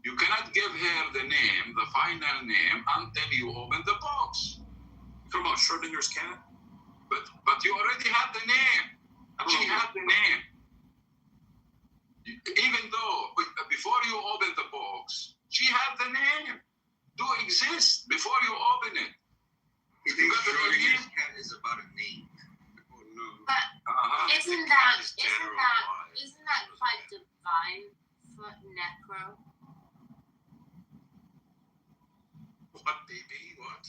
You cannot give her the name, the final name, until you open the box. Talking about Schrodinger's cat? But you already had the name. She had the name. Even though before you open the box, she had the name. Do exist before you open it. You think Schrodinger's cat is about a name? But isn't that quite divine for necro? What, baby? What?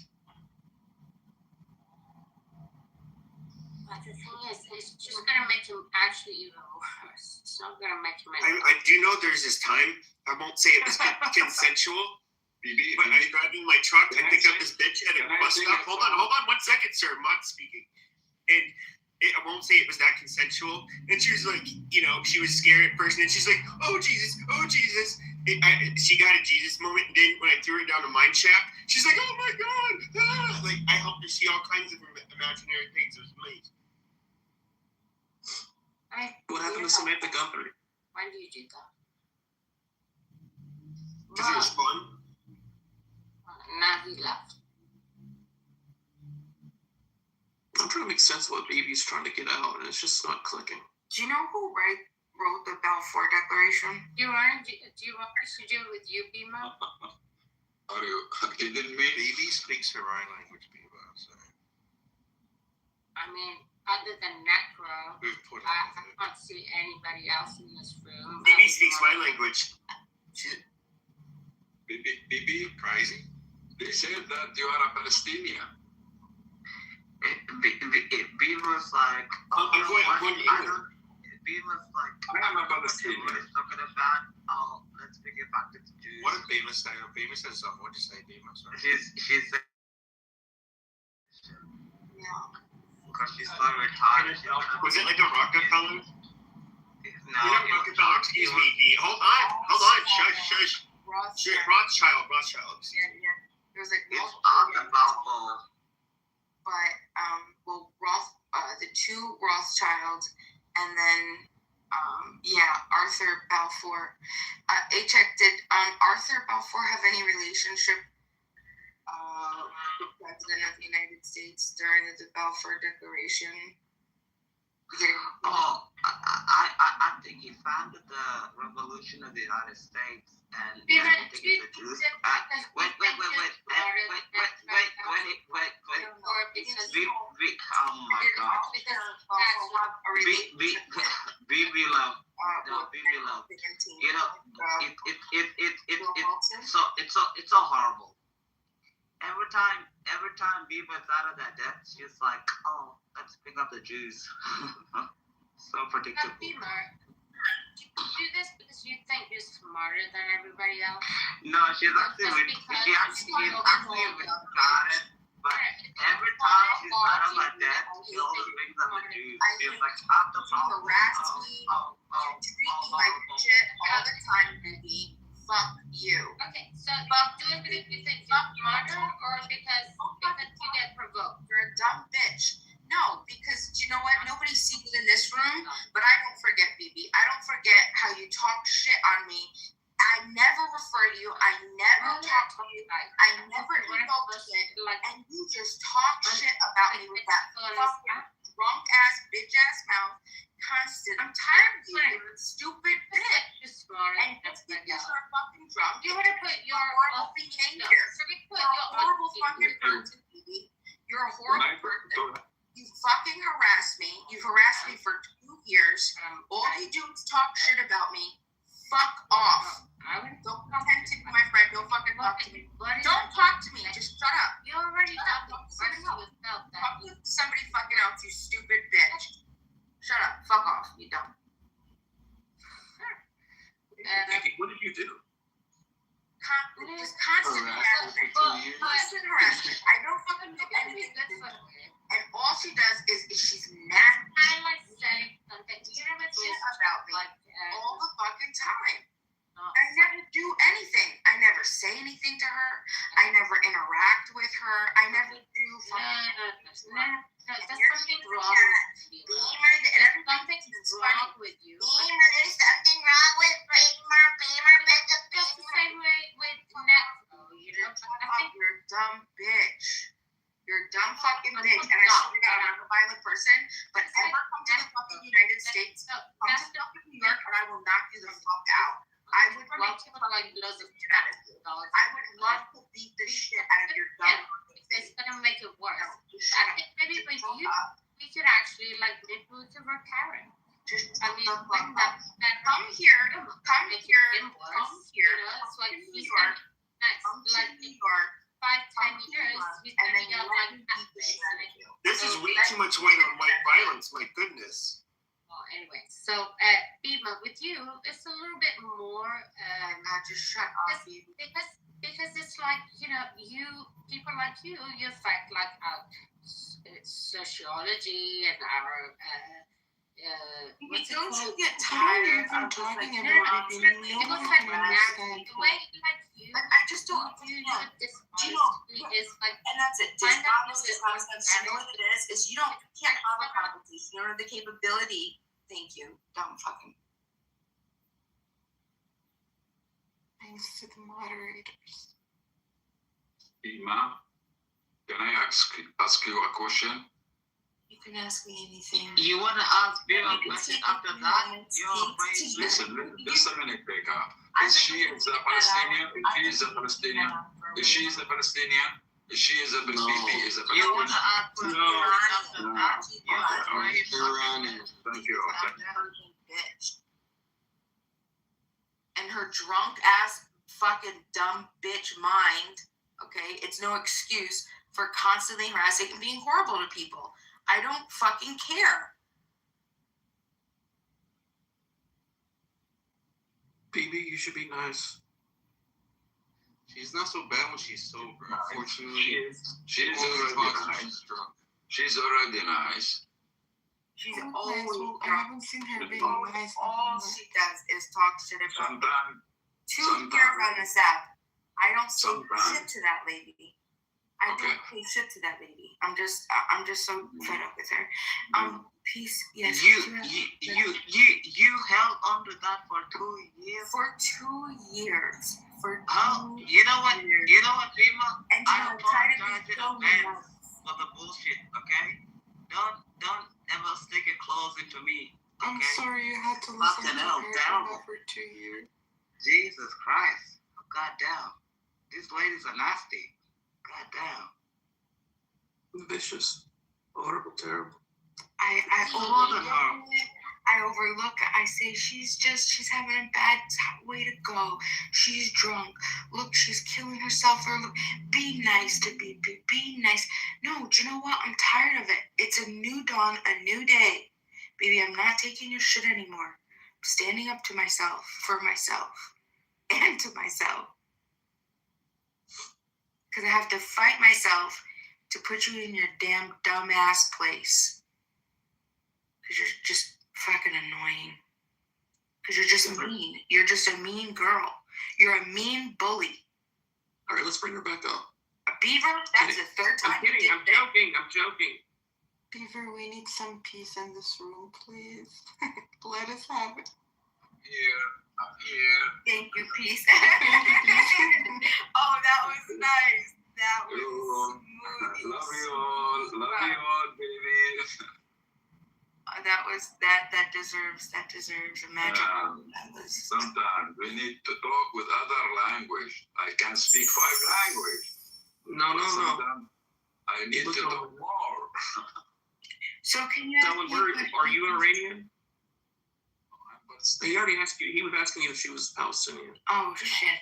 But the thing is, it's just gonna make him actually even worse. It's not gonna make him any I do know there's this time, I won't say it was consensual, but I was driving my truck, I picked up this bitch at a bus stop. Hold on 1 second, sir, I'm not speaking. And I won't say it was that consensual. And she was like, you know, she was scared at first, and then she's like, oh Jesus. She got a Jesus moment, and then when I threw her down a mine shaft, she's like, oh my God. Ah! Like, I helped her see all kinds of imaginary things. It was amazing. What happened to Samantha Guthrie? Why do you do that? Because it was fun. Now he left. I'm trying to make sense of what Baby's trying to get out, and it's just not clicking. Do you know who wrote the Balfour Declaration? Do you want us to do it with you, Bima? Are you kidding me? Baby speaks her own language, Bima. So. I mean, other than necro, I can't see anybody else in this room. Baby speaks my language. Baby, crazy. They said that you are a Palestinian. Beamer's like, I'm going Beamer's like, I am a Palestinian. Talking about, let's bring it back to the Jews. What did Beamer say? Beamer said something. What did you say, Beamer? Sorry. She said, because she's so retired. Was it like a Rockefeller? No. Rockefeller, excuse me. Hold on. Shush. Rothschild. Yeah. There was like It's on the Balfour. But the two Rothschilds, and then Arthur Balfour. A-Check, did Arthur Balfour have any relationship with the President of the United States during the Balfour Declaration? I think he founded the Revolution of the United States, and I think it's the Jews. Wait. Oh my God. BB love. No, BB love. You know, it's so horrible. Every time Bieber's out of that death, she's like, oh, let's pick up the Jews. So predictable. Beamer, you do this because you think you're smarter than everybody else? No, she actually got it. But every time she's out of her death, she always brings up the Jews. She's like, after You harass me, you treat me like shit all the time, baby. Fuck you. Okay, so do it because you think you're smarter or because you get provoked? You're a dumb bitch. No, because you know what? Nobody sees it in this room, but I don't forget, BB. I don't forget how you talk shit on me. I never refer to you. I never talk talk to you. I never invoked shit, and you just talk shit about me with that fucking drunk ass bitch ass mouth. Constant. I'm tired of you, you stupid bitch. And just because you're fucking drunk, You want to put your horrible behavior. You're a horrible fucking person, baby. You're a horrible person. You fucking harassed me. You've harassed me for 2 years. All you do is talk shit about me. Fuck off. Don't pretend to be my friend. Don't fucking talk to me. Don't talk to me. Just shut up. You already talked to Talk to somebody fucking else, you stupid bitch. Shut up. Fuck off. You dumb. What did you do? Just constant harassment. Constant harassment. I don't fucking do anything. And all she does is she's nasty. About me all the fucking time. I never do anything. I never say anything to her. I never interact with her. I never do fucking. There's something wrong with you. Something's wrong with you. Beamer, there's something wrong with Beamer. Just the same way with Netflix. You're a dumb bitch. You're a dumb fucking bitch. And I swear to God, I'm not a violent person, but ever come to the fucking United States, come to fucking New York, and I will knock you the fuck out. I would love to fucking love the shit out of you. I would love to beat the shit out of your dumb It's gonna make it worse. I think maybe with you, we could actually like move to our parent. Come here. Come here. It's like New York. Like New York. 5-10 years, he's gonna go like This is way too much white on white violence. My goodness. Well, anyway, so Bima, with you, it's a little bit more. Just shut up. Because it's like people like you affect like our sociology and our. Don't you get tired of talking about it? I just don't understand. Do you know? And that's it. Dishonest. You know what it is you can't have a conversation. You don't have the capability. Thank you. Dumb fucking. Thanks to the moderators. Ima, can I ask you a question? You can ask me anything. You want to ask me a question after that? Listen, just a minute, Becca. Is she a Palestinian? If she is a Palestinian? If she is a Palestinian? If she is a Bibi is a Palestinian? You want to ask me after that? Iranian. Thank you. Bitch. And her drunk ass fucking dumb bitch mind, okay? It's no excuse for constantly harassing and being horrible to people. I don't fucking care. BB, you should be nice. She's not so bad when she's sober. Unfortunately, She's already nice. She's already nice. She's Okay, always so I haven't seen her being nice. all she does is talk shit about me. Sometimes 2 years on this app. I don't say Sometimes. shit to that lady. I don't say shit to that lady. I'm just so fed up with her. Peace. Yes. You held on to that for 2 years. For 2 years. For 2 You know what? years. You know what, Bima? And I I'm tired of apologize being in so advance for the bullshit. Okay? Don't ever stick it close into me. Okay? I'm sorry you had to listen Fucking to hell, her terrible. for 2 years. Jesus Christ. God damn. These ladies are nasty. God damn. Vicious. Horrible, terrible. I overlook. I say she's having a bad way to go. She's drunk. Look, she's killing herself. Be nice to BB. Be nice. No, do you know what? I'm tired of it. It's a new dawn, a new day. Baby, I'm not taking your shit anymore. I'm standing up to myself, for myself, and to myself. Because I have to fight myself to put you in your damn dumbass place. Because you're just fucking annoying. Because you're just mean. You're just a mean girl. You're a mean bully. All right, let's bring her back up. A beaver? That's the third time. I'm kidding. I'm joking. Beaver, we need some peace in this room, please. Let us have it. Yeah. Thank you, peace. Thank you, peace. Oh, that deserves a magic. Sometimes we need to talk with other language. I can speak 5 languages. No. I need to know more. So can you Dylan, are you Iranian? He already asked you. He was asking you if she was Palestinian. Oh shit.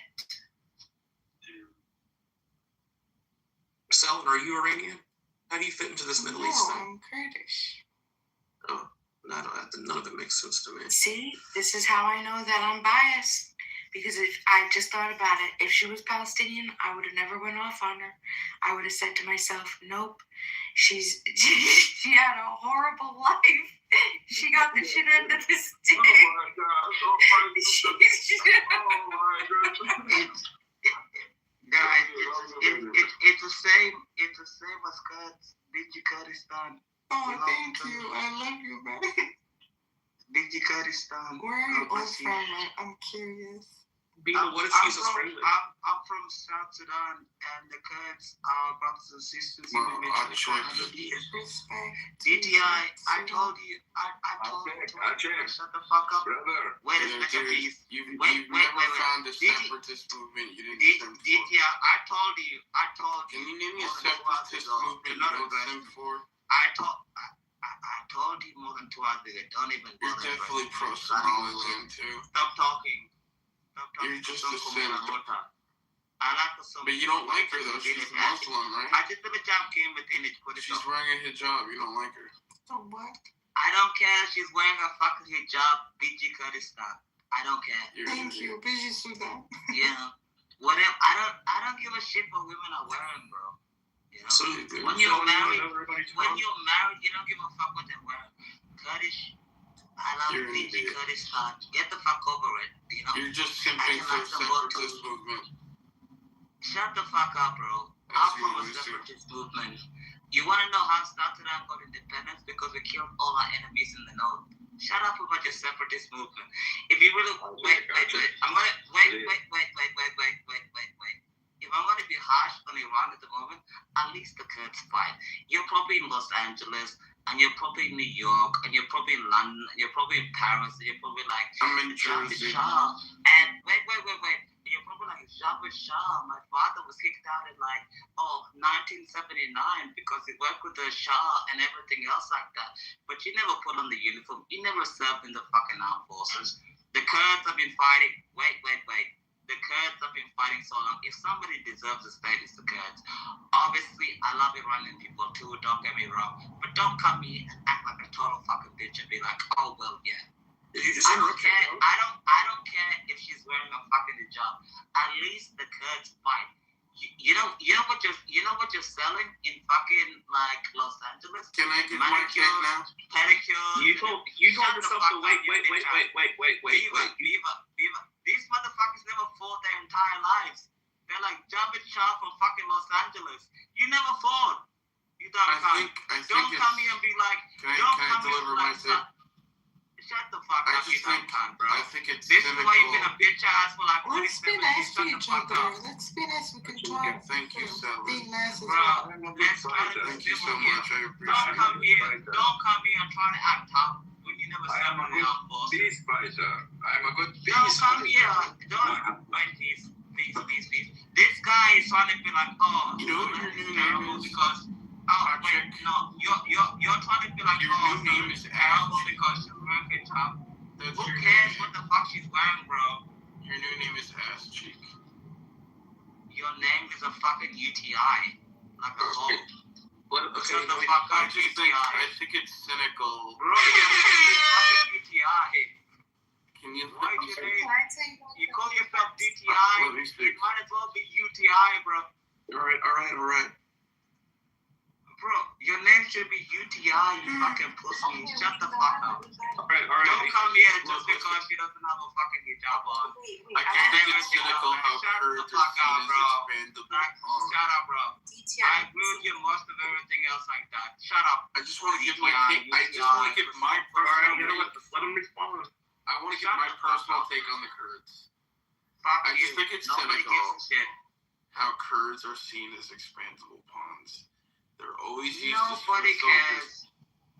Selin, are you Iranian? How do you fit into this Middle East thing? I'm Kurdish. Oh, none of it makes sense to me. See, this is how I know that I'm biased. Because if I just thought about it, if she was Palestinian, I would have never went off on her. I would have said to myself, nope, she had a horrible life. She got the shit end of the stick. Oh my God! Guys, it's the same. It's the same as Kurdistan. Oh, thank you. I love you, man. Kurdistan. Where are you all from? I'm curious. What if she's Israeli? I'm from South Sudan, and the Kurds are brothers and sisters. DTI, I told you. I told you to shut the fuck up. Brother. Wait a second, please. You've never found a separatist movement you didn't stem for. DTI, I told you. Can you name me a separatist movement you don't stem for? I told you more than 2 hours ago. Don't even You're bother. definitely pro-Somaliland too. Stop talking. You're just a simp. I like the song. But you don't like her though. She's Muslim, right? I just never came within it. She's wearing a hijab. You don't like her. So what? I don't care if she's wearing a fucking hijab, BG Kurdistan. I don't care. Thank you, BG Sudan. Yeah. Whatever. I don't give a shit what women are wearing, bro. You know? So when you're married, you don't give a fuck what they're wearing. Kurdish. I love BG Kurdistan. Get the fuck over it. You know? You're just simping for a separatist movement. Shut the fuck up, bro. I'm from a separatist movement. You want to know how South Sudan got independence? Because we killed all our enemies in the north. Shut up about your separatist movement. If you really wait. I'm gonna wait. If I'm gonna be harsh on Iran at the moment, at least the Kurds fight. You're probably in Los Angeles, and you're probably in New York, and you're probably in London, and you're probably in Paris, and you're probably like, I'm in Jersey. And wait. You're probably like, Jabba Shah, my father was kicked out in 1979 because he worked with the Shah and everything else like that. But you never put on the uniform. You never served in the fucking armed forces. The Kurds have been fighting. Wait. The Kurds have been fighting so long. If somebody deserves a state, it's the Kurds. Obviously, I love Iranian people too, don't get me wrong. But don't come here and act like a total fucking bitch and be like, oh, well, yeah. I don't care. I don't care if she's wearing a fucking hijab. At least the Kurds fight. You know what you're selling in fucking like Los Angeles? Can I get my cake now? Pedicures. You told yourself to wait. Viva. These motherfuckers never fought their entire lives. They're like Javed Shah from fucking Los Angeles. You never fought. You dumb cunt. Don't come here and be like. Can I deliver my tip? Shut the fuck up, you dumb cunt, bro. I think it's This is why you've been a bitch ass for like 27 Let's be nice to each other. Let's be nice. We can talk. Thank you, Sally. Be nice as well. Thank you so much. I appreciate it. Don't come here and try to act tough when you never served on the armed forces. Peace fighter. I'm a good peace Don't come fighter. here. Don't. Wait, please. This guy is trying to be like, oh, you know what your new name is? Because, wait, no, you're trying to be like, your new name is terrible because she's wearing a top. That's Who your cares name. what the fuck she's wearing, bro? Your new name is Ass Cheek. Your name is a fucking UTI. Like a hole. Shut the fuck up, I think it's cynical. Bro, you're fucking UTI. Can you You call yourself DTI, it might as well be UTI, bro. Alright. Bro, your name should be UTI, you fucking pussy. Shut the fuck up. Alright. Don't come here just because she doesn't have a fucking hijab on. I just think it's cynical how Kurds are seen as expandable. Shut up, bro. I agree with you most of everything else like that. Shut up. I just want to give my personal Let him respond. I want to give my personal take on the Kurds. Fuck I you. just think it's Nobody cynical gives a shit. how Kurds are seen as expandable pawns. They're always used Nobody as foot soldiers. cares.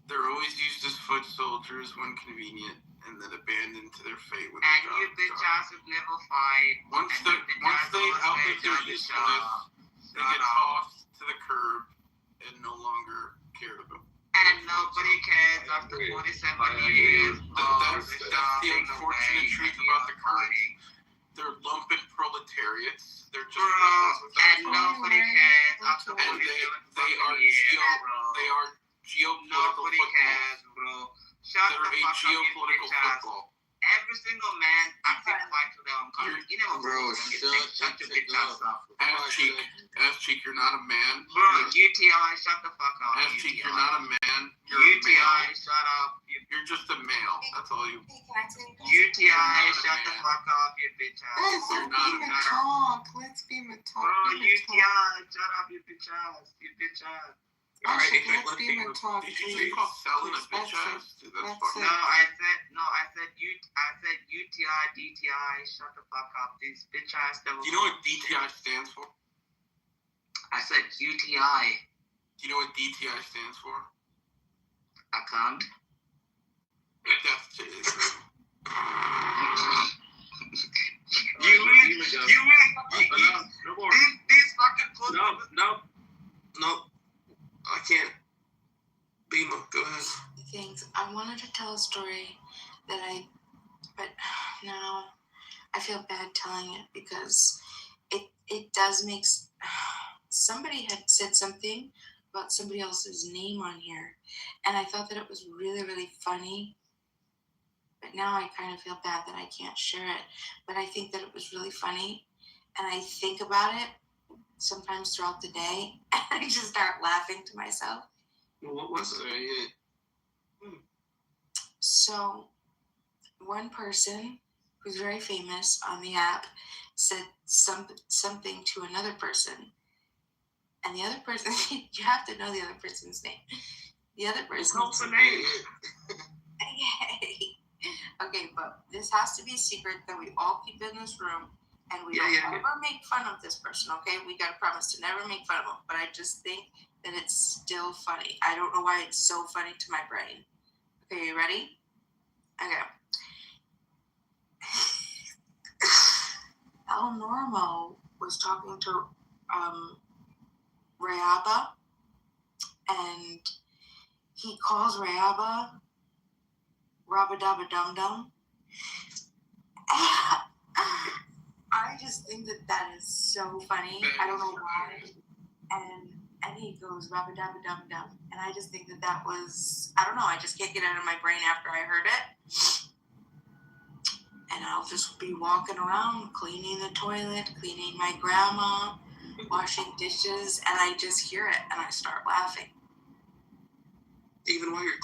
They're always used as foot soldiers when convenient, and then abandoned to their fate when And you bitch ass would never fight. Once they outlive their usefulness, they get tossed to the curb and no longer cared about. And nobody cares after 47 years. That's the unfortunate truth about the Kurds. They're lumpen proletariats. They're just and nobody cares after 47 years. They are geopolitical football. They're a geopolitical football. Every single man active fight to their own country. You never shut your bitch ass up. Ass cheek, you're not a man. Bro, UTI, shut the fuck up. Ass cheek, you're not a man. You're UTI, a male. shut up. You're just a male. That's all you. UTI, shut the fuck up, you bitch ass. Let's be talk. Let's be talk. Bro, UTI, shut up, you bitch ass. You bitch ass. All right, let's be talk. Did you call selling a bitch ass? Dude, that's fucking. I said UTI, DTI, shut the fuck up. These bitch ass devils. Do you know what DTI stands for? I said UTI. Do you know what DTI stands for? I can't. Death to Israel. You will. No more. These fucking No. I can't. Bima, go ahead. Thanks. I wanted to tell a story but now I feel bad telling it because it does make. Somebody had said something about somebody else's name on here, and I thought that it was really, really funny. But now I kind of feel bad that I can't share it. But I think that it was really funny, and I think about it sometimes throughout the day, and I just start laughing to myself. Well, what was it? So, one person who's very famous on the app said something to another person. And the other person, you have to know the other person's name. The other person. What's the name? Okay, but this has to be a secret that we all keep in this room. And we don't ever make fun of this person, okay? We got to promise to never make fun of them. But I just think that it's still funny. I don't know why it's so funny to my brain. Okay, you ready? Okay. El Normo was talking to Rayaba, and he calls Rayaba Rabba-dabba dum-dum. I just think that is so funny. I don't know why. And he goes Rabba-dabba-dum-dum. And I just think that was, I don't know, I just can't get it out of my brain after I heard it. And I'll just be walking around, cleaning the toilet, cleaning my grandma, washing dishes, and I just hear it and I start laughing. Even while you're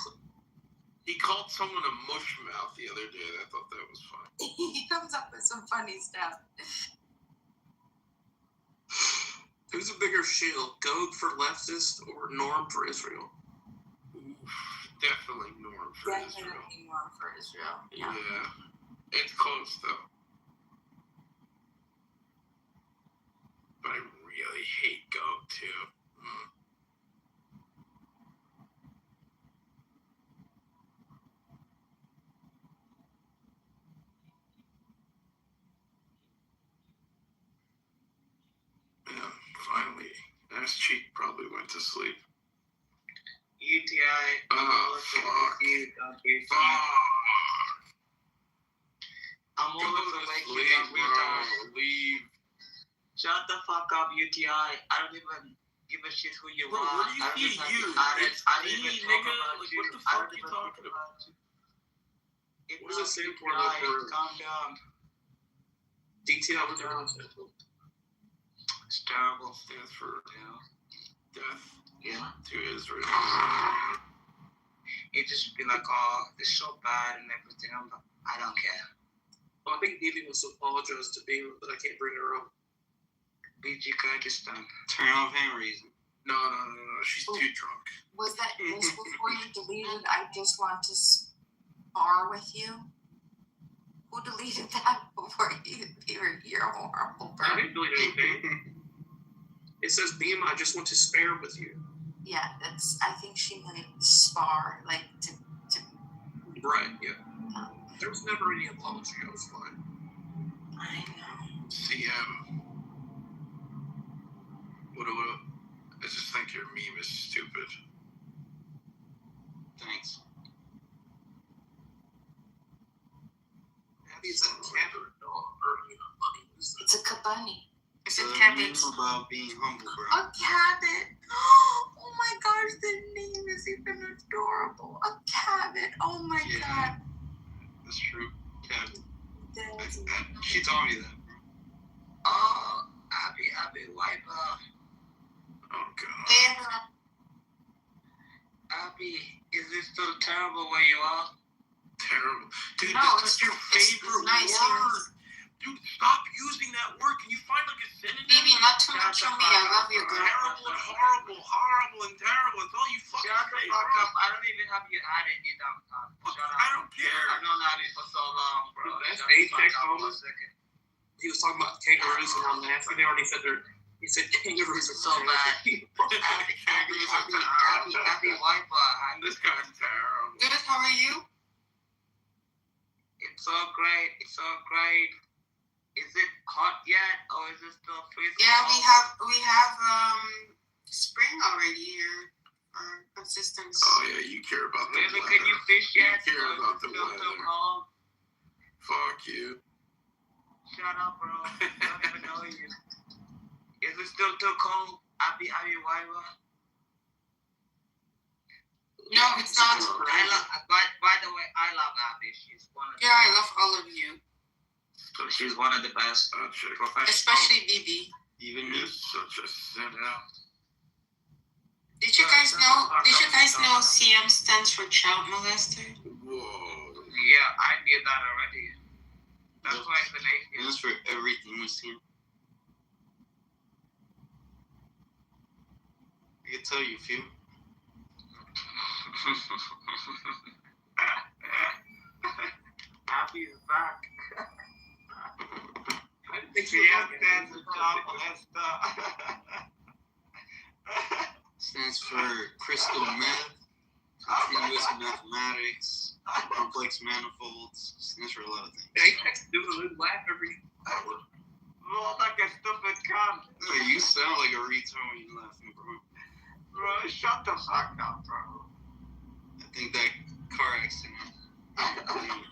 He called someone a mush mouth the other day. I thought that was funny. He comes up with some funny stuff. Who's a bigger shield, Gog for leftist or Norm for Israel? Definitely Norm for Israel. Definitely Norm for Israel. Yeah. It's close though. But I really hate Gog too. Finally, Ass Cheek probably went to sleep. UTI. Oh, fuck. I'm always awake. Leave. Shut the fuck up, UTI. I don't even give a shit who you Bro, are. where do you see you? It's me, nigga. Like, what the fuck are you talking about? What does it stand for? Calm down. DTI, what's it? It's terrible. Stands for death to Israel. It just be like, oh, it's so bad and everything. I'm like, I don't care. Well, I think Evie wants to apologize to Beam, but I can't bring her up. BG Kyrgyzstan. Turn off hand raising. No. She's too drunk. Was that this before you deleted I Just Want to Spar With You? Who deleted that before you're a horrible person? I didn't delete anything. It says, Beam, I just want to spare with you. Yeah, I think she might spar, like, to Right, yeah. There was never any apology, I was fine. I know. CM. What? I just think your meme is stupid. Thanks. Abby's a cat or a dog or money. It's a cabani. It's a The cabbage. meme about being humble, bro. A cabbage. Oh my gosh, the name is even adorable. A cabbage. Oh my god. That's true. Cabin. That's She told me that, bro. Oh, Abby, wipe up. Oh god. Yeah. Abby, is it still terrible where you are? Terrible. Dude, No, that's your it's favorite nice word. Dude, stop using that word. Can you find like a synonym? Baby, not too much on me. I love you, girl. Terrible and horrible, horrible and terrible. It's all you fucking Shut the say, fuck bro. up. I don't even have you added you down. Shut up. I don't care. I've known Abby for so long, bro. That's Shut the fuck Apex up for a homeless. second. He was talking about kangaroos and how nasty they already said they're. He said kangaroos are So bad. Abby wiper. This guy's terrible. Good, how are you? It's so great. It's so great. Is it hot yet, or is it still freezing? Yeah, cold? we have spring already here for consistency. Oh yeah, you care about the Really, weather. can you fish yet? You care or is about it the still too weather. cold? Fuck you. Shut up, bro. I don't even know you. Is it still too cold? Abby wiper. No, it's not. By the way, I love Abby. She's one of Yeah, I love all of you. She's one of the best professionals. Especially Bibi. Even You're such a sinner. Did you guys know CM stands for child molester? Whoa. Yeah, I knew that already. That's why it's an atheist. That's for everything we see. I can tell you a few. Abby is back. I think CM stands for child molester. Stands for crystal meth, continuous mathematics, complex manifolds. Stands for a lot of things. Yeah, he likes to do a little laugh every hour. Well, like a stupid cunt. No, you sound like a retard when you're laughing, bro. Bro, shut the fuck up, bro. I think that car accident.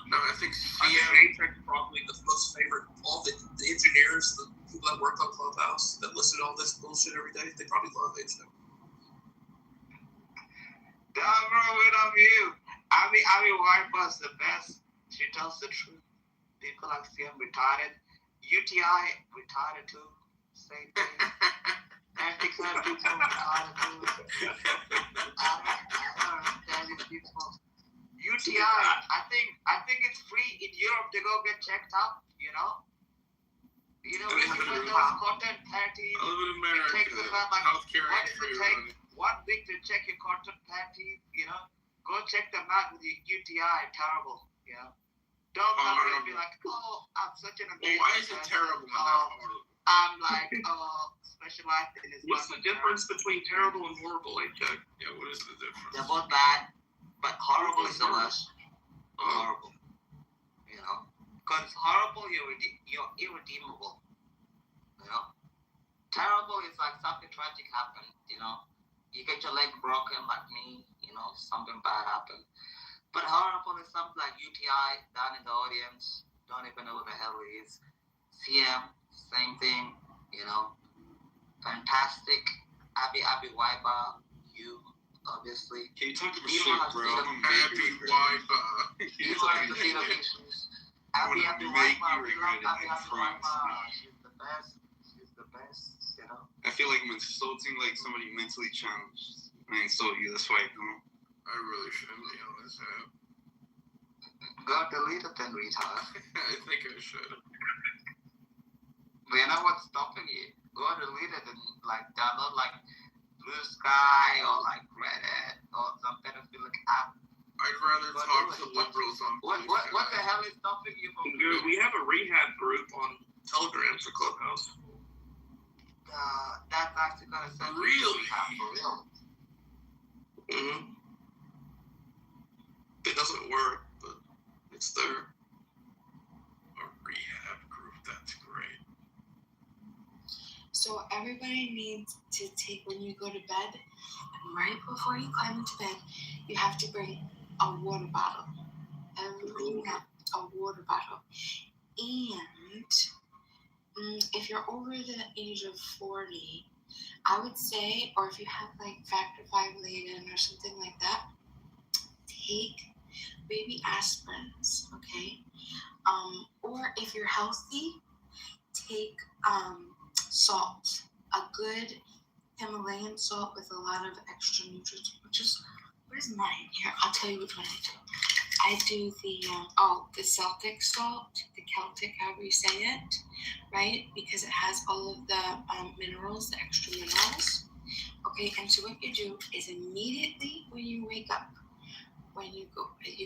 No, I think I CM. think Apex probably the most favorite. All the engineers, the people that work on Clubhouse, that listen to all this bullshit every day, they probably love Apex. Damn, bro, we love you. Abby wiper's the best. She tells the truth. People like CM retarded. UTI retarded too. Same thing. Ethics have people retarded too. I don't understand these people. UTI, I think it's free in Europe to go get checked out, you know? You know, when you went those cotton panties, I live in it America. takes about like, Healthcare what ain't does it free, take? buddy. 1 week to check your cotton panties, you know? Go check them out with your UTI, terrible, you know? Don't come here and be like, oh, I'm such an Well, amazing why is it person. terrible and not horrible? I'm like, specialized in this. What's the difference between terrible and horrible, AJ? Yeah, what is the difference? They're both bad, but horrible is the worst. Horrible. You know? Because horrible, you're irredeemable. You know? Terrible is like something tragic happened, you know? You get your leg broken like me, you know, something bad happened. But horrible is something like UTI, down in the audience, don't even know what the hell it is. CM, same thing, you know. Fantastic. Abby wiper, you, obviously. Can you talk about You shit, know how to bro? do I'm Happy wiper. You like the fetal issues. Abby wiper, we love Abby wiper. She's the best. She's the best, you know. I feel like I'm insulting like somebody mentally challenged. I insult you, that's why I don't. I really shouldn't be on this app. Go delete it then, retard. I think I should. But you know what's stopping you? Go delete it and like download like Blue Sky or like Reddit or some pedophilic app. I'd rather talk to liberals on What the hell is stopping you from Dude, we have a rehab group on Telegram for Clubhouse. That's actually gonna send Really? for real. Mm-hmm. It doesn't work, but it's there. A rehab group, that's great. So everybody needs to take, when you go to bed, and right before you climb into bed, you have to bring a water bottle. Every night, a water bottle. And if you're over the age of 40, I would say, or if you have like factor V laden or something like that, take baby aspirins, okay? Or if you're healthy, take salt, a good Himalayan salt with a lot of extra nutrients. Where's mine? Here, I'll tell you which one I do. I do the Celtic salt, the Celtic, however you say it, right? Because it has all of the minerals, the extra minerals. Okay, and so what you do is immediately when you wake up, when you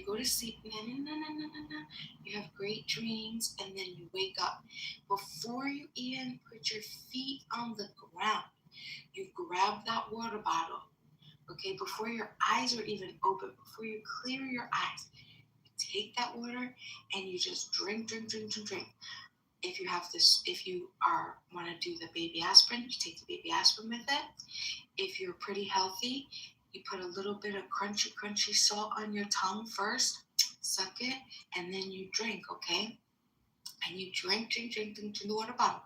go to sleep, you have great dreams, and then you wake up. Before you even put your feet on the ground, you grab that water bottle, okay? Before your eyes are even open, before you clear your eyes, you take that water and you just drink. If you have this, if you want to do the baby aspirin, you take the baby aspirin with it. If you're pretty healthy, you put a little bit of crunchy salt on your tongue first, suck it, and then you drink, okay? And you drink the water bottle.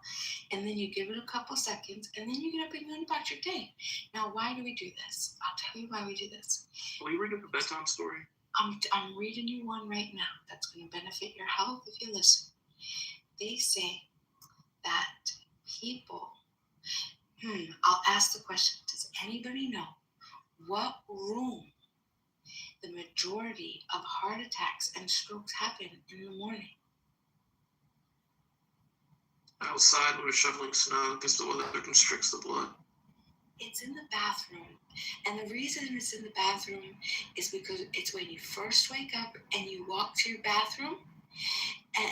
And then you give it a couple seconds, and then you get up and go about your day. Now, why do we do this? I'll tell you why we do this. Will you read a bedtime story? I'm reading you one right now that's going to benefit your health if you listen. They say that people, I'll ask the question, does anybody know what room the majority of heart attacks and strokes happen in the morning? Outside when we're shoveling snow because the weather constricts the blood. It's in the bathroom. And the reason it's in the bathroom is because it's when you first wake up and you walk to your bathroom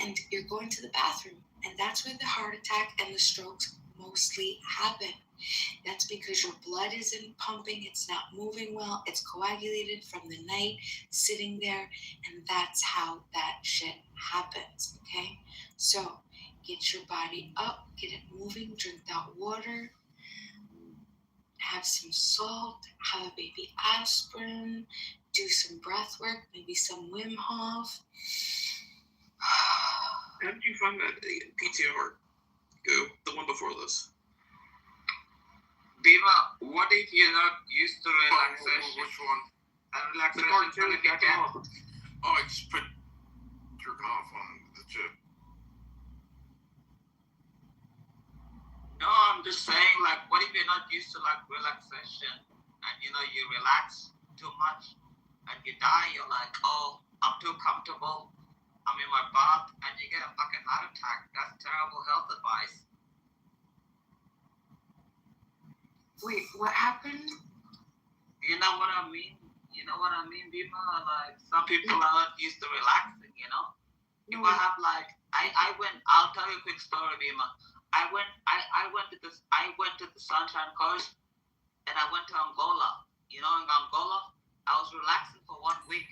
and you're going to the bathroom. And that's where the heart attack and the strokes mostly happen. That's because your blood isn't pumping, it's not moving well, it's coagulated from the night sitting there, and that's how that shit happens, okay? So get your body up, get it moving, drink that water, have some salt, have a baby aspirin, do some breath work, maybe some Wim Hof. How did you find that PTR? The one before this. Bima, what if you're not used to relaxation? Which one? And relaxation is going to get off. Oh, I just put jerk off on the chip. No, I'm just saying, like, what if you're not used to, like, relaxation? And, you relax too much. And you die, you're like, oh, I'm too comfortable. I'm in my bath. And you get a fucking heart attack. That's terrible health advice. Wait, what happened? You know what I mean? Bima? Like, some people are not used to relaxing, You will have, like, I'll tell you a quick story, Bima. I went to the Sunshine Coast, and I went to Angola. In Angola, I was relaxing for 1 week.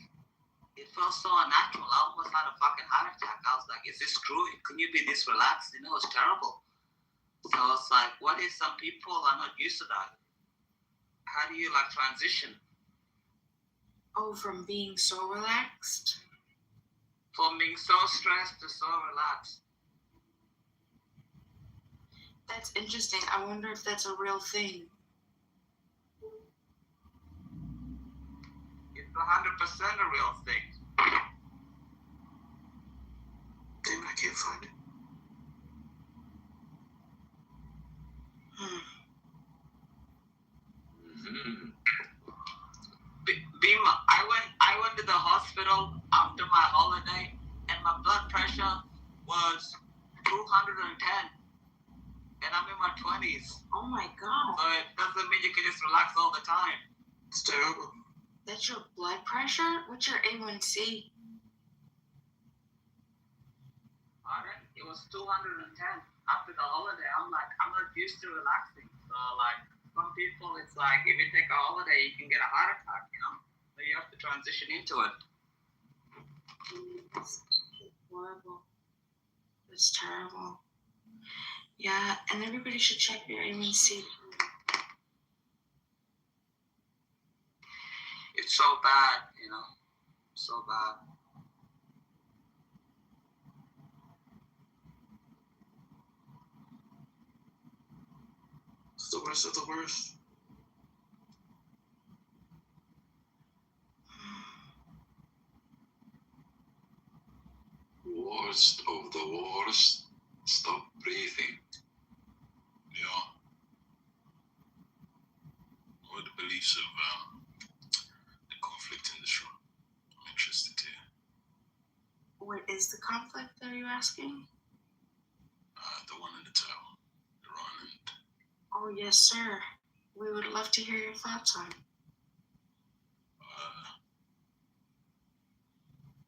It felt so unnatural. I almost had a fucking heart attack. I was like, is this true? Can you be this relaxed? It was terrible. So it's like, what if some people are not used to that? How do you, like, transition? Oh, from being so relaxed? From being so stressed to so relaxed. That's interesting. I wonder if that's a real thing. It's 100% a real thing. Damn, I can't find it. Bima, I went to the hospital after my holiday, and my blood pressure was 210. And I'm in my 20s. Oh my God. So it doesn't mean you can just relax all the time. It's terrible. That's your blood pressure? What's your A1C? Alright, it was 210 after the holiday. I'm not used to relaxing. So, like, some people, it's like if you take a holiday, you can get a heart attack, you know? So you have to transition into it. It's horrible. It's terrible. Yeah, and everybody should check your A1C. It's so bad, you know? So bad. It's the worst of the worst. Worst of the worst. Stop breathing. Yeah. What are the beliefs of the conflict in this room? I'm interested to hear. What is the conflict, are you asking? The one in the title, Iran and... Oh, yes, sir. We would love to hear your thoughts on it.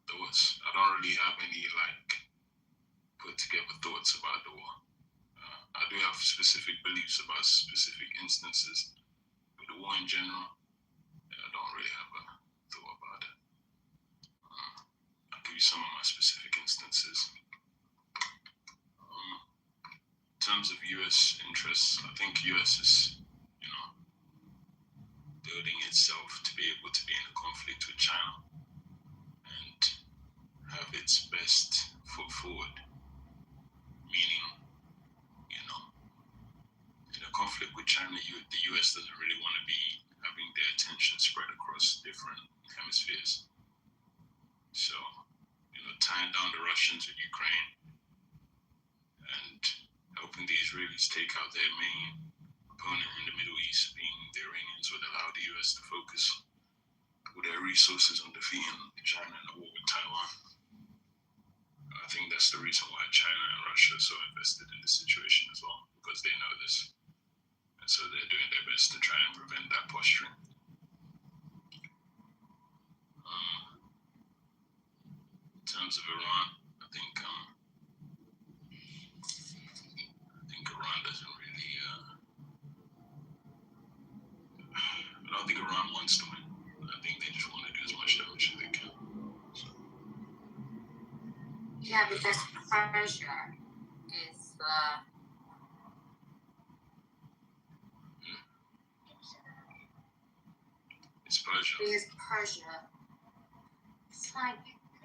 Thoughts. I don't really have any, put together thoughts about the war. I do have specific beliefs about specific instances, but the war in general, I don't really have a thought about it. I'll give you some of my specific instances. In terms of U.S. interests, I think U.S. is, building itself to be able to be in a conflict with China and have its best foot forward. Meaning, in a conflict with China, the U.S. doesn't really want to be having their attention spread across different hemispheres. So, tying down the Russians with Ukraine and helping the Israelis take out their main opponent in the Middle East, being the Iranians, would allow the U.S. to focus all their resources on defeating China in the war with Taiwan. I think that's the reason why China and Russia are so invested in this situation as well, because they know this. And so they're doing their best to try and prevent that posturing. In terms of Iran, I think Iran doesn't really... I don't think Iran wants to win. I think they just want to do as much damage as they can. So. Yeah, because Persia is It's Persia. It's Persia. It's like,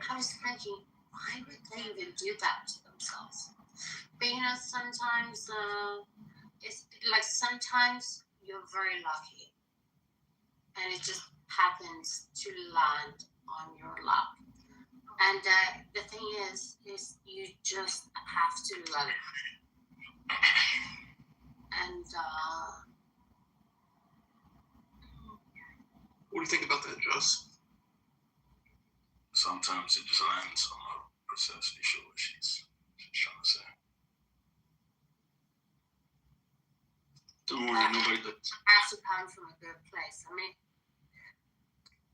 I was thinking, why would they even do that to themselves? But sometimes it's like sometimes you're very lucky and it just happens to land on your lap. And the thing is you just have to let it. And what do you think about that, Joss? Sometimes it just lands. I'm not precisely sure what she's trying to say. Don't worry, nobody does. It has to come from a good place. I mean,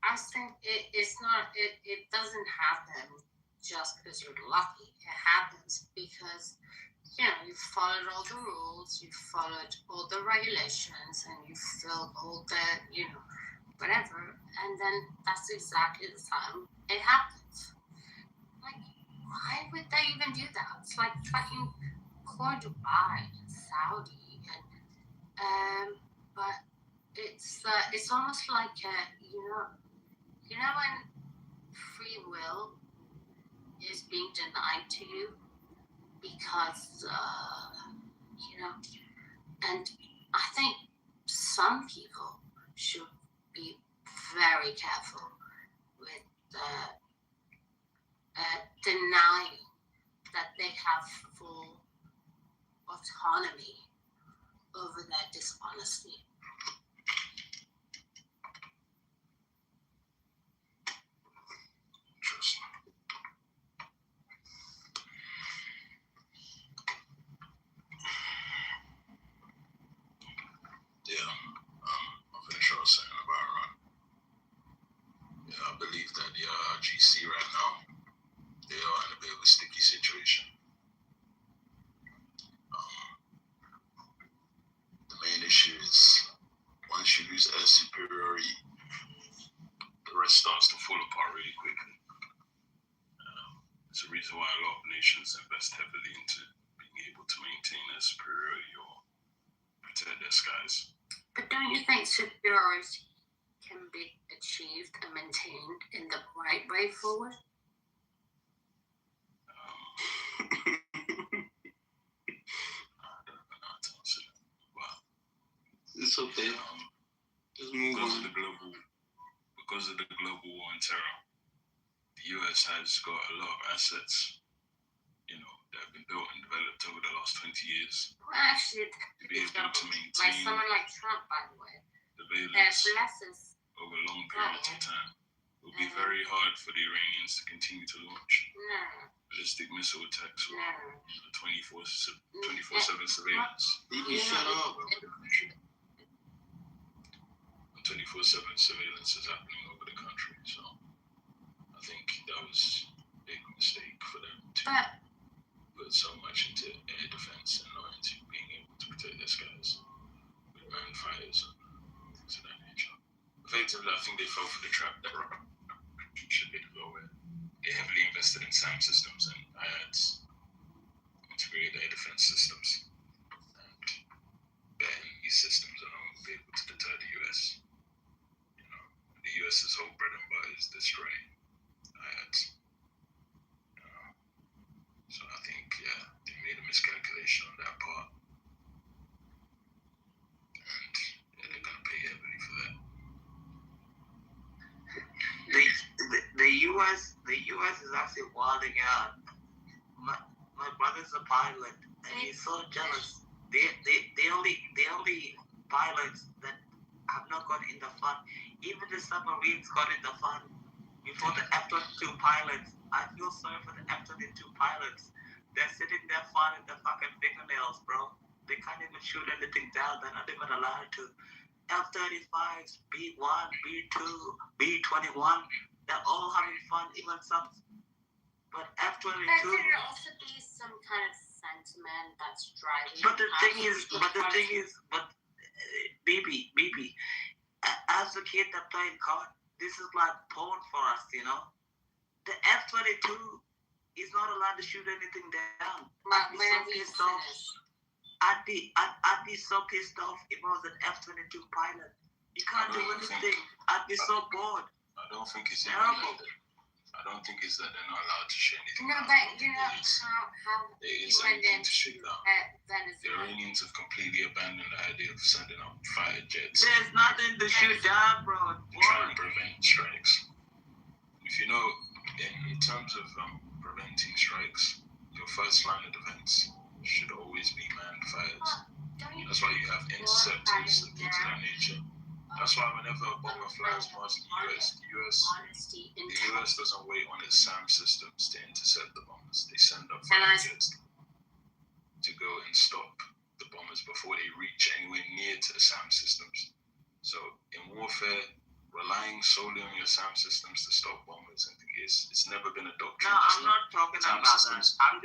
I think it doesn't happen just because you're lucky. It happens because, you followed all the rules, you followed all the regulations, and you filled all the, whatever. And then that's exactly the time it happens. Like, why would they even do that? It's like fucking poor Dubai and Saudi. But it's almost like, when free will is being denied to you because, and I think some people should be very careful with denying that they have full autonomy over that dishonesty. Interesting. Yeah, I'll finish what I was saying about Iran. Yeah, I believe that the GC right now, they are in a bit of a sticky situation. The main issue is once you lose air superiority, the rest starts to fall apart really quickly. It's a reason why a lot of nations invest heavily into being able to maintain their superiority or protect their skies. But don't you think superiority can be achieved and maintained in the right way forward? It's okay. Just move on. Because of the global war on terror, the US has got a lot of assets, that have been built and developed over the last 20 years. Well, actually, to be able to maintain like someone like Trump, by the way, surveillance blesses over long periods of time. It will be very hard for the Iranians to continue to launch ballistic missile attacks or 24/7 surveillance. You shut up. 24/7 surveillance is happening over the country, so I think that was a big mistake for them to put so much into air defense and not into being able to protect their skies with manned fires and things of that nature. Effectively, I think they fell for the trap that should be where they heavily invested in SAM systems and IADs, integrated air defense systems, and betting these systems alone will be able to deter the US. The US's whole bread and butter is destroying IADs. So I think, they made a miscalculation on that part. And they're going to pay heavily for that. The US is actually wilding out. My brother's a pilot, and he's so jealous. The only pilots that have not got in the fund, even the submarines got in the fund before the F-22 pilots. I feel sorry for the F-22 pilots. They're sitting there filing their fucking fingernails, bro. They can't even shoot anything down. They're not even allowed to. F-35s, B-1, B-2, B-21, they're all having fun, even some. But F-22... But could it also be some kind of sentiment that's driving... But the thing is, BB, as a kid that played COD, this is like porn for us, The F-22 is not allowed to shoot anything down. I'd be so pissed off if I was an F-22 pilot. You can't do anything. I'd be so bored. I don't think it's terrible. I don't think it's that they're not allowed to shoot anything. No, but you know how there is anything to shoot down. The Iranians have completely abandoned the idea of sending up fighter jets. There's nothing to shoot down, bro. Try and prevent strikes. If you know, in terms of preventing strikes, your first line of defense should always be manned fires. That's why you have interceptors and things of that nature. That's why whenever a bomber flies past the US doesn't wait on its SAM systems to intercept the bombers. They send up fighter jets to go and stop the bombers before they reach anywhere near to the SAM systems. So in warfare, relying solely on your SAM systems to stop bombers, I think it's never been a doctrine. No, I'm not talking about that. I'm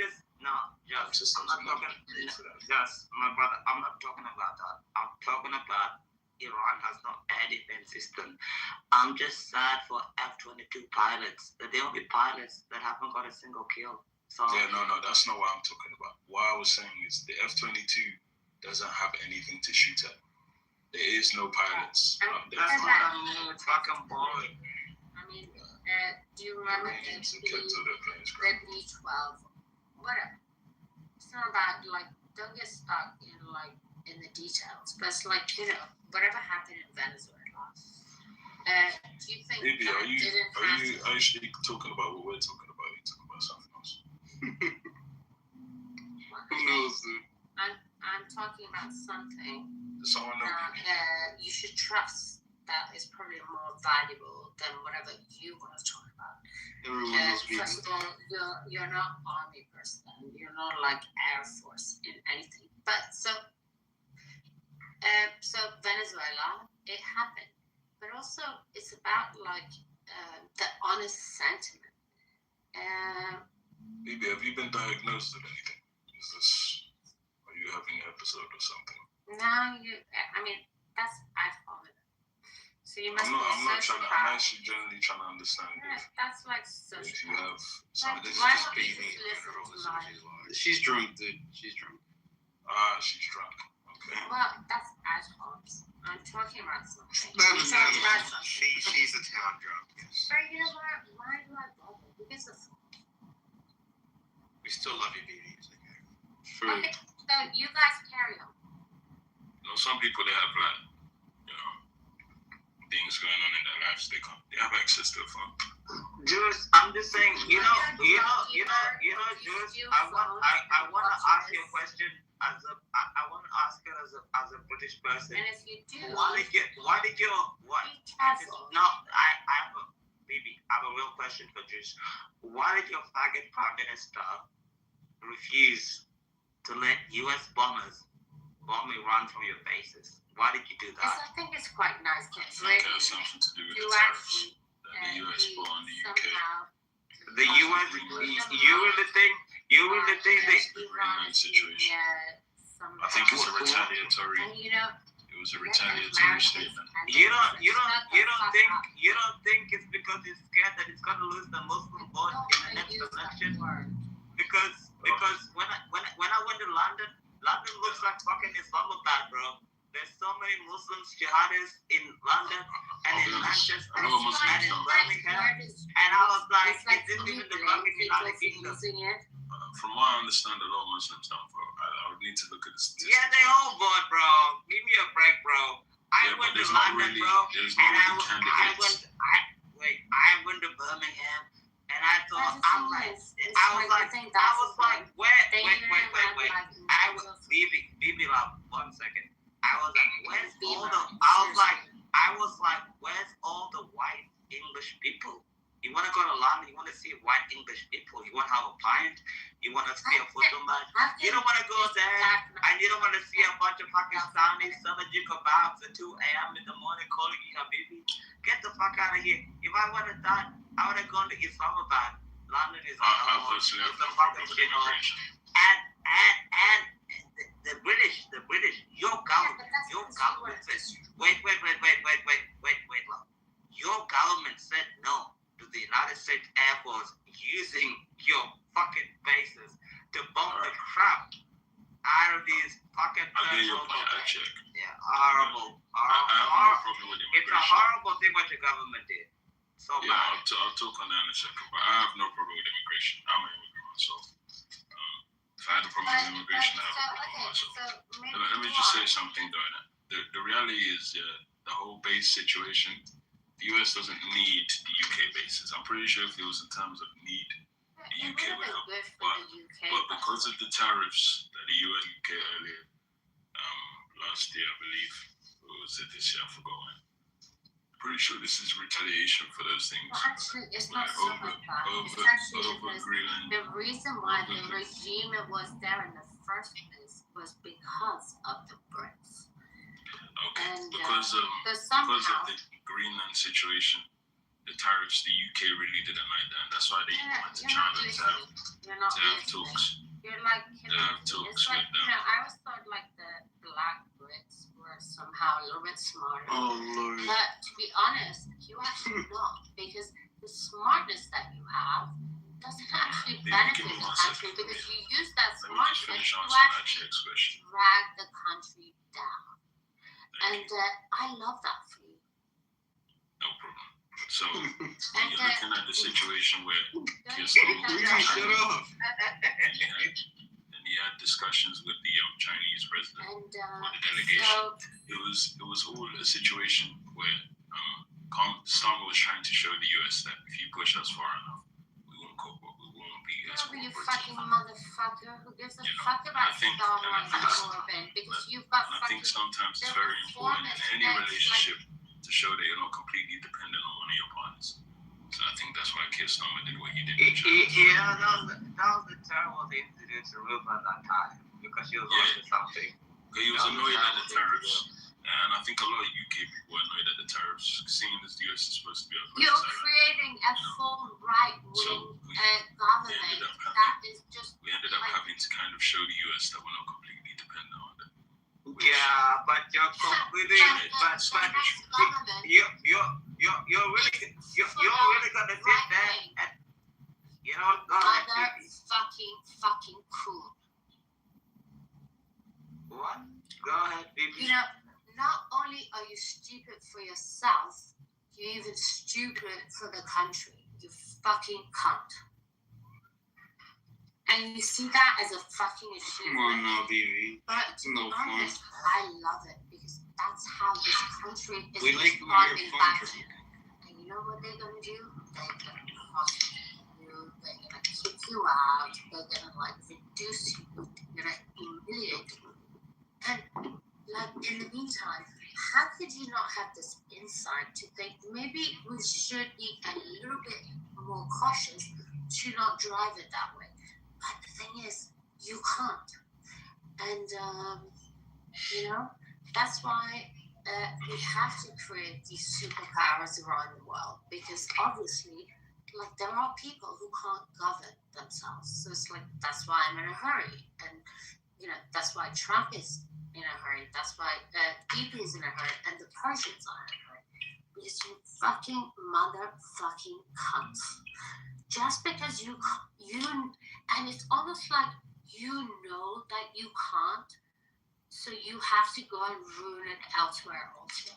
not talking about that. I'm talking about Iran has no air defense system. I'm just sad for F-22 pilots. They're the only pilots that haven't got a single kill. So no, that's not what I'm talking about. What I was saying is the F-22 doesn't have anything to shoot at. There is no pilots. That's what I mean. It's fucking boring. I mean, do you remember the B-12? Whatever. It's not about, don't get stuck in the details. But it's whatever happened in Venezuela. Do you think maybe are you actually talking about what we're talking about? Are you talking about something else? Who knows, dude? I'm talking about something someone you should trust that is probably more valuable than whatever you want to talk about. First of all, you're not army person. You're not Air Force in anything. But so Venezuela, it happened. But also, it's about the honest sentiment. Maybe have you been diagnosed with anything? Are you having an episode or something? No, I mean, that's I've followed it. So you must I'm not be trying to, I'm actually generally trying to understand That's like if you have Like, this is why just don't you baby in just listen general, to this life? is She's drunk, dude. She's drunk. she's drunk. Okay. Well, that's ad hocs. I'm talking about something. No, I'm talking about something. she's a town drunk. Yes. But you know what? Why do I bother? Who gives a fuck? We still love you, baby. It's okay. True. Okay, so you guys carry on. You know, some people they have like, you know, things going on in their lives. They have access to a phone. Jules, I'm just saying, Jules, I want to ask you a question I want to ask you as a British person. And if you do, I have a real question for Jules. Why did your faggot prime minister refuse to let US bombers bomb Iran from your bases? Why did you do that? I think it's quite nice I think it has something to do with the tariffs that the US put on the UK. The US, you really think the Greenland situation. I think it's a retaliatory. It was a retaliatory statement. You don't think it's because he's scared that he's gonna lose the Muslim vote in the next election? Because when I went to London looks like fucking Islamabad, bro. There's so many Muslims jihadists in London and in Manchester and in Birmingham, and I was like, is this even the fucking United Kingdom? From what I understand, a lot of Muslims don't vote. I would need to look at the statistics. Yeah, they all vote, bro. Give me a break, bro. I went to London, bro, and I went to Birmingham, and I thought, I was like, wait. Bibi, love, 1 second. I was like, where's all the white English people? You want to go to London, you want to see white English people, you want to have a pint, you want to see a football match, you don't want to go there, and you don't want to see a bunch of Pakistanis selling you kebabs at 2 a.m. in the morning calling you Habibi. Get the fuck out of here. If I would have done, I would have gone to Islamabad. London is a fucking shithole. And the British, your government says, wait, love. Your government said no to the United States Air Force using your fucking bases to bomb the crap out of these fucking horrible. It's a horrible thing what your government did. So yeah, I'll talk on that in a second, but I have no problem with immigration. I'm an immigrant myself. If I had a problem with immigration, I have a problem with myself. Let me just say something, though. The reality is the whole base situation, the US doesn't need the UK bases. I'm pretty sure if it was in terms of need, the UK would help. But because of the tariffs that the US UK earlier, last year, I believe, or was it this year? I forgot when. Pretty sure this is retaliation for those things. Well, actually, it's not so much that. It's actually because the reason why the regime was there in the first place was because of the Brits. Okay, and, because of the Greenland situation, the tariffs, the UK really didn't like that. And that's why they went to China to have talks. You're like, it's like, I always thought like the black Brits were somehow a little bit smarter. Oh, Lord. But to be honest, you actually not, because the smartness that you have doesn't actually benefit the country, because you use that smartness to actually drag the country down. And I love that for you. No problem. So you're looking at the situation where shut up. And he had discussions with the Chinese president or the delegation. It was all a situation where Starmer was trying to show the US that if you push us far enough, we won't be as you fucking motherfucker who gives a fuck about Starmer and Corbyn, because you've got I think sometimes it's very important in any relationship to show that you're not completely dependent on one of your partners. So I think that's why Keir Starmer did what he did. Yeah, that was the terrible thing to do to Ruth at that time, because she was up to something. He was annoyed at the tariffs, and I think a lot of UK people were annoyed at the tariffs, seeing as the US is supposed to be a You're creating a full right-wing government that is just... We ended up having to kind of show the US that we're not completely dependent on them. Yeah, but you're completely, but you're really gonna sit there and, you know, go ahead. Fucking cool. What? Go ahead, baby. You know, not only are you stupid for yourself, you're even stupid for the country. You fucking cunt. And you see that as a fucking achievement. Come on now, baby. But it's no honest, fun. I love it because that's how this country is We like responding your back fun. to you. And you know what they're gonna do? They're gonna prosecute you. They're gonna kick you out. They're gonna like reduce you. They're gonna humiliate you. And like in the meantime, how could you not have this insight to think maybe we should be a little bit more cautious to not drive it that way? But the thing is, you can't. And, you know, that's why we have to create these superpowers around the world. Because obviously, like, there are people who can't govern themselves. So it's like, that's why I'm in a hurry. And, you know, that's why Trump is in a hurry. That's why EP is in a hurry. And the Persians are in a hurry. Because you fucking motherfucking cunts. Just because you and it's almost like you know that you can't, so you have to go and ruin it elsewhere also.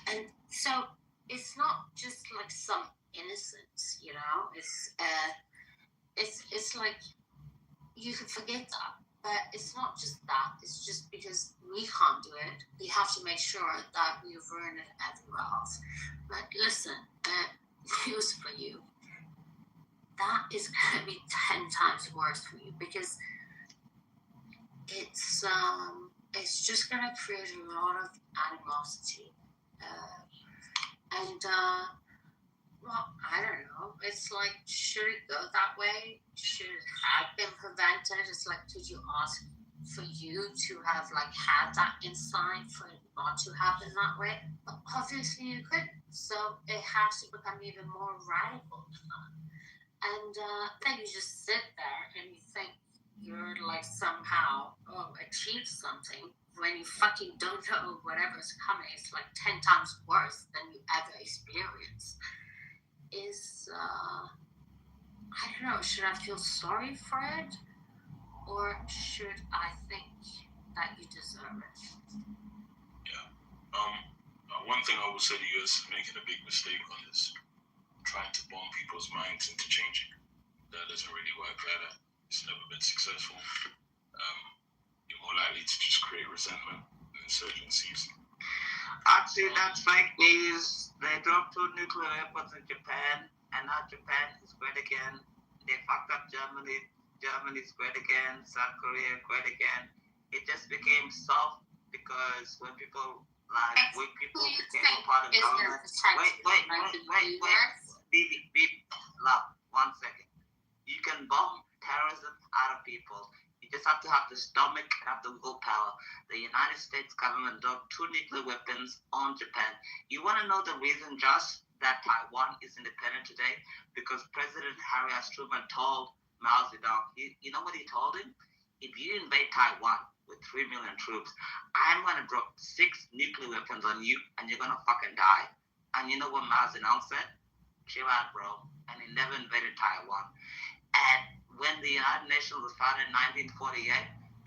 And so it's not just like some innocence, you know. It's like you can forget that, but it's not just that. It's just because we can't do it. We have to make sure that we ruin it everywhere else. But listen, news for you. That is going to be 10 times worse for you because it's just going to create a lot of animosity. Well, I don't know. It's like, should it go that way? Should it have been prevented? It's like, did you ask for you to have like had that insight for it not to happen that way? But obviously you couldn't. So it has to become even more radical than that. And then you just sit there and you think you're like somehow achieved something when you fucking don't know whatever's coming. It's like 10 times worse than you ever experienced. I don't know, should I feel sorry for it? Or should I think that you deserve it? Yeah. One thing I would say to you is making a big mistake on this. Trying to bomb people's minds into changing. That doesn't really work like that. It's never been successful. You're more likely to just create resentment and insurgencies. Actually, that's fake news. They dropped 2 nuclear weapons in Japan, and now Japan is great again. They fucked up Germany. Germany's great again. South Korea great again. It just became soft because when people became a part of government. Wait. Beep, love, 1 second. You can bomb terrorism out of people. You just have to have the stomach and have the willpower. The United States government dropped 2 nuclear weapons on Japan. You want to know the reason, Josh, that Taiwan is independent today? Because President Harry S. Truman told Mao Zedong, you know what he told him? If you invade Taiwan with 3 million troops, I'm going to drop 6 nuclear weapons on you and you're going to fucking die. And you know what Mao Zedong said? Chill out, bro. And he never invaded Taiwan. And when the United Nations was founded in 1948,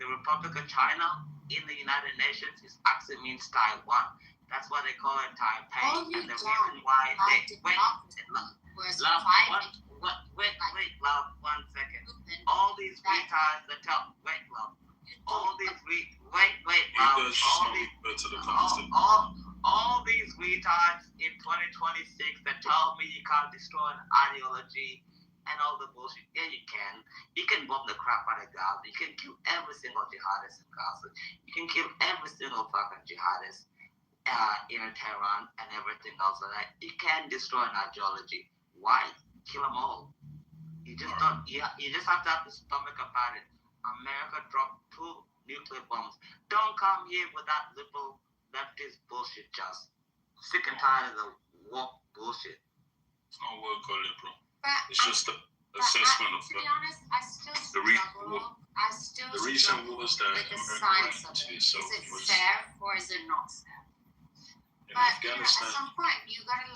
the Republic of China in the United Nations actually means Taiwan. That's why they call it Taipei. And the reason why they wait, love, 1 second. All these retards that tell all these retards in 2026 that tell me you can't destroy an ideology and all the bullshit. Yeah, you can. You can bomb the crap out of Gaza. You can kill every single jihadist in Gaza. You can kill every single fucking jihadist in Tehran and everything else like that. You can destroy an ideology. Why? Kill them all. You just don't. You just have to have the stomach about it. America dropped 2 nuclear bombs. Don't come here with that liberal leftist bullshit, just sick and tired of the woke bullshit. It's not woke or liberal. It's just the assessment of To be honest, I still the recent wars that with the America science went of into it. itself Is it was fair or is it not fair? in But Afghanistan. at some point, you gotta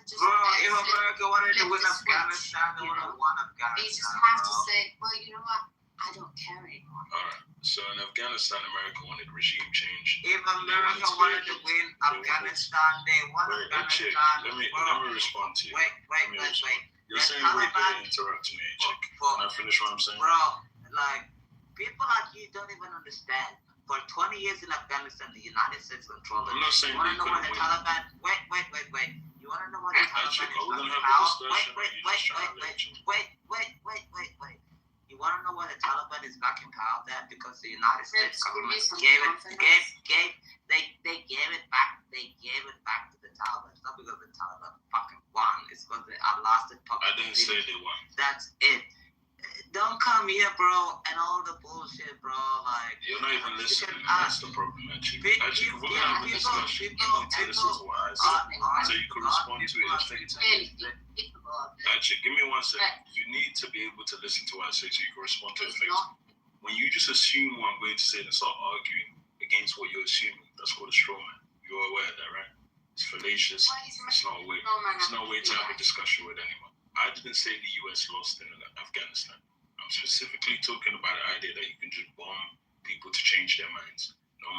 just. Bro, if America wanted to win flip the Afghanistan, they switch, would have won Afghanistan. You just have to bro. say, well, you know what? I don't care anymore. Alright, so in Afghanistan, America wanted regime change. If America wanted to win Afghanistan, they won Chick, Afghanistan. let me respond to you. Wait. You're saying wait, they interrupt me, Chick. Can I finish what I'm saying? Bro, like, people like you don't even understand. For 20 years in Afghanistan, the United States controlled it. I'm not saying you want they to know why the couldn't win. Taliban? Wait. You want to know why the Taliban Chick, is are we back gonna in have a power? discussion or you just trying to lecture? Wait. You want to know why the Taliban is back in power? That because the United States government Give me gave some it, they gave it back. They gave it back to the Taliban. It's not because the Taliban fucking won. It's because they outlasted public I didn't say opinion. they won. That's it. Don't come here, bro, and all the bullshit, bro. Like You're not even listening. That's the problem, actually. Actually, we're gonna have a discussion. You need to listen to what I say, so you can respond to it effectively. Actually, give me 1 second. You need to be able to listen to what I say, so you can respond to it effectively. When you just assume what I'm going to say and start arguing against what you're assuming, that's called a straw man. You're aware of that, right? It's fallacious. It's not a way. It's not a way to have a discussion with anyone. I didn't say the US lost in Afghanistan. I'm specifically talking about the idea that you can just bomb people to change their minds. No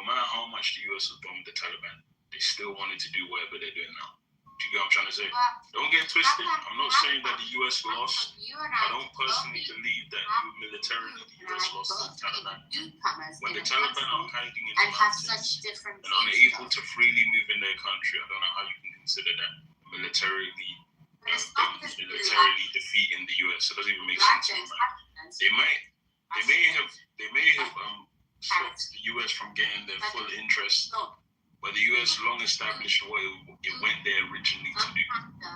matter how much the US has bombed the Taliban, they still wanted to do whatever they're doing now. Do you get what I'm trying to say? Don't get twisted. I'm not saying that the US lost. I don't personally believe that militarily the US lost to the Taliban. When the Taliban are hiding in the mountains and unable to freely move in their country, I don't know how you can consider that militarily defeating the US. It doesn't even make sense in my mind. They may have stopped the US from getting their full interest, but the US long established what it went there originally to do.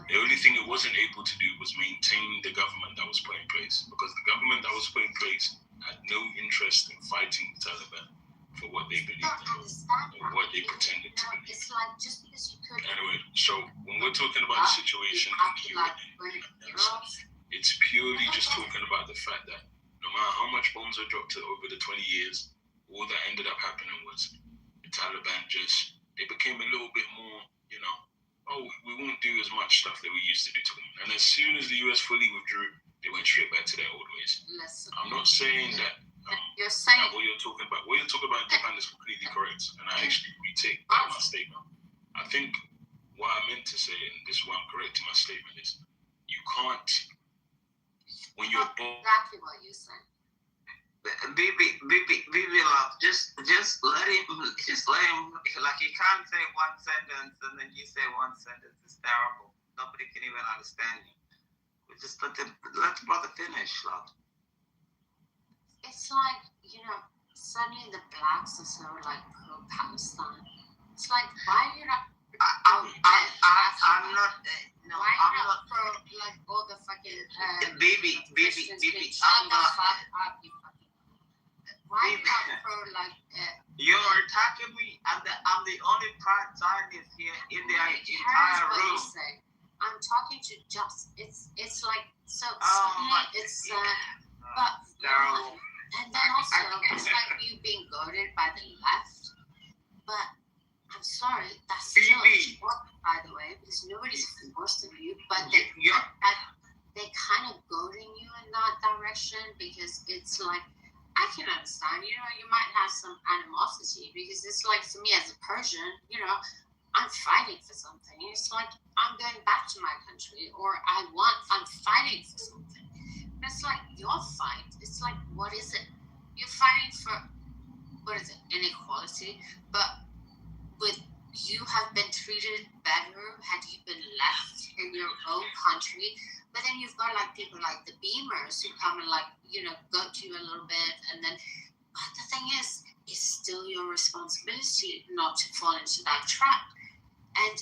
The only thing it wasn't able to do was maintain the government that was put in place, because the government that was put in place had no interest in fighting the Taliban for what they believed in, or what they pretended to believe. It's like just because you could. Anyway, so when we're talking about the situation in the UN, it's purely just talking about the fact that no matter how much bombs are dropped over the 20 years, all that ended up happening was the Taliban they became a little bit more, we won't do as much stuff that we used to do to them. And as soon as the US fully withdrew, they went straight back to their old ways. I'm not saying that you're saying what you're talking about in Japan is completely correct, and I actually retake back my statement. I think what I meant to say, and this is why I'm correcting my statement, is you can't, when you're born. Exactly what you said. Baby love, just let him, like he can't say one sentence and then you say one sentence. It's terrible. Nobody can even understand you. Just let the brother finish, love. It's like, suddenly the blacks are so like pro-Palestine. It's like, why are you not? I'm not. Why are you not pro like all the fucking baby. Shut the fuck up, you fucking. Why are you not pro like? You're attacking me, and I'm the only prime Zionist here in the entire room. I'm talking to just. It's like so. It's but terrible. And then also, it's like you being goaded by the left. But I'm sorry, that's still important, by the way, because nobody's forced of you. But they kind of goading you in that direction because it's like, I can understand, you might have some animosity because it's like, for me as a Persian, I'm fighting for something. It's like, I'm going back to my country, or I'm fighting for something. It's like your fight. It's like, what is it? You're fighting for, what is it? Inequality. But you have been treated better had you been left in your own country. But then you've got like people like the Beamers who come and goat you a little bit. And then, but the thing is, it's still your responsibility not to fall into that trap. And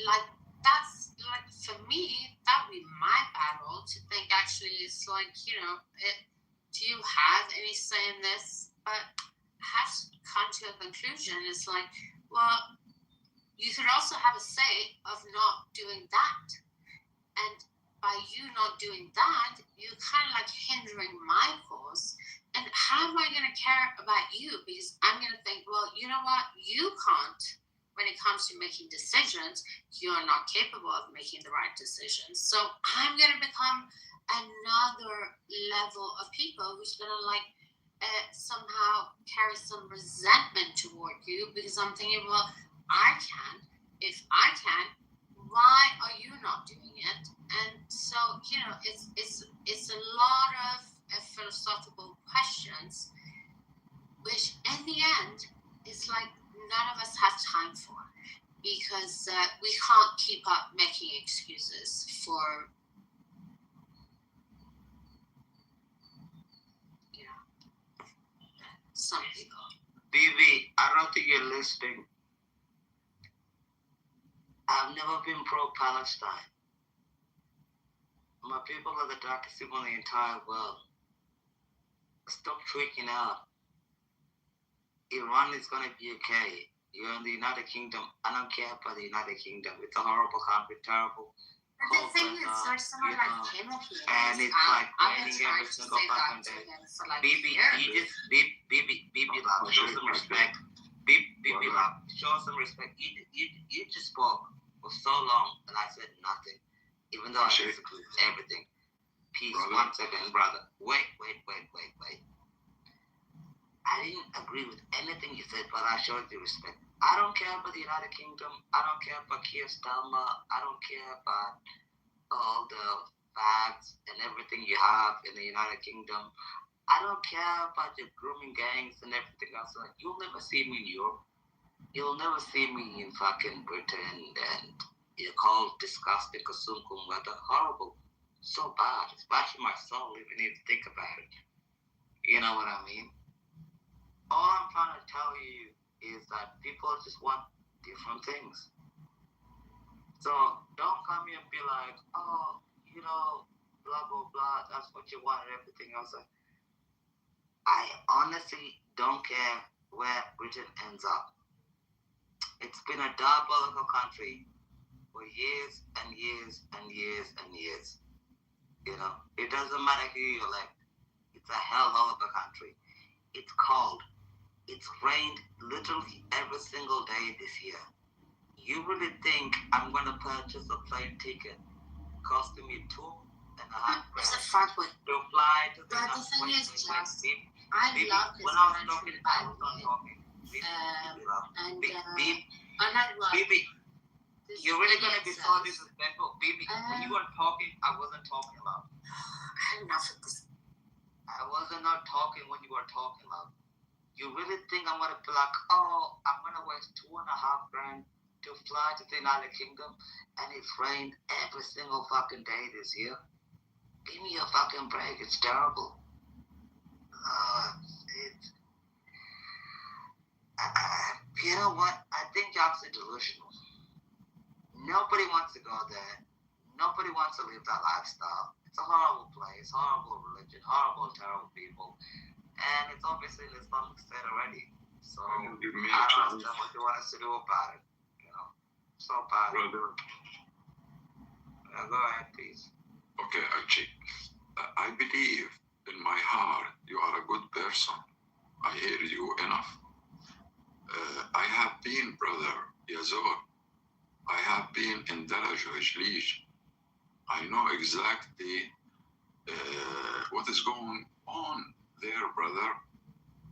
like, that's like, for me, that would be my battle to think actually it's like, do you have any say in this? But I have to come to a conclusion. It's like, well, you could also have a say of not doing that. And by you not doing that, you're kind of like hindering my cause. And how am I going to care about you? Because I'm going to think, well, you know what? You can't, when it comes to making decisions, you're not capable of making the right decisions. So I'm going to become another level of people who's going to somehow carry some resentment toward you, because I'm thinking, well, I can. If I can, why are you not doing it? And so, it's a lot of philosophical questions, which in the end, it's like none of us have time for, because we can't keep up making excuses for, some people. Bibi, I don't think you're listening. I've never been pro-Palestine. My people are the darkest people in the entire world. Stop freaking out. Iran is going to be okay. You're in the United Kingdom. I don't care about the United Kingdom. It's a horrible country, terrible. But the thing is, there's someone like Timothy, and it's like raining every single fucking day. Bibi, Bibi, love, show some respect. Bibi, love, show some respect. You just spoke for so long, and I said nothing, even though I disagree with everything. Peace, brother. 1 second, brother. Wait. I didn't agree with anything you said, but I showed you respect. I don't care about the United Kingdom. I don't care about Keir Starmer. I don't care about all the facts and everything you have in the United Kingdom. I don't care about your grooming gangs and everything else. Like, you'll never see me in Europe. You'll never see me in fucking Britain, and you're called disgusting, kasumkum weather. Horrible. So bad. It's bad for my soul even if you think about it. You know what I mean? All I'm trying to tell you is that people just want different things. So don't come here and be like, oh, blah, blah, blah, that's what you want and everything else. I honestly don't care where Britain ends up. It's been a diabolical country for years and years and years and years. It doesn't matter who you elect. It's a hellhole of a country. It's cold. It's rained literally every single day this year. You really think I'm going to purchase a plane ticket costing me $2.5 grand to fly to the But the thing is, just, I love this when I was talking, I was not talking. Bibi, you're really going to be so disrespectful. Bibi, when you were talking, I wasn't talking loud. I had enough of this. I wasn't not talking when you were talking loud. You really think I'm going to be like, oh, I'm going to waste $2.5 grand to fly to the United Kingdom, and it's rained every single fucking day this year? Give me a fucking break. It's terrible. You know what? I think jobs are delusional. Nobody wants to go there. Nobody wants to live that lifestyle. It's a horrible place, horrible religion, horrible, terrible people. And it's obviously in Islamic State already. So I don't understand what you want us to do about it. So bad. Brother. Go ahead, please. Okay, Archie. I believe in my heart you are a good person. I hear you enough. I have been, brother Yazor. I have been in Daraj Hijlij. I know exactly what is going on there, brother.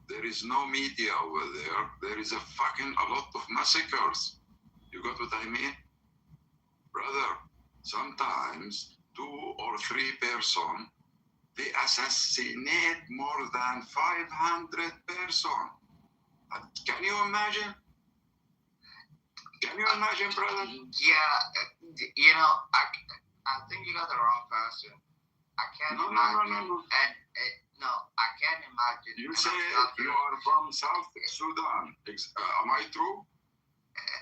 There is no media over there. There is a lot of massacres. You got what I mean? Brother, sometimes 2 or 3 persons, they assassinate more than 500 persons. Can you imagine? Can you imagine, brother? Yeah, I think you got the wrong person. I can't imagine. No, I can't imagine. You say you are from South Sudan. Am I true?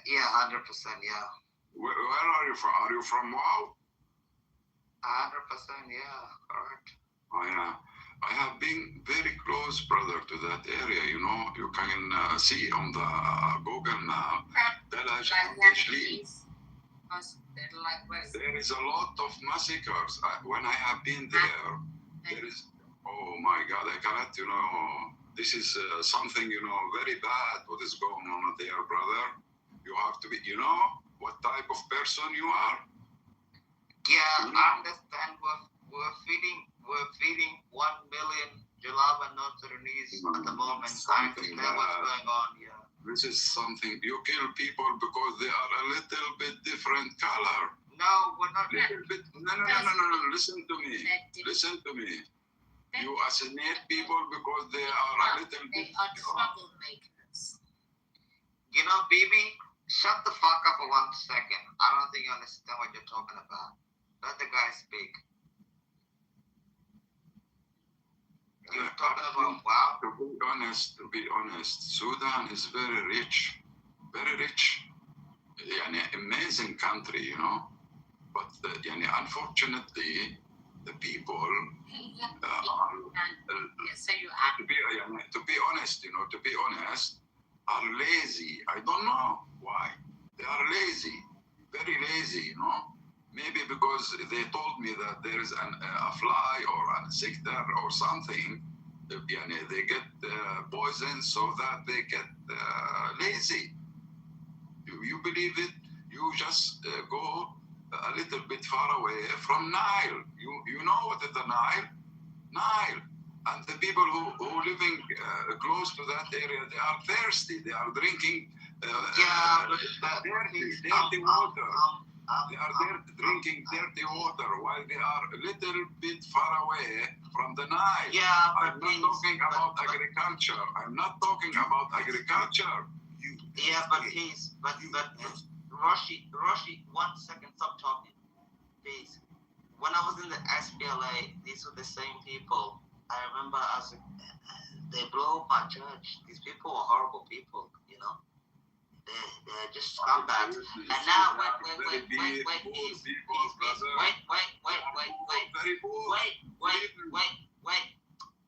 Yeah, 100%, yeah. Where are you from? Are you from Wow? 100%, yeah, correct. I have been very close, brother, to that area. You can see on the Google map. Because they're like, there is a lot of massacres. When I have been there, there is, oh my God, I cannot, this is something, very bad what is going on there, brother. You have to be, what type of person you are. Yeah, I understand. We're feeding 1 million Jalaba North Sudanese at the moment. I understand what's going on. Yeah. This is something, you kill people because they are a little bit different color. No, we're not. No, listen to me. Listen to me. You assassinate people because they are a little bit. They are troublemakers. Bibi, shut the fuck up for 1 second. I don't think you understand what you're talking about. Let the guy speak. You're talking about wow. To be honest, Sudan is very rich. Amazing country, But unfortunately, the people to be honest, are lazy. I don't know why. They are lazy, very lazy, Maybe because they told me that there is a fly or a sector or something. They get poison so that they get lazy. You believe it? You just go a little bit far away from Nile. You know what is the Nile? Nile. And the people who living close to that area, they are thirsty. They are drinking dirty water. They are there drinking dirty water while they are a little bit far away from the Nile. Yeah, I'm not talking about agriculture. I'm not talking about agriculture. But Roshi, 1 second, stop talking, please. When I was in the SPLA, these were the same people. I remember they blew up my church. These people were horrible people, They're just scumbags. And now, wait, please. Wait.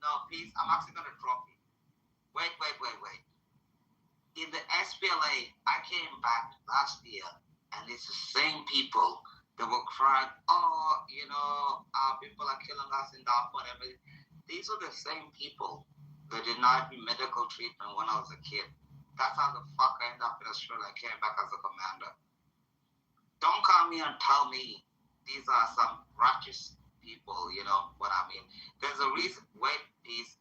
No, please, I'm actually gonna drop you. Wait. In the SPLA, I came back last year, and it's the same people that were crying, our people are killing us in Darfur and everything. These are the same people that denied me medical treatment when I was a kid. That's how the fuck I ended up in Australia. I came back as a commander. Don't come here and tell me these are some righteous people, you know what I mean? There's a reason. Wait, please.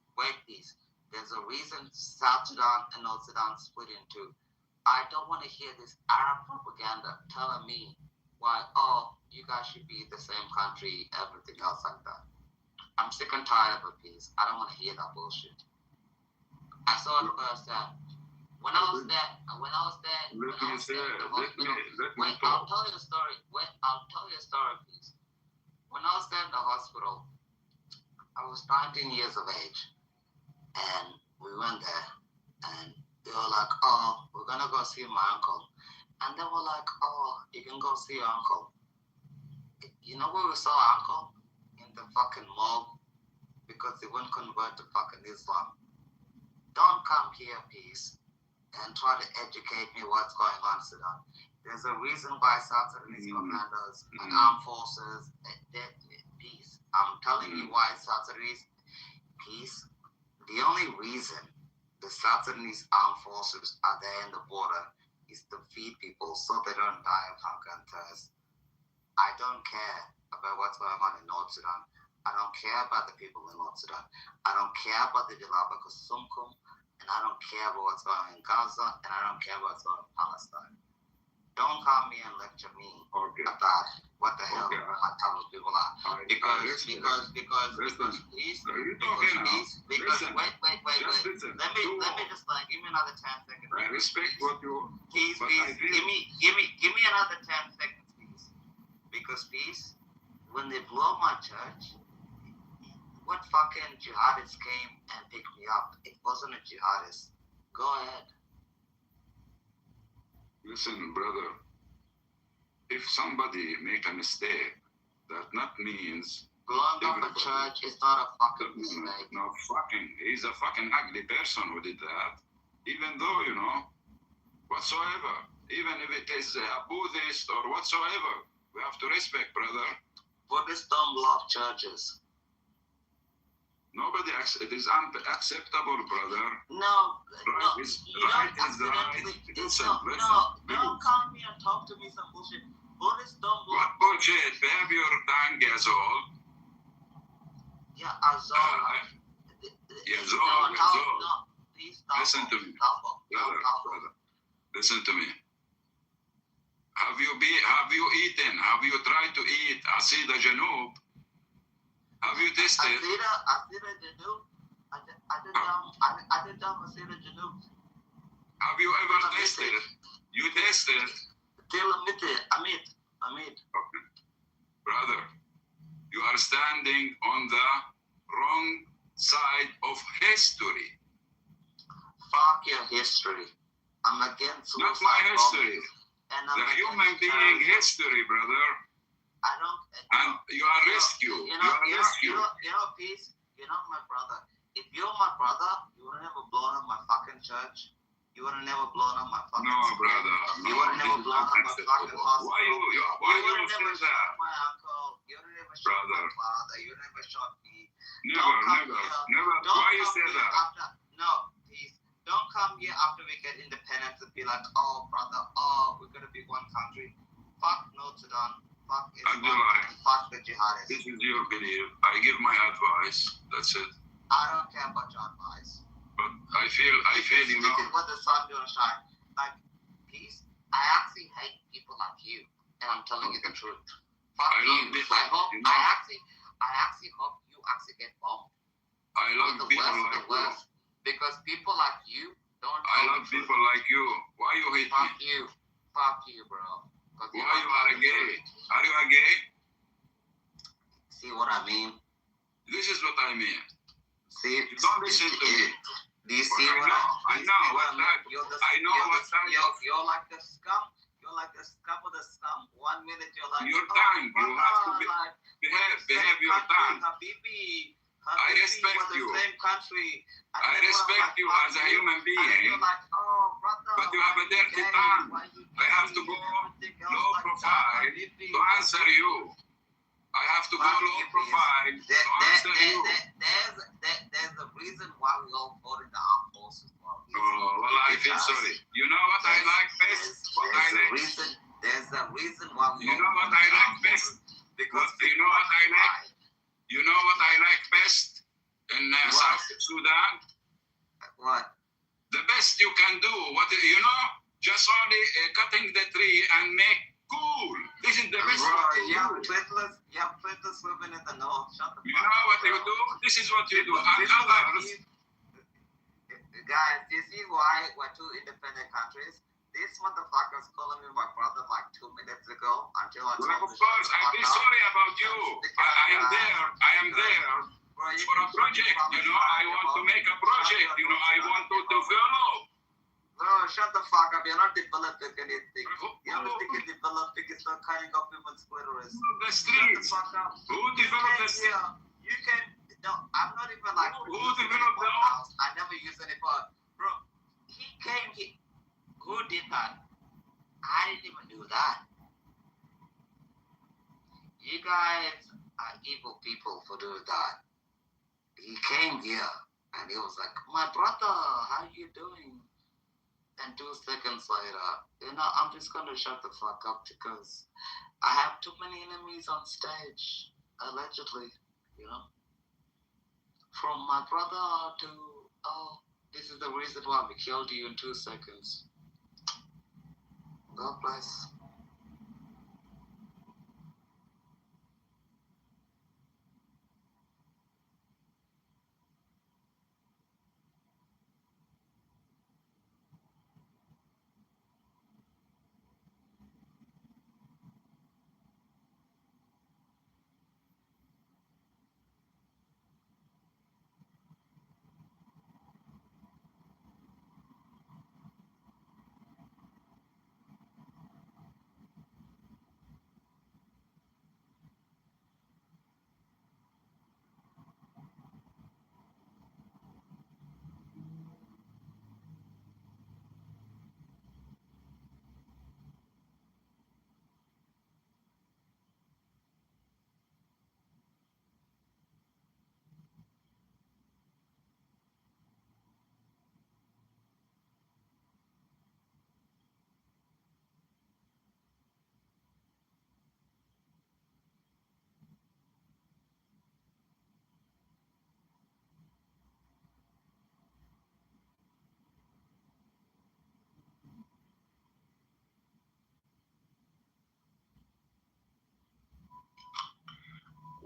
There's a reason South Sudan and North Sudan split in two. I don't want to hear this Arab propaganda telling me why, you guys should be the same country, everything else like that. I'm sick and tired of it, please. I don't want to hear that bullshit. I saw it firsthand. When I was there, I'll tell you the story. I'll tell you a story, please. When I was there in the hospital, I was 19 years of age, and we went there, and they were like, we're gonna go see my uncle. And they were like, you can go see your uncle. You know where we saw uncle? In the fucking mall, because they wouldn't convert to fucking Islam. Don't come here, please, and try to educate me what's going on in Sudan. There's a reason why South Sudanese commanders and armed forces, peace. I'm telling you why South Sudanese peace. The only reason the South Sudanese armed forces are there in the border is to feed people so they don't die of hunger and thirst. I don't care about what's going on in North Sudan. I don't care about the people in North Sudan. I don't care about the Jalaba Kusumkum. And I don't care about what's going on in Gaza, and I don't care about what's going on in Palestine. Don't call me and lecture me about what the hell my type of people are. Because please, let me just give me another 10 seconds. I respect what you. Please, give me another 10 seconds, please. Because please, when they blow my church, what fucking jihadists came and picked me up? It wasn't a jihadist. Go ahead. Listen, brother. If somebody make a mistake, that not means blowing up a church is not a fucking mistake. No fucking. He's a fucking ugly person who did that. Even though, whatsoever. even if it is a Buddhist or whatsoever. We have to respect, brother. Buddhists don't love churches. Nobody, it is unacceptable, brother. No, Right is right. Listen, don't come here and talk to me some bullshit. Buddhists don't what love bullshit? Behave your tongue, Yazol. Yeah, Azol. Yazol. No, please stop. Listen to me. Brother. Listen to me. Have you eaten? Have you tried to eat Asida Janub? Have you tasted? Asida Janub? I did Asida Janub. Have you ever tasted it? You tasted? Tell Amit. Okay. Brother, you are standing on the wrong side of history. Fuck your history. I'm against suicide. Not my history. The human being history, brother. I don't. And you are rescued. You know, peace. You know, my brother. If you're my brother, you would have never blown up my fucking church. You would have never blown up my fucking. No, brother. You would have never blown up my fucking hospital. Why you never say that? My uncle. You would have never shot my father. You would have never shot me. Never. Why you say that? No, peace. Don't come here after we get independence and be like, oh, brother, we're going to be one country. Fuck North Sudan. Fuck Islam. Fuck the jihadists. This is your belief. I give my advice. That's it. I don't care about your advice. But I feel, you know. This is what the sun don't shine. Like, peace, I actually hate people like you. And I'm telling you the truth. Fuck you. I actually hope you actually get bombed. I love people like you. Because people like you don't. I love people like you. Why you hate me? Fuck you, bro. Why you are a gay? Are you a gay? See what I mean? This is what I mean. See, you don't listen to me. Do you see what I know what that. You're like the scum. You're like the scum of the scum. 1 minute you're like. Your tongue. You have to behave your tongue. I respect you. I respect you as a human being. But you have a dirty tongue. I have to go low profile to answer you. I have to go low profile to answer you. There's a reason why we all voted the armed forces. Well, I feel sorry. You know what I like best? There's a reason why we. You know what I like best? Because you know what I like. You know what I like best in South Sudan? What? The best you can do, just only cutting the tree and make cool. This is the best you have platelets living in the north. Shut the fuck up. You know what you do? This is what you do. And others. Guys, you see why we're two independent countries? This motherfucker's calling me my brother like 2 minutes ago until I told him. Of course, I feel sorry about you. I am there for a project. I want to make a project. I want to develop. No, shut the fuck up. You're not developing anything. You're not developing. It's not cutting up women's clitoris. The streets. Who developed the streets? You can. No, I'm not even like. Who developed the house? I never use any part. Bro, he came here. Who did that? I didn't even do that. You guys are evil people for doing that. He came here and he was like, my brother, how you doing? And 2 seconds later, I'm just going to shut the fuck up because I have too many enemies on stage, allegedly, From my brother to, this is the reason why we killed you in 2 seconds. God bless.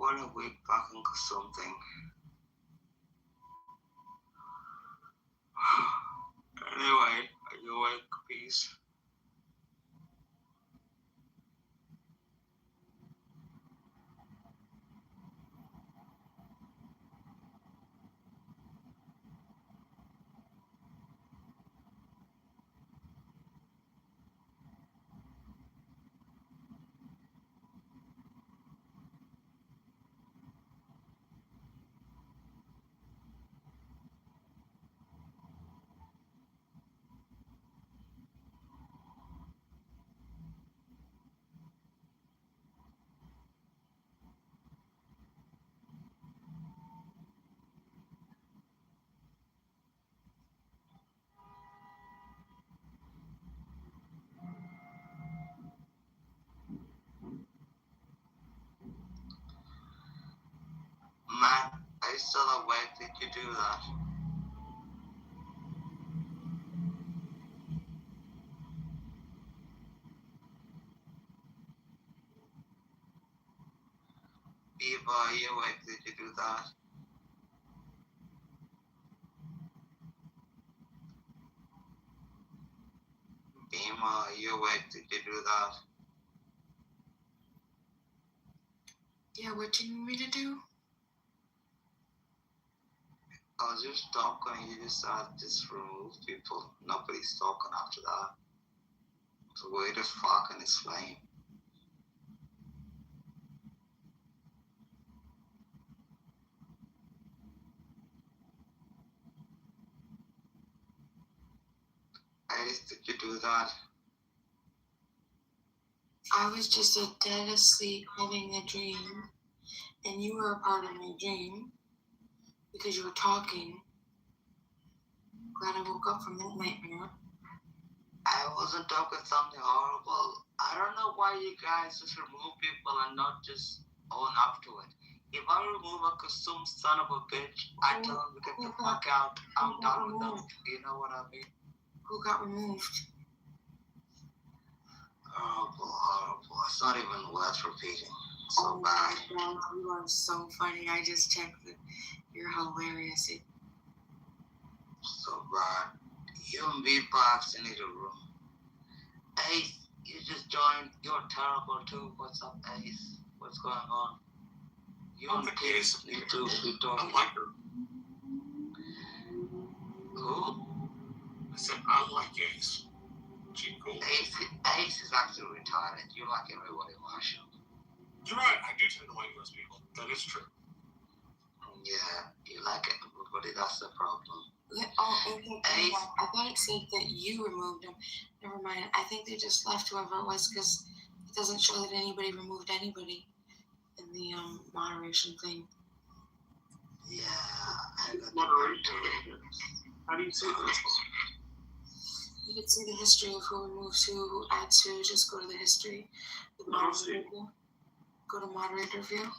going a week back and something. Anyway, are you awake? Peace. Man, are you still awake? Did you do that? Eva, are you awake? Did you do that? Ema, are you awake? Did you do that? Yeah, what do you need me to do? I was just talking, you just remove people. Nobody's talking after that. So wait a fucking is flame. Ace, did you do that? I was just dead asleep having a dream, and you were a part of my dream because you were talking. Glad I woke up from that nightmare. I wasn't talking something horrible. I don't know why you guys just remove people and not just own up to it. If I remove a some son of a bitch, I tell him to get the fuck out. I'm done with them. You know what I mean? Who got removed? Horrible. It's not even worth repeating. So bad. God, you are so funny. I just checked it. You're hilarious. So bad. You and beatbox in the room. Ace, you just joined. You're terrible too. What's up, Ace? What's going on? You and Ace need to be talking. I like her. Who? I said, I like Ace. She cool. Ace is actually retarded. You like everybody, Marshall. You're right. I do tend to like those people. That is true. Yeah, you like everybody. That's the problem. I thought it said that you removed them. Never mind. I think they just left whoever it was because it doesn't show that anybody removed anybody in the moderation thing. Yeah, I got moderation. How do you see this? You can see the history of who removes who adds who. Just go to the history. The moderator view. Go to moderator view.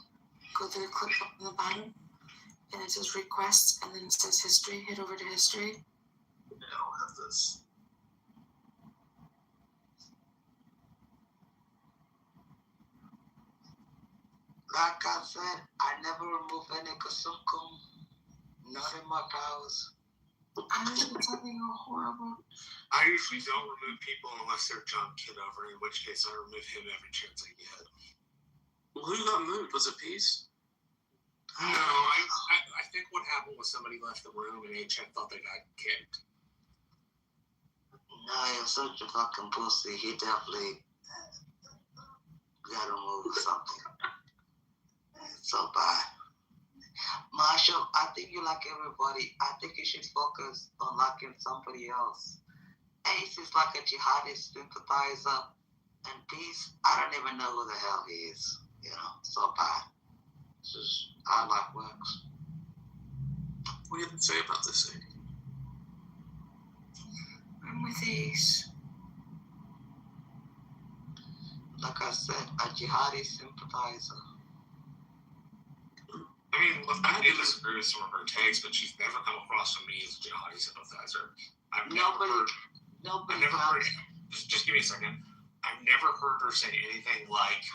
Go to the clip up on the bottom. And it says requests, and then it says history. Hit over to history. Yeah, I'll have this. Like I said, I never remove any Kasumkum. Not in my powers. I was just having a horrible. I usually don't remove people unless they're John Kitover, in which case I remove him every chance I get. Well, who got moved? Was it Peace? No, I think what happened was somebody left the room and HN thought they got kicked. No, you're such a fucking pussy. He definitely got to move something. It's so bad. Marshall, I think you like everybody. I think you should focus on liking somebody else. Ace is like a jihadist sympathizer. And Peace, I don't even know who the hell he is. You know, so bad. Just, I like works. What do you have to say about this, Sadie? I'm with Ace. Like I said, a jihadi sympathizer. I mean, look, I do disagree with some of her takes, but she's never come across to me as a jihadi sympathizer. I've never heard. Just give me a second. I've never heard her say anything like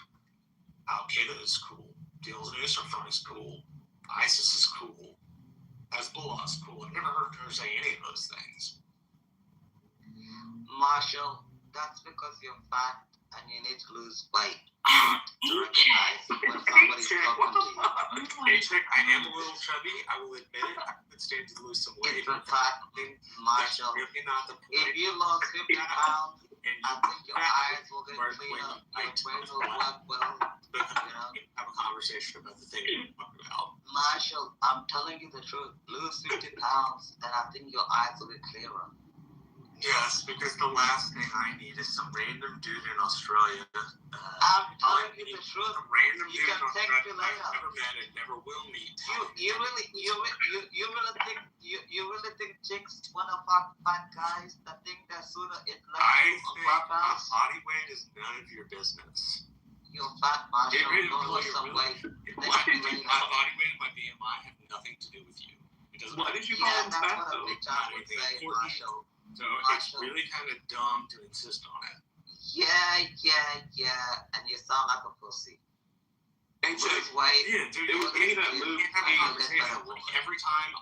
Al Qaeda is cool Deals and Israel is cool. ISIS is cool. Hezbollah is cool. I've never heard her say any of those things. Marshall, that's because you're fat and you need to lose weight to recognize when somebody's talking to you. Hey, check, I am a little chubby. I will admit it. I could stand to lose some weight. It's a fact, Marshall. That's really not the point. If you lost 50 pounds, I think your eyes will get cleaner, your brain will work well. Have a conversation about the thing you're talking about. Marshall, I'm telling you the truth. Lose 50 pounds, and I think your eyes will be clearer. Yes, because the last thing I need is some random dude in Australia. I'm telling you the truth. Some random You dude can in text Australia me later. I've never met and never will meet. You really think chicks wanna fuck fat guys that think they're sooner I think my body weight is none of your business. You're fat, Marshall. Get rid of Go lose some weight. My body weight and my BMI have nothing to do with you. It doesn't. Why did you call him fat though? I would say, Marshall. So it's really kind of dumb to insist on it. Yeah, and you sound like a pussy. Hey, lose weight. Yeah, dude, it was me that moved. Every time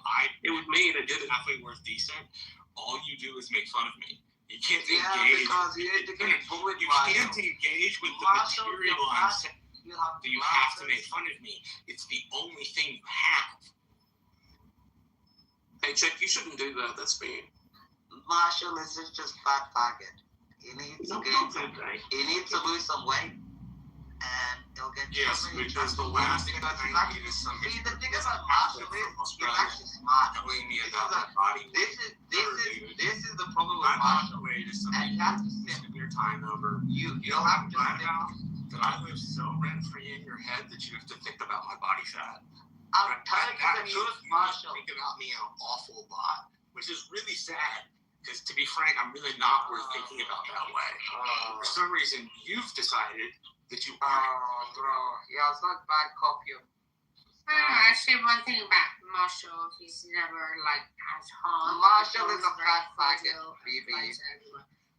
it was me that did it. Halfway worth decent, all you do is make fun of me. You can't Yeah, engage. because you need to get bullied, You Marshall. can't engage with the Marshall, material you're I'm fat. saying. You You have to make fun of me. It's the only thing you have. Hey, Chick, you shouldn't do that. That's mean. Marshall is just fat faggot. He needs to lose some weight, and he'll get. Yes, because the last thing I need is some. See, the thing about Marshall is he's actually smart. Telling me about my body weight. This is the problem with Marshall. And you have to sit your time over. You'll have to sit. That I live so rent free in your head that you have to think about my body fat. I'm telling you the truth, Marshall. Think about me an awful lot, which is really sad. Because to be frank, I'm really not worth thinking about that way. For some reason, you've decided that you are. Bro, yeah, it's not bad copy. Actually, one thing about Marshall, he's never like as hard. Marshall is a fat faggot, BB.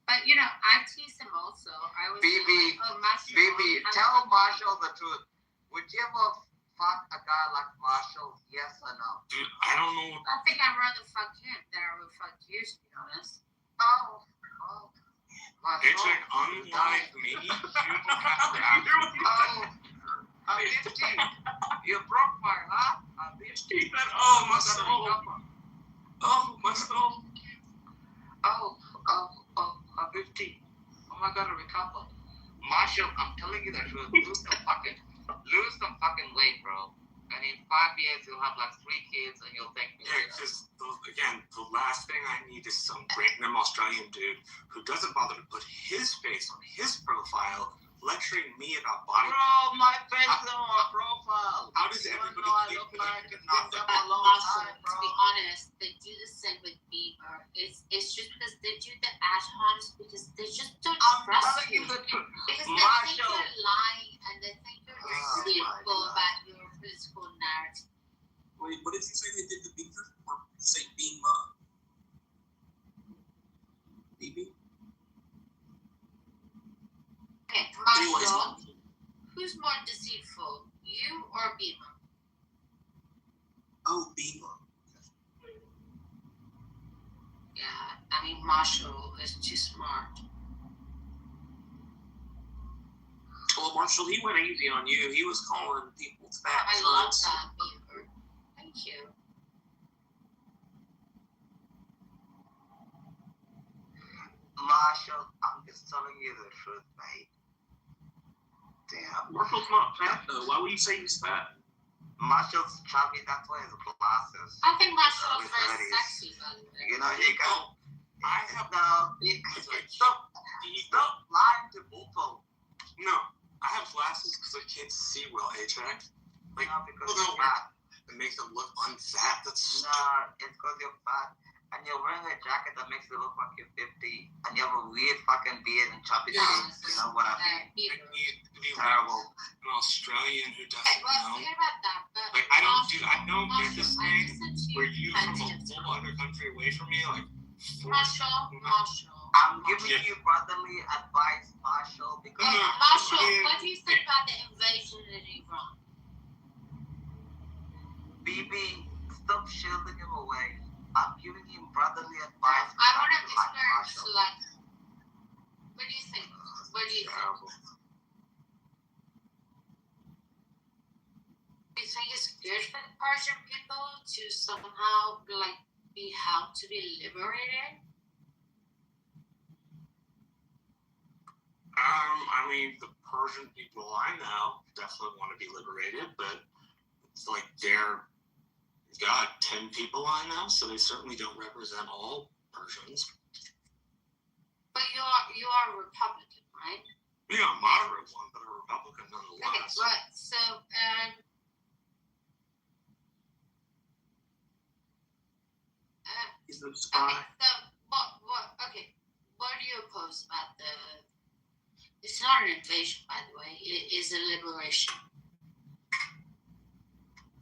But you know, I tease him also. I was BB, like, oh, Marshall, BB, tell Marshall the truth. Would you ever fuck a guy like Marshall? Yes or no? Dude, I don't know. I think I'd rather fuck him than I would fuck you, to be honest. Oh. It's like, unlike me, you don't have to act. I'm 15. You broke my heart. I'm 15. Oh, my soul. Oh, my soul. Oh, I'm 15. Oh my God, I recovered. Marshall, I'm telling you the truth. Lose some fucking weight, bro. And in 5 years, you'll have like 3 kids and you'll thank me. Yeah, because, again, the last thing I need is some random Australian dude who doesn't bother to put his face on his profile lecturing me about body. Bro, my face is on my profile. How does everybody look like it's not that long time, bro? To be honest, they do the same with Bieber. It's just because they do the ad-homs because they just don't trust you. Because they think you're lying and they think you're deceitful about your physical narrative. Wait, what did you say they did the Bieber? Or did you say Beamer? BB? Okay, Marshall, who's more deceitful, you or Bieber? Oh, Bieber. Yeah, I mean, Marshall is too smart. Well, Marshall, he went easy on you. He was calling people fat I love cunts. that, Bieber. Thank you. Marshall, I'm just telling you the truth, mate. Damn. Marshall's not fat, though. Why would you say he's fat? Marshall's chubby, that's why his glasses. I think Marshall is very sexy, by the way. You know, he got. Stop lying to people. No, I have glasses because I can't see well, H-Act. Like, because you're fat. It makes them look unfat. That's nah, it's because you're fat. And you're wearing a jacket that makes you look like you're 50. And you have a weird fucking beard and chubby cheeks. You know what I mean? Terrible. An Australian who doesn't know. Forget about that. But Like, I don't get this thing where you from a whole other country away from me, like, Marshall. I'm giving you brotherly advice, Marshall, because Marshall, what do you think about the invasion in Iran? BB, stop shielding him away. I'm giving him brotherly advice. I want to experience, like, what do you think? What do you think? Do you think it's good for the Persian people to somehow, like, be helped to be liberated? I mean, the Persian people I know definitely want to be liberated, but it's like they're got 10 people I know, so they certainly don't represent all Persians. But you are a Republican, right? Yeah, a moderate one, but a Republican nonetheless. Okay, right. So, He's the spy. okay, so what do you oppose about the? It's not an invasion, by the way. It is a liberation.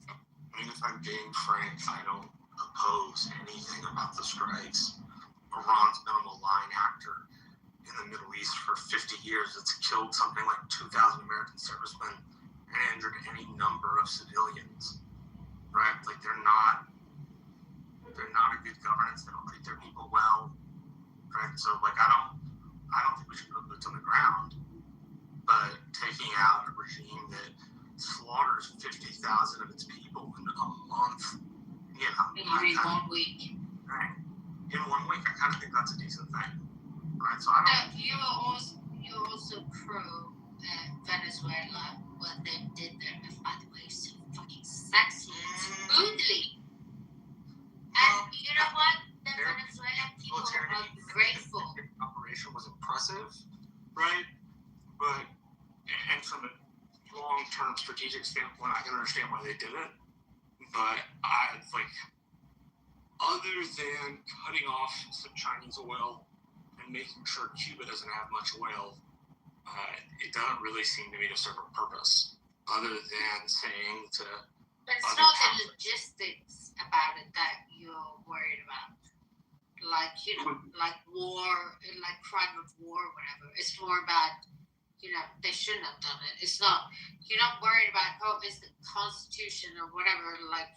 I mean, if I'm being frank, I don't oppose anything about the strikes. Iran's been a malign actor in the Middle East for 50 years. It's killed something like 2,000 American servicemen and injured any number of civilians. Right? Like they're not a good governance. They don't treat their people well. Right? So like I don't think we should put boots on the ground. But taking out a regime that slaughters 50,000 of its people in a month, you know. In 1 week. Right. In 1 week, I kind of think that's a decent thing. Right? So I don't. You're also pro Venezuela. What they did there, by the way, is so fucking sexy. It's oodly. And you know what? The Venezuelan people are grateful. Operation was impressive, right? But, and from a long-term strategic standpoint, I can understand why they did it. But other than cutting off some Chinese oil and making sure Cuba doesn't have much oil, it doesn't really seem to me to serve a purpose. Other than saying to. But it's not the logistics about it that you're worried about. Like, you know, like war, like crime of war or whatever. It's more about, you know, they shouldn't have done it. It's not, you're not worried about, oh, it's the Constitution or whatever, like,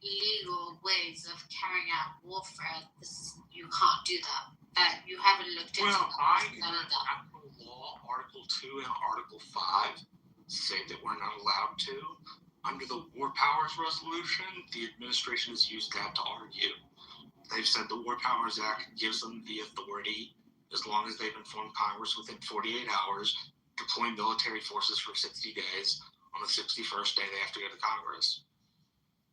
legal ways of carrying out warfare. You can't do that. That you haven't looked into. Well, Article Law, Article 2 and Article 5 say that we're not allowed to. Under the War Powers Resolution, the administration has used that to argue. They've said the War Powers Act gives them the authority, as long as they've informed Congress within 48 hours, deploy military forces for 60 days. On the 61st day, they have to go to Congress.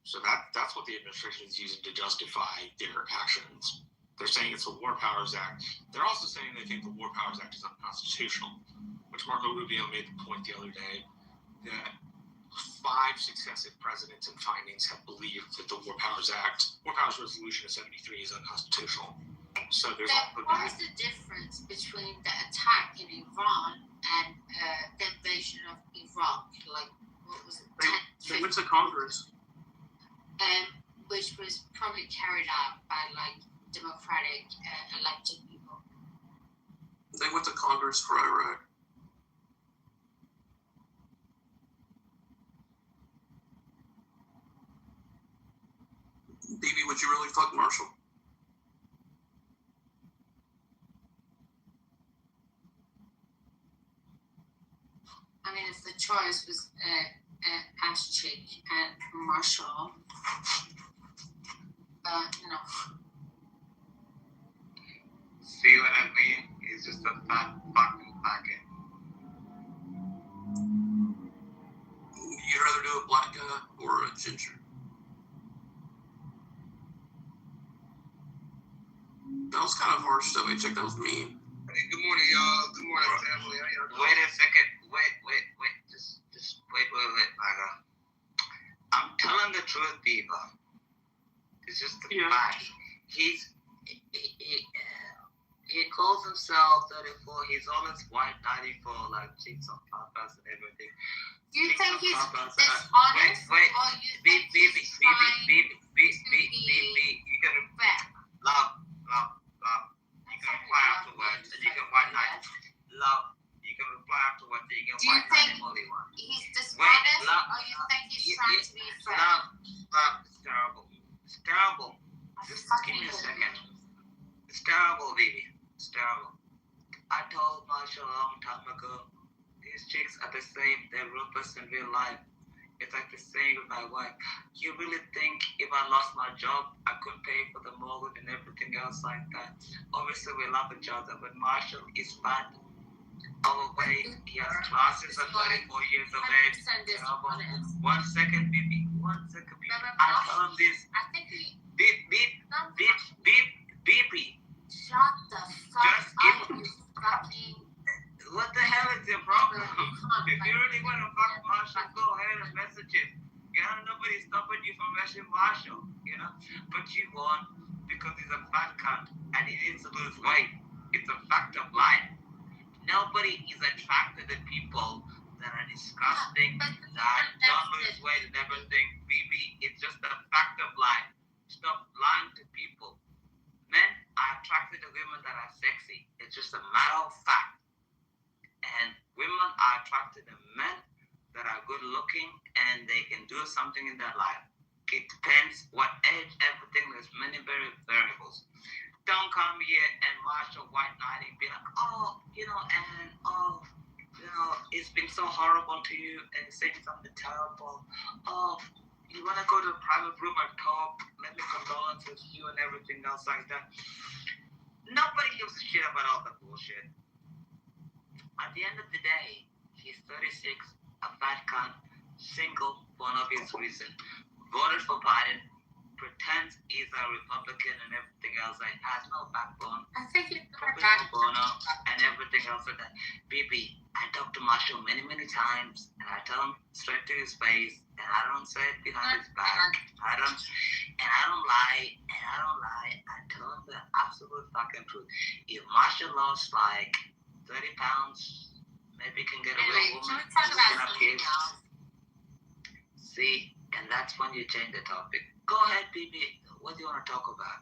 So that's what the administration is using to justify their actions. They're saying it's the War Powers Act. They're also saying they think the War Powers Act is unconstitutional, which Marco Rubio made the point the other day that 5 successive presidents and findings have believed that the War Powers Resolution of 73 is unconstitutional. So there's what is the difference between the attack in Iran and the invasion of Iraq? Like, what was it? They went to Congress. Which was probably carried out by, like, democratic elected people. They went to Congress for Iraq. BB, would you really fuck Marshall? I mean, if the choice was ass cheek and Marshall, you know. See what I mean? He's just a fat fucking packet. You'd rather do a black guy or a ginger? That was kind of harsh, though. Check, that was mean. Hey, good morning, y'all. Good morning, family. How y'all doing? Wait a second. Wait. Just wait, Maga. I'm telling the truth, people. It's just the fact. He calls himself 34. He's on his white 94, like cheats on papas and everything. Do you think he's dishonest? Wait. Or you Baby. You can love. You can reply afterwards, and you can white knight. Love. You can reply afterwards, and you can white knight all you want. He's dishonest, or you think he's trying to be fair? Love. It's terrible, baby. It's terrible. I told Marshall a long time ago, these chicks are the same. They're rapists in real life. It's like the same with my wife. You really think if I lost my job, I could pay for the mortgage and everything else like that? Obviously, we love each other, but Marshall is fat, overweight. He has classes at 34 years of age. One second, baby. One second, baby. I tell him this. Beep, beep. Shut the fuck up, you fucking... What the hell is your problem? If you really want to fuck Marshall, go ahead and message him. You know, nobody's stopping you from messaging Marshall, you know? But you won't because he's a fat cunt and he needs to lose weight. It's a fact of life. Nobody is attracted to people that are disgusting, that don't lose weight and everything. Baby, it's just a fact of life. Stop lying to people. Men are attracted to women that are sexy. It's just a matter of fact. And women are attracted to men that are good looking and they can do something in their life. It depends what age, everything. There's many variables. Don't come here and Marshall white knighting, be like, it's been so horrible to you and saying something terrible. Oh, you want to go to a private room and talk? Let me condolence with you and everything else like that. Nobody gives a shit about all the bullshit. At the end of the day, he's 36, a fat cunt, single for an obvious reason, voted for Biden, pretends he's a Republican and everything else, like has no backbone. I think he's and everything else like that. BB, I talked to Marshall many times, and I tell him straight to his face, and I don't say it behind his back. I don't lie. I tell him the absolute fucking truth. If Marshall lost like 30 pounds, maybe can get a real woman. Can we talk about something else? See, and that's when you change the topic. Go ahead, BB. What do you want to talk about?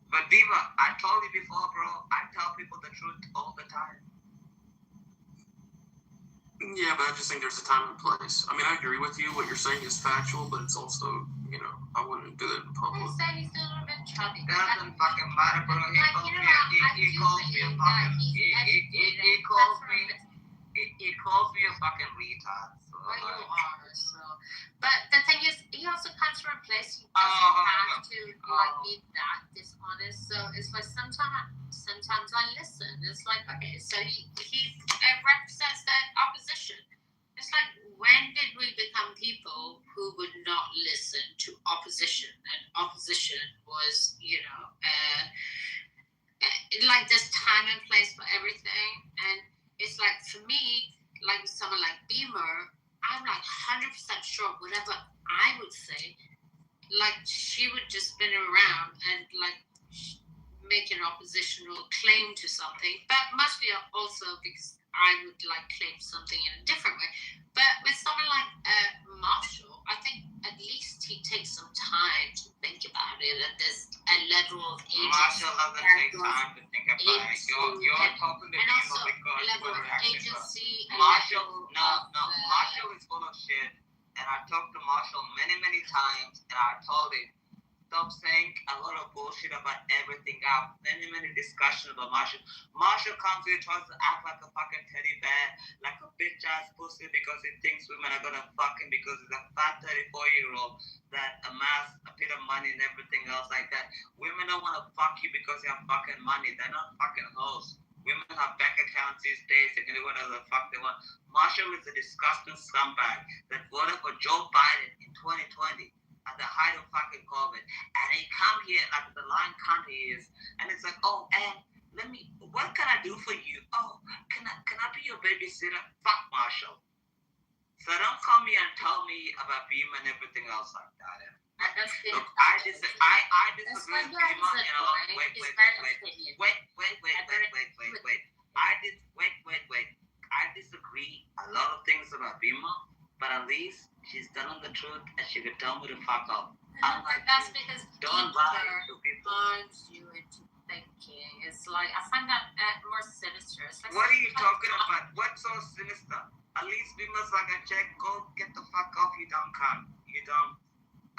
But Diva, I told you before, bro. I tell people the truth all the time. Yeah, but I just think there's a time and place. I mean, I agree with you. What you're saying is factual, but it's also, I wouldn't do that in public. I say he's a little bit chubby. Doesn't fucking matter, bro. He calls me a fucking retard. Well, you are, so. But the thing is, he also comes from a place he doesn't have to be that dishonest. So it's like sometimes I listen. It's like, okay, so he represents that opposition. It's like, when did we become people who would not listen to opposition? And opposition was, like this time and place for everything. And it's like, for me, like someone like Beamer, I'm like 100% sure whatever I would say, like she would just spin around and like make an oppositional claim to something, but mostly also because I would like claim something in a different way. But with someone like Marshall, I think at least he takes some time to think about it, and there's a level of agency. Marshall doesn't take time to think about it. You're talking to people because a level of agency. Marshall is full of shit, and I talked to Marshall many times, and I told him, stop saying a lot of bullshit about everything. I have many discussions about Marshall. Marshall comes here, tries to act like a fucking teddy bear, like a bitch ass pussy because he thinks women are gonna fuck him because he's a fat 34-year-old that amassed a bit of money and everything else like that. Women don't wanna fuck you because you have fucking money. They're not fucking hoes. Women have bank accounts these days. They can do whatever the fuck they want. Marshall is a disgusting scumbag that voted for Joe Biden in 2020. At the height of fucking COVID, and he come here like the lying cunt he is, and it's like, oh, and what can I do for you? Oh, can I be your babysitter? Fuck Marshall. So don't come here and tell me about Beam and everything else like that. Look, I disagree with Beam. Wait. I disagree a lot of things about Beamer, but at least she's telling the truth and she could tell me to fuck up. That's because don't lie to people. Turns you into thinking. It's like, I find that more sinister. Like, what are you talking about? What's so sinister? At least Beamer's like a check. Go get the fuck off, you dumb cunt. You dumb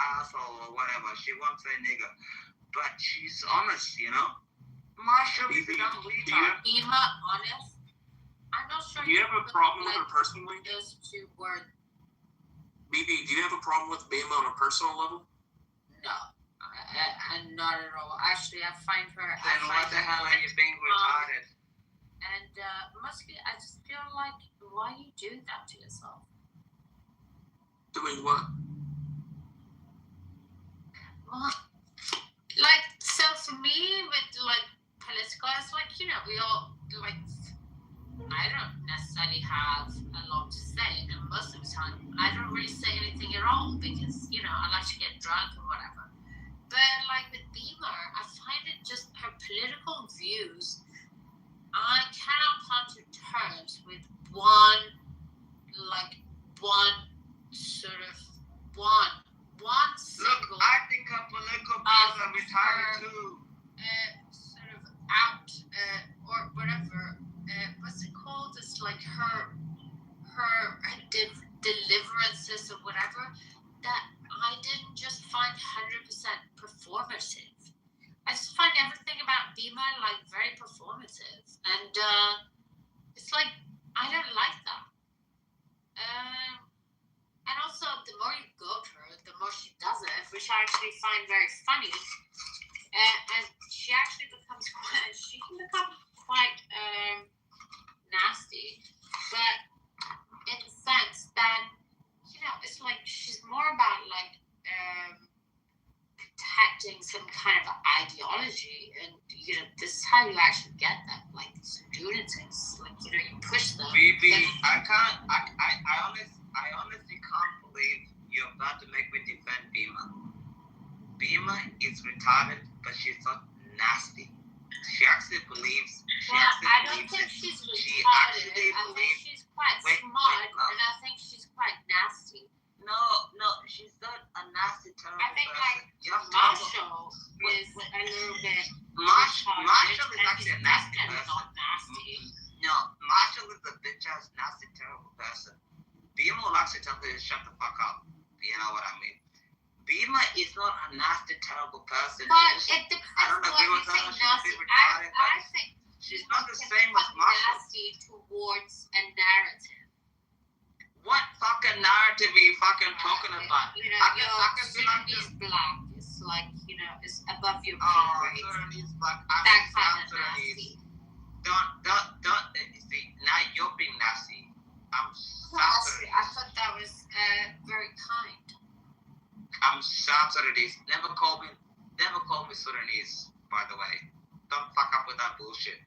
asshole or whatever. She won't say nigger. but she's honest, you know. Marshall is a dumb retard. Ema, honest. I'm not sure. Do you have a problem with her personally? Those two words. BB, do you have a problem with Bema on a personal level? No, not at all. Actually, I find her. Then what the hell are you being retarded? And mostly, I just feel like, why you do that to yourself? Doing what? Well, like, so for me, with like political, it's like, you know, we all like. I don't necessarily have a lot to say, and most of the time, I don't really say anything at all because, you know, I like to get drunk or whatever. But like with Beamer, I find it just her political views. I cannot come to terms with one single. Look, I think her political views are retarded too. Sort of out or whatever. What's it called? It's like her deliverances or whatever that I didn't just find 100% performative. I just find everything about Bima like very performative, and it's like I don't like that. And also, the more you go to her, the more she does it, which I actually find very funny. And she actually becomes quite nasty, but in the sense that, you know, it's like she's more about like protecting some kind of ideology, and you know, this is how you actually get that, like these lunatics, like, you know, you push them. I honestly can't believe you're about to make me defend Bima. Bima is retarded, but she's not nasty. She actually believes. I don't think she's retarded. I think she's quite smart, and I think she's quite nasty. No, she's not a nasty, terrible I think person. like Marshall is a little bit. Marshall is actually a nasty person. Not nasty. No, Marshall is a bitch ass, nasty, terrible person. Bima will actually tell her to shut the fuck up. You know what I mean? Bima is not a nasty, terrible person. But it depends I don't know what you think nasty. I think she's not the same as Marshall. Nasty towards a narrative. What fucking narrative are you fucking talking about? You know, your Sudanese black is like, you know, it's above your pay grade. Sudanese black. That kind of nasty. Don't. See, now you're being nasty. I'm South Sudanese. I thought that was very kind. I'm South Sudanese. Never call me Sudanese, by the way. Don't fuck up with that bullshit.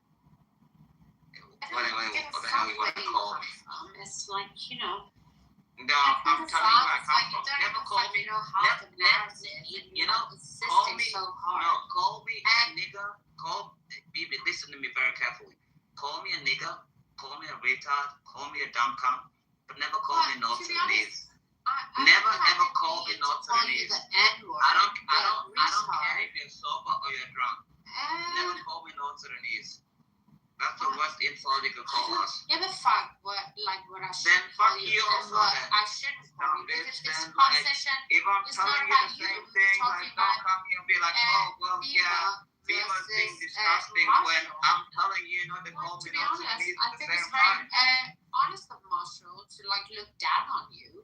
What the hell you want to call me? It's like, you know. No, I'm telling you where I come from. Never call me. You know, call me. No, call me a nigga. Baby, listen to me very carefully. Call me a nigga. Call me a retard. Call me a dumb cunt. But never call me North Sudanese. Never ever call me North Sudanese. I don't care if you're sober or you're drunk. Never call me North Sudanese. That's the worst insult you could call us. Give a fuck what I should. Then fuck you also then. I shouldn't call you because this If conversation I'm is telling not you about the you. same thing, like don't come here and be like, oh well, yeah, Beamer's being disgusting when I'm telling you not to call me North Sudanese at the same time. Honest of Marshall to like look down on you.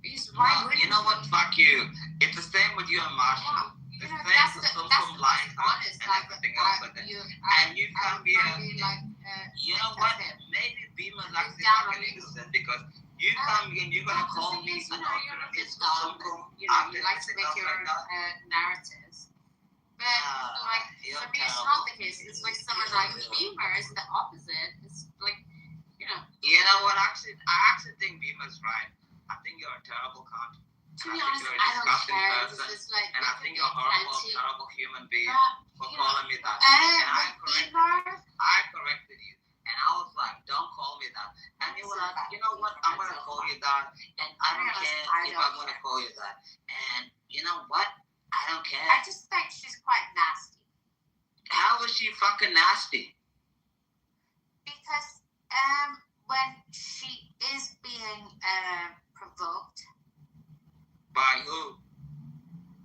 Because you know what? Fuck you. It's the same with you and Marshall. The same with some lying and everything else like that. And you come here. You know what? Maybe Beamer's actually fucking innocent because you come here and you're gonna call me North Sudanese for something. You like to make your own narratives. But like for me, it's not the case. It's like someone like Beamer is the opposite. It's like, you know. You know what? I actually think Beamer's right. I think you're a terrible cunt. To be honest, I don't care. It's like, and I think you're a horrible, terrible human being for calling me that. And I corrected you. And I was like, don't call me that. And you were like, you know what? I'm going to call you that. And I don't care if I'm going to call you that. And you know what? I don't care. I just think she's quite nasty. How is she fucking nasty? Because when she is being provoked. By who?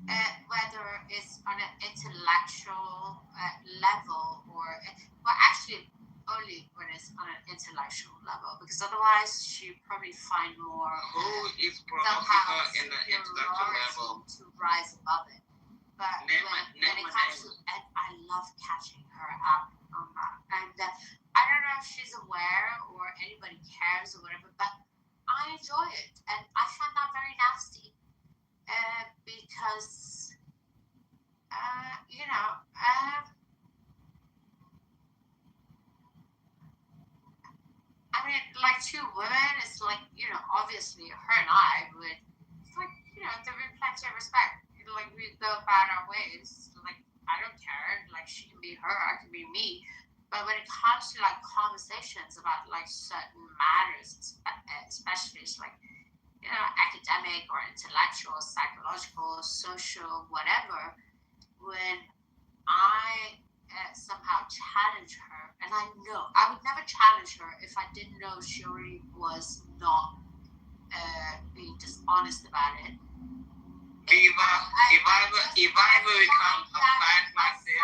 whether it's on an intellectual level or, well, actually, only when it's on an intellectual level, because otherwise she probably find more who is promoting her in the intellectual level to rise above it. But when it comes to, and I love catching her up on that. And I don't know if she's aware or anybody cares or whatever, but I enjoy it, and I find that very nasty because you know. I mean, like two women, it's like, you know, obviously her and I would, it's like, you know, there would be plenty of respect. Like, we go about our ways. Like, I don't care. Like, she can be her, I can be me. But when it comes to, like, conversations about, like, certain matters, especially, it's like, you know, academic or intellectual, psychological, social, whatever, when I somehow challenge her, and I know I would never challenge her if I didn't know she already was not being dishonest about it. If I ever become a fan like this,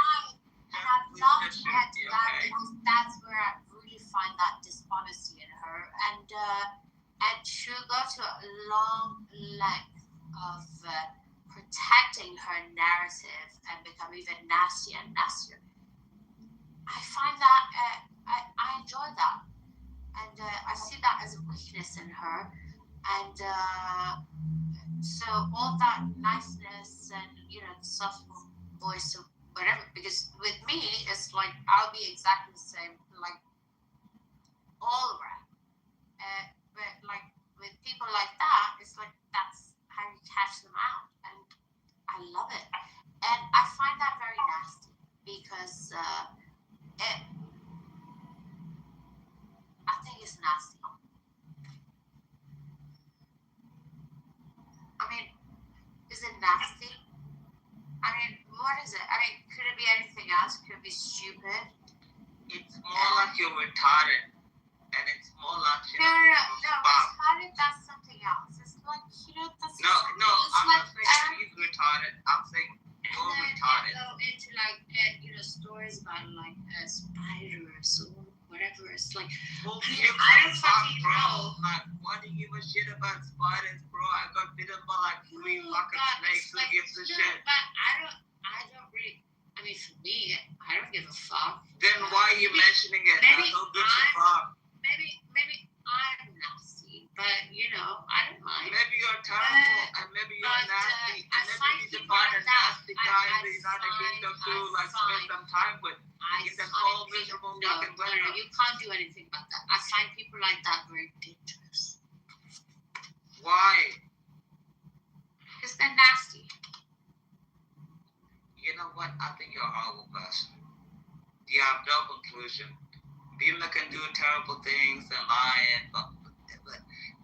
and I've loved her to that because that's where I really find that dishonesty in her, and she'll go to a long length of protecting her narrative and become even nastier and nastier. I find that I enjoy that, and I see that as a weakness in her, and so all that niceness and, you know, the soft voice or whatever. Because with me, it's like I'll be exactly the same, like all around. But like with people like that, it's like that's how you catch them out, and I love it, and I find that very nasty because. I think it's nasty. I mean, is it nasty? I mean, what is it? I mean, could it be anything else? Could it be stupid? It's more like you're retarded. And it's more like, you No, know, retarded, that's something else. It's like, you know, that's No, I'm not saying he's retarded. I'm saying you're retarded. Go into like, you know, stories about like spiders or whatever. It's like, well, I don't fucking know. Like, why do you give a shit about spiders, bro? I got bitten by like 3 fucking snakes. Who gives a shit? But I don't really. I mean, for me, I don't give a fuck. Then why are you mentioning it? Maybe I don't give a fuck. Maybe I'm nasty, but you know, I don't mind. Maybe you're terrible, and maybe you're nasty, and maybe you need to find a nasty guy in the United Kingdom to like spend some time with. In the cold, miserable fucking weather. No, you can't do anything about that. I find people like that very dangerous. Why? Because they're nasty. You know what? I think you're a horrible person. You have no conclusion. People that can do terrible things and lie, but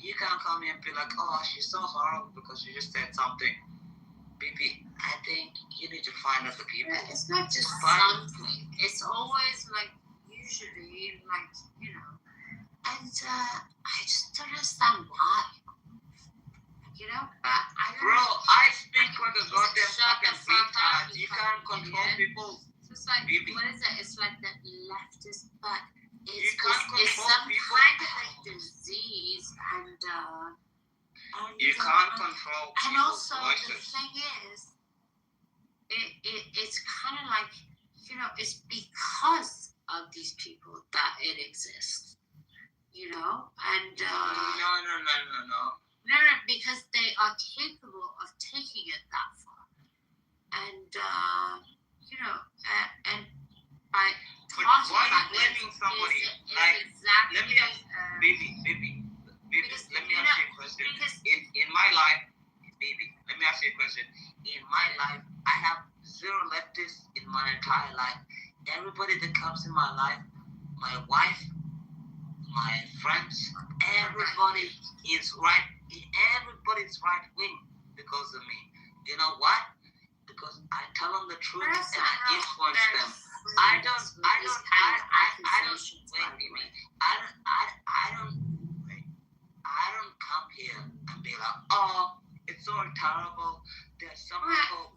you can't come here and be like, oh, she's so horrible because she just said something. Baby, I think you need to find other people. It's not just something. It's always like, usually, like, you know, and I just don't understand why. You know, but I don't. Bro, I speak like a goddamn fucking retard. You can't control people. So it's like, baby. What is it? It's like the leftist, but you can't it's control some people. kind of like disease, and you can't control people's and also voices. The thing is, it's kind of like, you know, it's because of these people that it exists, you know, and no, because they are capable of taking it that far, and you know, and by talking why about are you blaming somebody? Like, exactly let me ask, baby, let me ask you a question. In my life, baby, let me ask you a question. In my life, I have 0 leftists in my entire life. Everybody that comes in my life, my wife, my friends, everybody is right. Everybody's right wing because of me. You know what? Because I tell them the truth and I influence them. I don't come here and be like, oh, it's so terrible. There's some people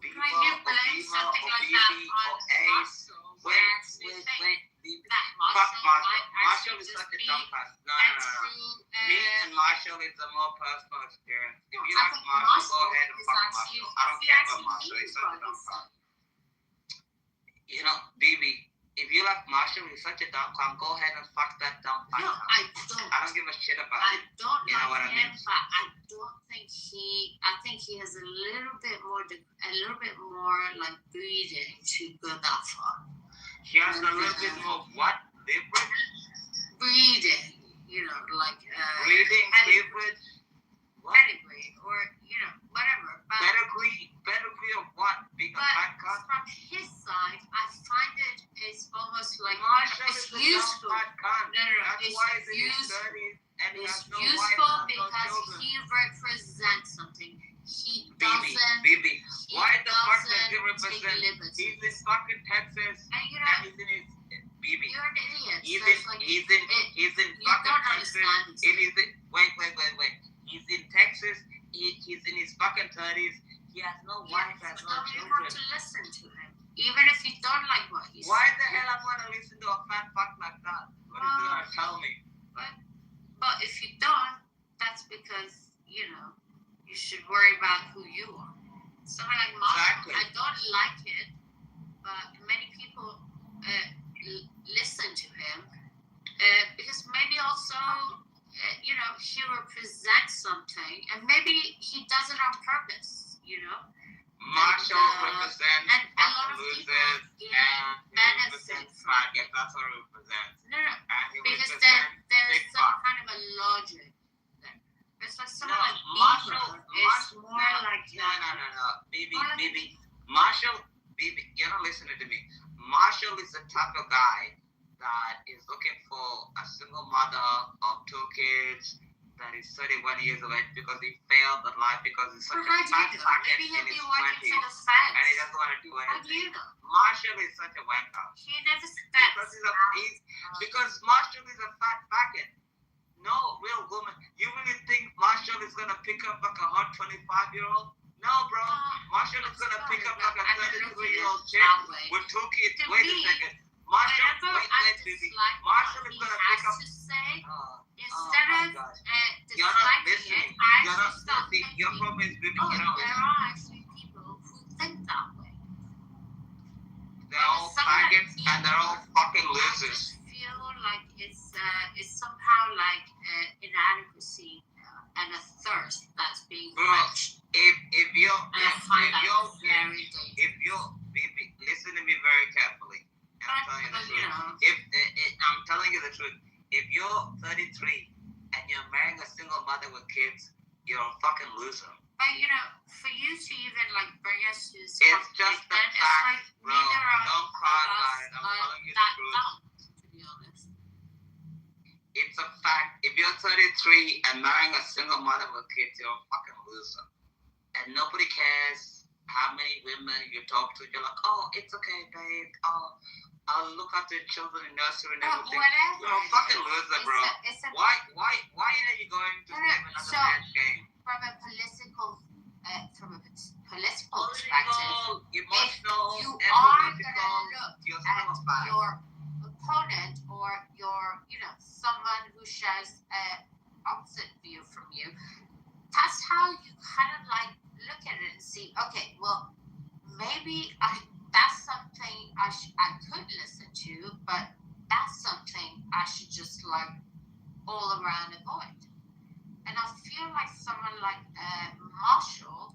such a be dumb person. No. true. Me and Marshall is a more personal experience. If you I like think Marshall, go ahead and is fuck actually- Marshall. I don't he care about actually Marshall. He's means such a what dumb he cunt. You know, Bibi, if you like Marshall, he's such a dumb cunt. Go ahead and fuck that dumb cunt. No, I don't. I don't give a shit about I him. don't You know what like I him, mean? but I don't think I think he has a little bit more like breeding to go that far. He has a little bit more what? Leverage? Breeding, like Breeding, leverage? pedigree, or whatever. But Pedigree of what? Being a fat cunt? from his side, I find it's almost like Marshall it's is a useful. dumb fat cunt. No, That's it's why he's in his useful. 30s and he It's has no wife useful and no because children. he represents something. He Bibi, doesn't. Bibi, he why the fuck does doesn't he represent? take liberties. He's in fucking Texas And and he's in his Bibi. you're an idiot. He's So in it's like he's in you fucking don't Texas. understand this. It is wait. He's in Texas. He's in his fucking 30s. He has no wife, has no You children. have to listen to him, even if you don't like what he Why says. the hell I'm gonna listen to a fat fuck like that? What is he gonna tell me? But if you don't, that's because you should worry about who you are. Someone like Marshall, Exactly. I don't like it, but many people listen to him because maybe also he represents something, and maybe he does it on purpose. Marshall represents and a lot fucking of people losers get and he benefit represents from faggot. That's what he represents. No, And he because represents there's big some fuck. kind of a logic there. It's like someone No, like Marshall, Bieber is more like no. Bibi. Marshall, Bibi, you're not listening to me. Marshall is the type of guy that is looking for a single mother of 2 kids that is 31 years of age because he failed in life because he's such a fat fucker Maybe in he'll his be working 20s for the feds. and he doesn't want to do How do you anything. know? Marshall is such a wanker. He never Because Marshall is a fat faggot. No real woman. You really think Marshall is gonna pick up like a hot 25-year-old? No, bro. Marshall is gonna pick up like a 33-year-old chick with 2 kids. Wait a second. Marshall, wait, baby. Marshall is gonna pick up. Instead of You're not disliking listening. it, I You're not should stop listening. Your problem is baby. You're not there listening. are actually people who think that way. They're all faggots and they're all fucking losers. I feel like it's somehow like inadequacy and a thirst that's being quenched. If you're very dangerous. baby, listen to me very carefully. I'm telling you the truth. I'm telling you the truth. If you're 33 and you're marrying a single mother with kids, you're a fucking loser. But for you to even like bring us to this It's just a then fact, it's like bro. neither of Don't cry us about it. I'm are telling you the that truth. dumb, to be honest. It's a fact. If you're 33 and marrying a single mother with kids, you're a fucking loser. And nobody cares how many women you talk to. You're like, oh, it's okay, babe. Oh, I'll look after the children in nursery and everything. Whatever. You're a fucking loser, bro. Why are you going to save another man's game? From a political perspective, Emotional, if you are political, gonna look you're at still bad. your opponent or your someone who shares opposite view from you, that's how you kind of like look at it and see, okay, well, maybe that's something I could listen to, but that's something I should just like all around avoid. And I feel like someone like Marshall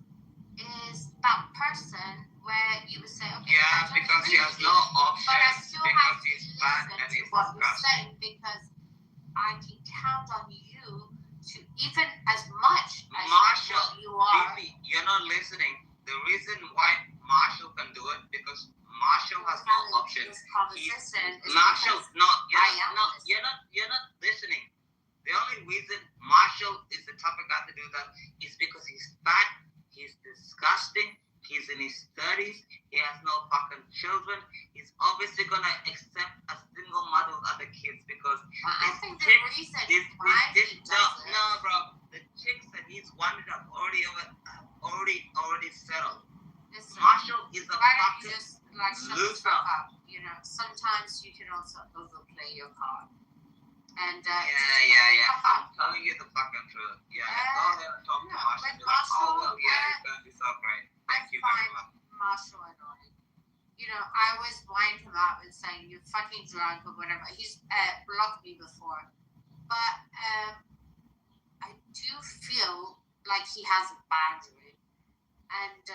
is that person where you would say, okay, yeah, because he has no options, but I still have to he's fat listen and to he's what you're disgusting. saying because I can count on you to even as much as Marshall, what you are. Bibi, you're not listening. The reason why Marshall can do it because Marshall has no options. Marshall, you're not listening. The only reason Marshall is the type of guy to do that is because he's fat, he's disgusting, he's in his 30s, he has no fucking children. He's obviously gonna accept a single mother with other kids because I think the reason why he does it. No, bro. The chicks that he's wanted have already settled. Listen, Marshall is a why don't you fucking just like shut the loser. fuck up? Sometimes you can also overplay your card. And I'm telling you the fucking truth. Yeah, go ahead and talk to Marshall. Be like, oh well, yeah, it's gonna be so great. Thank you very much. Marshall annoying. You know, I always wind him up and saying you're fucking drunk or whatever. He's blocked me before, but I do feel like he has a boundary, and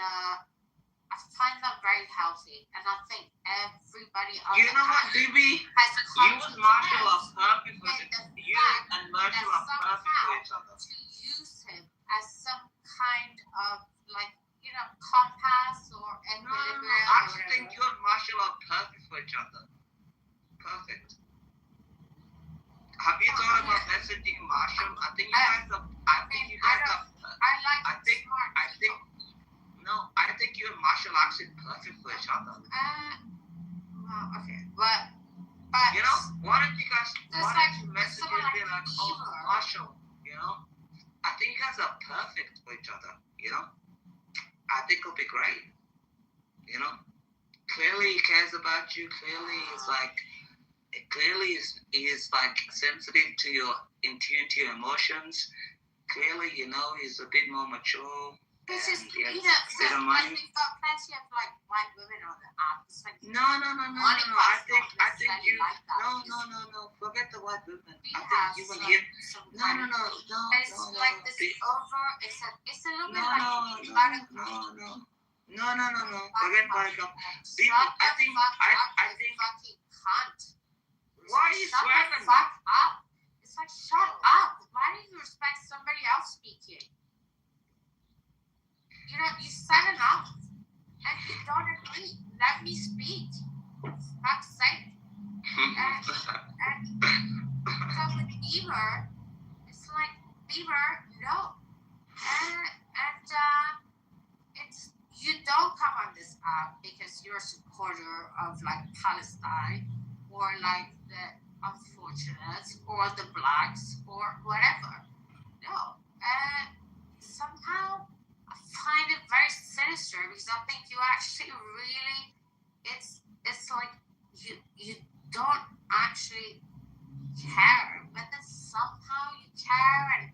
I find that very healthy. And I think everybody on you know what, Bibi? has you and Marshall are perfect with it. You and Marshall are perfect for each other. To use him as some kind of like, you know, compass or equilibrium. No, I think you and Marshall are perfect for each other. Perfect. Have you thought about messaging Marshall? I think you guys are. I think you and Marshall are actually perfect for each other. Well, okay, but you know, why don't you message him and be like, oh, Marshall, you know, I think you guys are perfect for each other. You know, I think it'll be great. You know, clearly he cares about you. Clearly he's like sensitive to your in tune to your emotions. Clearly, you know, he's a bit more mature. This is, you know, like we've got plenty of like white women on the app. It's like, no. I think you. Like that. No. Forget the white women. We I have think you and some, him. some No. It's like this over. It's a little bit No. like Forget buttercup. I think. Fucking cunt. Why are you swearing? Shut the fuck up. It's like, shut up. Why don't you respect somebody else speaking? You know, you said enough, and you don't agree. Let me speak. For fuck's sake. And so with Beaver, it's like, Beaver, no. And it's, you don't come on this app because you're a supporter of like Palestine or like the unfortunates or the blacks or whatever. No. Somehow I find it very sinister because I think you actually really, it's like you don't actually care, but then somehow you care, and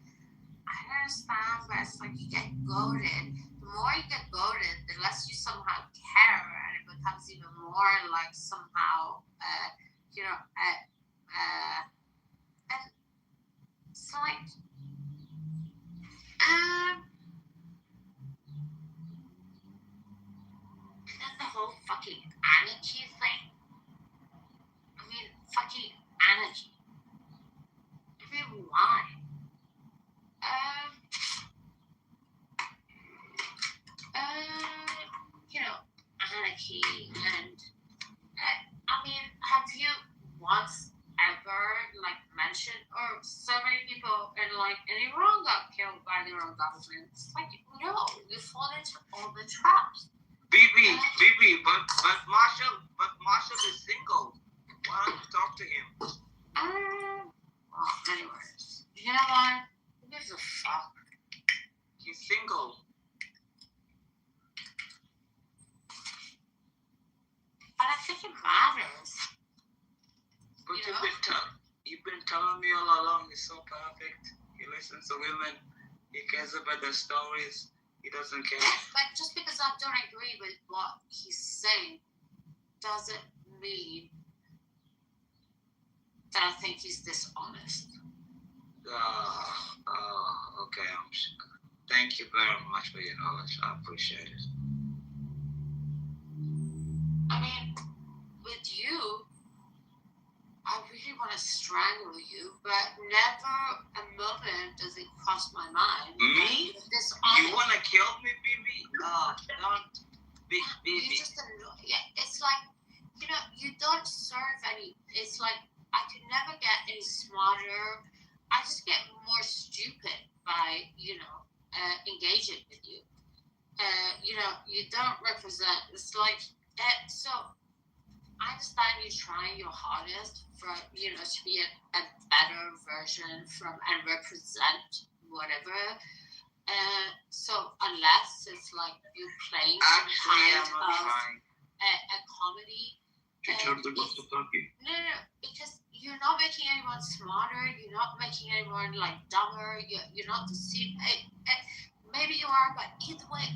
I don't understand, but it's like you get goaded. The more you get goaded, the less you somehow care, and it becomes even more like somehow, you know, and it's like, then the whole fucking anarchy thing. I mean, fucking anarchy. I mean, why? You know, anarchy, and I mean, have you once ever like mentioned, or so many people in Iran got killed by their own government? It's like, no, you fall into all the traps. Bibi, but Marshall is single. Why don't you talk to him? Well, anyways, you know what? Who gives a fuck? He's single. But I think it matters. But you've been telling me all along he's so perfect. He listens to women. He cares about their stories. He doesn't care. But just because I don't agree with what he's saying doesn't mean that I think he's dishonest. Okay. Thank you very much for your knowledge. I appreciate it. I mean, with you, I really want to strangle you, but never a moment does it cross my mind. Me? You want to kill me, Bibi? Don't. Bibi. You just it's like, you know, you don't serve any. It's like I could never get any smarter. I just get more stupid by, you know, engaging with you. You know, you don't represent. It's like so. I understand you trying your hardest for, you know, to be a better version and represent whatever. So unless it's like you playing some kind of a comedy. She turned the walkie-talkie. No, because you you're not making anyone smarter. You're not making anyone like dumber. You're not deceiving. Maybe you are, but either way,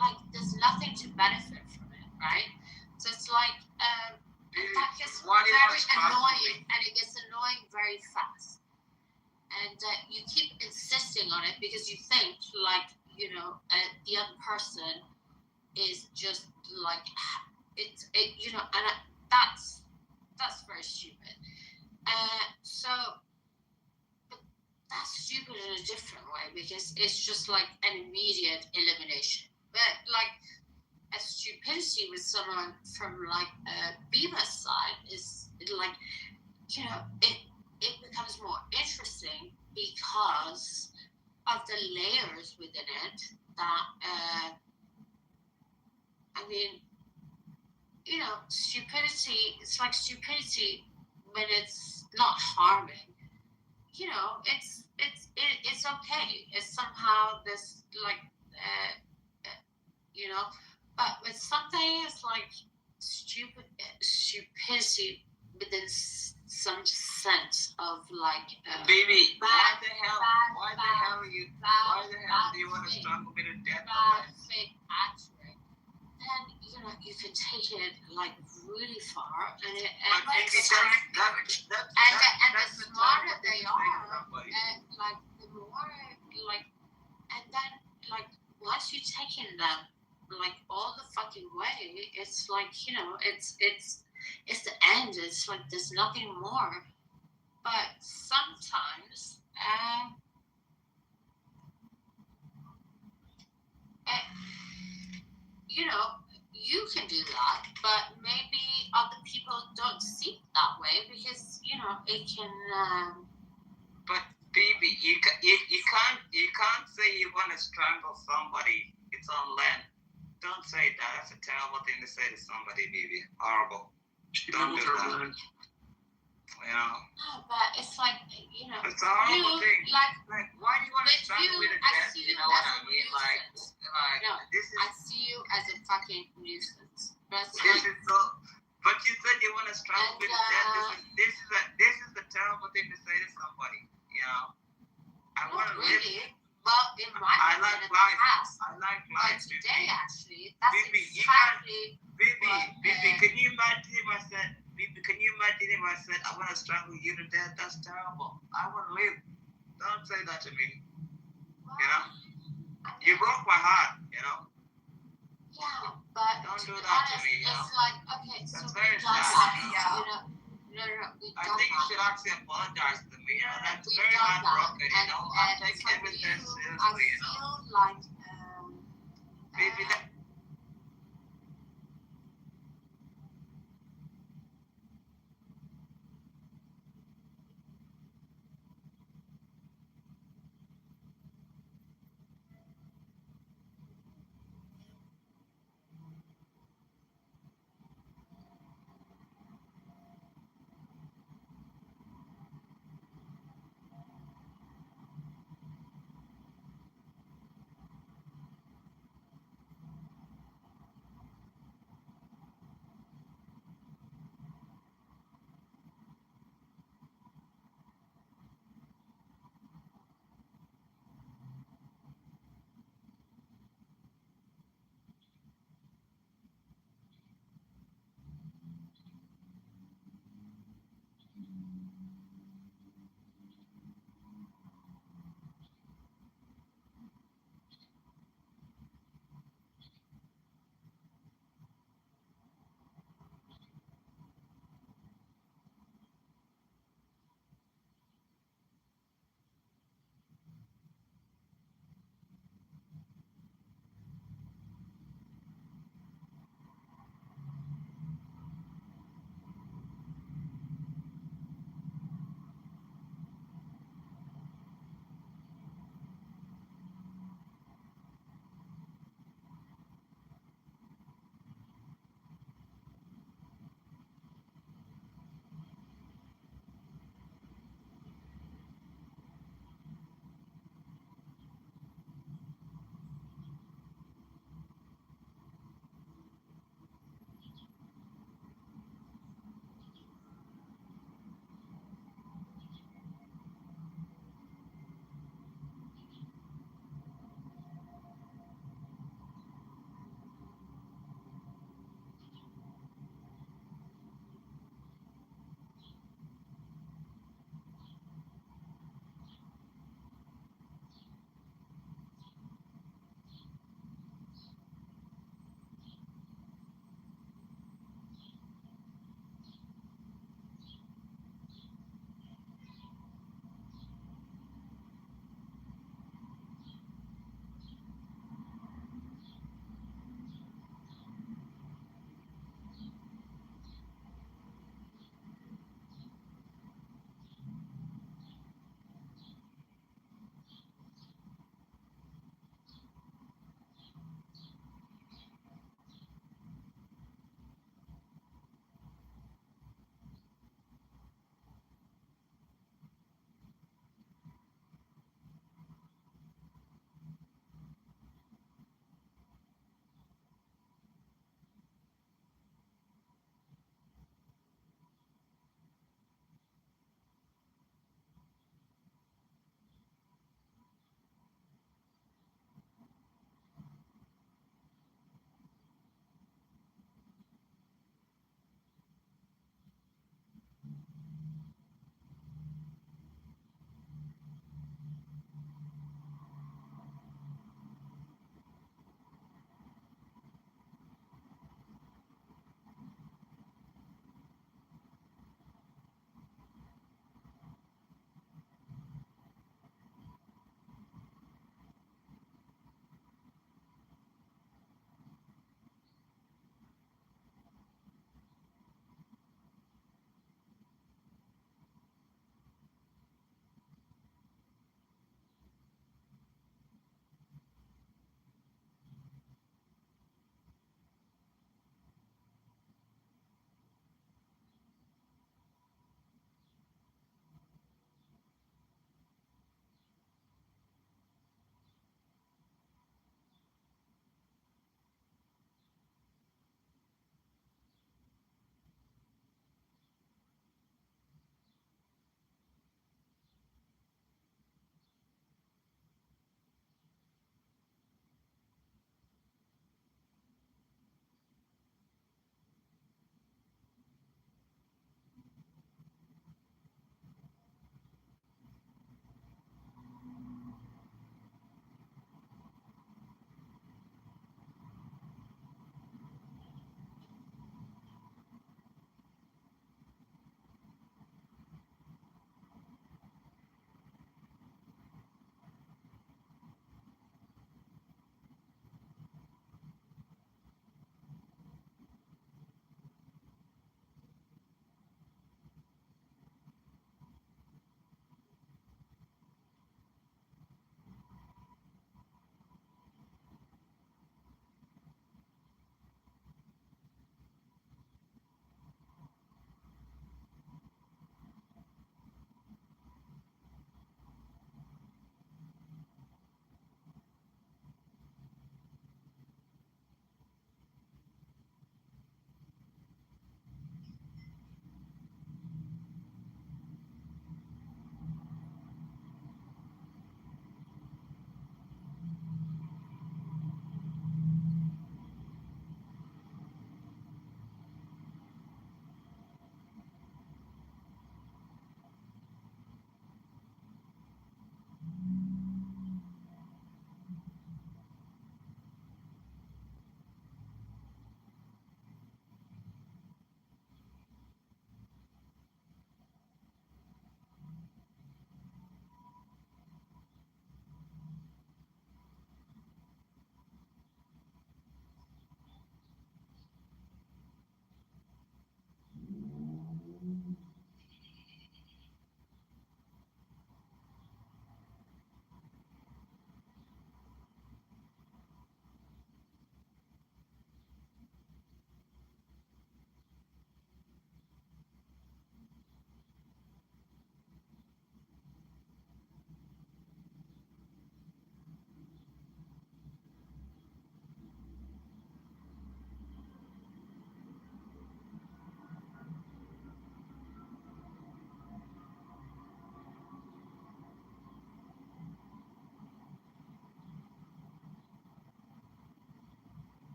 like there's nothing to benefit from it, right? So it's like that gets very annoying, and it gets annoying very fast. And you keep insisting on it because you think like the other person is just like that's very stupid. So but that's stupid in a different way because it's just like an immediate elimination. But like a stupidity with someone from like Beaver's side is like it becomes more interesting because of the layers within it that I mean, stupidity, it's like stupidity when it's not harming. It's okay. It's somehow this like but when something is like stupidity within some sense of like baby, why the hell do you want to struggle with a death? Fake accurate, then you can take it like really far, and the smarter they are, like the more like, and then like once you've taken them like all the fucking way, it's like it's the end. It's like there's nothing more. But sometimes you can do that, but maybe other people don't see it that way because it can. But baby, you can't say you want to strangle somebody. It's on land. Don't say that. That's a terrible thing to say to somebody, baby. Horrible. Don't do that. No, but it's like it's a horrible thing. Like why do you want to strangle with a death? You know what I mean? Like no, I see you as a fucking nuisance. But but you said you want to strangle with a death. This is a terrible thing to say to somebody. I want to really. live. Well, in my I like life. Past, I like life. But today, actually, that's Bibi, exactly. Bibi, can you imagine if I said? Bibi, can you imagine if I said I want to strangle you to death? That's terrible. I want to live. Don't say that to me. Well, you broke my heart. Yeah, but don't do that honest, to me. It's like okay, that's so very sad. No, I think you should actually apologize to me. That's very heartbroken. I take everything seriously. I feel like Baby,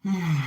Hmm.